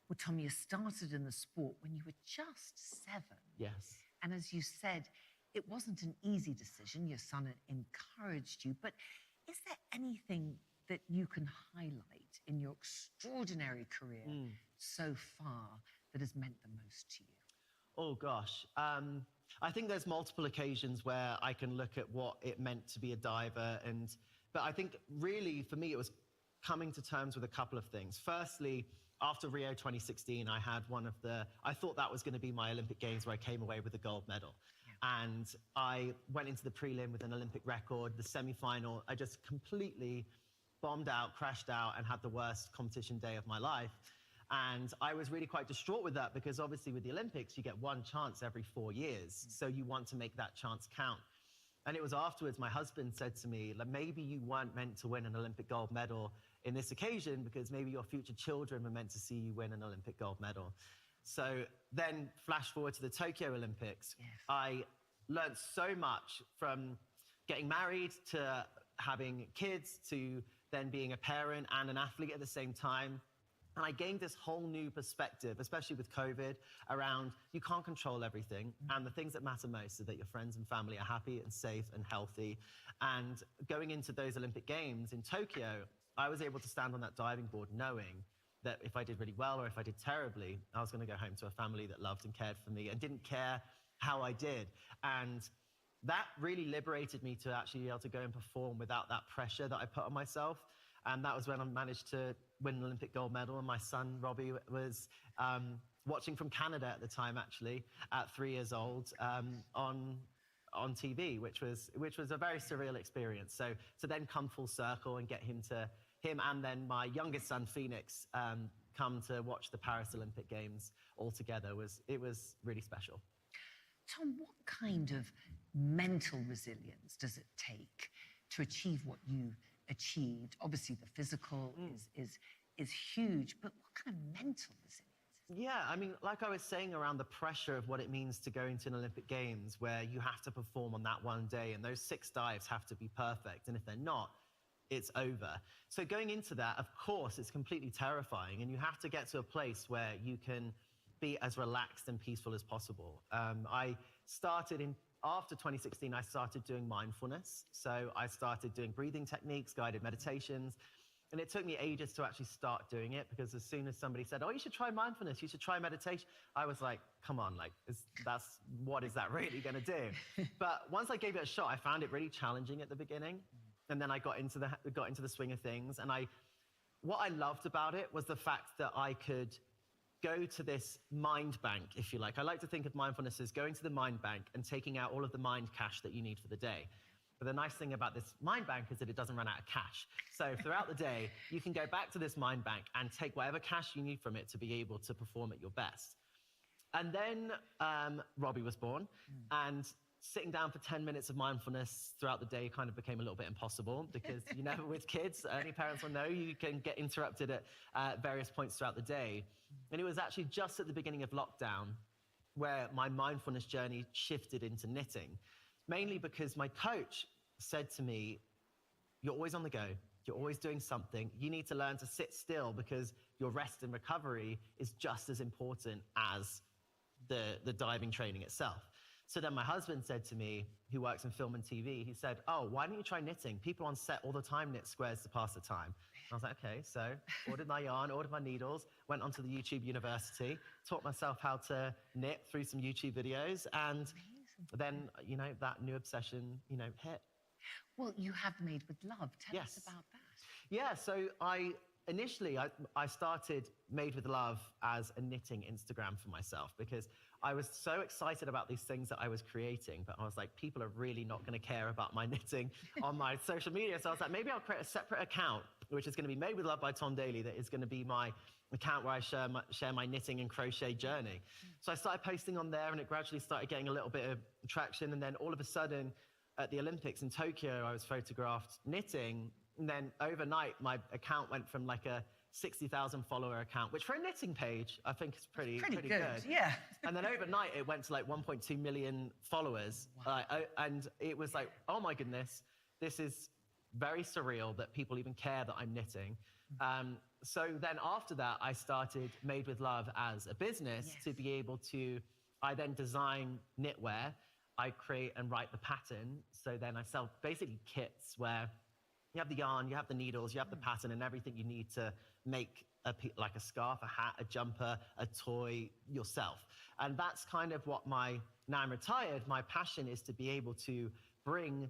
Well, Tom, you started in the sport when you were just 7. Yes. And as you said, it wasn't an easy decision. Your son encouraged you. But is there anything that you can highlight in your extraordinary career so far that has meant the most to you? Oh, gosh. I think there's multiple occasions where I can look at what it meant to be a diver. But I think really for me, it was coming to terms with a couple of things. Firstly, after Rio 2016, I thought that was going to be my Olympic Games, where I came away with a gold medal. Yeah. And I went into the prelim with an Olympic record. The semi-final, I just completely bombed out, crashed out, and had the worst competition day of my life. And I was really quite distraught with that, because obviously with the Olympics, you get one chance every 4 years. So you want to make that chance count. And it was afterwards my husband said to me, like, maybe you weren't meant to win an Olympic gold medal in this occasion because maybe your future children were meant to see you win an Olympic gold medal. So then flash forward to the Tokyo Olympics. Yes. I learned so much from getting married to having kids to then being a parent and an athlete at the same time. And I gained this whole new perspective, especially with COVID, around you can't control everything. And the things that matter most are that your friends and family are happy and safe and healthy. And going into those Olympic Games in Tokyo, I was able to stand on that diving board knowing that if I did really well or if I did terribly, I was going to go home to a family that loved and cared for me and didn't care how I did. And that really liberated me to actually be able to go and perform without that pressure that I put on myself. And that was when I managed to win an Olympic gold medal. And my son, Robbie, was watching from Canada at the time, actually, at 3 years old, on TV, which was a very surreal experience. So to then come full circle and get him and then my youngest son, Phoenix, come to watch the Paris Olympic Games all together, it was really special. Tom, what kind of mental resilience does it take to achieve what you've achieved? Obviously, the physical is huge, but what kind of mental resilience? Yeah, I mean, like I was saying around the pressure of what it means to go into an Olympic Games where you have to perform on that one day and those 6 dives have to be perfect. And if they're not, it's over. So going into that, of course, it's completely terrifying and you have to get to a place where you can be as relaxed and peaceful as possible. I started after 2016, I started doing mindfulness. So I started doing breathing techniques, guided meditations. And it took me ages to actually start doing it because as soon as somebody said, oh, you should try mindfulness, you should try meditation, I was like, come on, like, what is that really going to do? But once I gave it a shot, I found it really challenging at the beginning. And then I got into the swing of things. And what I loved about it was the fact that I could go to this mind bank, if you like. I like to think of mindfulness as going to the mind bank and taking out all of the mind cash that you need for the day. But the nice thing about this mind bank is that it doesn't run out of cash. So throughout the day, you can go back to this mind bank and take whatever cash you need from it to be able to perform at your best. And then Robbie was born, and sitting down for 10 minutes of mindfulness throughout the day kind of became a little bit impossible because, you know, with kids, any parents will know you can get interrupted at various points throughout the day. And it was actually just at the beginning of lockdown where my mindfulness journey shifted into knitting, mainly because my coach said to me, you're always on the go. You're always doing something. You need to learn to sit still because your rest and recovery is just as important as the diving training itself. So then my husband said to me, who works in film and TV, he said, oh, why don't you try knitting? People on set all the time knit squares to pass the time. And I was like, okay, so ordered my yarn, ordered my needles, went onto the YouTube University, taught myself how to knit through some YouTube videos, and then, you know, that new obsession, you know, hit. Well, you have Made with Love. Tell us about that. Yeah, so initially I started Made with Love as a knitting Instagram for myself because I was so excited about these things that I was creating, but I was like, people are really not going to care about my knitting on my social media. So I was like, maybe I'll create a separate account, which is going to be Made with Love by Tom Daly. That is going to be my account where I share my knitting and crochet journey. So I started posting on there, and it gradually started getting a little bit of traction. And then all of a sudden, at the Olympics in Tokyo, I was photographed knitting. And then overnight, my account went from like a 60,000 follower account, which for a knitting page, I think is pretty good. Yeah. And then overnight, it went to like 1.2 million followers. Wow. And it was like, oh my goodness, this is very surreal that people even care that I'm knitting. So then after that, I started Made with Love as a business to be able to, I then design knitwear. I create and write the pattern. So then I sell basically kits where you have the yarn, you have the needles, you have the pattern and everything you need to make like a scarf, a hat, a jumper, a toy yourself. And that's kind of what now I'm retired, my passion is to be able to bring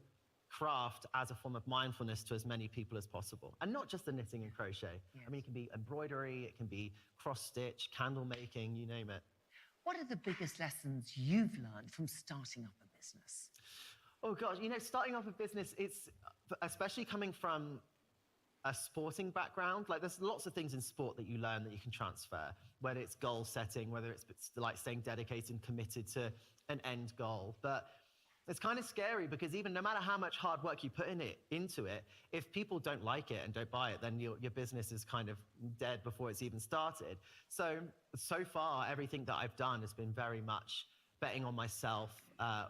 craft as a form of mindfulness to as many people as possible. And not just the knitting and crochet. Yes. I mean, it can be embroidery, it can be cross-stitch, candle making, you name it. What are the biggest lessons you've learned from starting up a business? Oh gosh, you know, starting up a business, it's especially coming from a sporting background, like there's lots of things in sport that you learn that you can transfer, whether it's goal setting, whether it's like staying dedicated and committed to an end goal. But it's kind of scary because even no matter how much hard work you put into it, if people don't like it and don't buy it, then your business is kind of dead before it's even started. So far, everything that I've done has been very much betting on myself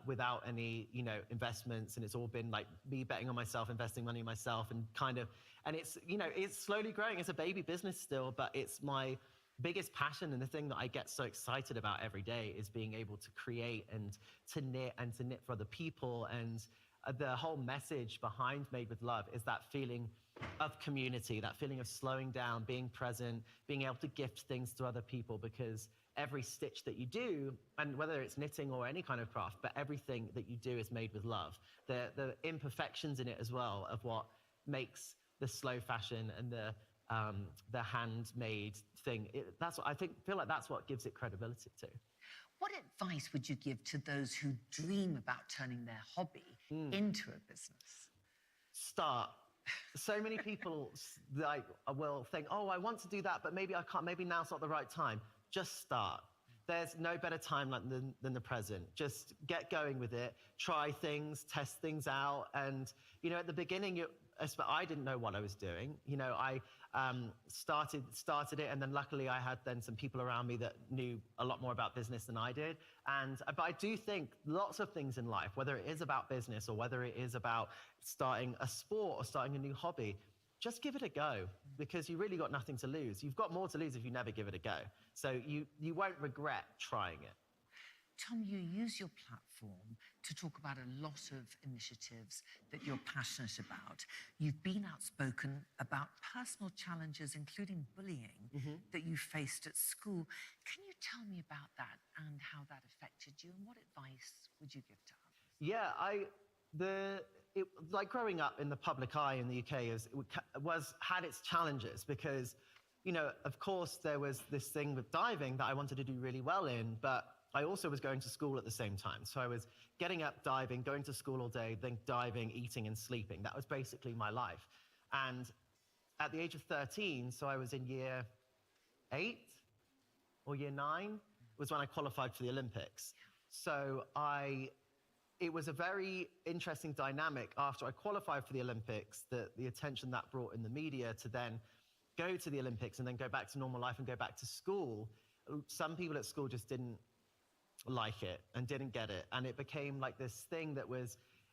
without any, investments. And it's all been like me betting on myself, investing money in myself and it's, it's slowly growing. It's a baby business still, but it's my biggest passion, and the thing that I get so excited about every day is being able to create and to knit for other people. And the whole message behind Made with Love is that feeling of community, that feeling of slowing down, being present, being able to gift things to other people, because every stitch that you do, and whether it's knitting or any kind of craft, but everything that you do is made with love. The imperfections in it as well of what makes the slow fashion and the handmade thing. Feel like that's what gives it credibility too. What advice would you give to those who dream about turning their hobby into a business? Start. So many people will think, oh, I want to do that, but maybe I can't. Maybe now's not the right time. Just start. There's no better time than the present. Just get going with it. Try things, test things out. And, at the beginning, I didn't know what I was doing. I started it, and then luckily I had then some people around me that knew a lot more about business than I did. But I do think lots of things in life, whether it is about business or whether it is about starting a sport or starting a new hobby, just give it a go, because you really got nothing to lose. You've got more to lose if you never give it a go. So you won't regret trying it. Tom, you use your platform to talk about a lot of initiatives that you're passionate about. You've been outspoken about personal challenges, including bullying, that you faced at school. Can you tell me about that and how that affected you, and what advice would you give to others? Yeah, like growing up in the public eye in the UK had its challenges because, of course, there was this thing with diving that I wanted to do really well in, but I also was going to school at the same time. So I was getting up, diving, going to school all day, then diving, eating and sleeping. That was basically my life. And at the age of 13, so I was in year 8 or year 9, was when I qualified for the Olympics. So it was a very interesting dynamic after I qualified for the Olympics, the attention that brought in the media, to then go to the Olympics and then go back to normal life and go back to school. Some people at school just didn't like it and didn't get it. And it became like this thing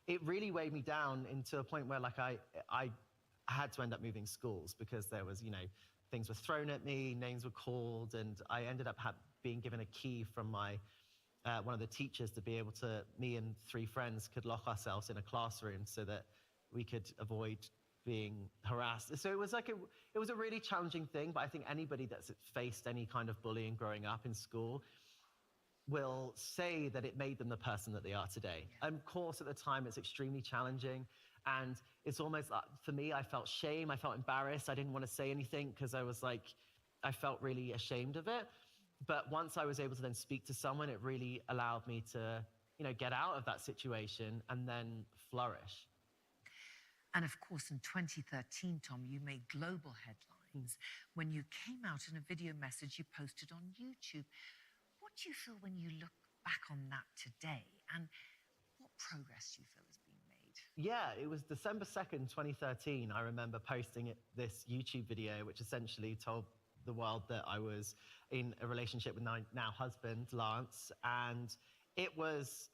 it really weighed me down into a point where I had to end up moving schools because there was, things were thrown at me, names were called, and I ended up being given a key from one of the teachers to be able to, me and 3 friends could lock ourselves in a classroom so that we could avoid being harassed. So it was it was a really challenging thing, but I think anybody that's faced any kind of bullying growing up in school will say that it made them the person that they are today. And of course, at the time, it's extremely challenging. And it's almost like, for me, I felt shame, I felt embarrassed. I didn't want to say anything because I felt really ashamed of it. But once I was able to then speak to someone, it really allowed me to, get out of that situation and then flourish. And of course, in 2013, Tom, you made global headlines when you came out in a video message you posted on YouTube. What do you feel when you look back on that today, and what progress do you feel has been made? Yeah, it was December 2nd, 2013. I remember posting this YouTube video, which essentially told the world that I was in a relationship with my now husband, Lance. And it was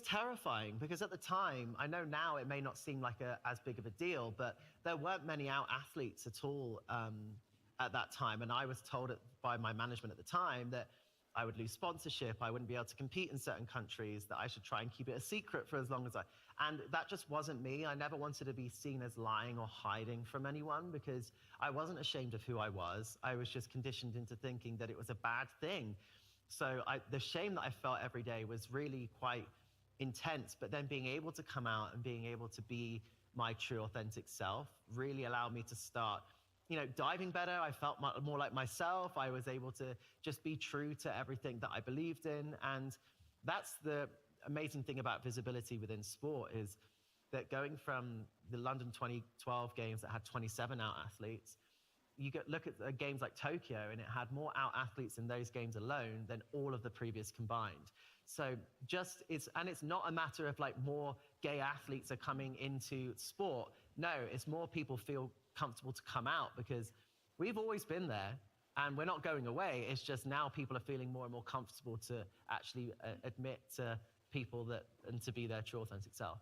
terrifying because at the time, I know now it may not seem like as big of a deal, but there weren't many out athletes at all at that time. And I was told by my management at the time that I would lose sponsorship, I wouldn't be able to compete in certain countries, that I should try and keep it a secret for as long as and that just wasn't me. I never wanted to be seen as lying or hiding from anyone because I wasn't ashamed of who I was. I was just conditioned into thinking that it was a bad thing. So the shame that I felt every day was really quite intense, but then being able to come out and being able to be my true authentic self really allowed me to start diving better. I felt more like myself. I was able to just be true to everything that I believed in. And that's the amazing thing about visibility within sport, is that going from the London 2012 games that had 27 out athletes, look at games like Tokyo, and it had more out athletes in those games alone than all of the previous combined. So it's not a matter of like more gay athletes are coming into sport. No, it's more people feel comfortable to come out, because we've always been there and we're not going away. It's just now people are feeling more and more comfortable to actually admit to people that and to be their true authentic self.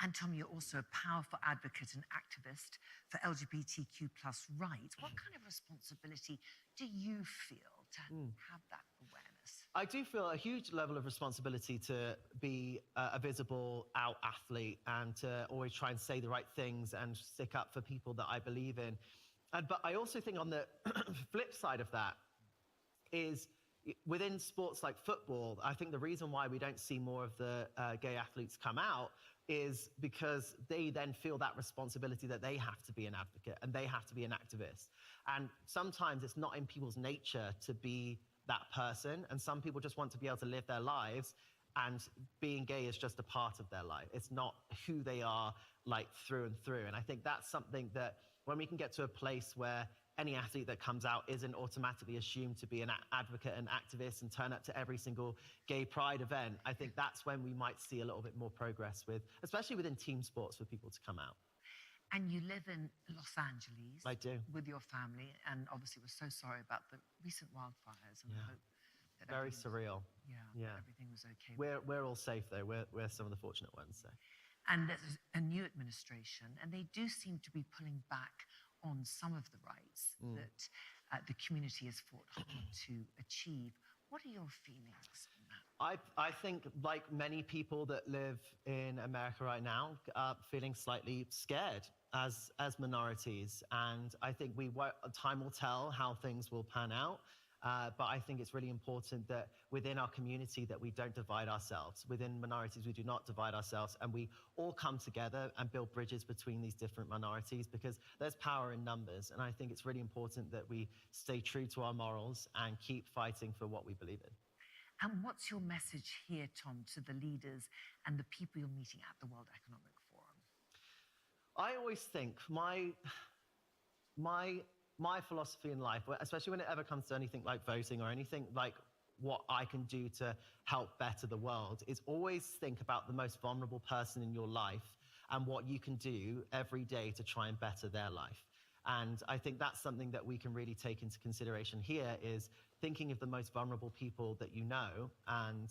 And Tom, you're also a powerful advocate and activist for LGBTQ+ rights. What kind of responsibility do you feel to have that awareness? I do feel a huge level of responsibility to be a visible out athlete and to always try and say the right things and stick up for people that I believe in. But I also think on the flip side of that is within sports like football, I think the reason why we don't see more of the gay athletes come out is because they then feel that responsibility that they have to be an advocate and they have to be an activist. And sometimes it's not in people's nature to be that person. And some people just want to be able to live their lives, and being gay is just a part of their life. It's not who they are like through and through. And I think that's something that when we can get to a place where any athlete that comes out isn't automatically assumed to be an advocate and activist and turn up to every single gay pride event, I think that's when we might see a little bit more progress with, especially within team sports, for people to come out. And you live in Los Angeles. I do. With your family, and obviously we're so sorry about the recent wildfires, and I hope that very surreal. That everything was okay. We're all safe though. We're some of the fortunate ones. So. And there's a new administration, and they do seem to be pulling back on some of the rights that the community has fought hard to achieve. What are your feelings on that? I think, like many people that live in America right now, feeling slightly scared as minorities. And I think time will tell how things will pan out. But I think it's really important that within our community that we don't divide ourselves. Within minorities, we do not divide ourselves, and we all come together and build bridges between these different minorities, because there's power in numbers. And I think it's really important that we stay true to our morals and keep fighting for what we believe in. And what's your message here, Tom, to the leaders and the people you're meeting at the World Economic Forum? I always think my philosophy in life, especially when it ever comes to anything like voting or anything like what I can do to help better the world, is always think about the most vulnerable person in your life and what you can do every day to try and better their life. And I think that's something that we can really take into consideration here, is thinking of the most vulnerable people that you know and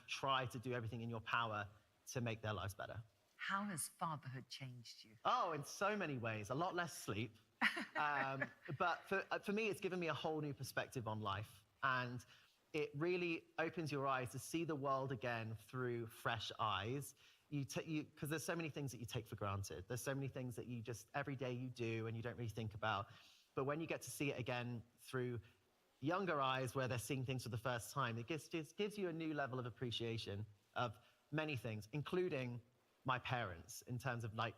try to do everything in your power to make their lives better. How has fatherhood changed you? Oh, in so many ways. A lot less sleep. But for me, it's given me a whole new perspective on life. And it really opens your eyes to see the world again through fresh eyes. Because there's so many things that you take for granted. There's so many things that you just every day you do and you don't really think about. But when you get to see it again through younger eyes, where they're seeing things for the first time, it gives you a new level of appreciation of many things, including my parents, in terms of like,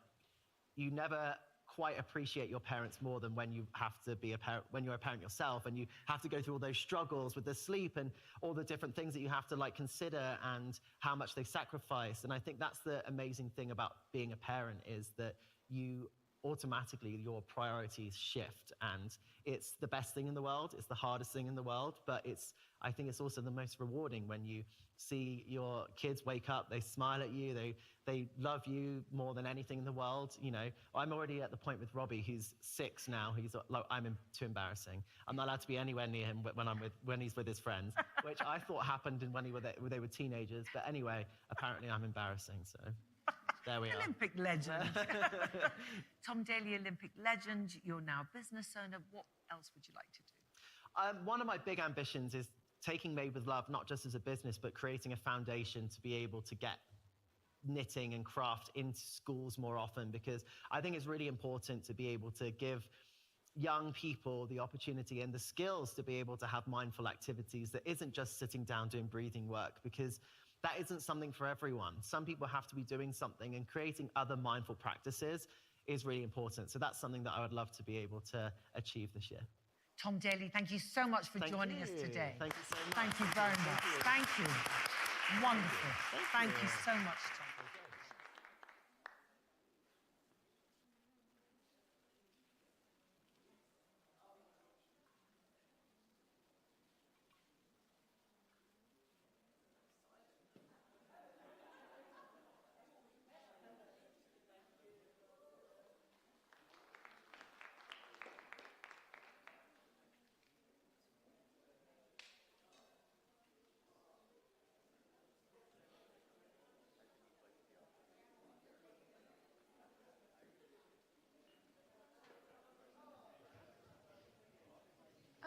you never quite appreciate your parents more than when you have to be a parent, when you're a parent yourself, and you have to go through all those struggles with the sleep and all the different things that you have to like consider and how much they sacrifice. And I think that's the amazing thing about being a parent, is that you automatically, your priorities shift, and it's the best thing in the world. It's the hardest thing in the world, but I think it's also the most rewarding when you see your kids wake up, they smile at you, they love you more than anything in the world. You know, I'm already at the point with Robbie, who's 6 now. He's like, I'm too embarrassing. I'm not allowed to be anywhere near him when he's with his friends, which I thought happened when they were teenagers. But anyway, apparently I'm embarrassing. So there we are. Olympic legend. Tom Daley, Olympic legend. You're now a business owner. What else would you like to do? One of my big ambitions is taking Made with Love, not just as a business, but creating a foundation to be able to get knitting and craft into schools more often, because I think it's really important to be able to give young people the opportunity and the skills to be able to have mindful activities that isn't just sitting down doing breathing work, because that isn't something for everyone. Some people have to be doing something, and creating other mindful practices is really important. So that's something that I would love to be able to achieve this year. Tom Daley, thank you so much for joining us today. Thank you so much. Thank you very much. Thank you. Wonderful. Thank you so much, Tom.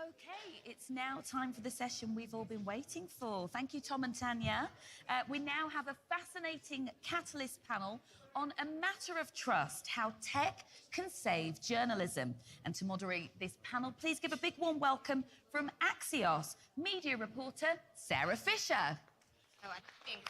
Okay, it's now time for the session we've all been waiting for. Thank you, Tom and Tania. We now have a fascinating Catalyst panel on a matter of trust, how tech can save journalism. And to moderate this panel, please give a big warm welcome from Axios media reporter Sarah Fisher. Oh, I think.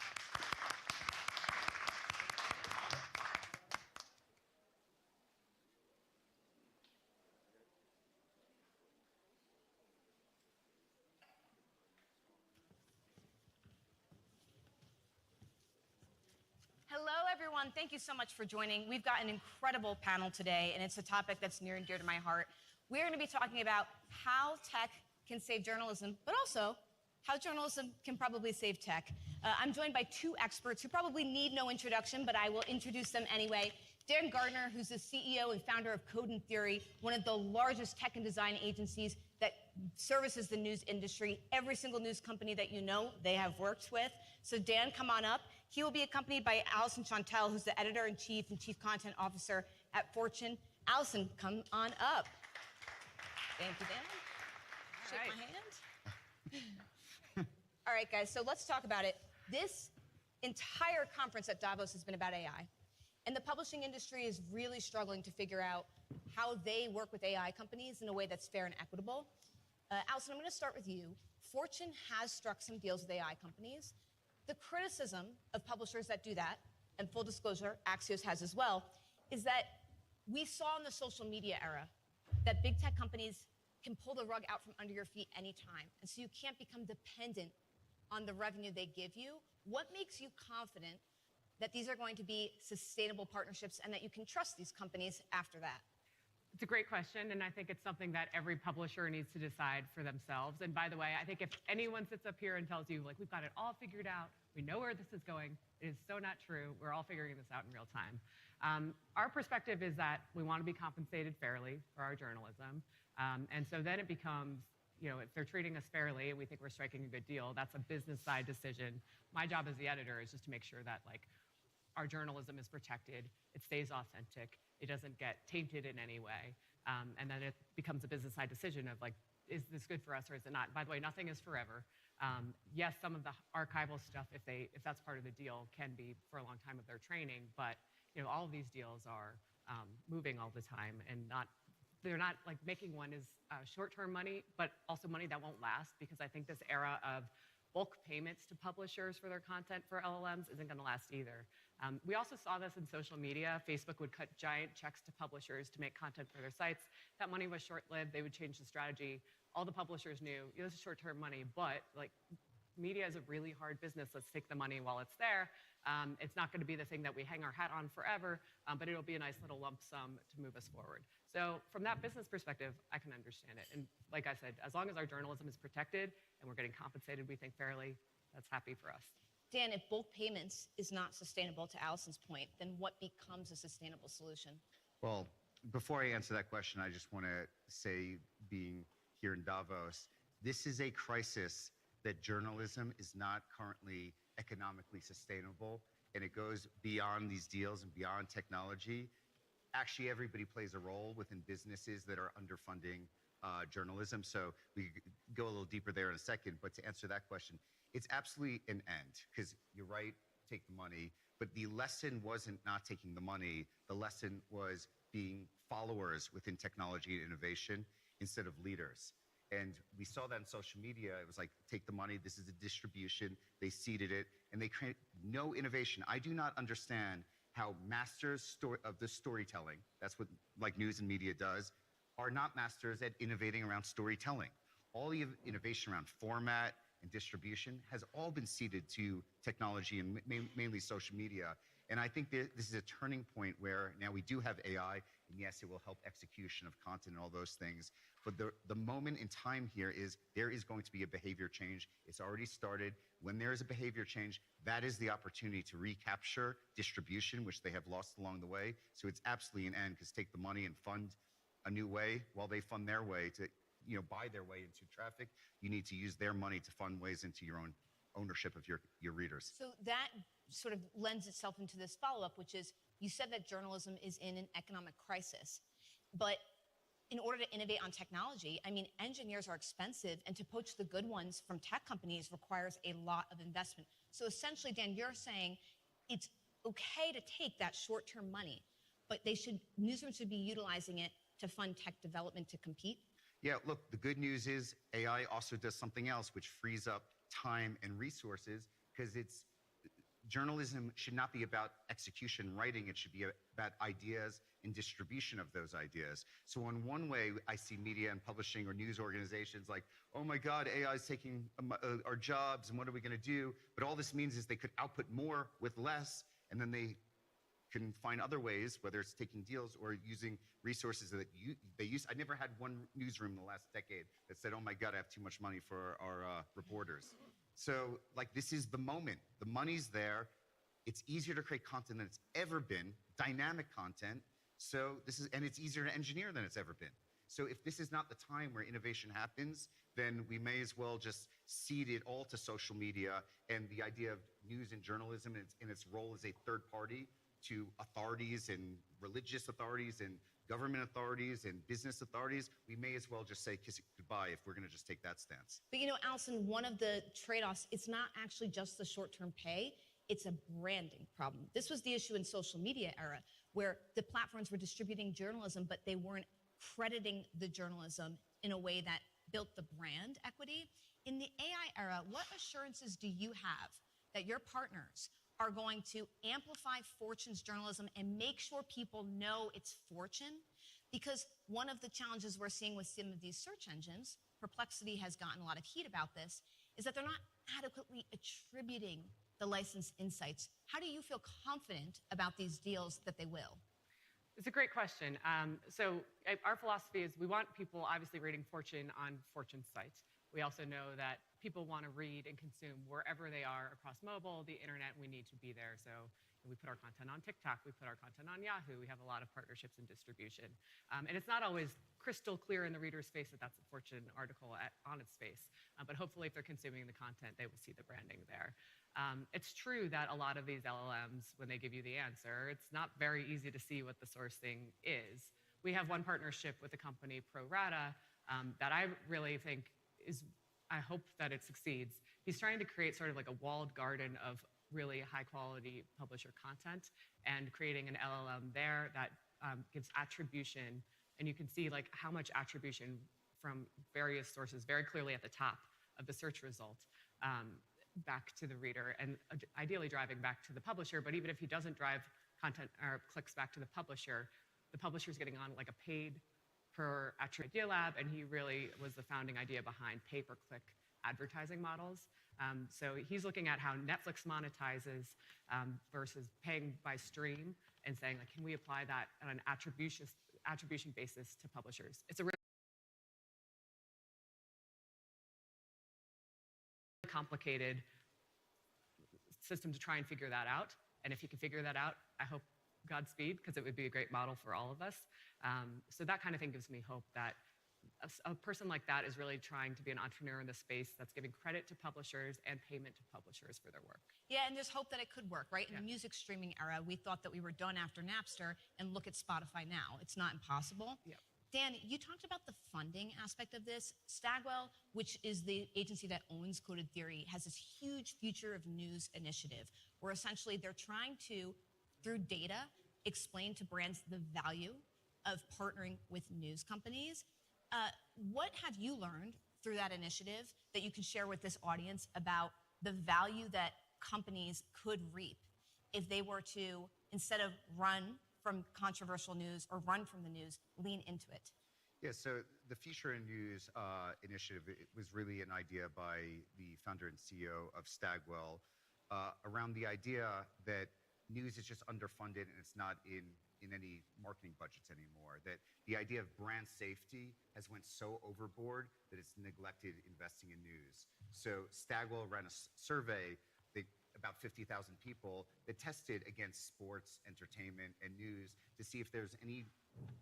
Hello, everyone. Thank you so much for joining. We've got an incredible panel today, and it's a topic that's near and dear to my heart. We're going to be talking about how tech can save journalism, but also how journalism can probably save tech. I'm joined by two experts who probably need no introduction, but I will introduce them anyway. Dan Gardner, who's the CEO and founder of Code and Theory, one of the largest tech and design agencies that services the news industry. Every single news company that you know, they have worked with. So Dan, come on up. He will be accompanied by Allison Chantel, who's the editor-in-chief and chief content officer at Fortune. Allison, come on up. Thank you, Dan. Shake my hand. All right, guys, so let's talk about it. This entire conference at Davos has been about AI. And the publishing industry is really struggling to figure out how they work with AI companies in a way that's fair and equitable. Allison, I'm going to start with you. Fortune has struck some deals with AI companies. The criticism of publishers that do that, and full disclosure, Axios has as well, is that we saw in the social media era that big tech companies can pull the rug out from under your feet anytime. And so you can't become dependent on the revenue they give you. What makes you confident that these are going to be sustainable partnerships and that you can trust these companies after that? It's a great question, and I think it's something that every publisher needs to decide for themselves. And by the way, I think if anyone sits up here and tells you, like, we've got it all figured out, we know where this is going, it is so not true. We're all figuring this out in real time. Our perspective is that we want to be compensated fairly for our journalism. And so then it becomes, you know, if they're treating us fairly and we think we're striking a good deal, that's a business side decision. My job as the editor is just to make sure that, like, our journalism is protected, it stays authentic, it doesn't get tainted in any way. And then it becomes a business side decision of, like, is this good for us or is it not? By the way, nothing is forever. Yes, some of the archival stuff, if that's part of the deal, can be for a long time of their training, but you know, all of these deals are moving all the time, and they're not like making one is short-term money, but also money that won't last, because I think this era of bulk payments to publishers for their content for LLMs isn't going to last either. We also saw this in social media. Facebook would cut giant checks to publishers to make content for their sites. That money was short-lived. They would change the strategy. All the publishers knew, you know, this is short-term money, but like, media is a really hard business. Let's take the money while it's there. It's not going to be the thing that we hang our hat on forever, but it'll be a nice little lump sum to move us forward. So from that business perspective, I can understand it. And like I said, as long as our journalism is protected and we're getting compensated, we think, fairly, that's happy for us. Dan, if bulk payments is not sustainable, to Allison's point, then what becomes a sustainable solution? Well, before I answer that question, I just want to say, being here in Davos, this is a crisis that journalism is not currently economically sustainable, and it goes beyond these deals and beyond technology. Actually, everybody plays a role within businesses that are underfunding journalism. So we go a little deeper there in a second, but to answer that question, it's absolutely an end, because you're right, take the money, but the lesson wasn't not taking the money. The lesson was being followers within technology and innovation instead of leaders. And we saw that in social media. It was like, take the money, this is a distribution. They seeded it, and they create no innovation. I do not understand how masters of the storytelling, that's what like news and media does, are not masters at innovating around storytelling. All the innovation around format and distribution has all been ceded to technology and mainly social media. And I think that this is a turning point where now we do have AI, and yes, it will help execution of content and all those things. But the moment in time here is there is going to be a behavior change. It's already started. When there is a behavior change, that is the opportunity to recapture distribution, which they have lost along the way. So it's absolutely an end, because take the money and fund a new way while they fund their way to, you know, buy their way into traffic. You need to use their money to fund ways into your own ownership of your readers. So that sort of lends itself into this follow-up, which is, you said that journalism is in an economic crisis, but in order to innovate on technology, I mean, engineers are expensive, and to poach the good ones from tech companies requires a lot of investment. So essentially, Dan, you're saying it's okay to take that short-term money, but newsrooms should be utilizing it to fund tech development to compete? Yeah, look, the good news is AI also does something else, which frees up time and resources, because journalism should not be about execution writing. It should be about ideas and distribution of those ideas. So in one way, I see media and publishing or news organizations like, oh my God, AI is taking our jobs, and what are we going to do? But all this means is they could output more with less, and then they can find other ways, whether it's taking deals or using resources that they use. I never had one newsroom in the last decade that said, oh my God, I have too much money for our reporters. So like, this is the moment. The money's there. It's easier to create content than it's ever been, dynamic content. So and it's easier to engineer than it's ever been. So if this is not the time where innovation happens, then we may as well just cede it all to social media and the idea of news and journalism in its role as a third party to authorities and religious authorities and government authorities and business authorities. We may as well just say kiss it goodbye if we're going to just take that stance. But Allison, one of the trade-offs, it's not actually just the short-term pay, it's a branding problem. This was the issue in social media era, where the platforms were distributing journalism, but they weren't crediting the journalism in a way that built the brand equity. In the AI era, what assurances do you have that your partners are going to amplify Fortune's journalism and make sure people know it's Fortune? Because one of the challenges we're seeing with some of these search engines, Perplexity has gotten a lot of heat about this, is that they're not adequately attributing the licensed insights. How do you feel confident about these deals that they will? It's a great question. So our philosophy is we want people obviously reading Fortune on Fortune's sites. We also know that people want to read and consume wherever they are across mobile, the internet. We need to be there. So we put our content on TikTok. We put our content on Yahoo. We have a lot of partnerships and distribution. And it's not always crystal clear in the reader's face that that's a Fortune article on its face. But hopefully, if they're consuming the content, they will see the branding there. It's true that a lot of these LLMs, when they give you the answer, it's not very easy to see what the source thing is. We have one partnership with the company Pro Rata that I really think I hope that it succeeds. He's trying to create sort of like a walled garden of really high quality publisher content and creating an LLM there that gives attribution. And you can see like how much attribution from various sources very clearly at the top of the search result back to the reader, and ideally driving back to the publisher. But even if he doesn't drive content or clicks back to the publisher is getting on like a paid per Idea Lab, and he really was the founding idea behind pay-per-click advertising models. So he's looking at how Netflix monetizes versus paying by stream, and saying, like, can we apply that on an attribution basis to publishers? It's a really complicated system to try and figure that out. And if you can figure that out, I hope Godspeed, because it would be a great model for all of us. So that kind of thing gives me hope that a person like that is really trying to be an entrepreneur in the space that's giving credit to publishers and payment to publishers for their work. Yeah, and there's hope that it could work, right? In the music streaming era, we thought that we were done after Napster, and look at Spotify now. It's not impossible. Yeah. Dan, you talked about the funding aspect of this. Stagwell, which is the agency that owns Coded Theory, has this huge Future of News initiative where essentially they're trying to, through data, explain to brands the value of partnering with news companies. What have you learned through that initiative that you can share with this audience about the value that companies could reap if they were to, instead of run from controversial news or run from the news, lean into it? Yeah, so the Future in News initiative, it was really an idea by the founder and CEO of Stagwell around the idea that news is just underfunded and it's not in any marketing budgets anymore, that the idea of brand safety has went so overboard that it's neglected investing in news. So Stagwell ran a survey, about 50,000 people, that tested against sports, entertainment, and news to see if there's any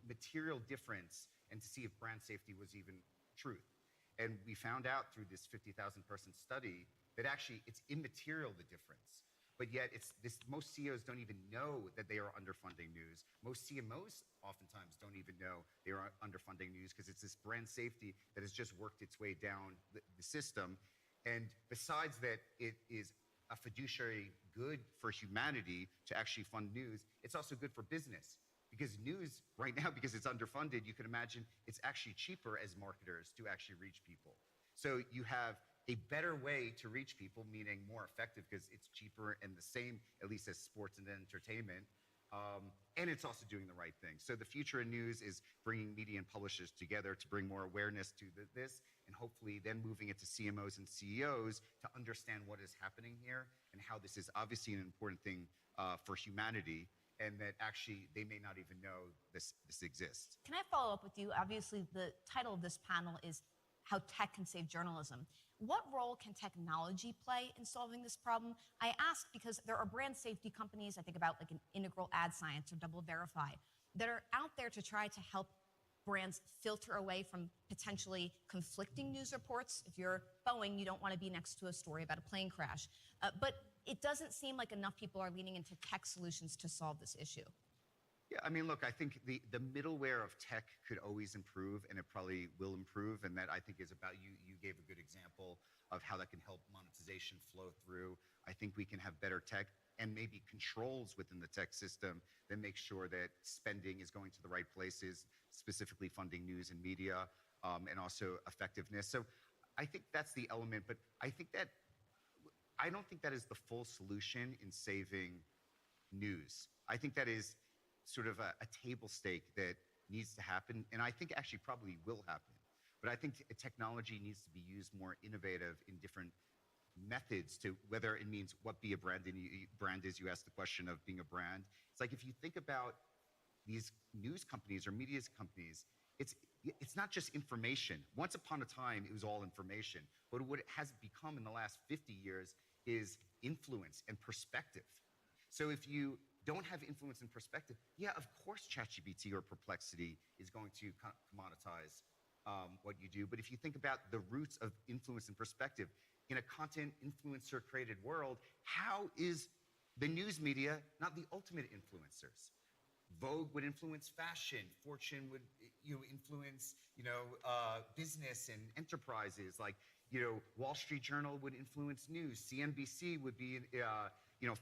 material difference and to see if brand safety was even truth. And we found out through this 50,000 person study that actually it's immaterial, the difference. But yet, most CEOs don't even know that they are underfunding news. Most CMOs oftentimes don't even know they are underfunding news because it's this brand safety that has just worked its way down the system. And besides that, it is a fiduciary good for humanity to actually fund news. It's also good for business because news right now, because it's underfunded, you can imagine it's actually cheaper as marketers to actually reach people. So you have a better way to reach people, meaning more effective because it's cheaper and the same, at least as sports and entertainment. And it's also doing the right thing. So the future in news is bringing media and publishers together to bring more awareness to this, and hopefully then moving it to CMOs and CEOs to understand what is happening here and how this is obviously an important thing for humanity, and that actually they may not even know this exists. Can I follow up with you? Obviously, the title of this panel is How Tech Can Save Journalism. What role can technology play in solving this problem? I ask because there are brand safety companies, I think about like an Integral Ad Science or Double Verify, that are out there to try to help brands filter away from potentially conflicting news reports. If you're Boeing, you don't want to be next to a story about a plane crash. But it doesn't seem like enough people are leaning into tech solutions to solve this issue. Yeah, I mean, look, I think the middleware of tech could always improve, and it probably will improve, and that I think is about, you gave a good example of how that can help monetization flow through. I think we can have better tech and maybe controls within the tech system that make sure that spending is going to the right places, specifically funding news and media, and also effectiveness. So I think that's the element, but I don't think that is the full solution in saving news. I think that is sort of a table stake that needs to happen, and I think actually probably will happen. But I think technology needs to be used more innovative in different methods to whether it means what be a brand is. You asked the question of being a brand. It's like if you think about these news companies or media companies, it's not just information. Once upon a time, it was all information. But what it has become in the last 50 years is influence and perspective. So if you don't have influence and perspective, yeah, of course ChatGPT or Perplexity is going to commoditize what you do. But if you think about the roots of influence and perspective in a content influencer created world, how is the news media not the ultimate influencers? Vogue would influence fashion. Fortune would influence business and enterprises. Like Wall Street Journal would influence news. CNBC would be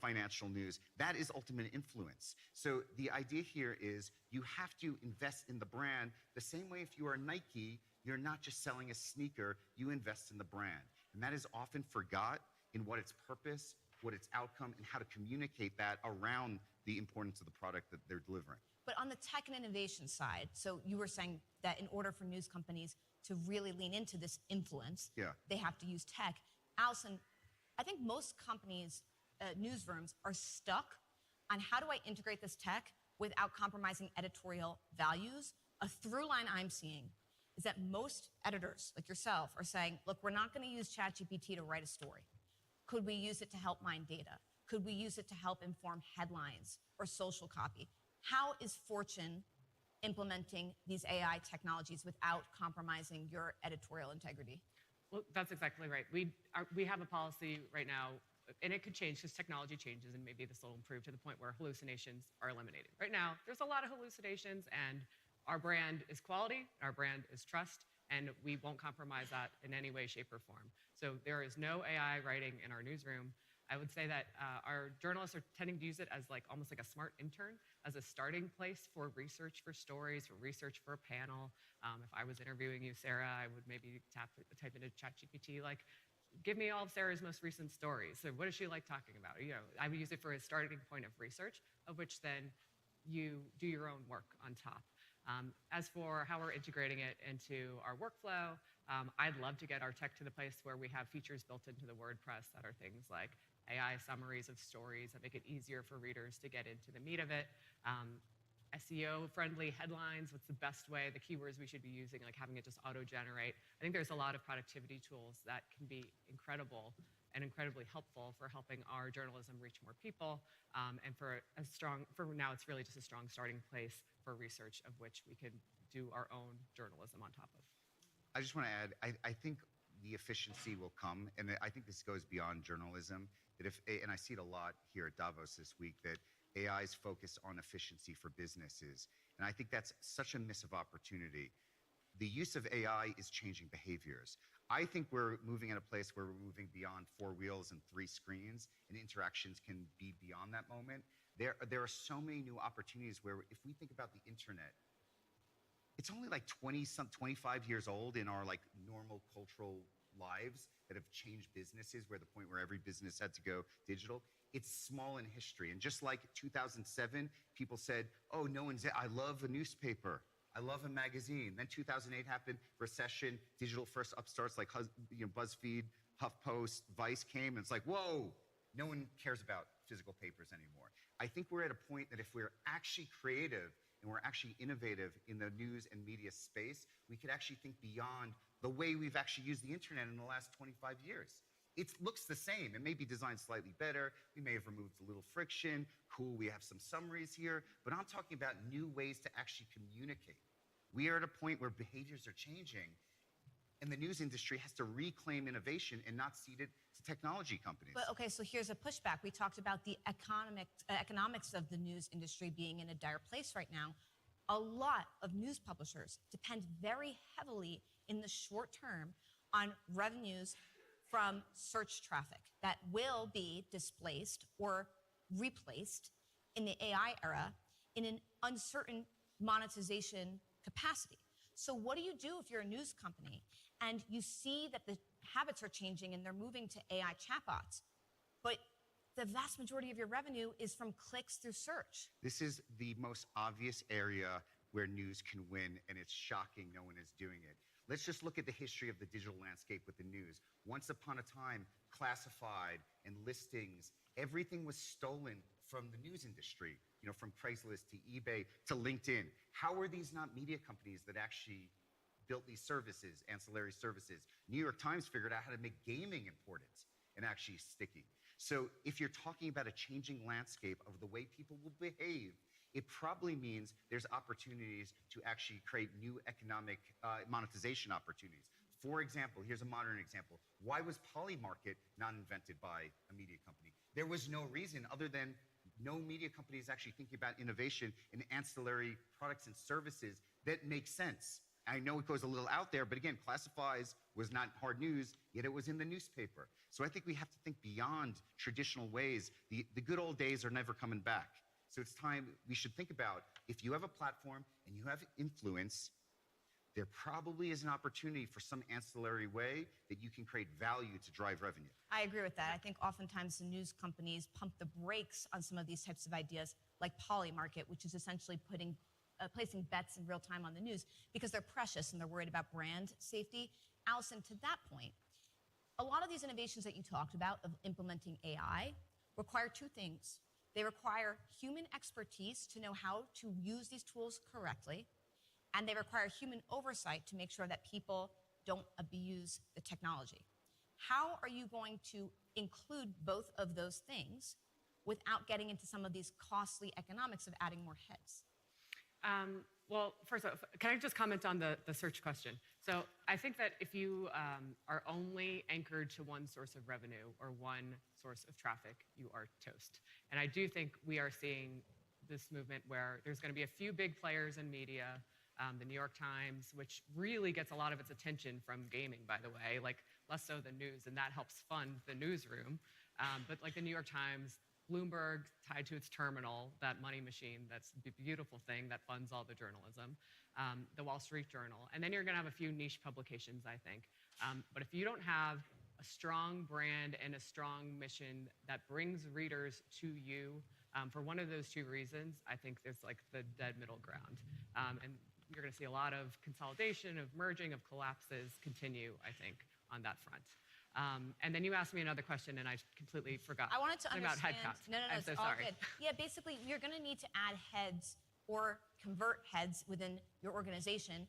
financial news. That is ultimate influence. So the idea here is you have to invest in the brand the same way if you are Nike, you're not just selling a sneaker, you invest in the brand. And that is often forgot in what its purpose, what its outcome, and how to communicate that around the importance of the product that they're delivering. But on the tech and innovation side, so you were saying that in order for news companies to really lean into this influence, they have to use tech. Allison, I think most companies, newsrooms, are stuck on how do I integrate this tech without compromising editorial values. A through line I'm seeing is that most editors, like yourself, are saying, look, we're not going to use ChatGPT to write a story. Could we use it to help mine data? Could we use it to help inform headlines or social copy? How is Fortune implementing these AI technologies without compromising your editorial integrity? Well, that's exactly right. We have a policy right now, and it could change because technology changes, and maybe this will improve to the point where hallucinations are eliminated. Right now, there's a lot of hallucinations, and our brand is quality, our brand is trust, and we won't compromise that in any way, shape, or form. So there is no AI writing in our newsroom. I would say that our journalists are tending to use it as almost like a smart intern, as a starting place for research for stories, for research for a panel. If I was interviewing you, Sarah, I would maybe type into ChatGPT, give me all of Sarah's most recent stories. So what does she like talking about? I would use it for a starting point of research, of which then you do your own work on top. As for how we're integrating it into our workflow, I'd love to get our tech to the place where we have features built into the WordPress that are things like AI summaries of stories that make it easier for readers to get into the meat of it. SEO-friendly headlines, what's the best way, the keywords we should be using, like having it just auto-generate. I think there's a lot of productivity tools that can be incredible and incredibly helpful for helping our journalism reach more people. And for now, it's really just a strong starting place for research of which we can do our own journalism on top of. I just want to add, I think the efficiency will come, and I think this goes beyond journalism. that and I see it a lot here at Davos this week, that AI is focused on efficiency for businesses. And I think that's such a miss of opportunity. The use of AI is changing behaviors. I think we're moving at a place where we're moving beyond 4 wheels and 3 screens, and interactions can be beyond that moment. There are so many new opportunities where if we think about the internet, it's only like 25 years old in our like normal cultural lives that have changed businesses, where the point where every business had to go digital. It's small in history. And just like 2007, people said, oh, I love a newspaper. I love a magazine. Then 2008 happened, recession, digital first upstarts like BuzzFeed, HuffPost, Vice came, and it's like, whoa, no one cares about physical papers anymore. I think we're at a point that if we're actually creative and we're actually innovative in the news and media space, we could actually think beyond the way we've actually used the internet in the last 25 years. It looks the same. It may be designed slightly better. We may have removed a little friction. Cool, we have some summaries here. But I'm talking about new ways to actually communicate. We are at a point where behaviors are changing, and the news industry has to reclaim innovation and not cede it to technology companies. But okay, so here's a pushback. We talked about the economics of the news industry being in a dire place right now. A lot of news publishers depend very heavily in the short term on revenues from search traffic that will be displaced or replaced in the AI era in an uncertain monetization capacity. So what do you do if you're a news company and you see that the habits are changing and they're moving to AI chatbots, but the vast majority of your revenue is from clicks through search? This is the most obvious area where news can win, and it's shocking no one is doing it. Let's just look at the history of the digital landscape with the news. Once upon a time, classified and listings, everything was stolen from the news industry, from Craigslist to eBay to LinkedIn. How are these not media companies that actually built these services, ancillary services? New York Times figured out how to make gaming important and actually sticky. So if you're talking about a changing landscape of the way people will behave, it probably means there's opportunities to actually create new economic monetization opportunities. For example, here's a modern example. Why was Polymarket not invented by a media company? There was no reason other than no media company is actually thinking about innovation in ancillary products and services that make sense. I know it goes a little out there, but again, classifieds was not hard news, yet it was in the newspaper. So I think we have to think beyond traditional ways. The good old days are never coming back. So it's time we should think about, if you have a platform and you have influence, there probably is an opportunity for some ancillary way that you can create value to drive revenue. I agree with that. I think oftentimes the news companies pump the brakes on some of these types of ideas, like Polymarket, which is essentially placing bets in real time on the news because they're precious and they're worried about brand safety. Allison, to that point, a lot of these innovations that you talked about of implementing AI require 2 things. They require human expertise to know how to use these tools correctly, and they require human oversight to make sure that people don't abuse the technology. How are you going to include both of those things without getting into some of these costly economics of adding more heads? Well, first off, can I just comment on the search question? So I think that if you are only anchored to one source of revenue or one source of traffic, you are toast. And I do think we are seeing this movement where there's going to be a few big players in media, the New York Times, which really gets a lot of its attention from gaming, by the way, like less so than news, and that helps fund the newsroom. But like the New York Times, Bloomberg tied to its terminal, that money machine, that's a beautiful thing that funds all the journalism, the Wall Street Journal. And then you're going to have a few niche publications, I think. But if you don't have a strong brand and a strong mission that brings readers to you for one of those 2 reasons, I think there's like the dead middle ground. And you're going to see a lot of consolidation, of merging, of collapses continue, I think, on that front. And then you asked me another question, and I completely forgot. I wanted to about understand. head count. No, I'm it's so all sorry. good. Yeah, basically, you're going to need to add heads or convert heads within your organization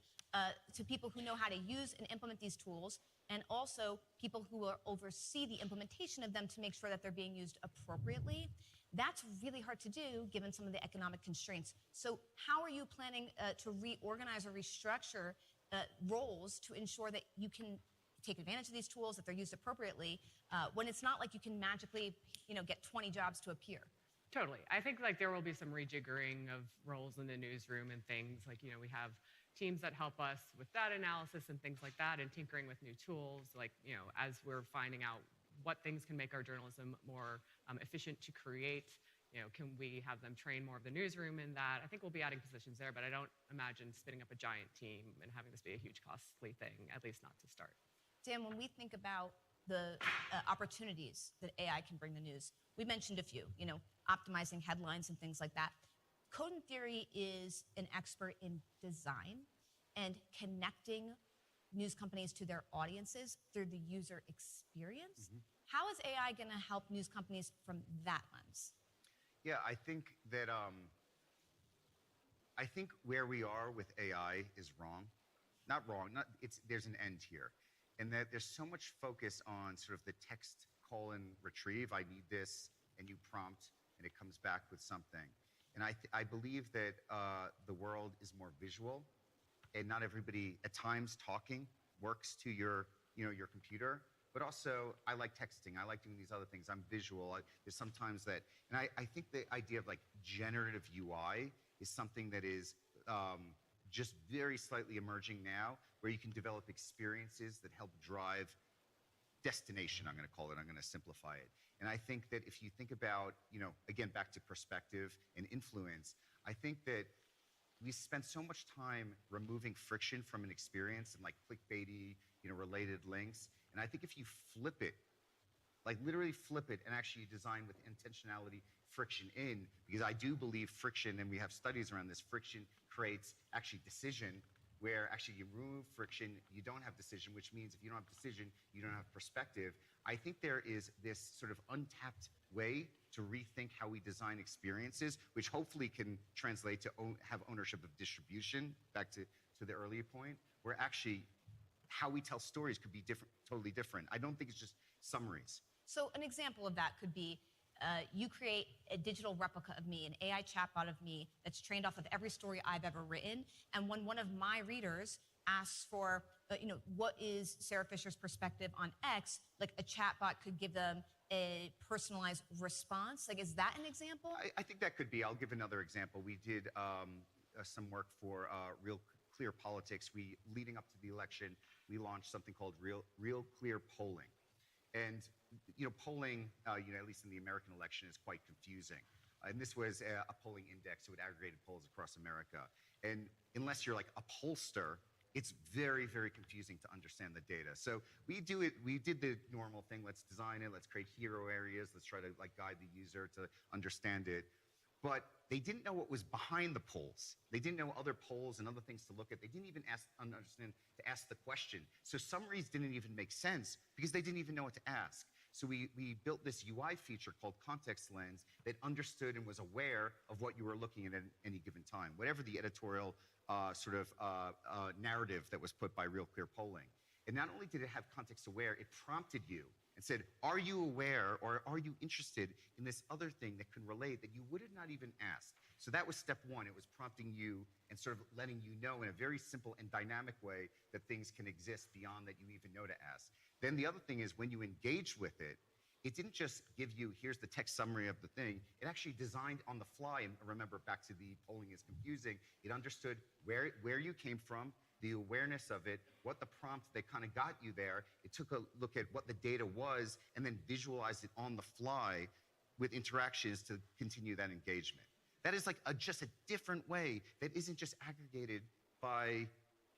to people who know how to use and implement these tools, and also people who will oversee the implementation of them to make sure that they're being used appropriately. That's really hard to do given some of the economic constraints. So how are you planning to reorganize or restructure roles to ensure that you can take advantage of these tools, that they're used appropriately, when it's not like you can magically, get 20 jobs to appear. Totally. I think like there will be some rejiggering of roles in the newsroom and things like, we have teams that help us with data analysis and things like that and tinkering with new tools, like, as we're finding out what things can make our journalism more efficient to create, can we have them train more of the newsroom in that? I think we'll be adding positions there, but I don't imagine spinning up a giant team and having this be a huge costly thing, at least not to start. Dan, when we think about the opportunities that AI can bring the news, we mentioned a few, optimizing headlines and things like that. Code and Theory is an expert in design and connecting news companies to their audiences through the user experience. How is AI going to help news companies from that lens? Yeah, I think that where we are with AI is wrong. Not wrong. There's an end here, and that there's so much focus on sort of the text call and retrieve. I need this, and you prompt, and it comes back with something. And I believe that the world is more visual, and not everybody at times talking works to your computer. But also, I like texting. I like doing these other things. I'm visual. There's sometimes that, and I think the idea of like generative UI is something that is just very slightly emerging now, where you can develop experiences that help drive destination, I'm going to call it. I'm going to simplify it. And I think that if you think about, again, back to perspective and influence, I think that we spend so much time removing friction from an experience and like clickbaity, related links. And I think if you flip it, like literally flip it and actually design with intentionality friction in, because I do believe friction, and we have studies around this, friction creates actually decision, where actually you remove friction, you don't have decision, which means if you don't have decision, you don't have perspective. I think there is this sort of untapped way to rethink how we design experiences, which hopefully can translate to have ownership of distribution, back to the earlier point, where actually how we tell stories could be different, totally different. I don't think it's just summaries. So an example of that could be you create a digital replica of me, an AI chatbot of me that's trained off of every story I've ever written. And when one of my readers asks for, what is Sarah Fisher's perspective on X, like a chatbot could give them a personalized response. Like, is that an example? I think that could be. I'll give another example. We did some work for Real Clear Politics. Leading up to the election, we launched something called Real Clear Polling. And polling, at least in the American election, is quite confusing. And this was a polling index, so it aggregated polls across America. And unless you're like a pollster, it's very, very confusing to understand the data. So we did the normal thing. Let's design it. Let's create hero areas. Let's try to guide the user to understand it. But they didn't know what was behind the polls. They didn't know other polls and other things to look at. They didn't even understand to ask the question. So summaries didn't even make sense because they didn't even know what to ask. So we built this UI feature called Context Lens that understood and was aware of what you were looking at any given time, whatever the editorial narrative that was put by Real Clear Polling. And not only did it have context aware, it prompted you and said, are you aware or are you interested in this other thing that can relate that you would have not even asked? So that was step one. It was prompting you and sort of letting you know in a very simple and dynamic way that things can exist beyond that you even know to ask. Then the other thing is when you engage with it, it didn't just give you, here's the text summary of the thing. It actually designed on the fly. And remember, back to the polling is confusing. It understood where you came from, the awareness of it, what the prompt that kind of got you there. It took a look at what the data was and then visualized it on the fly with interactions to continue that engagement. That is like just a different way that isn't just aggregated by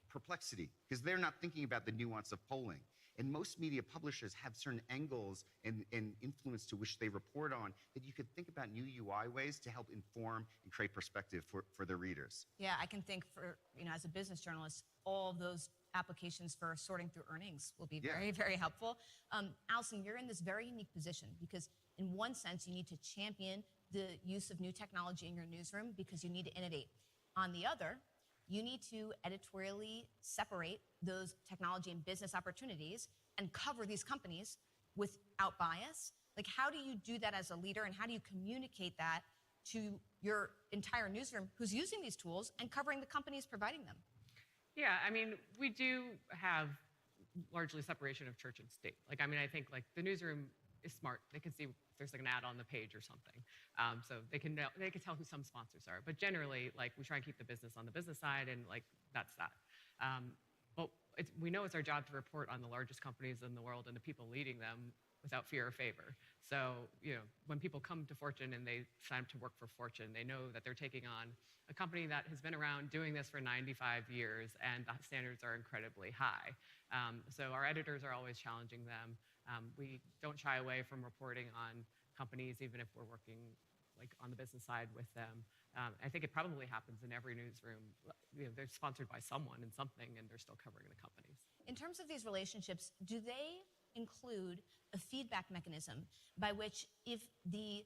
perplexity, because they're not thinking about the nuance of polling. And most media publishers have certain angles and influence to which they report on that you could think about new UI ways to help inform and create perspective for their readers. Yeah, I can think for, as a business journalist, all of those applications for sorting through earnings will be very, very helpful. Allison, you're in this very unique position because in one sense, you need to champion the use of new technology in your newsroom because you need to innovate. On the other, you need to editorially separate those technology and business opportunities and cover these companies without bias. Like, how do you do that as a leader, and how do you communicate that to your entire newsroom who's using these tools and covering the companies providing them? Yeah, I mean, we do have largely separation of church and state. Like, I mean, I think like the newsroom is smart. They can see if there's like an ad on the page or something. So they can tell who some sponsors are. But generally, like, we try and keep the business on the business side, and like that's that. But we know it's our job to report on the largest companies in the world and the people leading them without fear or favor. So, you know, when people come to Fortune and they sign up to work for Fortune, they know that they're taking on a company that has been around doing this for 95 years, and the standards are incredibly high. So our editors are always challenging them. We don't shy away from reporting on companies, even if we're working like on the business side with them. I think it probably happens in every newsroom. You know, they're sponsored by someone and something, and they're still covering the companies. In terms of these relationships, do they include a feedback mechanism by which, if the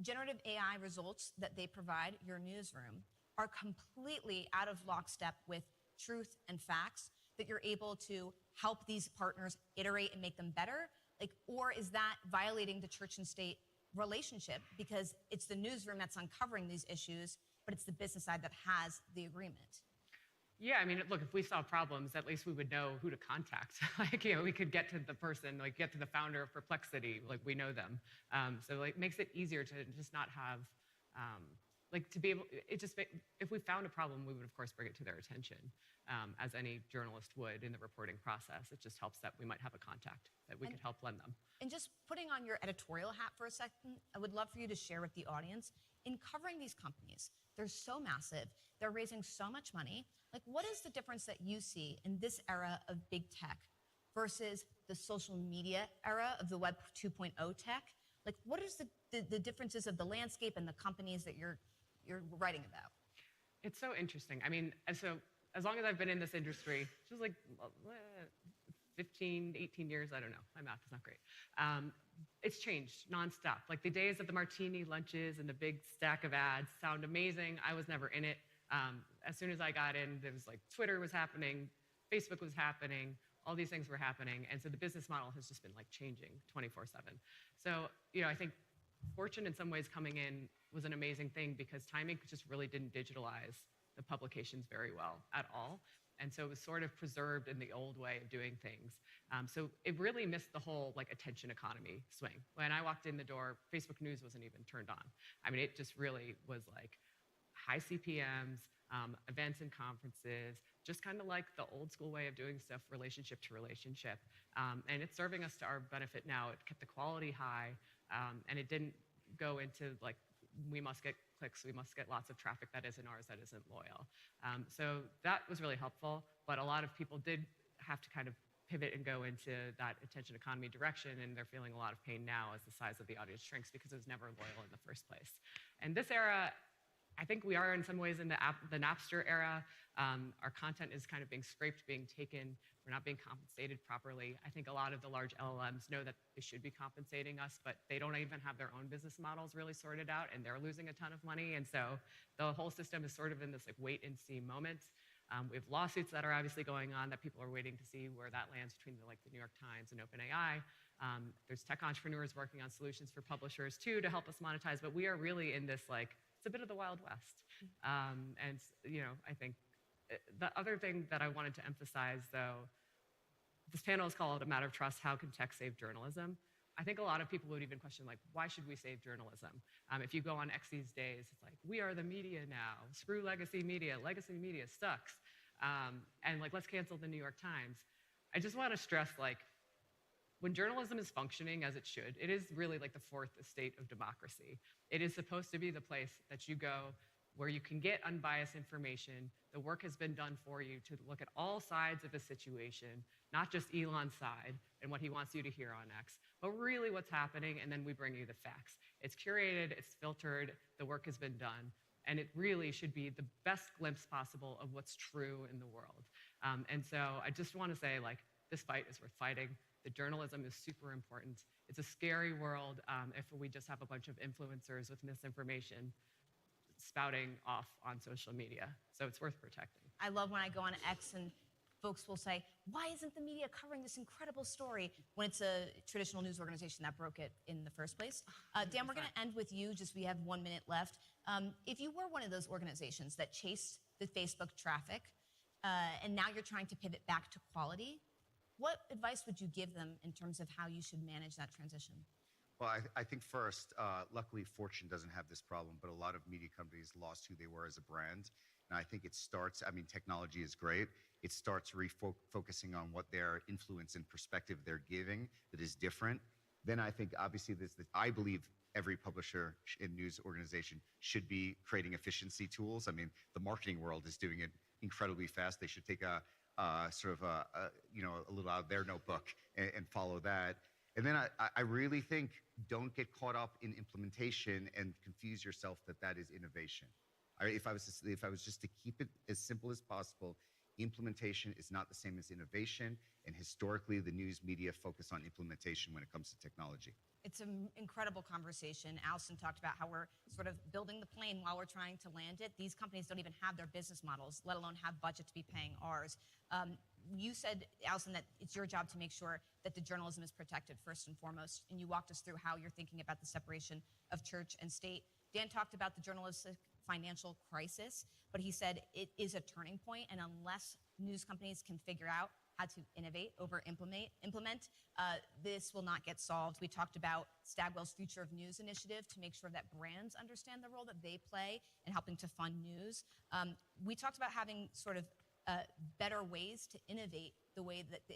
generative AI results that they provide your newsroom are completely out of lockstep with truth and facts, that you're able to help these partners iterate and make them better? Like, or is that violating the church and state relationship because it's the newsroom that's uncovering these issues, but it's the business side that has the agreement? Yeah, I mean, look, if we saw problems, at least we would know who to contact. Like, you know, we could get to the person, like get to the founder of Perplexity, like we know them. So like makes it easier to just not have, like to be able, if we found a problem, we would of course bring it to their attention, as any journalist would in the reporting process. It just helps that we might have a contact that we could help lend them. And just putting on your editorial hat for a second, I would love for you to share with the audience, in covering these companies, they're so massive, they're raising so much money. Like, what is the difference that you see in this era of big tech versus the social media era of the Web 2.0 tech? Like, what is the differences of the landscape and the companies that you're writing about? It's so interesting. I mean, so as long as I've been in this industry, just like 15, 18 years, I don't know. My math is not great. It's changed nonstop. Like the days of the martini lunches and the big stack of ads sound amazing. I was never in it. As soon as I got in, there was like Twitter was happening, Facebook was happening, all these things were happening. And so the business model has just been like changing 24/7. So, you know, I think Fortune in some ways coming in was an amazing thing because timing just really didn't digitalize the publications very well at all. And so it was sort of preserved in the old way of doing things. So it really missed the whole like attention economy swing. When I walked in the door, Facebook News wasn't even turned on. I mean, it just really was like high CPMs, events and conferences, just kind of like the old school way of doing stuff, relationship to relationship. And it's serving us to our benefit now. It kept the quality high, and it didn't go into like, we must get clicks, we must get lots of traffic that isn't ours, that isn't loyal. So that was really helpful, but a lot of people did have to kind of pivot and go into that attention economy direction, and they're feeling a lot of pain now as the size of the audience shrinks because it was never loyal in the first place. And this era, I think we are in some ways in the Napster era. Our content is kind of being scraped, being taken. We're not being compensated properly. I think a lot of the large LLMs know that they should be compensating us, but they don't even have their own business models really sorted out, and they're losing a ton of money. And so the whole system is sort of in this like wait and see moment. We have lawsuits that are obviously going on that people are waiting to see where that lands between the New York Times and OpenAI. There's tech entrepreneurs working on solutions for publishers too to help us monetize, but we are really in this like, it's a bit of the Wild West. And you know, I think the other thing that I wanted to emphasize though, this panel is called A Matter of Trust, How Can Tech Save Journalism? I think a lot of people would even question like, why should we save journalism? If you go on X these days, it's like, we are the media now, screw legacy media sucks. And like, let's cancel the New York Times. I just want to stress like, when journalism is functioning as it should, it is really like the fourth estate of democracy. It is supposed to be the place that you go where you can get unbiased information. The work has been done for you to look at all sides of a situation, not just Elon's side and what he wants you to hear on X, but really what's happening, and then we bring you the facts. It's curated, it's filtered, the work has been done, and it really should be the best glimpse possible of what's true in the world. And so I just want to say, like, this fight is worth fighting. The journalism is super important. It's a scary world if we just have a bunch of influencers with misinformation spouting off on social media. So it's worth protecting. I love when I go on X and folks will say, why isn't the media covering this incredible story when it's a traditional news organization that broke it in the first place? Dan, we're going to end with you, just we have 1 minute left. If you were one of those organizations that chased the Facebook traffic and now you're trying to pivot back to quality, What advice would you give them in terms of how you should manage that transition? Well, I think first, luckily, Fortune doesn't have this problem, but a lot of media companies lost who they were as a brand. And I think it starts, I mean, technology is great. It starts refocusing on what their influence and perspective they're giving that is different. Then I think, obviously, I believe every publisher and news organization should be creating efficiency tools. I mean, the marketing world is doing it incredibly fast. They should take a little out of their notebook and follow that. And then I really think don't get caught up in implementation and confuse yourself that is innovation. If I was just to keep it as simple as possible, implementation is not the same as innovation. And historically, the news media focus on implementation when it comes to technology. It's an incredible conversation. Allison talked about how we're sort of building the plane while we're trying to land it. These companies don't even have their business models, let alone have budget to be paying ours. You said, Allison, that it's your job to make sure that the journalism is protected first and foremost, and you walked us through how you're thinking about the separation of church and state. Dan talked about the journalistic financial crisis, but he said it is a turning point, and unless news companies can figure out how to innovate over implement, this will not get solved. We talked about Stagwell's Future of News initiative to make sure that brands understand the role that they play in helping to fund news. We talked about having sort of better ways to innovate the way that the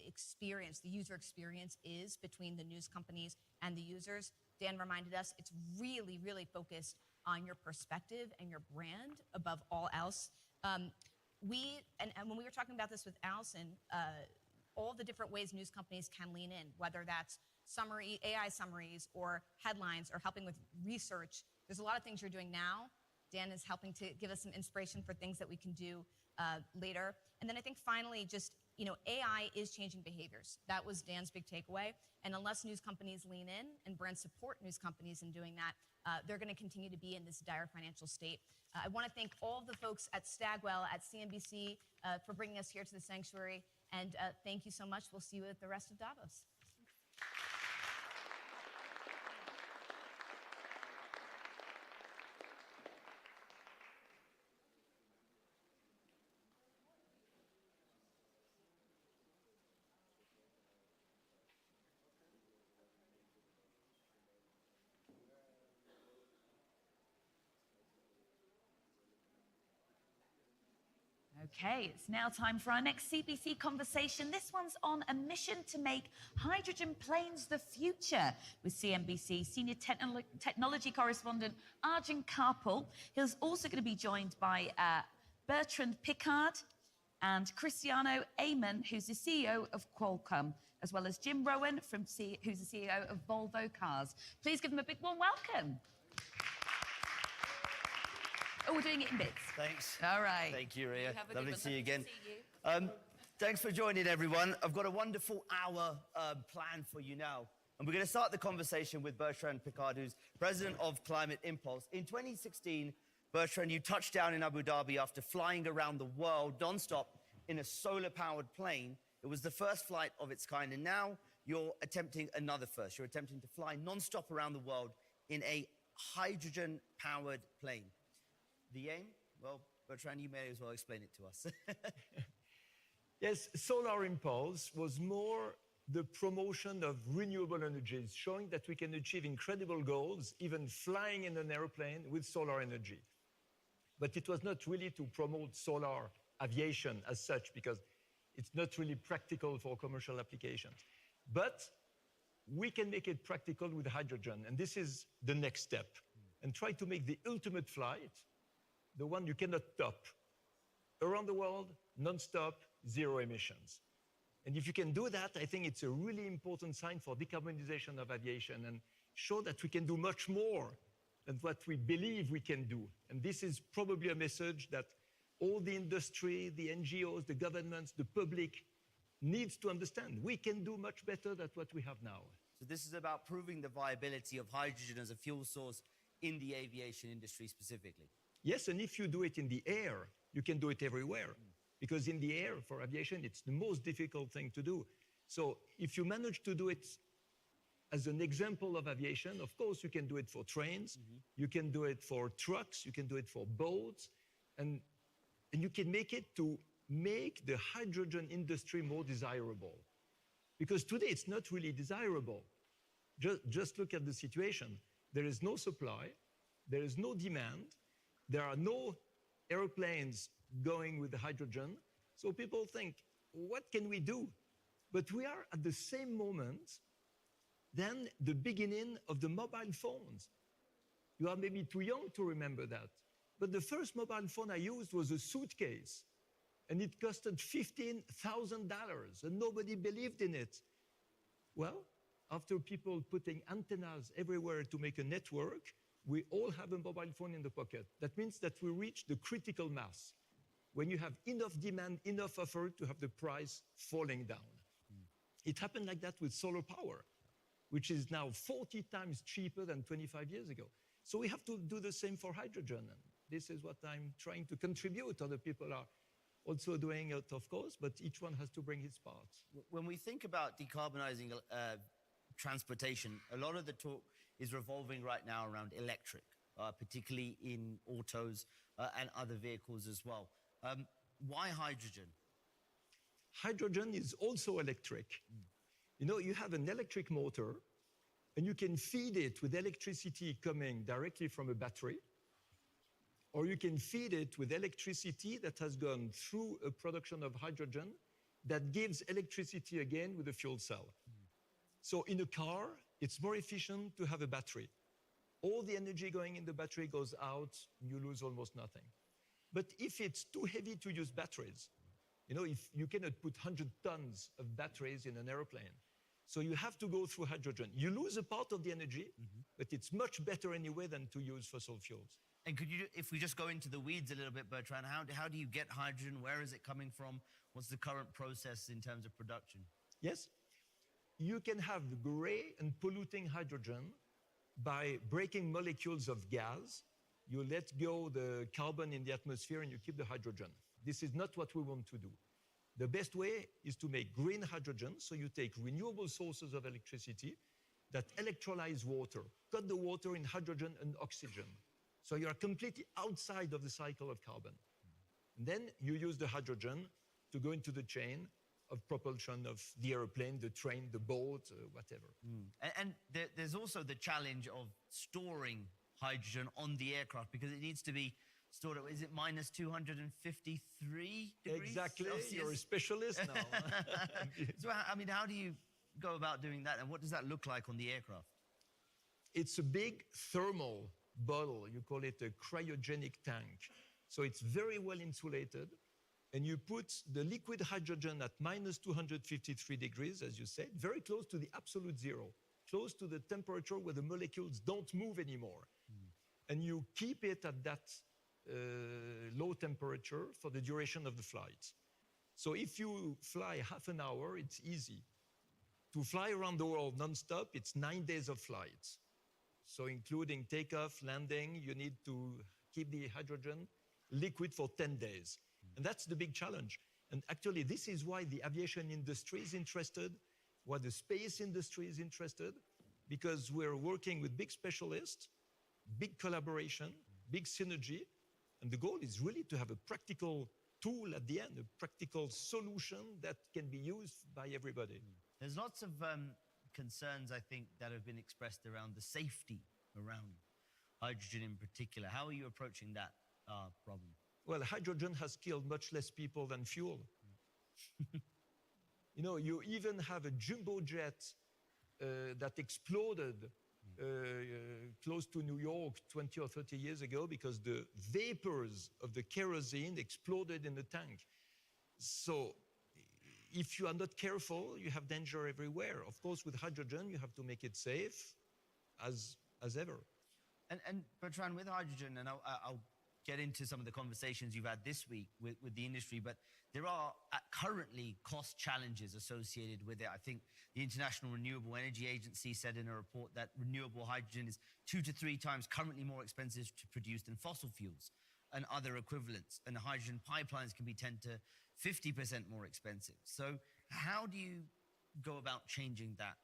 user experience is between the news companies and the users. Dan reminded us it's really, really focused on your perspective and your brand above all else. And when we were talking about this with Allison, all the different ways news companies can lean in, whether that's AI summaries or headlines or helping with research. There's a lot of things you're doing now. Dan is helping to give us some inspiration for things that we can do later. And then I think finally, just, AI is changing behaviors. That was Dan's big takeaway. And unless news companies lean in and brands support news companies in doing that, they're going to continue to be in this dire financial state. I want to thank all of the folks at Stagwell, at CNBC, for bringing us here to the sanctuary. And thank you so much. We'll see you at the rest of Davos. Okay, it's now time for our next CBC conversation. This one's on a mission to make hydrogen planes the future with CNBC senior technology correspondent Arjun Karpal. He's also going to be joined by Bertrand Piccard and Cristiano Amon, who's the CEO of Qualcomm, as well as Jim Rowan, who's the CEO of Volvo Cars. Please give them a big warm welcome. Oh, we're doing it in bits. Thanks. All right. Thank you, Ria. Lovely to see you again. See you. Thanks for joining, everyone. I've got a wonderful hour planned for you now. And we're going to start the conversation with Bertrand Piccard, who's president of Climate Impulse. In 2016, Bertrand, you touched down in Abu Dhabi after flying around the world non-stop in a solar-powered plane. It was the first flight of its kind. And now you're attempting another first. You're attempting to fly non-stop around the world in a hydrogen-powered plane. The aim? Well, Bertrand, you may as well explain it to us. Yes, Solar Impulse was more the promotion of renewable energies, showing that we can achieve incredible goals, even flying in an airplane with solar energy. But it was not really to promote solar aviation as such, because it's not really practical for commercial applications. But we can make it practical with hydrogen, and this is the next step, and try to make the ultimate flight, the one you cannot top, around the world, non-stop, zero emissions. And if you can do that, I think it's a really important sign for decarbonization of aviation and show that we can do much more than what we believe we can do. And this is probably a message that all the industry, the NGOs, the governments, the public needs to understand. We can do much better than what we have now. So this is about proving the viability of hydrogen as a fuel source in the aviation industry specifically. Yes, and if you do it in the air, you can do it everywhere. Because in the air, for aviation, it's the most difficult thing to do. So if you manage to do it as an example of aviation, of course, you can do it for trains, you can do it for trucks, you can do it for boats, and you can make it to make the hydrogen industry more desirable. Because today it's not really desirable. Just look at the situation. There is no supply, there is no demand, there are no airplanes going with hydrogen. So people think, what can we do? But we are at the same moment than the beginning of the mobile phones. You are maybe too young to remember that. But the first mobile phone I used was a suitcase, and it costed $15,000, and nobody believed in it. Well, after people putting antennas everywhere to make a network, we all have a mobile phone in the pocket. That means that we reach the critical mass, when you have enough demand, enough offer to have the price falling down. It happened like that with solar power, which is now 40 times cheaper than 25 years ago. So we have to do the same for hydrogen. And this is what I'm trying to contribute. Other people are also doing it, of course, but each one has to bring his part. When we think about decarbonizing transportation, a lot of the talk is revolving right now around electric, particularly in autos and other vehicles as well. Why hydrogen? Hydrogen is also electric. You know, you have an electric motor, and you can feed it with electricity coming directly from a battery, or you can feed it with electricity that has gone through a production of hydrogen that gives electricity again with a fuel cell. So in a car, it's more efficient to have a battery. All the energy going in the battery goes out, and you lose almost nothing. But if it's too heavy to use batteries, you know, if you cannot put 100 tons of batteries in an airplane, so you have to go through hydrogen. You lose a part of the energy, but it's much better anyway than to use fossil fuels. And could you, if we just go into the weeds a little bit, Bertrand, how do you get hydrogen? Where is it coming from? What's the current process in terms of production? Yes, you can have gray and polluting hydrogen by breaking molecules of gas. You let go the carbon in the atmosphere and you keep the hydrogen. This is not what we want to do. The best way is to make green hydrogen, so you take renewable sources of electricity that electrolyze water, cut the water in hydrogen and oxygen. So you are completely outside of the cycle of carbon. And then you use the hydrogen to go into the chain of propulsion of the airplane, the train, the boat, whatever. And there's also the challenge of storing hydrogen on the aircraft, because it needs to be stored at, is it minus 253 degrees Exactly, Celsius? You're a specialist now. So, I mean, how do you go about doing that, and what does that look like on the aircraft? It's a big thermal bottle. You call it a cryogenic tank. So it's very well insulated, and you put the liquid hydrogen at minus 253 degrees, as you said, very close to the absolute zero, close to the temperature where the molecules don't move anymore. And you keep it at that low temperature for the duration of the flight. So if you fly half an hour, it's easy. To fly around the world non-stop, it's 9 days of flights. So including takeoff, landing, you need to keep the hydrogen liquid for 10 days. And that's the big challenge. And actually, this is why the aviation industry is interested, why the space industry is interested, because we're working with big specialists, big collaboration, big synergy, and the goal is really to have a practical tool at the end, a practical solution that can be used by everybody. There's lots of concerns, I think, that have been expressed around the safety around hydrogen in particular. How are you approaching that problem? Well, hydrogen has killed much less people than fuel. You know, you even have a jumbo jet that exploded close to New York 20 or 30 years ago because the vapors of the kerosene exploded in the tank. So if you are not careful, you have danger everywhere. Of course, with hydrogen, you have to make it safe as ever. And Bertrand, with hydrogen, and I'll get into some of the conversations you've had this week with the industry, but there are currently cost challenges associated with it. I think the International Renewable Energy Agency said in a report that renewable hydrogen is 2 to 3 times currently more expensive to produce than fossil fuels and other equivalents. And hydrogen pipelines can be 10 to 50% more expensive. So how do you go about changing that?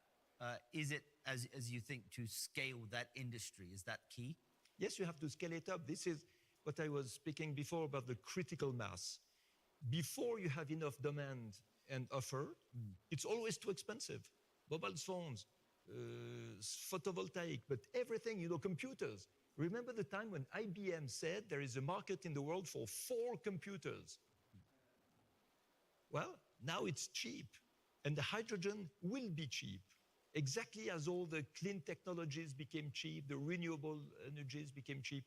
Is it, as you think, to scale that industry? Is that key? Yes, you have to scale it up. This is what I was speaking before about the critical mass. Before you have enough demand and offer, it's always too expensive. Mobile phones, photovoltaic, but everything, computers. Remember the time when IBM said there is a market in the world for 4 computers? Well, now it's cheap, and the hydrogen will be cheap, exactly as all the clean technologies became cheap, the renewable energies became cheap.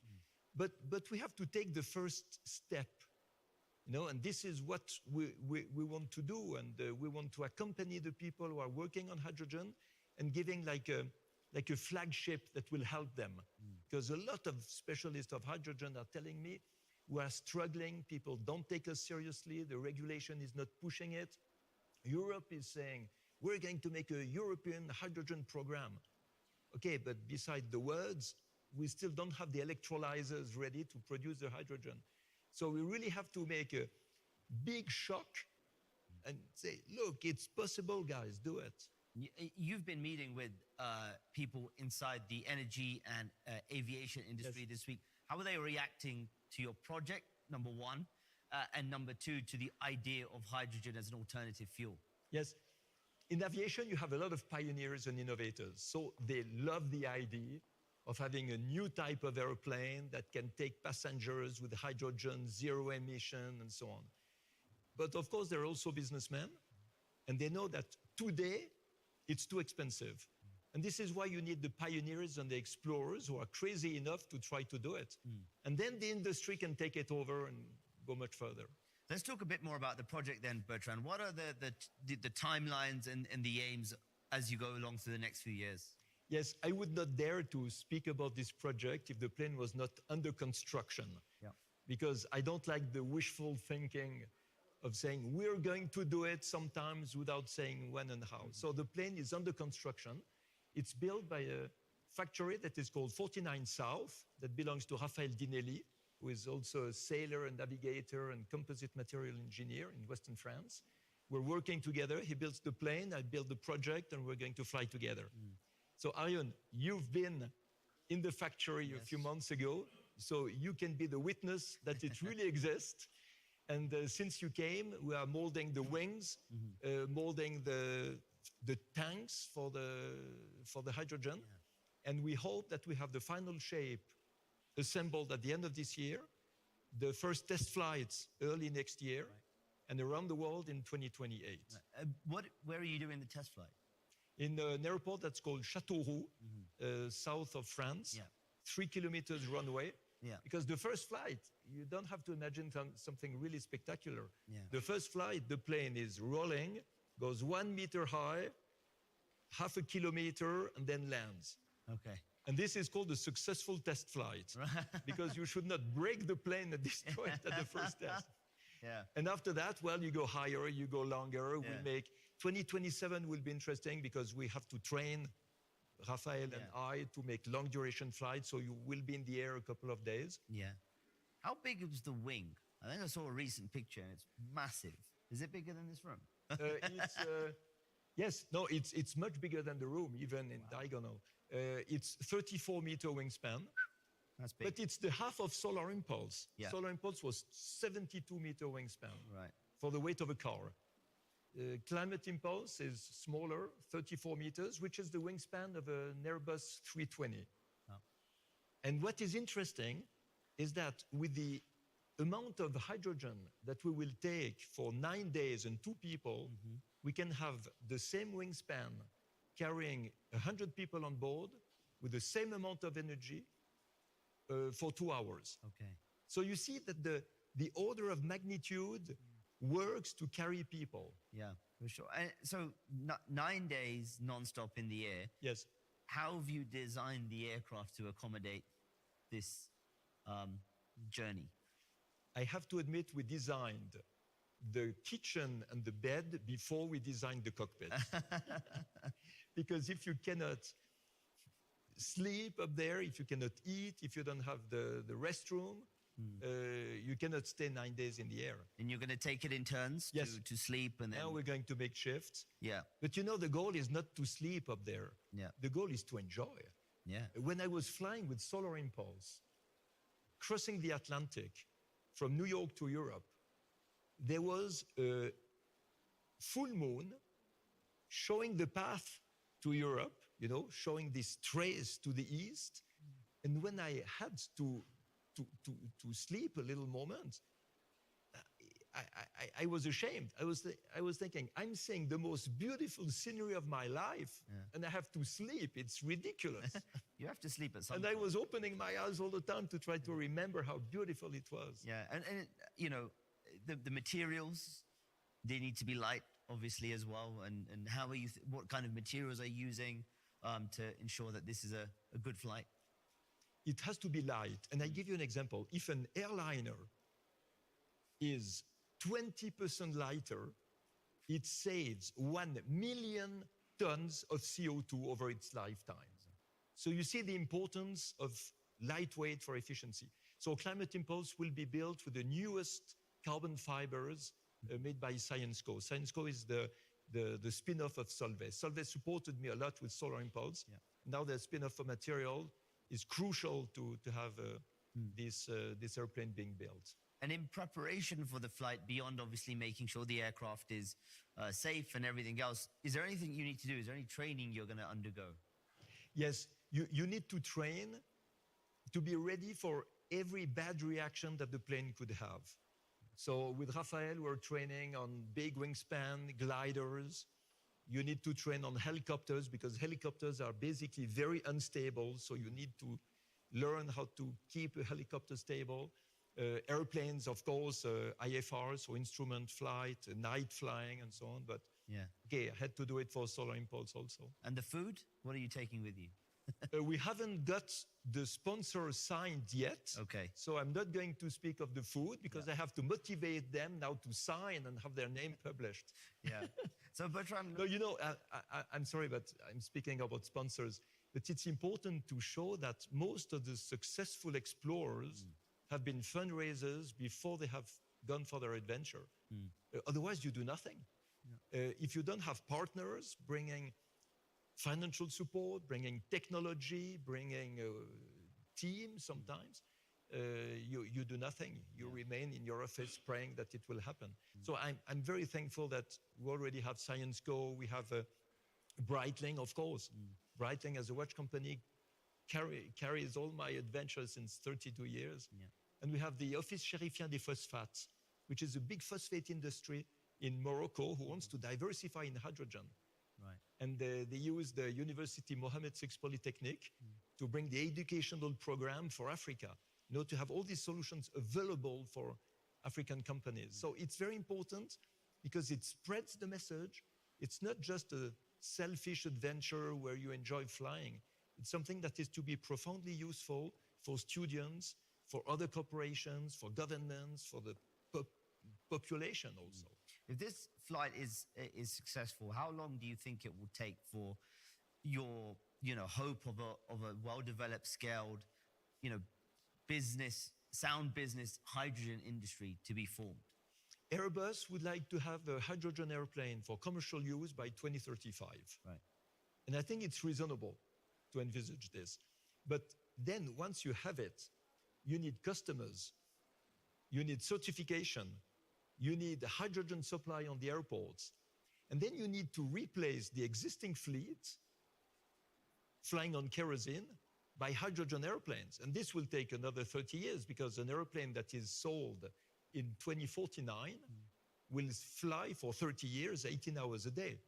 But we have to take the first step, and this is what we want to do, and we want to accompany the people who are working on hydrogen and giving like a flagship that will help them. Because a lot of specialists of hydrogen are telling me we are struggling, people don't take us seriously, the regulation is not pushing it. Europe is saying, we're going to make a European hydrogen program. Okay, but beside the words, we still don't have the electrolyzers ready to produce the hydrogen. So we really have to make a big shock and say, look, it's possible, guys, do it. You've been meeting with people inside the energy and aviation industry this week. How are they reacting to your project, number one, and number two, to the idea of hydrogen as an alternative fuel? Yes. In aviation, you have a lot of pioneers and innovators. So they love the idea of having a new type of airplane that can take passengers with hydrogen, zero emission, and so on. But of course, there are also businessmen, and they know that today, it's too expensive. And this is why you need the pioneers and the explorers who are crazy enough to try to do it. And then the industry can take it over and go much further. Let's talk a bit more about the project then, Bertrand. What are the timelines and the aims as you go along through the next few years? Yes, I would not dare to speak about this project if the plane was not under construction. Yeah. Because I don't like the wishful thinking of saying we're going to do it sometimes without saying when and how. So the plane is under construction. It's built by a factory that is called 49 South, that belongs to Raphael Dinelli, who is also a sailor and navigator and composite material engineer in Western France. We're working together. He builds the plane, I build the project, and we're going to fly together. So Arion, you've been in the factory a few months ago, so you can be the witness that it really exists. And since you came, we are molding the wings, molding the tanks for the hydrogen. And we hope that we have the final shape assembled at the end of this year, the first test flights early next year, and around the world in 2028. Where are you doing the test flight? In an airport that's called Châteauroux, south of France, 3 kilometers runway. Because the first flight, you don't have to imagine something really spectacular. The first flight, the plane is rolling, goes 1 meter high, half a kilometer, and then lands. Okay. And this is called a successful test flight, because you should not break the plane and destroy it at the first test. And after that, well, you go higher, you go longer. We make 2027 will be interesting because we have to train Raphael and I to make long duration flights. So you will be in the air a couple of days. How big was the wing? I think I saw a recent picture and it's massive. Is it bigger than this room? It's much bigger than the room, even in diagonal. It's 34-meter wingspan. That's big. But it's the half of Solar Impulse. Solar Impulse was 72-meter wingspan for the weight of a car. Climate Impulse is smaller, 34 meters, which is the wingspan of an Airbus 320. And what is interesting is that with the amount of hydrogen that we will take for 9 days and 2 people, we can have the same wingspan carrying 100 people on board with the same amount of energy for 2 hours. Okay. So you see that the order of magnitude works to carry people. Yeah, for sure. And so 9 days non-stop in the air. Yes. How have you designed the aircraft to accommodate this journey? I have to admit we designed the kitchen and the bed before we designed the cockpit. Because if you cannot sleep up there, if you cannot eat, if you don't have the restroom, you cannot stay 9 days in the air. And you're going to take it in turns to sleep and then... Now we're going to make shifts. Yeah. But the goal is not to sleep up there. Yeah. The goal is to enjoy. Yeah. When I was flying with Solar Impulse, crossing the Atlantic from New York to Europe, there was a full moon, showing the path to Europe, you know, showing this trace to the east. And when I had to sleep a little moment, I was ashamed. I was thinking, I'm seeing the most beautiful scenery of my life, and I have to sleep. It's ridiculous. You have to sleep at some And point. I was opening my eyes all the time to try to remember how beautiful it was. Yeah, and you know, the materials, they need to be light, obviously, as well. And how are you, what kind of materials are you using to ensure that this is a good flight? It has to be light. And I give you an example. If an airliner is 20% lighter, it saves 1 million tons of CO2 over its lifetime. So you see the importance of lightweight for efficiency. So Climate Impulse will be built with the newest carbon fibers made by ScienceCo. ScienceCo is the spin-off of Solvay. Solvay supported me a lot with Solar Impulse. Yeah. Now the spin-off of material is crucial to have this airplane being built. And in preparation for the flight, beyond obviously making sure the aircraft is safe and everything else, is there anything you need to do? Is there any training you're going to undergo? Yes, you need to train to be ready for every bad reaction that the plane could have. So with Raphael, we're training on big wingspan, gliders. You need to train on helicopters because helicopters are basically very unstable. So you need to learn how to keep a helicopter stable. Airplanes, of course, IFRs, so instrument flight, night flying, and so on. But okay, I had to do it for Solar Impulse also. And the food? What are you taking with you? We haven't got the sponsor signed yet. Okay. So I'm not going to speak of the food because I have to motivate them now to sign and have their name published. Yeah. So Bertrand... No, you know, I'm sorry, but I'm speaking about sponsors. But it's important to show that most of the successful explorers have been fundraisers before they have gone for their adventure. Otherwise, you do nothing. If you don't have partners bringing financial support, bringing technology, bringing a team sometimes, you do nothing. You remain in your office praying that it will happen. So I'm very thankful that we already have ScienceCo, we have Breitling, of course. Breitling as a watch company carries all my adventures since 32 years. And we have the Office Chérifien des Phosphates, which is a big phosphate industry in Morocco who wants to diversify in hydrogen. Right. And they use the University Mohammed VI Polytechnic to bring the educational program for Africa, you know, to have all these solutions available for African companies. So it's very important because it spreads the message. It's not just a selfish adventure where you enjoy flying. It's something that is to be profoundly useful for students, for other corporations, for governments, for the population also. If this flight is successful, how long do you think it will take for your, hope of a well-developed, scaled, sound business hydrogen industry to be formed? Airbus would like to have a hydrogen airplane for commercial use by 2035. Right. And I think it's reasonable to envisage this. But then once you have it, you need customers, you need certification, you need hydrogen supply on the airports, and then you need to replace the existing fleet flying on kerosene by hydrogen airplanes. And this will take another 30 years because an airplane that is sold in 2049 will fly for 30 years, 18 hours a day.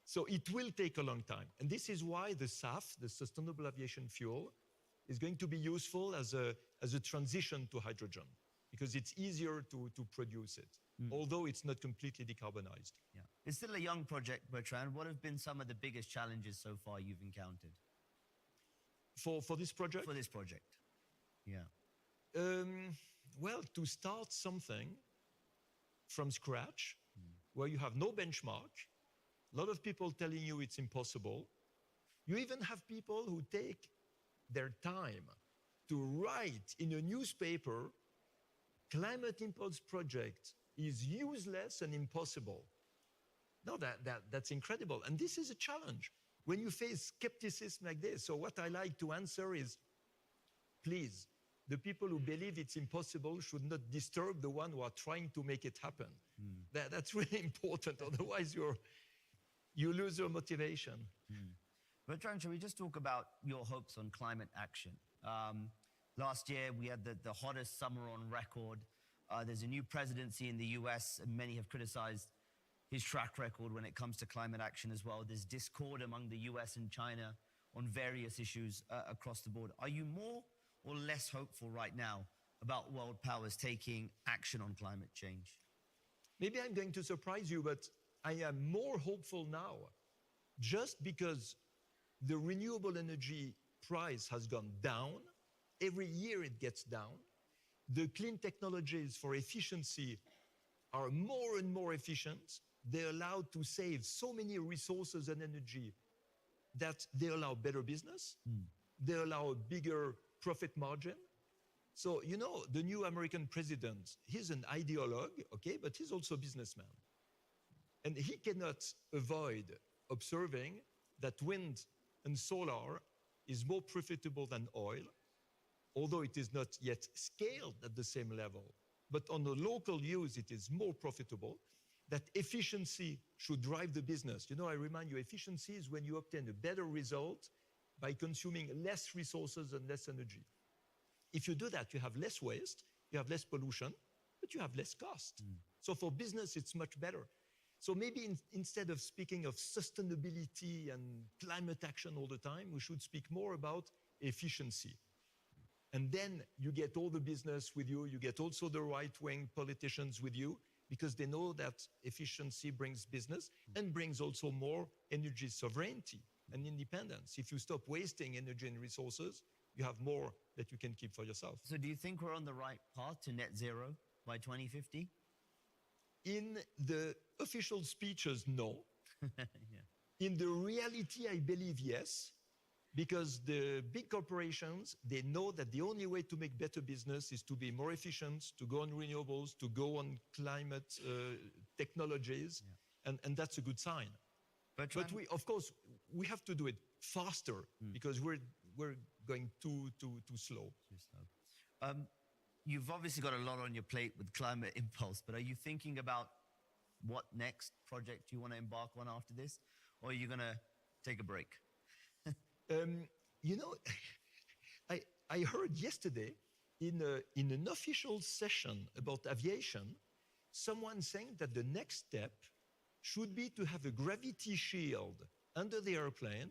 So it will take a long time. And this is why the SAF, the Sustainable Aviation Fuel, is going to be useful as a transition to hydrogen because it's easier to produce it, although it's not completely decarbonized. Yeah. It's still a young project, Bertrand. What have been some of the biggest challenges so far you've encountered? For this project? For this project, yeah. Well, to start something from scratch, where you have no benchmark, a lot of people telling you it's impossible. You even have people who take their time to write in a newspaper, Climate Impulse project is useless and impossible. No, that's incredible. And this is a challenge when you face skepticism like this. So what I like to answer is, please, the people who believe it's impossible should not disturb the one who are trying to make it happen. That's really important. Otherwise, you lose your motivation. Bertrand, shall we just talk about your hopes on climate action? Last year, we had the hottest summer on record. There's a new presidency in the US, and many have criticized his track record when it comes to climate action as well. There's discord among the US and China on various issues across the board. Are you more or less hopeful right now about world powers taking action on climate change? Maybe I'm going to surprise you, but I am more hopeful now, just because the renewable energy price has gone down. Every year it gets down. The clean technologies for efficiency are more and more efficient. They're allowed to save so many resources and energy that they allow better business. They allow a bigger profit margin. So, you know, the new American president, he's an ideologue, okay, but he's also a businessman. And he cannot avoid observing that wind and solar is more profitable than oil, although it is not yet scaled at the same level. But on the local use, it is more profitable. That efficiency should drive the business. You know, I remind you, efficiency is when you obtain a better result by consuming less resources and less energy. If you do that, you have less waste, you have less pollution, but you have less cost. So for business, it's much better. So maybe instead of speaking of sustainability and climate action all the time, we should speak more about efficiency. And then you get all the business with you, you get also the right-wing politicians with you, because they know that efficiency brings business and brings also more energy sovereignty and independence. If you stop wasting energy and resources, you have more that you can keep for yourself. So do you think we're on the right path to net zero by 2050? In the official speeches, no. Yeah. In the reality, I believe yes, because the big corporations, they know that the only way to make better business is to be more efficient, to go on renewables, to go on climate technologies, and that's a good sign. But we, of course, we have to do it faster because we're going too slow. You've obviously got a lot on your plate with Climate Impulse, but are you thinking about what next project you want to embark on after this? Or are you going to take a break? You know, I heard yesterday in an official session about aviation, someone saying that the next step should be to have a gravity shield under the airplane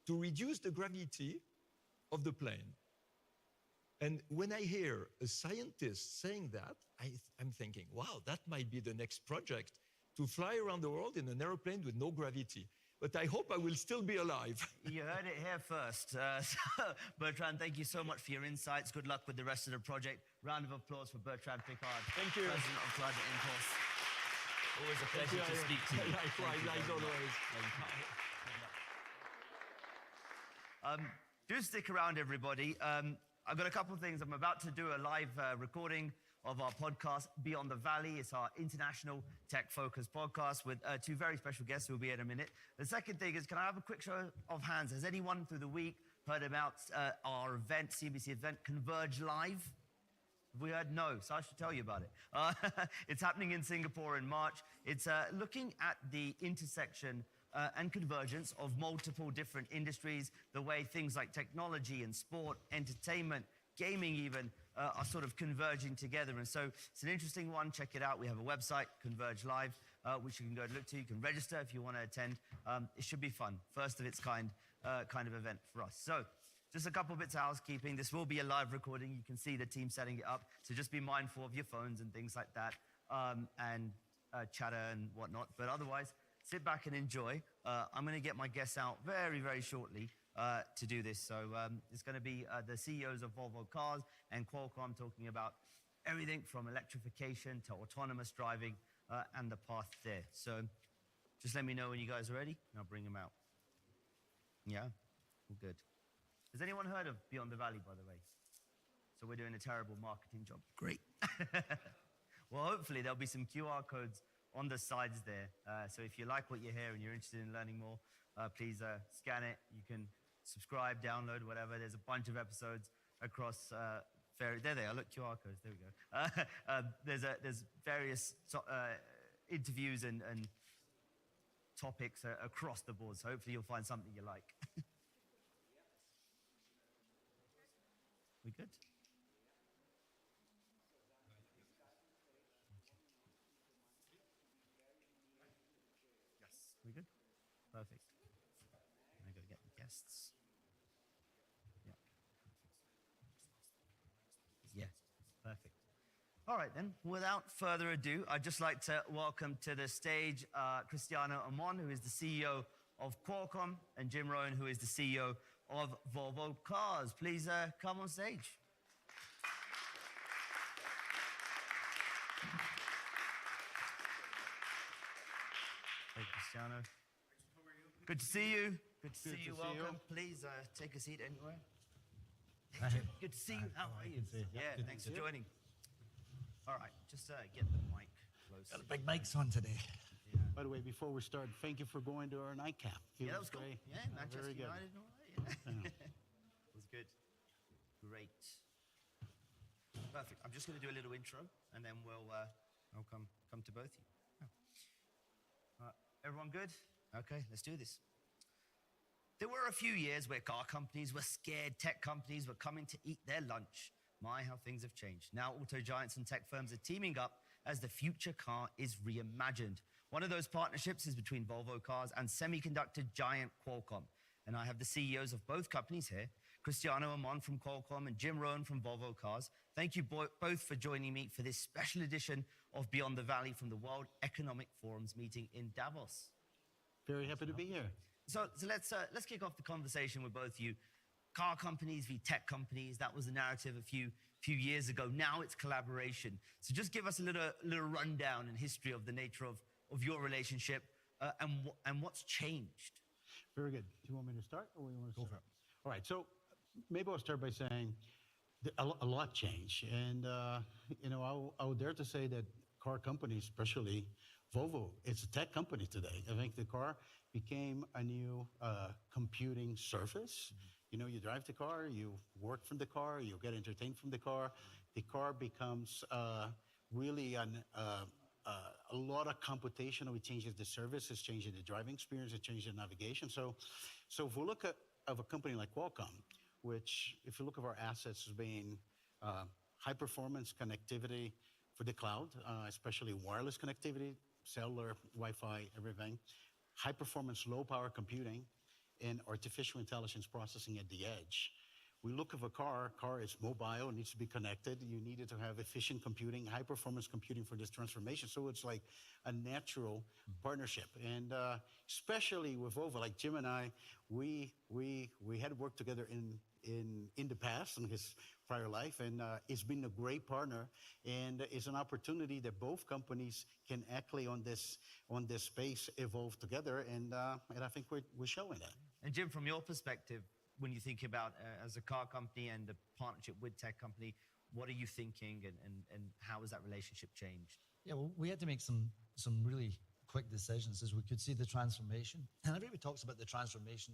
to reduce the gravity of the plane. And when I hear a scientist saying that, I'm thinking, wow, that might be the next project, to fly around the world in an airplane with no gravity. But I hope I will still be alive. You heard it here first. Bertrand, thank you so much for your insights. Good luck with the rest of the project. Round of applause for Bertrand Piccard, Thank you. President of Climate Impulse. Always a pleasure to speak to you. Likewise, always. Do stick around, everybody. I've got a couple of things. I'm about to do a live recording of our podcast, Beyond the Valley. It's our international tech-focused podcast with two very special guests who will be here in a minute. The second thing is, can I have a quick show of hands? Has anyone through the week heard about our event, CNBC event, Converge Live? Have we heard? No, so I should tell you about it. It's happening in Singapore in March. It's looking at the intersection and convergence of multiple different industries, the way things like technology and sport, entertainment, gaming even, are sort of converging together. And so it's an interesting one. Check it out. We have a website, Converge Live, which you can go and look to. You can register if you want to attend. It should be fun. First of its kind of event for us. So just a couple bits of housekeeping. This will be a live recording. You can see the team setting it up. So just be mindful of your phones and things like that, and chatter and whatnot. But otherwise, sit back and enjoy. I'm going to get my guests out very, very shortly to do this. So it's going to be the CEOs of Volvo Cars and Qualcomm talking about everything from electrification to autonomous driving and the path there. So just let me know when you guys are ready, and I'll bring them out. Yeah? All good. Has anyone heard of Beyond the Valley, by the way? So we're doing a terrible marketing job. Great. Well, hopefully there'll be some QR codes on the sides there. So if you like what you hear and you're interested in learning more, please scan it. You can subscribe, download, whatever. There's a bunch of episodes across there they are. Look, QR codes. There we go. There's various interviews and topics across the board. So hopefully you'll find something you like. We good? Yes. We good? Perfect. I go get the guests. Yeah. Yeah. Perfect. All right, then. Without further ado, I'd just like to welcome to the stage Cristiano Amon, who is the CEO of Qualcomm, and Jim Rohn, who is the CEO of Volvo Cars. Please come on stage. Hey, Cristiano. Good to see you. Good to see you. Welcome. Please take a seat anywhere. Hey, Jim, good to see you. How are you? Yeah, thanks for joining. All right, just get the mic close. Got the big mics on today. Yeah. By the way, before we start, thank you for going to our nightcap. Yeah, that was cool. Yeah, Manchester very good. United and all that. Yeah. It was good. Great. Perfect. I'm just going to do a little intro, and then I'll come to both of you. Everyone good? Okay, let's do this. There were a few years where car companies were scared tech companies were coming to eat their lunch. My, how things have changed. Now auto giants and tech firms are teaming up as the future car is reimagined. One of those partnerships is between Volvo Cars and semiconductor giant Qualcomm. And I have the CEOs of both companies here, Cristiano Amon from Qualcomm and Jim Rohn from Volvo Cars. Thank you both for joining me for this special edition of Beyond the Valley from the World Economic Forum's meeting in Davos. Very happy to be here. So let's kick off the conversation with both of you. Car companies v tech companies, that was the narrative a few years ago. Now it's collaboration. So just give us a little rundown and history of the nature of your relationship and what's changed. Very good. Do you want me to start, or you want to start? Go for it. All right. So maybe I'll start by saying a lot changed, and I would dare to say that car companies, especially Volvo, it's a tech company today. I think the car became a new computing surface. You know, you drive the car, you work from the car, you get entertained from the car. The car becomes really a lot of computational. It changes the service, it's changing the driving experience, it changes the navigation. So if we look at a company like Qualcomm, which if you look at our assets as being high performance connectivity for the cloud, especially wireless connectivity, cellular, Wi-Fi, everything, high performance, low power computing, and artificial intelligence processing at the edge. We look at a car is mobile, needs to be connected. You needed to have efficient computing, high performance computing for this transformation. So it's like a natural partnership. And especially with Volvo, like Jim and I, we had worked together in the past, in his prior life, and it's been a great partner. And it's an opportunity that both companies can actually on this space evolve together. And I think we're showing that. And Jim, from your perspective, when you think about as a car company and the partnership with tech company, what are you thinking and how has that relationship changed? Yeah, well, we had to make some really quick decisions as we could see the transformation. And everybody talks about the transformation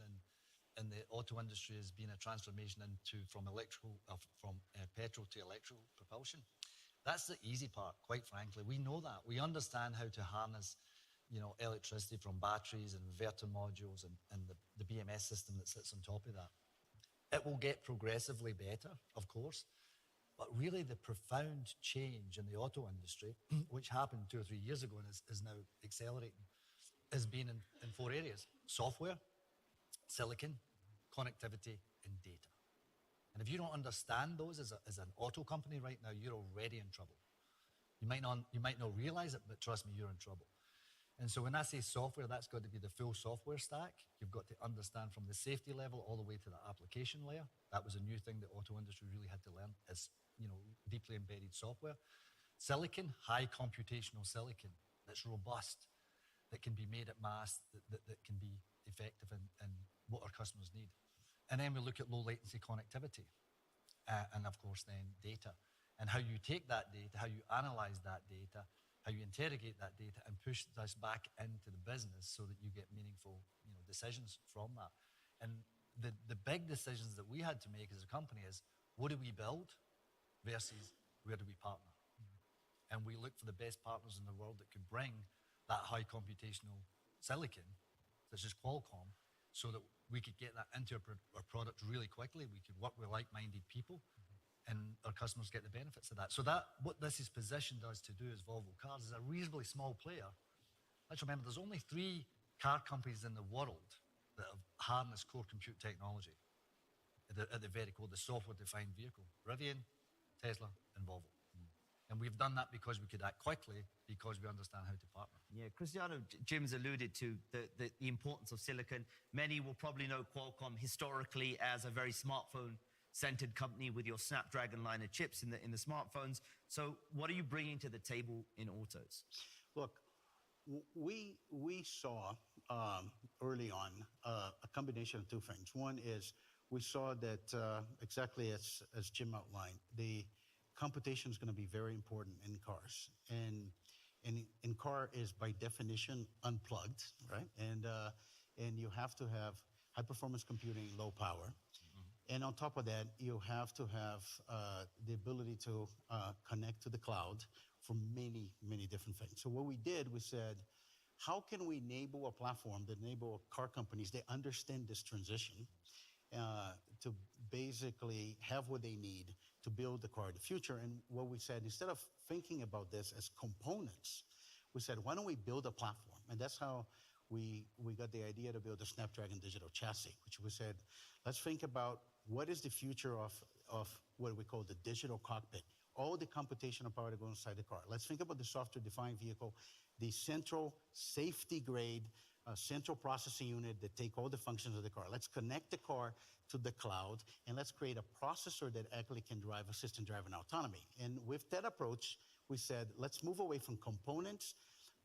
in the auto industry as being a transformation from petrol to electrical propulsion. That's the easy part, quite frankly. We know that. We understand how to harness electricity from batteries and inverter modules and the BMS system that sits on top of that. It will get progressively better, of course, but really the profound change in the auto industry, which happened 2 or 3 years ago and is now accelerating, has been in 4 areas: software, silicon, connectivity, and data. And if you don't understand those as an auto company right now, you're already in trouble. You might not realize it, but trust me, you're in trouble. And so when I say software, that's got to be the full software stack. You've got to understand from the safety level all the way to the application layer. That was a new thing the auto industry really had to learn, is deeply embedded software. Silicon, high computational silicon that's robust, that can be made at mass, that can be effective in what our customers need. And then we look at low latency connectivity. And of course then data. And how you take that data, how you analyze that data, how you interrogate that data and push this back into the business so that you get meaningful decisions from that. And the big decisions that we had to make as a company is, what do we build? versus where do we partner. And we look for the best partners in the world that could bring that high computational silicon, such as Qualcomm, so that we could get that into our product really quickly. We could work with like-minded people, and our customers get the benefits of that. So what this is positioned us to do as Volvo Cars is a reasonably small player. Let's remember, there's only 3 car companies in the world that have harnessed core compute technology at the very core, the software-defined vehicle: Rivian, Tesla, and Volvo. And we've done that because we could act quickly, because we understand how to partner. Yeah, Cristiano, Jim's alluded to the importance of silicon. Many will probably know Qualcomm historically as a very smartphone-centered company with your Snapdragon line of chips in the smartphones. So what are you bringing to the table in autos? Look, we saw early on a combination of 2 things. One is we saw that exactly as Jim outlined, the computation is going to be very important in cars, and in car is by definition unplugged, right? And you have to have high performance computing, low power, and on top of that, you have to have the ability to connect to the cloud for many different things. So what we did, we said, how can we enable a platform that enable car companies that understand this transition to basically have what they need to build the car of the future? And what we said, instead of thinking about this as components, we said, why don't we build a platform? And that's how we got the idea to build a Snapdragon digital chassis, which we said, let's think about what is the future of what we call the digital cockpit, all the computational power that goes inside the car. Let's think about the software-defined vehicle, the central safety grade central processing unit that take all the functions of the car. Let's connect the car to the cloud, and let's create a processor that actually can drive assistant driving autonomy. And with that approach, we said, let's move away from components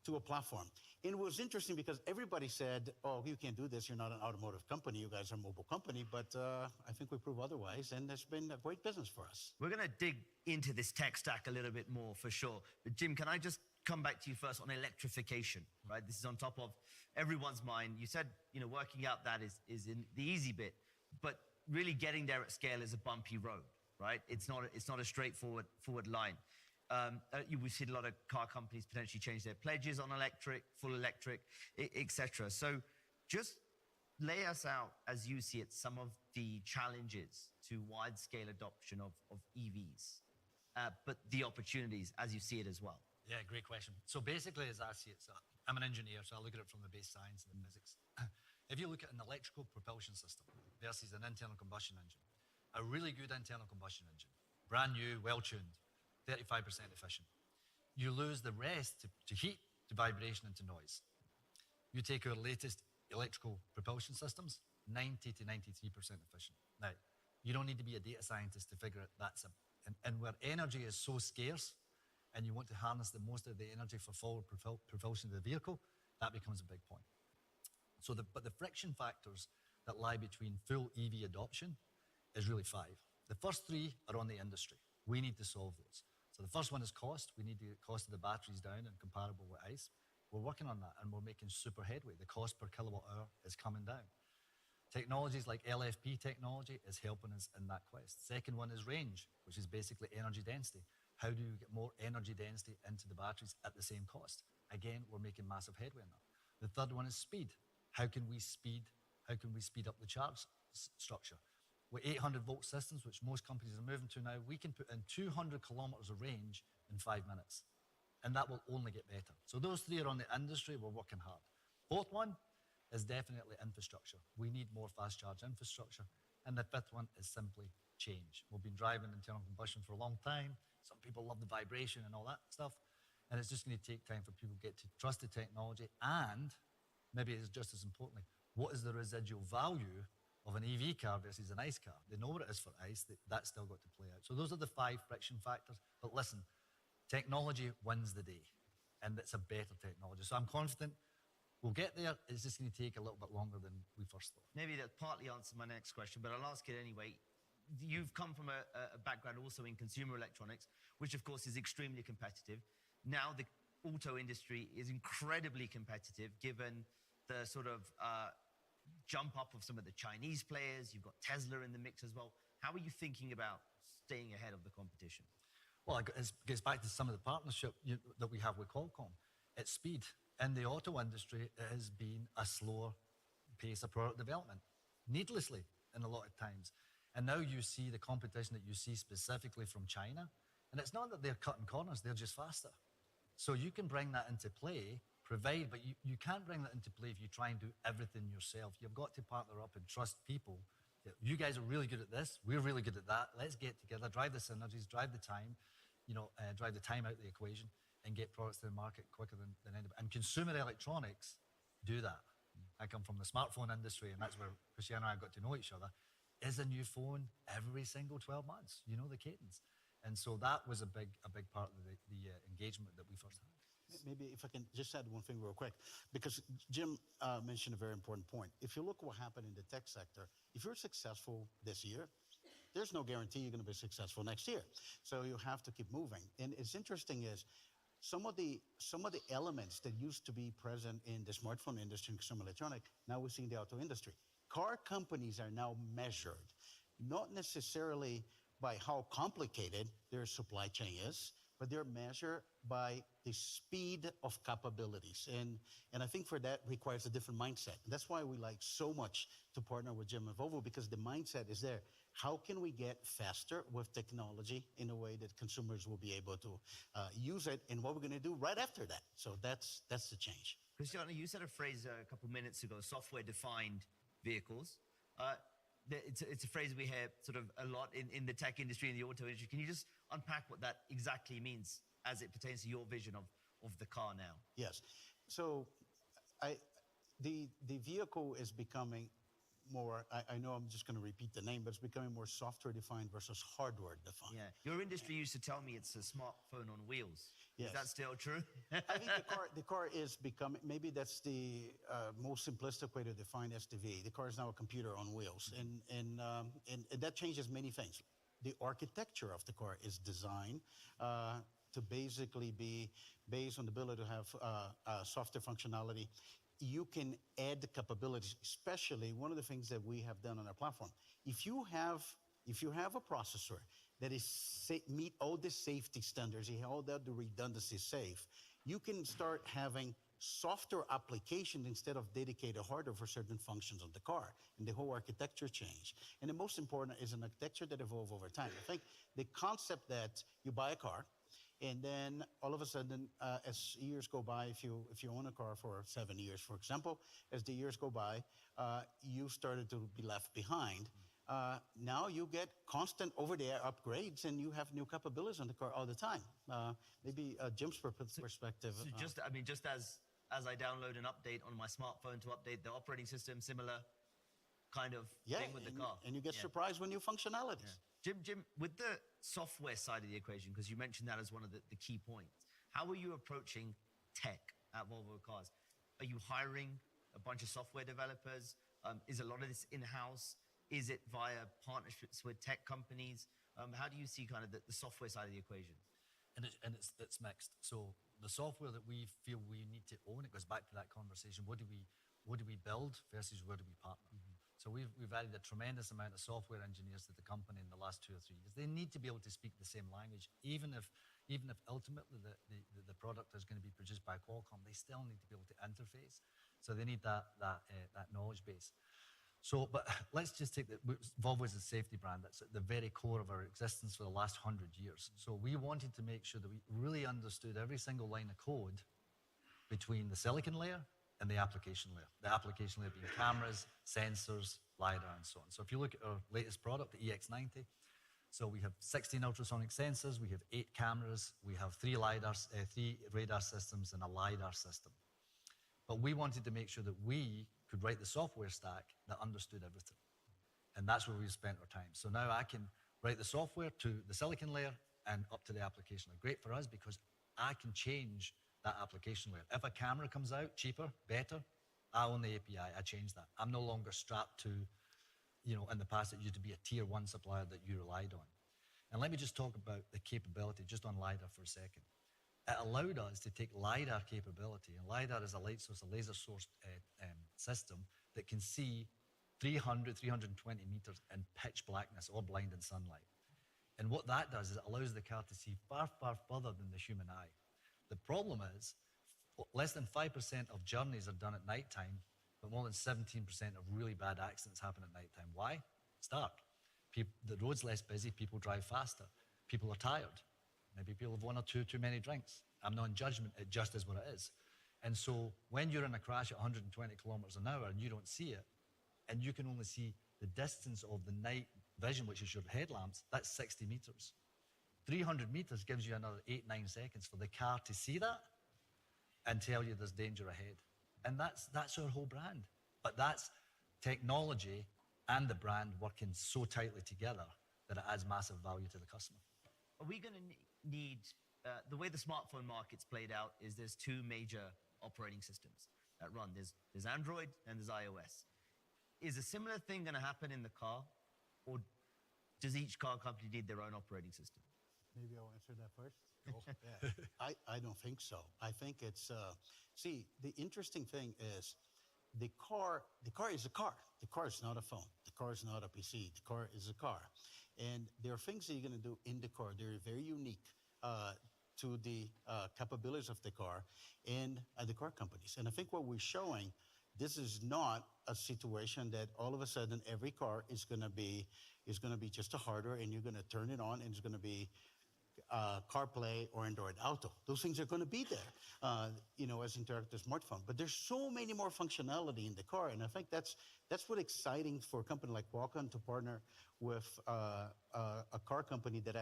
to a platform. And it was interesting because everybody said, oh, you can't do this. You're not an automotive company. You guys are a mobile company. But I think we prove otherwise, and it's been a great business for us. We're going to dig into this tech stack a little bit more for sure. But Jim, can I just come back to you first on electrification, right? This is on top of everyone's mind. You said, working out that is in the easy bit, but really getting there at scale is a bumpy road, right? It's not a straightforward line. We've seen a lot of car companies potentially change their pledges on electric, full electric, etc. So just lay us out, as you see it, some of the challenges to wide-scale adoption of EVs, but the opportunities as you see it as well. Yeah, great question. So basically, as I see it, I'm an engineer, so I look at it from the base science and the physics. If you look at an electrical propulsion system versus an internal combustion engine, a really good internal combustion engine, brand new, well-tuned, 35% efficient. You lose the rest to heat, to vibration, and to noise. You take our latest electrical propulsion systems, 90 to 93% efficient. Now, you don't need to be a data scientist to figure it that simple. And where energy is so scarce, and you want to harness the most of the energy for forward propulsion of the vehicle, that becomes a big point. So but the friction factors that lie between full EV adoption is really 5. The first 3 are on the industry. We need to solve those. So the first one is cost. We need to get cost of the batteries down and comparable with ICE. We're working on that, and we're making super headway. The cost per kilowatt hour is coming down. Technologies like LFP technology is helping us in that quest. Second one is range, which is basically energy density. How do you get more energy density into the batteries at the same cost? Again, we're making massive headway in that. The third one is speed. How can we speed up the charge structure? With 800-volt systems, which most companies are moving to now, we can put in 200 kilometers of range in 5 minutes, and that will only get better. So those 3 are on the industry. We're working hard. Fourth one is definitely infrastructure. We need more fast charge infrastructure. And the fifth one is simply change. We've been driving internal combustion for a long time. Some people love the vibration and all that stuff. And it's just going to take time for people to get to trust the technology. And maybe it's just as importantly, what is the residual value of an EV car versus an ICE car? They know what it is for ICE. That's still got to play out. So those are the 5 friction factors. But listen, technology wins the day. And it's a better technology. So I'm confident we'll get there. It's just going to take a little bit longer than we first thought. Maybe that partly answers my next question, but I'll ask it anyway. You've come from a background also in consumer electronics, which of course is extremely competitive. Now the auto industry is incredibly competitive given the sort of jump up of some of the Chinese players. You've got Tesla in the mix as well. How are you thinking about staying ahead of the competition? Well, it gets back to some of the partnership that we have with Qualcomm. It's speed. In the auto industry, it has been a slower pace of product development, needlessly in a lot of times. And now you see the competition that you see specifically from China. And it's not that they're cutting corners, they're just faster. So you can bring that into play, but you can't bring that into play if you try and do everything yourself. You've got to partner up and trust people. You guys are really good at this, we're really good at that. Let's get together, drive the synergies, drive the time, drive the time out of the equation and get products to the market quicker than anybody. And consumer electronics do that. I come from the smartphone industry, and that's where Christiana and I got to know each other. Is a new phone every single 12 months, the cadence. And so that was a big part of the engagement that we first had. Maybe if I can just add one thing real quick, because Jim mentioned a very important point. If you look what happened in the tech sector, if you're successful this year, there's no guarantee you're going to be successful next year. So you have to keep moving. And it's interesting is some of the elements that used to be present in the smartphone industry and consumer electronic, now we see in the auto industry. Car companies are now measured, not necessarily by how complicated their supply chain is, but they're measured by the speed of capabilities. And I think for that requires a different mindset. And that's why we like so much to partner with Jim and Volvo, because the mindset is there. How can we get faster with technology in a way that consumers will be able to use it, and what we're going to do right after that? So that's the change. Christiana, you said a phrase a couple minutes ago, software-defined vehicles. It's a phrase we hear sort of a lot in the tech industry, in the auto industry. Can you just unpack what that exactly means as it pertains to your vision of the car now? Yes. So the vehicle is becoming more, I know I'm just going to repeat the name, but it's becoming more software-defined versus hardware-defined. Yeah. Your industry used to tell me it's a smartphone on wheels. Yes. Is that still true? I think the car is becoming, maybe that's the most simplistic way to define SDV. The car is now a computer on wheels. And that changes many things. The architecture of the car is designed to basically be based on the ability to have software functionality. You can add the capabilities, especially one of the things that we have done on our platform. If you have a processor that is meet all the safety standards, all the redundancy is safe, you can start having software applications instead of dedicated hardware for certain functions of the car, and the whole architecture change. And the most important is an architecture that evolves over time. I think the concept that you buy a car, and then all of a sudden, as years go by, if you own a car for 7 years, for example, as the years go by, you started to be left behind. Now you get constant over-the-air upgrades, and you have new capabilities on the car all the time. Maybe Jim's perspective. So just as I download an update on my smartphone to update the operating system, similar kind of thing with the car. And you get surprised with new functionalities. Yeah. Jim, with the software side of the equation, because you mentioned that as one of the key points, how are you approaching tech at Volvo Cars? Are you hiring a bunch of software developers? Is a lot of this in-house? Is it via partnerships with tech companies? How do you see kind of the software side of the equation? And it's mixed. So the software that we feel we need to own, it goes back to that conversation. What do we build versus where do we partner? So we've added a tremendous amount of software engineers to the company in the last 2 or 3 years. They need to be able to speak the same language, even if ultimately the product is going to be produced by Qualcomm. They still need to be able to interface. So they need that knowledge base. So, but let's just take Volvo is a safety brand. That's at the very core of our existence for the last 100 years. So we wanted to make sure that we really understood every single line of code between the silicon layer and the application layer. The application layer being cameras, sensors, LiDAR, and so on. So if you look at our latest product, the EX90, so we have 16 ultrasonic sensors, we have 8 cameras, we have 3 radar systems, and a LiDAR system. But we wanted to make sure that we could write the software stack that understood everything. And that's where we spent our time. So now I can write the software to the silicon layer and up to the application layer. Great for us because I can change that application layer. If a camera comes out cheaper, better, I own the API, I change that. I'm no longer strapped to, in the past it used to be a tier 1 supplier that you relied on. And let me just talk about the capability just on LiDAR for a second. It allowed us to take LiDAR capability, and LiDAR is a light source, a laser source system that can see 300, 320 meters in pitch blackness or blinding sunlight. And what that does is it allows the car to see far, far further than the human eye. The problem is less than 5% of journeys are done at nighttime, but more than 17% of really bad accidents happen at nighttime. Why? It's dark. The road's less busy, people drive faster. People are tired. Maybe people have one or two too many drinks. I'm not in judgment, it just is what it is. And so when you're in a crash at 120 kilometers an hour and you don't see it, and you can only see the distance of the night vision, which is your headlamps, that's 60 meters. 300 meters gives you another 8-9 seconds for the car to see that and tell you there's danger ahead. And that's our whole brand. But that's technology and the brand working so tightly together that it adds massive value to the customer. Are we going to need, the way the smartphone market's played out is there's two major operating systems that run. There's Android and there's iOS. Is a similar thing going to happen in the car, or does each car company need their own operating system? Maybe I'll answer that first. Yeah. I don't think so. I think it's, see, the interesting thing is the car is a car. The car is not a phone. The car is not a PC. The car is a car. And there are things that you're going to do in the car. They're very unique to the capabilities of the car and the car companies. And I think what we're showing, this is not a situation that all of a sudden every car is going to be just a hardware and you're going to turn it on and it's going to be CarPlay or Android Auto. Those things are going to be there, as interactive smartphone. But there's so many more functionality in the car, and I think that's what's exciting for a company like Qualcomm to partner with a car company that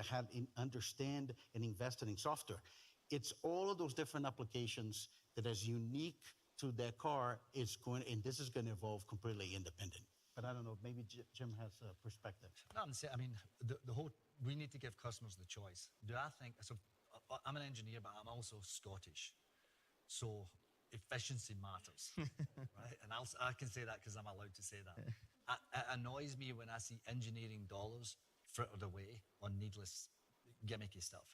understand and invested in software. It's all of those different applications that is unique to that car and this is going to evolve completely independent. But I don't know, maybe Jim has a perspective. No, I mean, the whole, we need to give customers the choice. So I'm an engineer, but I'm also Scottish. So efficiency matters, right? And I can say that because I'm allowed to say that. It annoys me when I see engineering dollars frittered away on needless gimmicky stuff.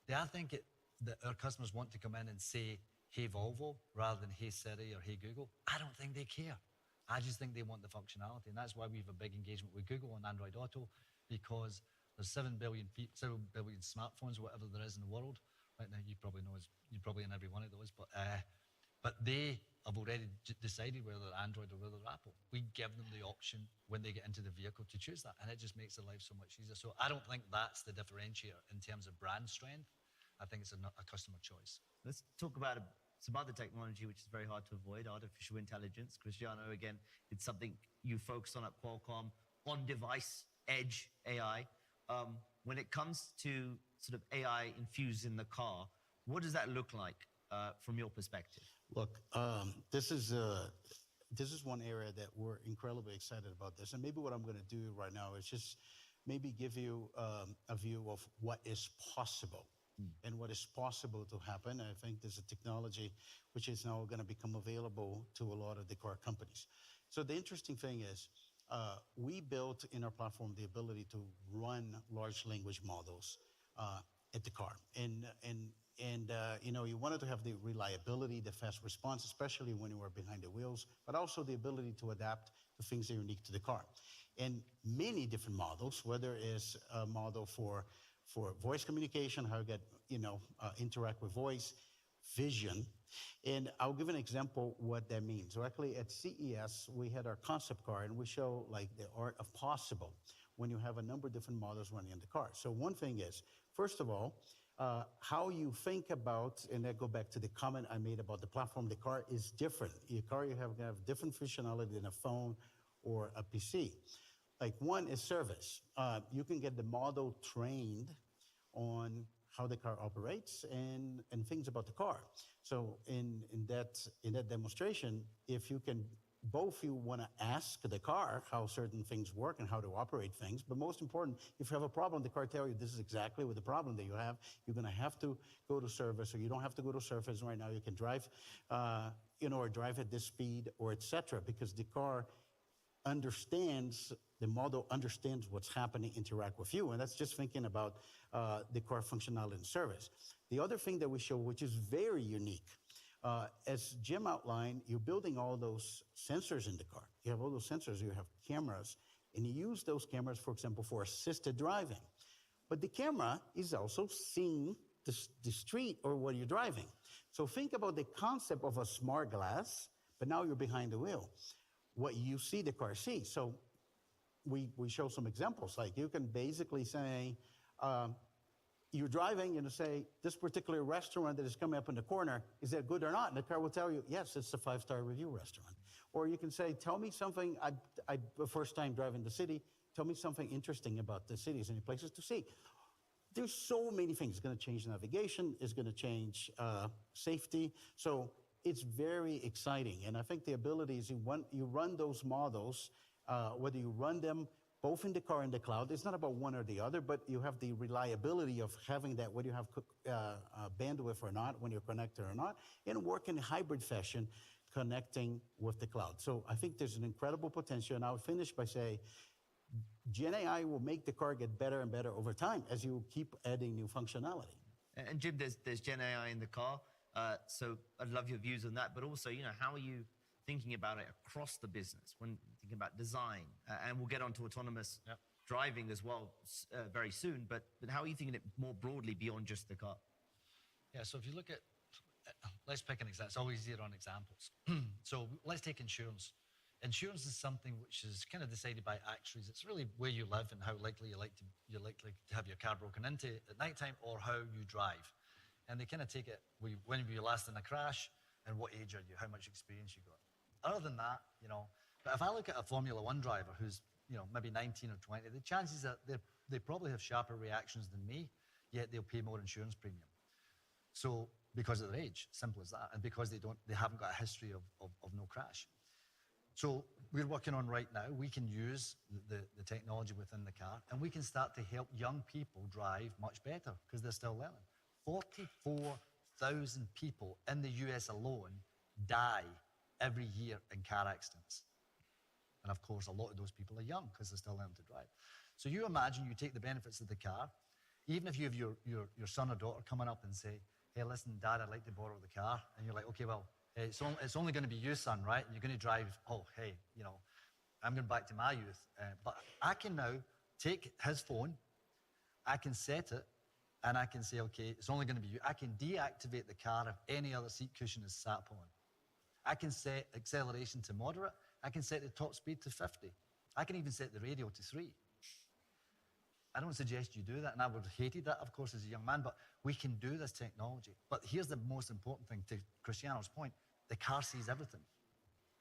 I think that our customers want to come in and say, hey Volvo, rather than hey Siri or hey Google. I don't think they care. I just think they want the functionality. And that's why we have a big engagement with Google on Android Auto, because there's 7 billion smartphones, whatever there is in the world. Right now, you probably know, you're probably in every one of those, but they have already decided whether they're Android or whether they're Apple. We give them the option when they get into the vehicle to choose that, and it just makes their life so much easier. So I don't think that's the differentiator in terms of brand strength. I think it's a customer choice. Let's talk about some other technology which is very hard to avoid, artificial intelligence. Cristiano, again, it's something you focused on at Qualcomm, on-device, edge AI. When it comes to sort of AI infused in the car, what does that look like from your perspective? Look, this is one area that we're incredibly excited about this. And maybe what I'm going to do right now is just maybe give you a view of what is possible. And what is possible to happen. I think there's a technology which is now going to become available to a lot of the car companies. So the interesting thing is we built in our platform the ability to run large language models at the car. And you wanted to have the reliability, the fast response, especially when you are behind the wheels, but also the ability to adapt to things that are unique to the car. And many different models, whether it's a model for voice communication, how you get, interact with voice, vision. And I'll give an example what that means. So actually at CES, we had our concept car and we show like the art of possible when you have a number of different models running in the car. So one thing is, first of all, how you think about, and I go back to the comment I made about the platform, the car is different. Your car, you have different functionality than a phone or a PC. Like one is service. You can get the model trained on how the car operates and things about the car. So in that demonstration, if you can, both you want to ask the car how certain things work and how to operate things, but most important, if you have a problem, the car tell you this is exactly what the problem that you have. You're going to have to go to service, or you don't have to go to service right now. You can drive, or drive at this speed, or etc. Because the car understands, the model understands what's happening, interact with you. And that's just thinking about the car functionality and service. The other thing that we show, which is very unique, as Jim outlined, you're building all those sensors in the car. You you have all those sensors, you have cameras, and you use those cameras, for example, for assisted driving. But the camera is also seeing the street or what you're driving. So think about the concept of a smart glass, but now you're behind the wheel. What you see, the car sees. So we show some examples. Like you can basically say, you're driving and say, this particular restaurant that is coming up in the corner, is that good or not? And the car will tell you, yes, it's a 5-star review restaurant. Or you can say, tell me something, the first time driving the city, tell me something interesting about the cities, any places to see. There's so many things. It's going to change navigation. It's going to change safety. So it's very exciting. And I think the ability is you run those models, whether you run them both in the car and the cloud. It's not about one or the other, but you have the reliability of having that, whether you have bandwidth or not, when you're connected or not, and work in a hybrid fashion, connecting with the cloud. So I think there's an incredible potential. And I'll finish by saying, Gen AI will make the car get better and better over time as you keep adding new functionality. And Jim, there's Gen AI in the car. So I'd love your views on that. But also, how are you thinking about it across the business when thinking about design? And we'll get onto autonomous driving as well very soon. But how are you thinking it more broadly beyond just the car? Yeah, so if you look at, let's pick an example. It's always easier on examples. So let's take insurance. Insurance is something which is kind of decided by actuaries. It's really where you live and how likely you're likely to have your car broken into at nighttime, or how you drive. And they kind of take it, when were you last in a crash, and what age are you, how much experience you got. Other than that, but if I look at a Formula One driver who's, maybe 19 or 20, the chances are they probably have sharper reactions than me, yet they'll pay more insurance premium. So, because of their age, simple as that, and because they haven't got a history of no crash. So we're working on right now, we can use the technology within the car, and we can start to help young people drive much better because they're still learning. 44,000 people in the US alone die every year in car accidents. And of course, a lot of those people are young because they're still learning to drive. So you imagine you take the benefits of the car, even if you have your son or daughter coming up and say, hey, listen, Dad, I'd like to borrow the car. And you're like, okay, well, it's only going to be you, son, right? You're going to drive, oh, hey, I'm going back to my youth. But I can now take his phone, I can set it, and I can say, okay, it's only going to be you. I can deactivate the car if any other seat cushion is sat upon. I can set acceleration to moderate. I can set the top speed to 50. I can even set the radio to 3. I don't suggest you do that, and I would have hated that, of course, as a young man, but we can do this technology. But here's the most important thing, to Cristiano's point, the car sees everything.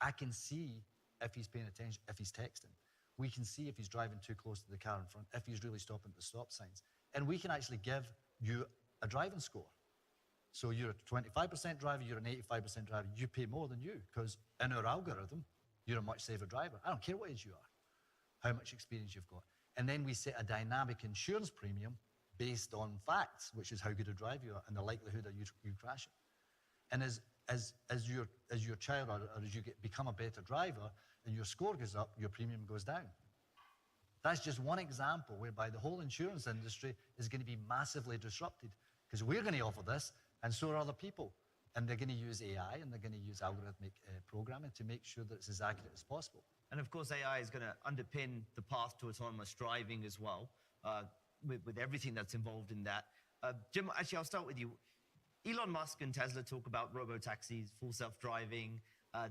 I can see if he's paying attention, if he's texting. We can see if he's driving too close to the car in front, if he's really stopping at the stop signs. And we can actually give you a driving score. So you're a 25% driver, you're an 85% driver, you pay more than you, because in our algorithm, you're a much safer driver. I don't care what age you are, how much experience you've got. And then we set a dynamic insurance premium based on facts, which is how good a driver you are and the likelihood of you crashing. And as your child, or as you become a better driver and your score goes up, your premium goes down. That's just one example whereby the whole insurance industry is going to be massively disrupted, because we're going to offer this, and so are other people. And they're going to use AI, and they're going to use algorithmic programming to make sure that it's as accurate as possible. And of course, AI is going to underpin the path to autonomous driving as well, with everything that's involved in that. Jim, actually, I'll start with you. Elon Musk and Tesla talk about robo-taxis, full self-driving.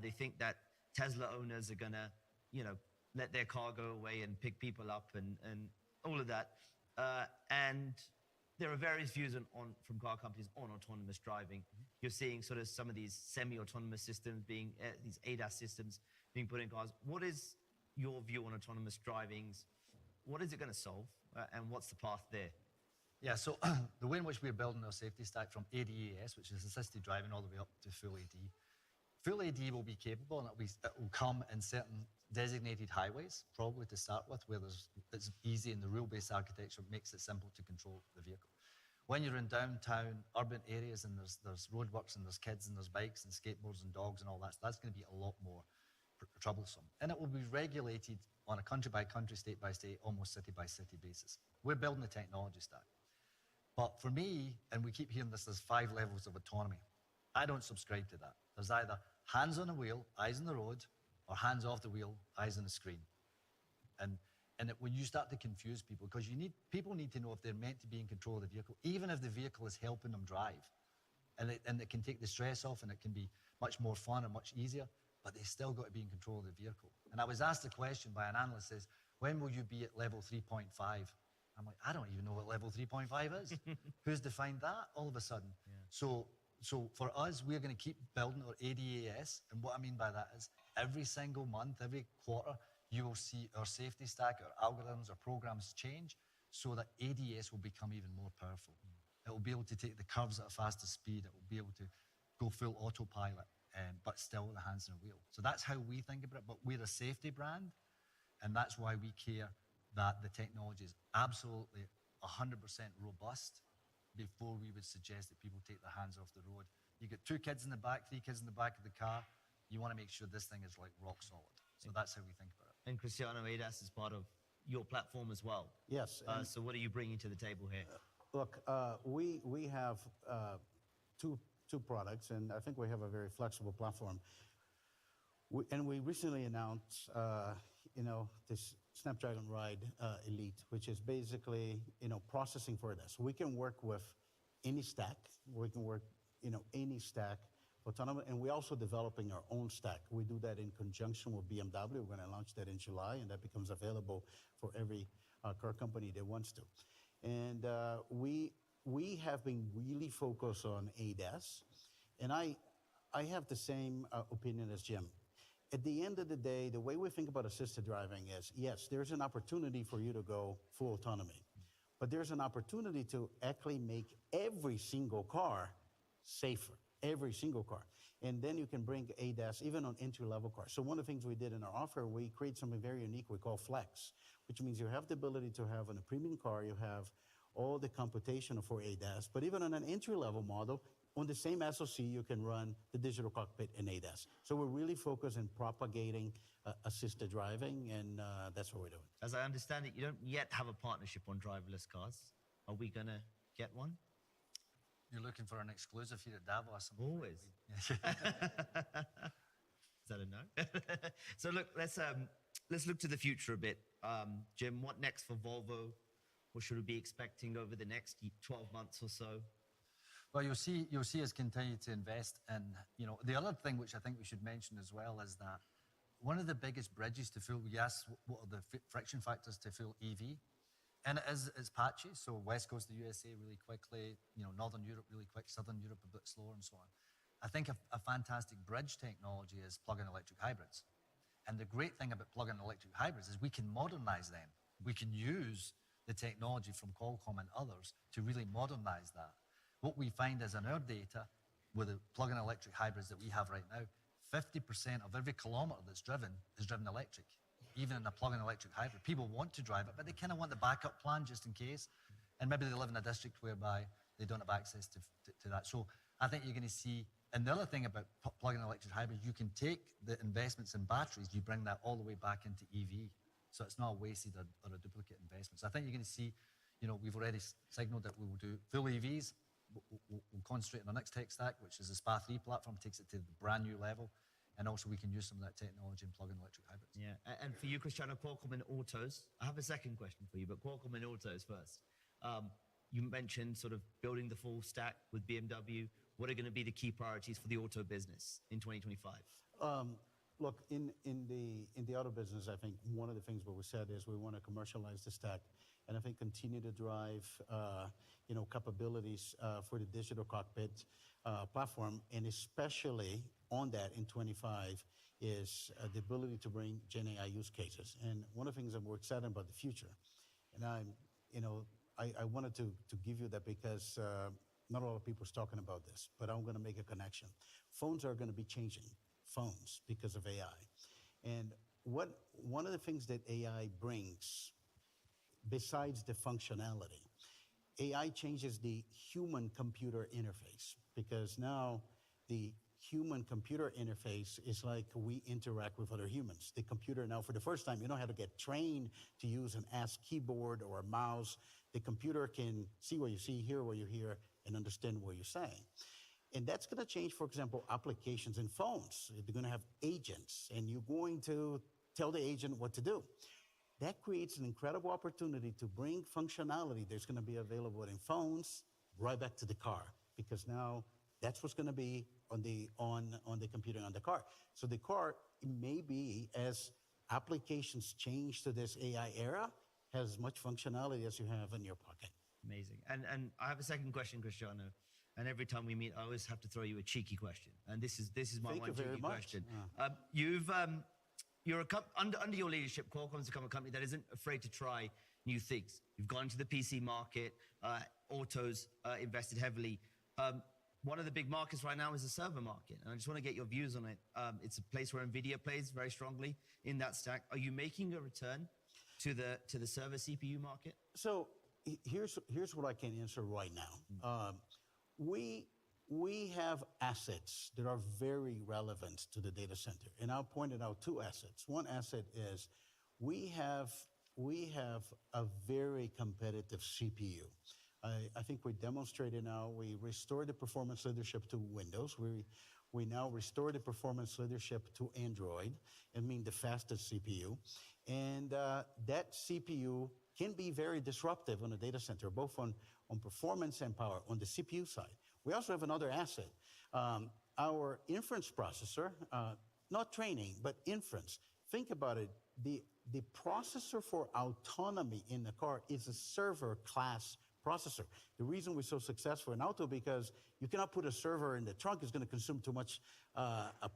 They think that Tesla owners are going to, let their car go away and pick people up and all of that. And there are various views from car companies on autonomous driving. You're seeing sort of some of these semi-autonomous systems being, these ADAS systems being put in cars. What is your view on autonomous driving? What is it going to solve, and what's the path there? Yeah, so the way in which we're building our safety stack from ADAS, which is assisted driving, all the way up to full AD. Full AD will be capable, and it will come in certain designated highways, probably to start with, where it's easy, and the rule-based architecture makes it simple to control the vehicle. When you're in downtown urban areas and there's roadworks and there's kids and there's bikes and skateboards and dogs and all that, so that's going to be a lot more troublesome. And it will be regulated on a country-by-country, state-by-state, almost city-by-city basis. We're building the technology stack. But for me, and we keep hearing this, there's 5 levels of autonomy. I don't subscribe to that. There's either hands on the wheel, eyes on the road, or hands off the wheel, eyes on the screen. And when you start to confuse people, because people need to know if they're meant to be in control of the vehicle, even if the vehicle is helping them drive. And it can take the stress off, and it can be much more fun and much easier, but they still got to be in control of the vehicle. And I was asked a question by an analyst, says, when will you be at level 3.5? I'm like, I don't even know what level 3.5 is. Who's defined that all of a sudden? Yeah. So for us, we're going to keep building our ADAS. And what I mean by that is every single month, every quarter, you will see our safety stack, our algorithms, our programs change so that ADS will become even more powerful. It will be able to take the curves at a faster speed. It will be able to go full autopilot, but still with the hands on the wheel. So that's how we think about it. But we're a safety brand, and that's why we care that the technology is absolutely 100% robust before we would suggest that people take their hands off the road. You get 2 kids in the back, 3 kids in the back of the car. You want to make sure this thing is like rock solid. So that's how we think about it. And Cristiano, ADAS is part of your platform as well. Yes. So what are you bringing to the table here? Look, we have two products, and I think we have a very flexible platform. We recently announced, this Snapdragon Ride Elite, which is basically, processing for this. We can work with any stack. We can work, any stack. Autonomous, and we're also developing our own stack. We do that in conjunction with BMW. We're going to launch that in July, and that becomes available for every car company that wants to. And we have been really focused on ADAS, and I have the same opinion as Jim. At the end of the day, the way we think about assisted driving is, yes, there's an opportunity for you to go full autonomy, but there's an opportunity to actually make every single car safer. Every single car. And then you can bring ADAS even on entry-level cars. So one of the things we did in our offer, we create something very unique we call Flex, which means you have the ability to have on a premium car, you have all the computation for ADAS, but even on an entry-level model, on the same SoC, you can run the digital cockpit in ADAS. So we're really focused on propagating assisted driving, and that's what we're doing. As I understand it, you don't yet have a partnership on driverless cars. Are we going to get one? You're looking for an exclusive here at Davos. Always. Is that a no? So look, let's look to the future a bit. Jim, what next for Volvo? What should we be expecting over the next 12 months or so? Well, you'll see us continue to invest in, the other thing which I think we should mention as well is that one of the biggest bridges to full, yes, what are the friction factors to full EV? And it's patchy, so West Coast of the USA really quickly, Northern Europe really quick, Southern Europe a bit slower and so on. I think a fantastic bridge technology is plug-in electric hybrids. And the great thing about plug-in electric hybrids is we can modernize them. We can use the technology from Qualcomm and others to really modernize that. What we find is in our data, with the plug-in electric hybrids that we have right now, 50% of every kilometer that's driven is driven electric. Even in a plug-in electric hybrid, people want to drive it, but they kind of want the backup plan just in case. And maybe they live in a district whereby they don't have access to that. So I think you're going to see, and the other thing about plug-in electric hybrids, you can take the investments in batteries, you bring that all the way back into EV. So it's not a wasted or a duplicate investment. So I think you're going to see, we've already signaled that we will do full EVs. We'll concentrate on our next tech stack, which is the SPA3 platform, takes it to the brand new level. And also we can use some of that technology in plug-in electric hybrids. Yeah, and for you, Cristiano, Qualcomm and autos. I have a second question for you, but Qualcomm and autos first. You mentioned sort of building the full stack with BMW. What are going to be the key priorities for the auto business in 2025? Look, in the auto business, I think one of the things what we said is we want to commercialize the stack, and I think continue to drive, capabilities for the digital cockpit platform, and especially on that in 25 is the ability to bring Gen AI use cases. And one of the things that we're excited about the future, and I wanted to give you that because not a lot of people are talking about this, but I'm going to make a connection. Phones are going to be changing phones because of AI. And one of the things that AI brings, besides the functionality, AI changes the human-computer interface, because now the human-computer interface is like we interact with other humans. The computer now, for the first time, you don't have to get trained to use an ASCII keyboard or a mouse. The computer can see what you see, hear what you hear, and understand what you're saying. And that's going to change, for example, applications in phones. They're going to have agents, and you're going to tell the agent what to do. That creates an incredible opportunity to bring functionality that's going to be available in phones right back to the car, because now that's what's going to be on the computer on the car. So the car, it may be, as applications change to this AI era, has as much functionality as you have in your pocket. Amazing. And I have a second question, Cristiano. And every time we meet, I always have to throw you a cheeky question. And this is my Thank one you very cheeky much. question. You're under your leadership, Qualcomm's become a company that isn't afraid to try new things. You've gone into the PC market, autos, invested heavily. One of the big markets right now is the server market, and I just want to get your views on it. It's a place where NVIDIA plays very strongly in that stack. Are you making a return to the server CPU market? So here's what I can answer right now. We have assets that are very relevant to the data center, and I'll point out two assets. One asset is we have a very competitive CPU. I think we demonstrated now, we restored the performance leadership to Windows. We now restore the performance leadership to Android, I mean the fastest CPU. And that CPU can be very disruptive on a data center, both on performance and power on the CPU side. We also have another asset, our inference processor, not training, but inference. Think about it, the processor for autonomy in the car is a server class processor. The reason we're so successful in auto, because you cannot put a server in the trunk, it's going to consume too much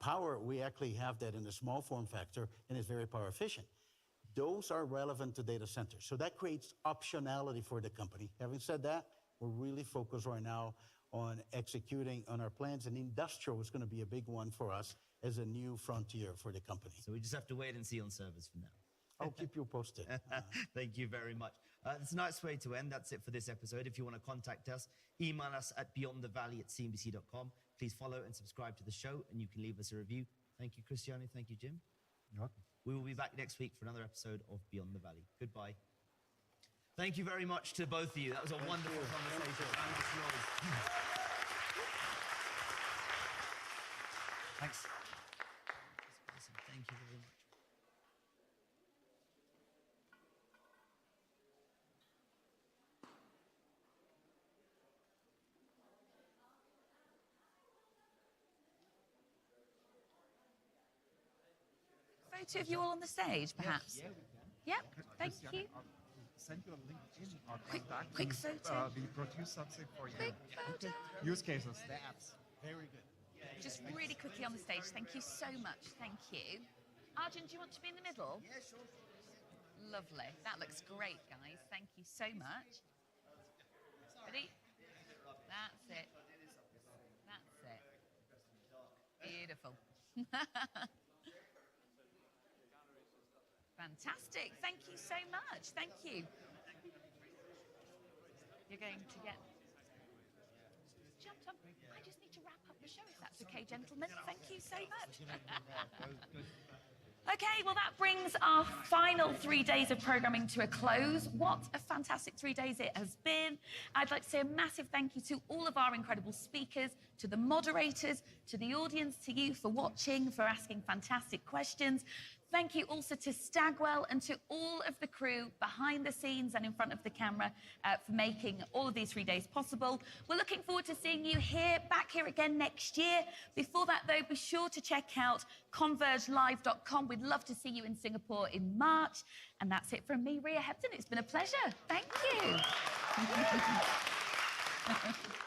power. We actually have that in a small form factor, and it's very power efficient. Those are relevant to data centers. So that creates optionality for the company. Having said that, we're really focused right now on executing on our plans, and industrial is going to be a big one for us as a new frontier for the company. So we just have to wait and see on servers for now. I'll keep you posted. Thank you very much. It's a nice way to end. That's it for this episode. If you want to contact us, email us at beyondthevalley@cnbc.com. Please follow and subscribe to the show, and you can leave us a review. Thank you, Cristiano. Thank you, Jim. You're welcome. We will be back next week for another episode of Beyond the Valley. Goodbye. Thank you very much to both of you. That was a wonderful conversation. Thanks. Thank you very much. Photo of you all on the stage, perhaps? Yeah, we can. Yep, thank you. I'll send you a LinkedIn or contact. Quick photo. We produce something for you. Quick photo. Use cases, the apps. Very good. Just really quickly on the stage. Thank you so much. Thank you. Arjun, do you want to be in the middle? Yeah, sure. Lovely. That looks great, guys. Thank you so much. Ready? That's it. That's it. Beautiful. Fantastic. Thank you so much. Thank you. You're going to get jumped up. I just need to wrap up the show, if that's okay, gentlemen. Thank you so much. Okay, well, that brings our final 3 days of programming to a close. What a fantastic 3 days it has been. I'd like to say a massive thank you to all of our incredible speakers, to the moderators, to the audience, to you for watching, for asking fantastic questions. Thank you also to Stagwell and to all of the crew behind the scenes and in front of the camera for making all of these 3 days possible. We're looking forward to seeing you back here again next year. Before that, though, be sure to check out convergelive.com. We'd love to see you in Singapore in March. And that's it from me, Ria Hepton. It's been a pleasure. Thank you.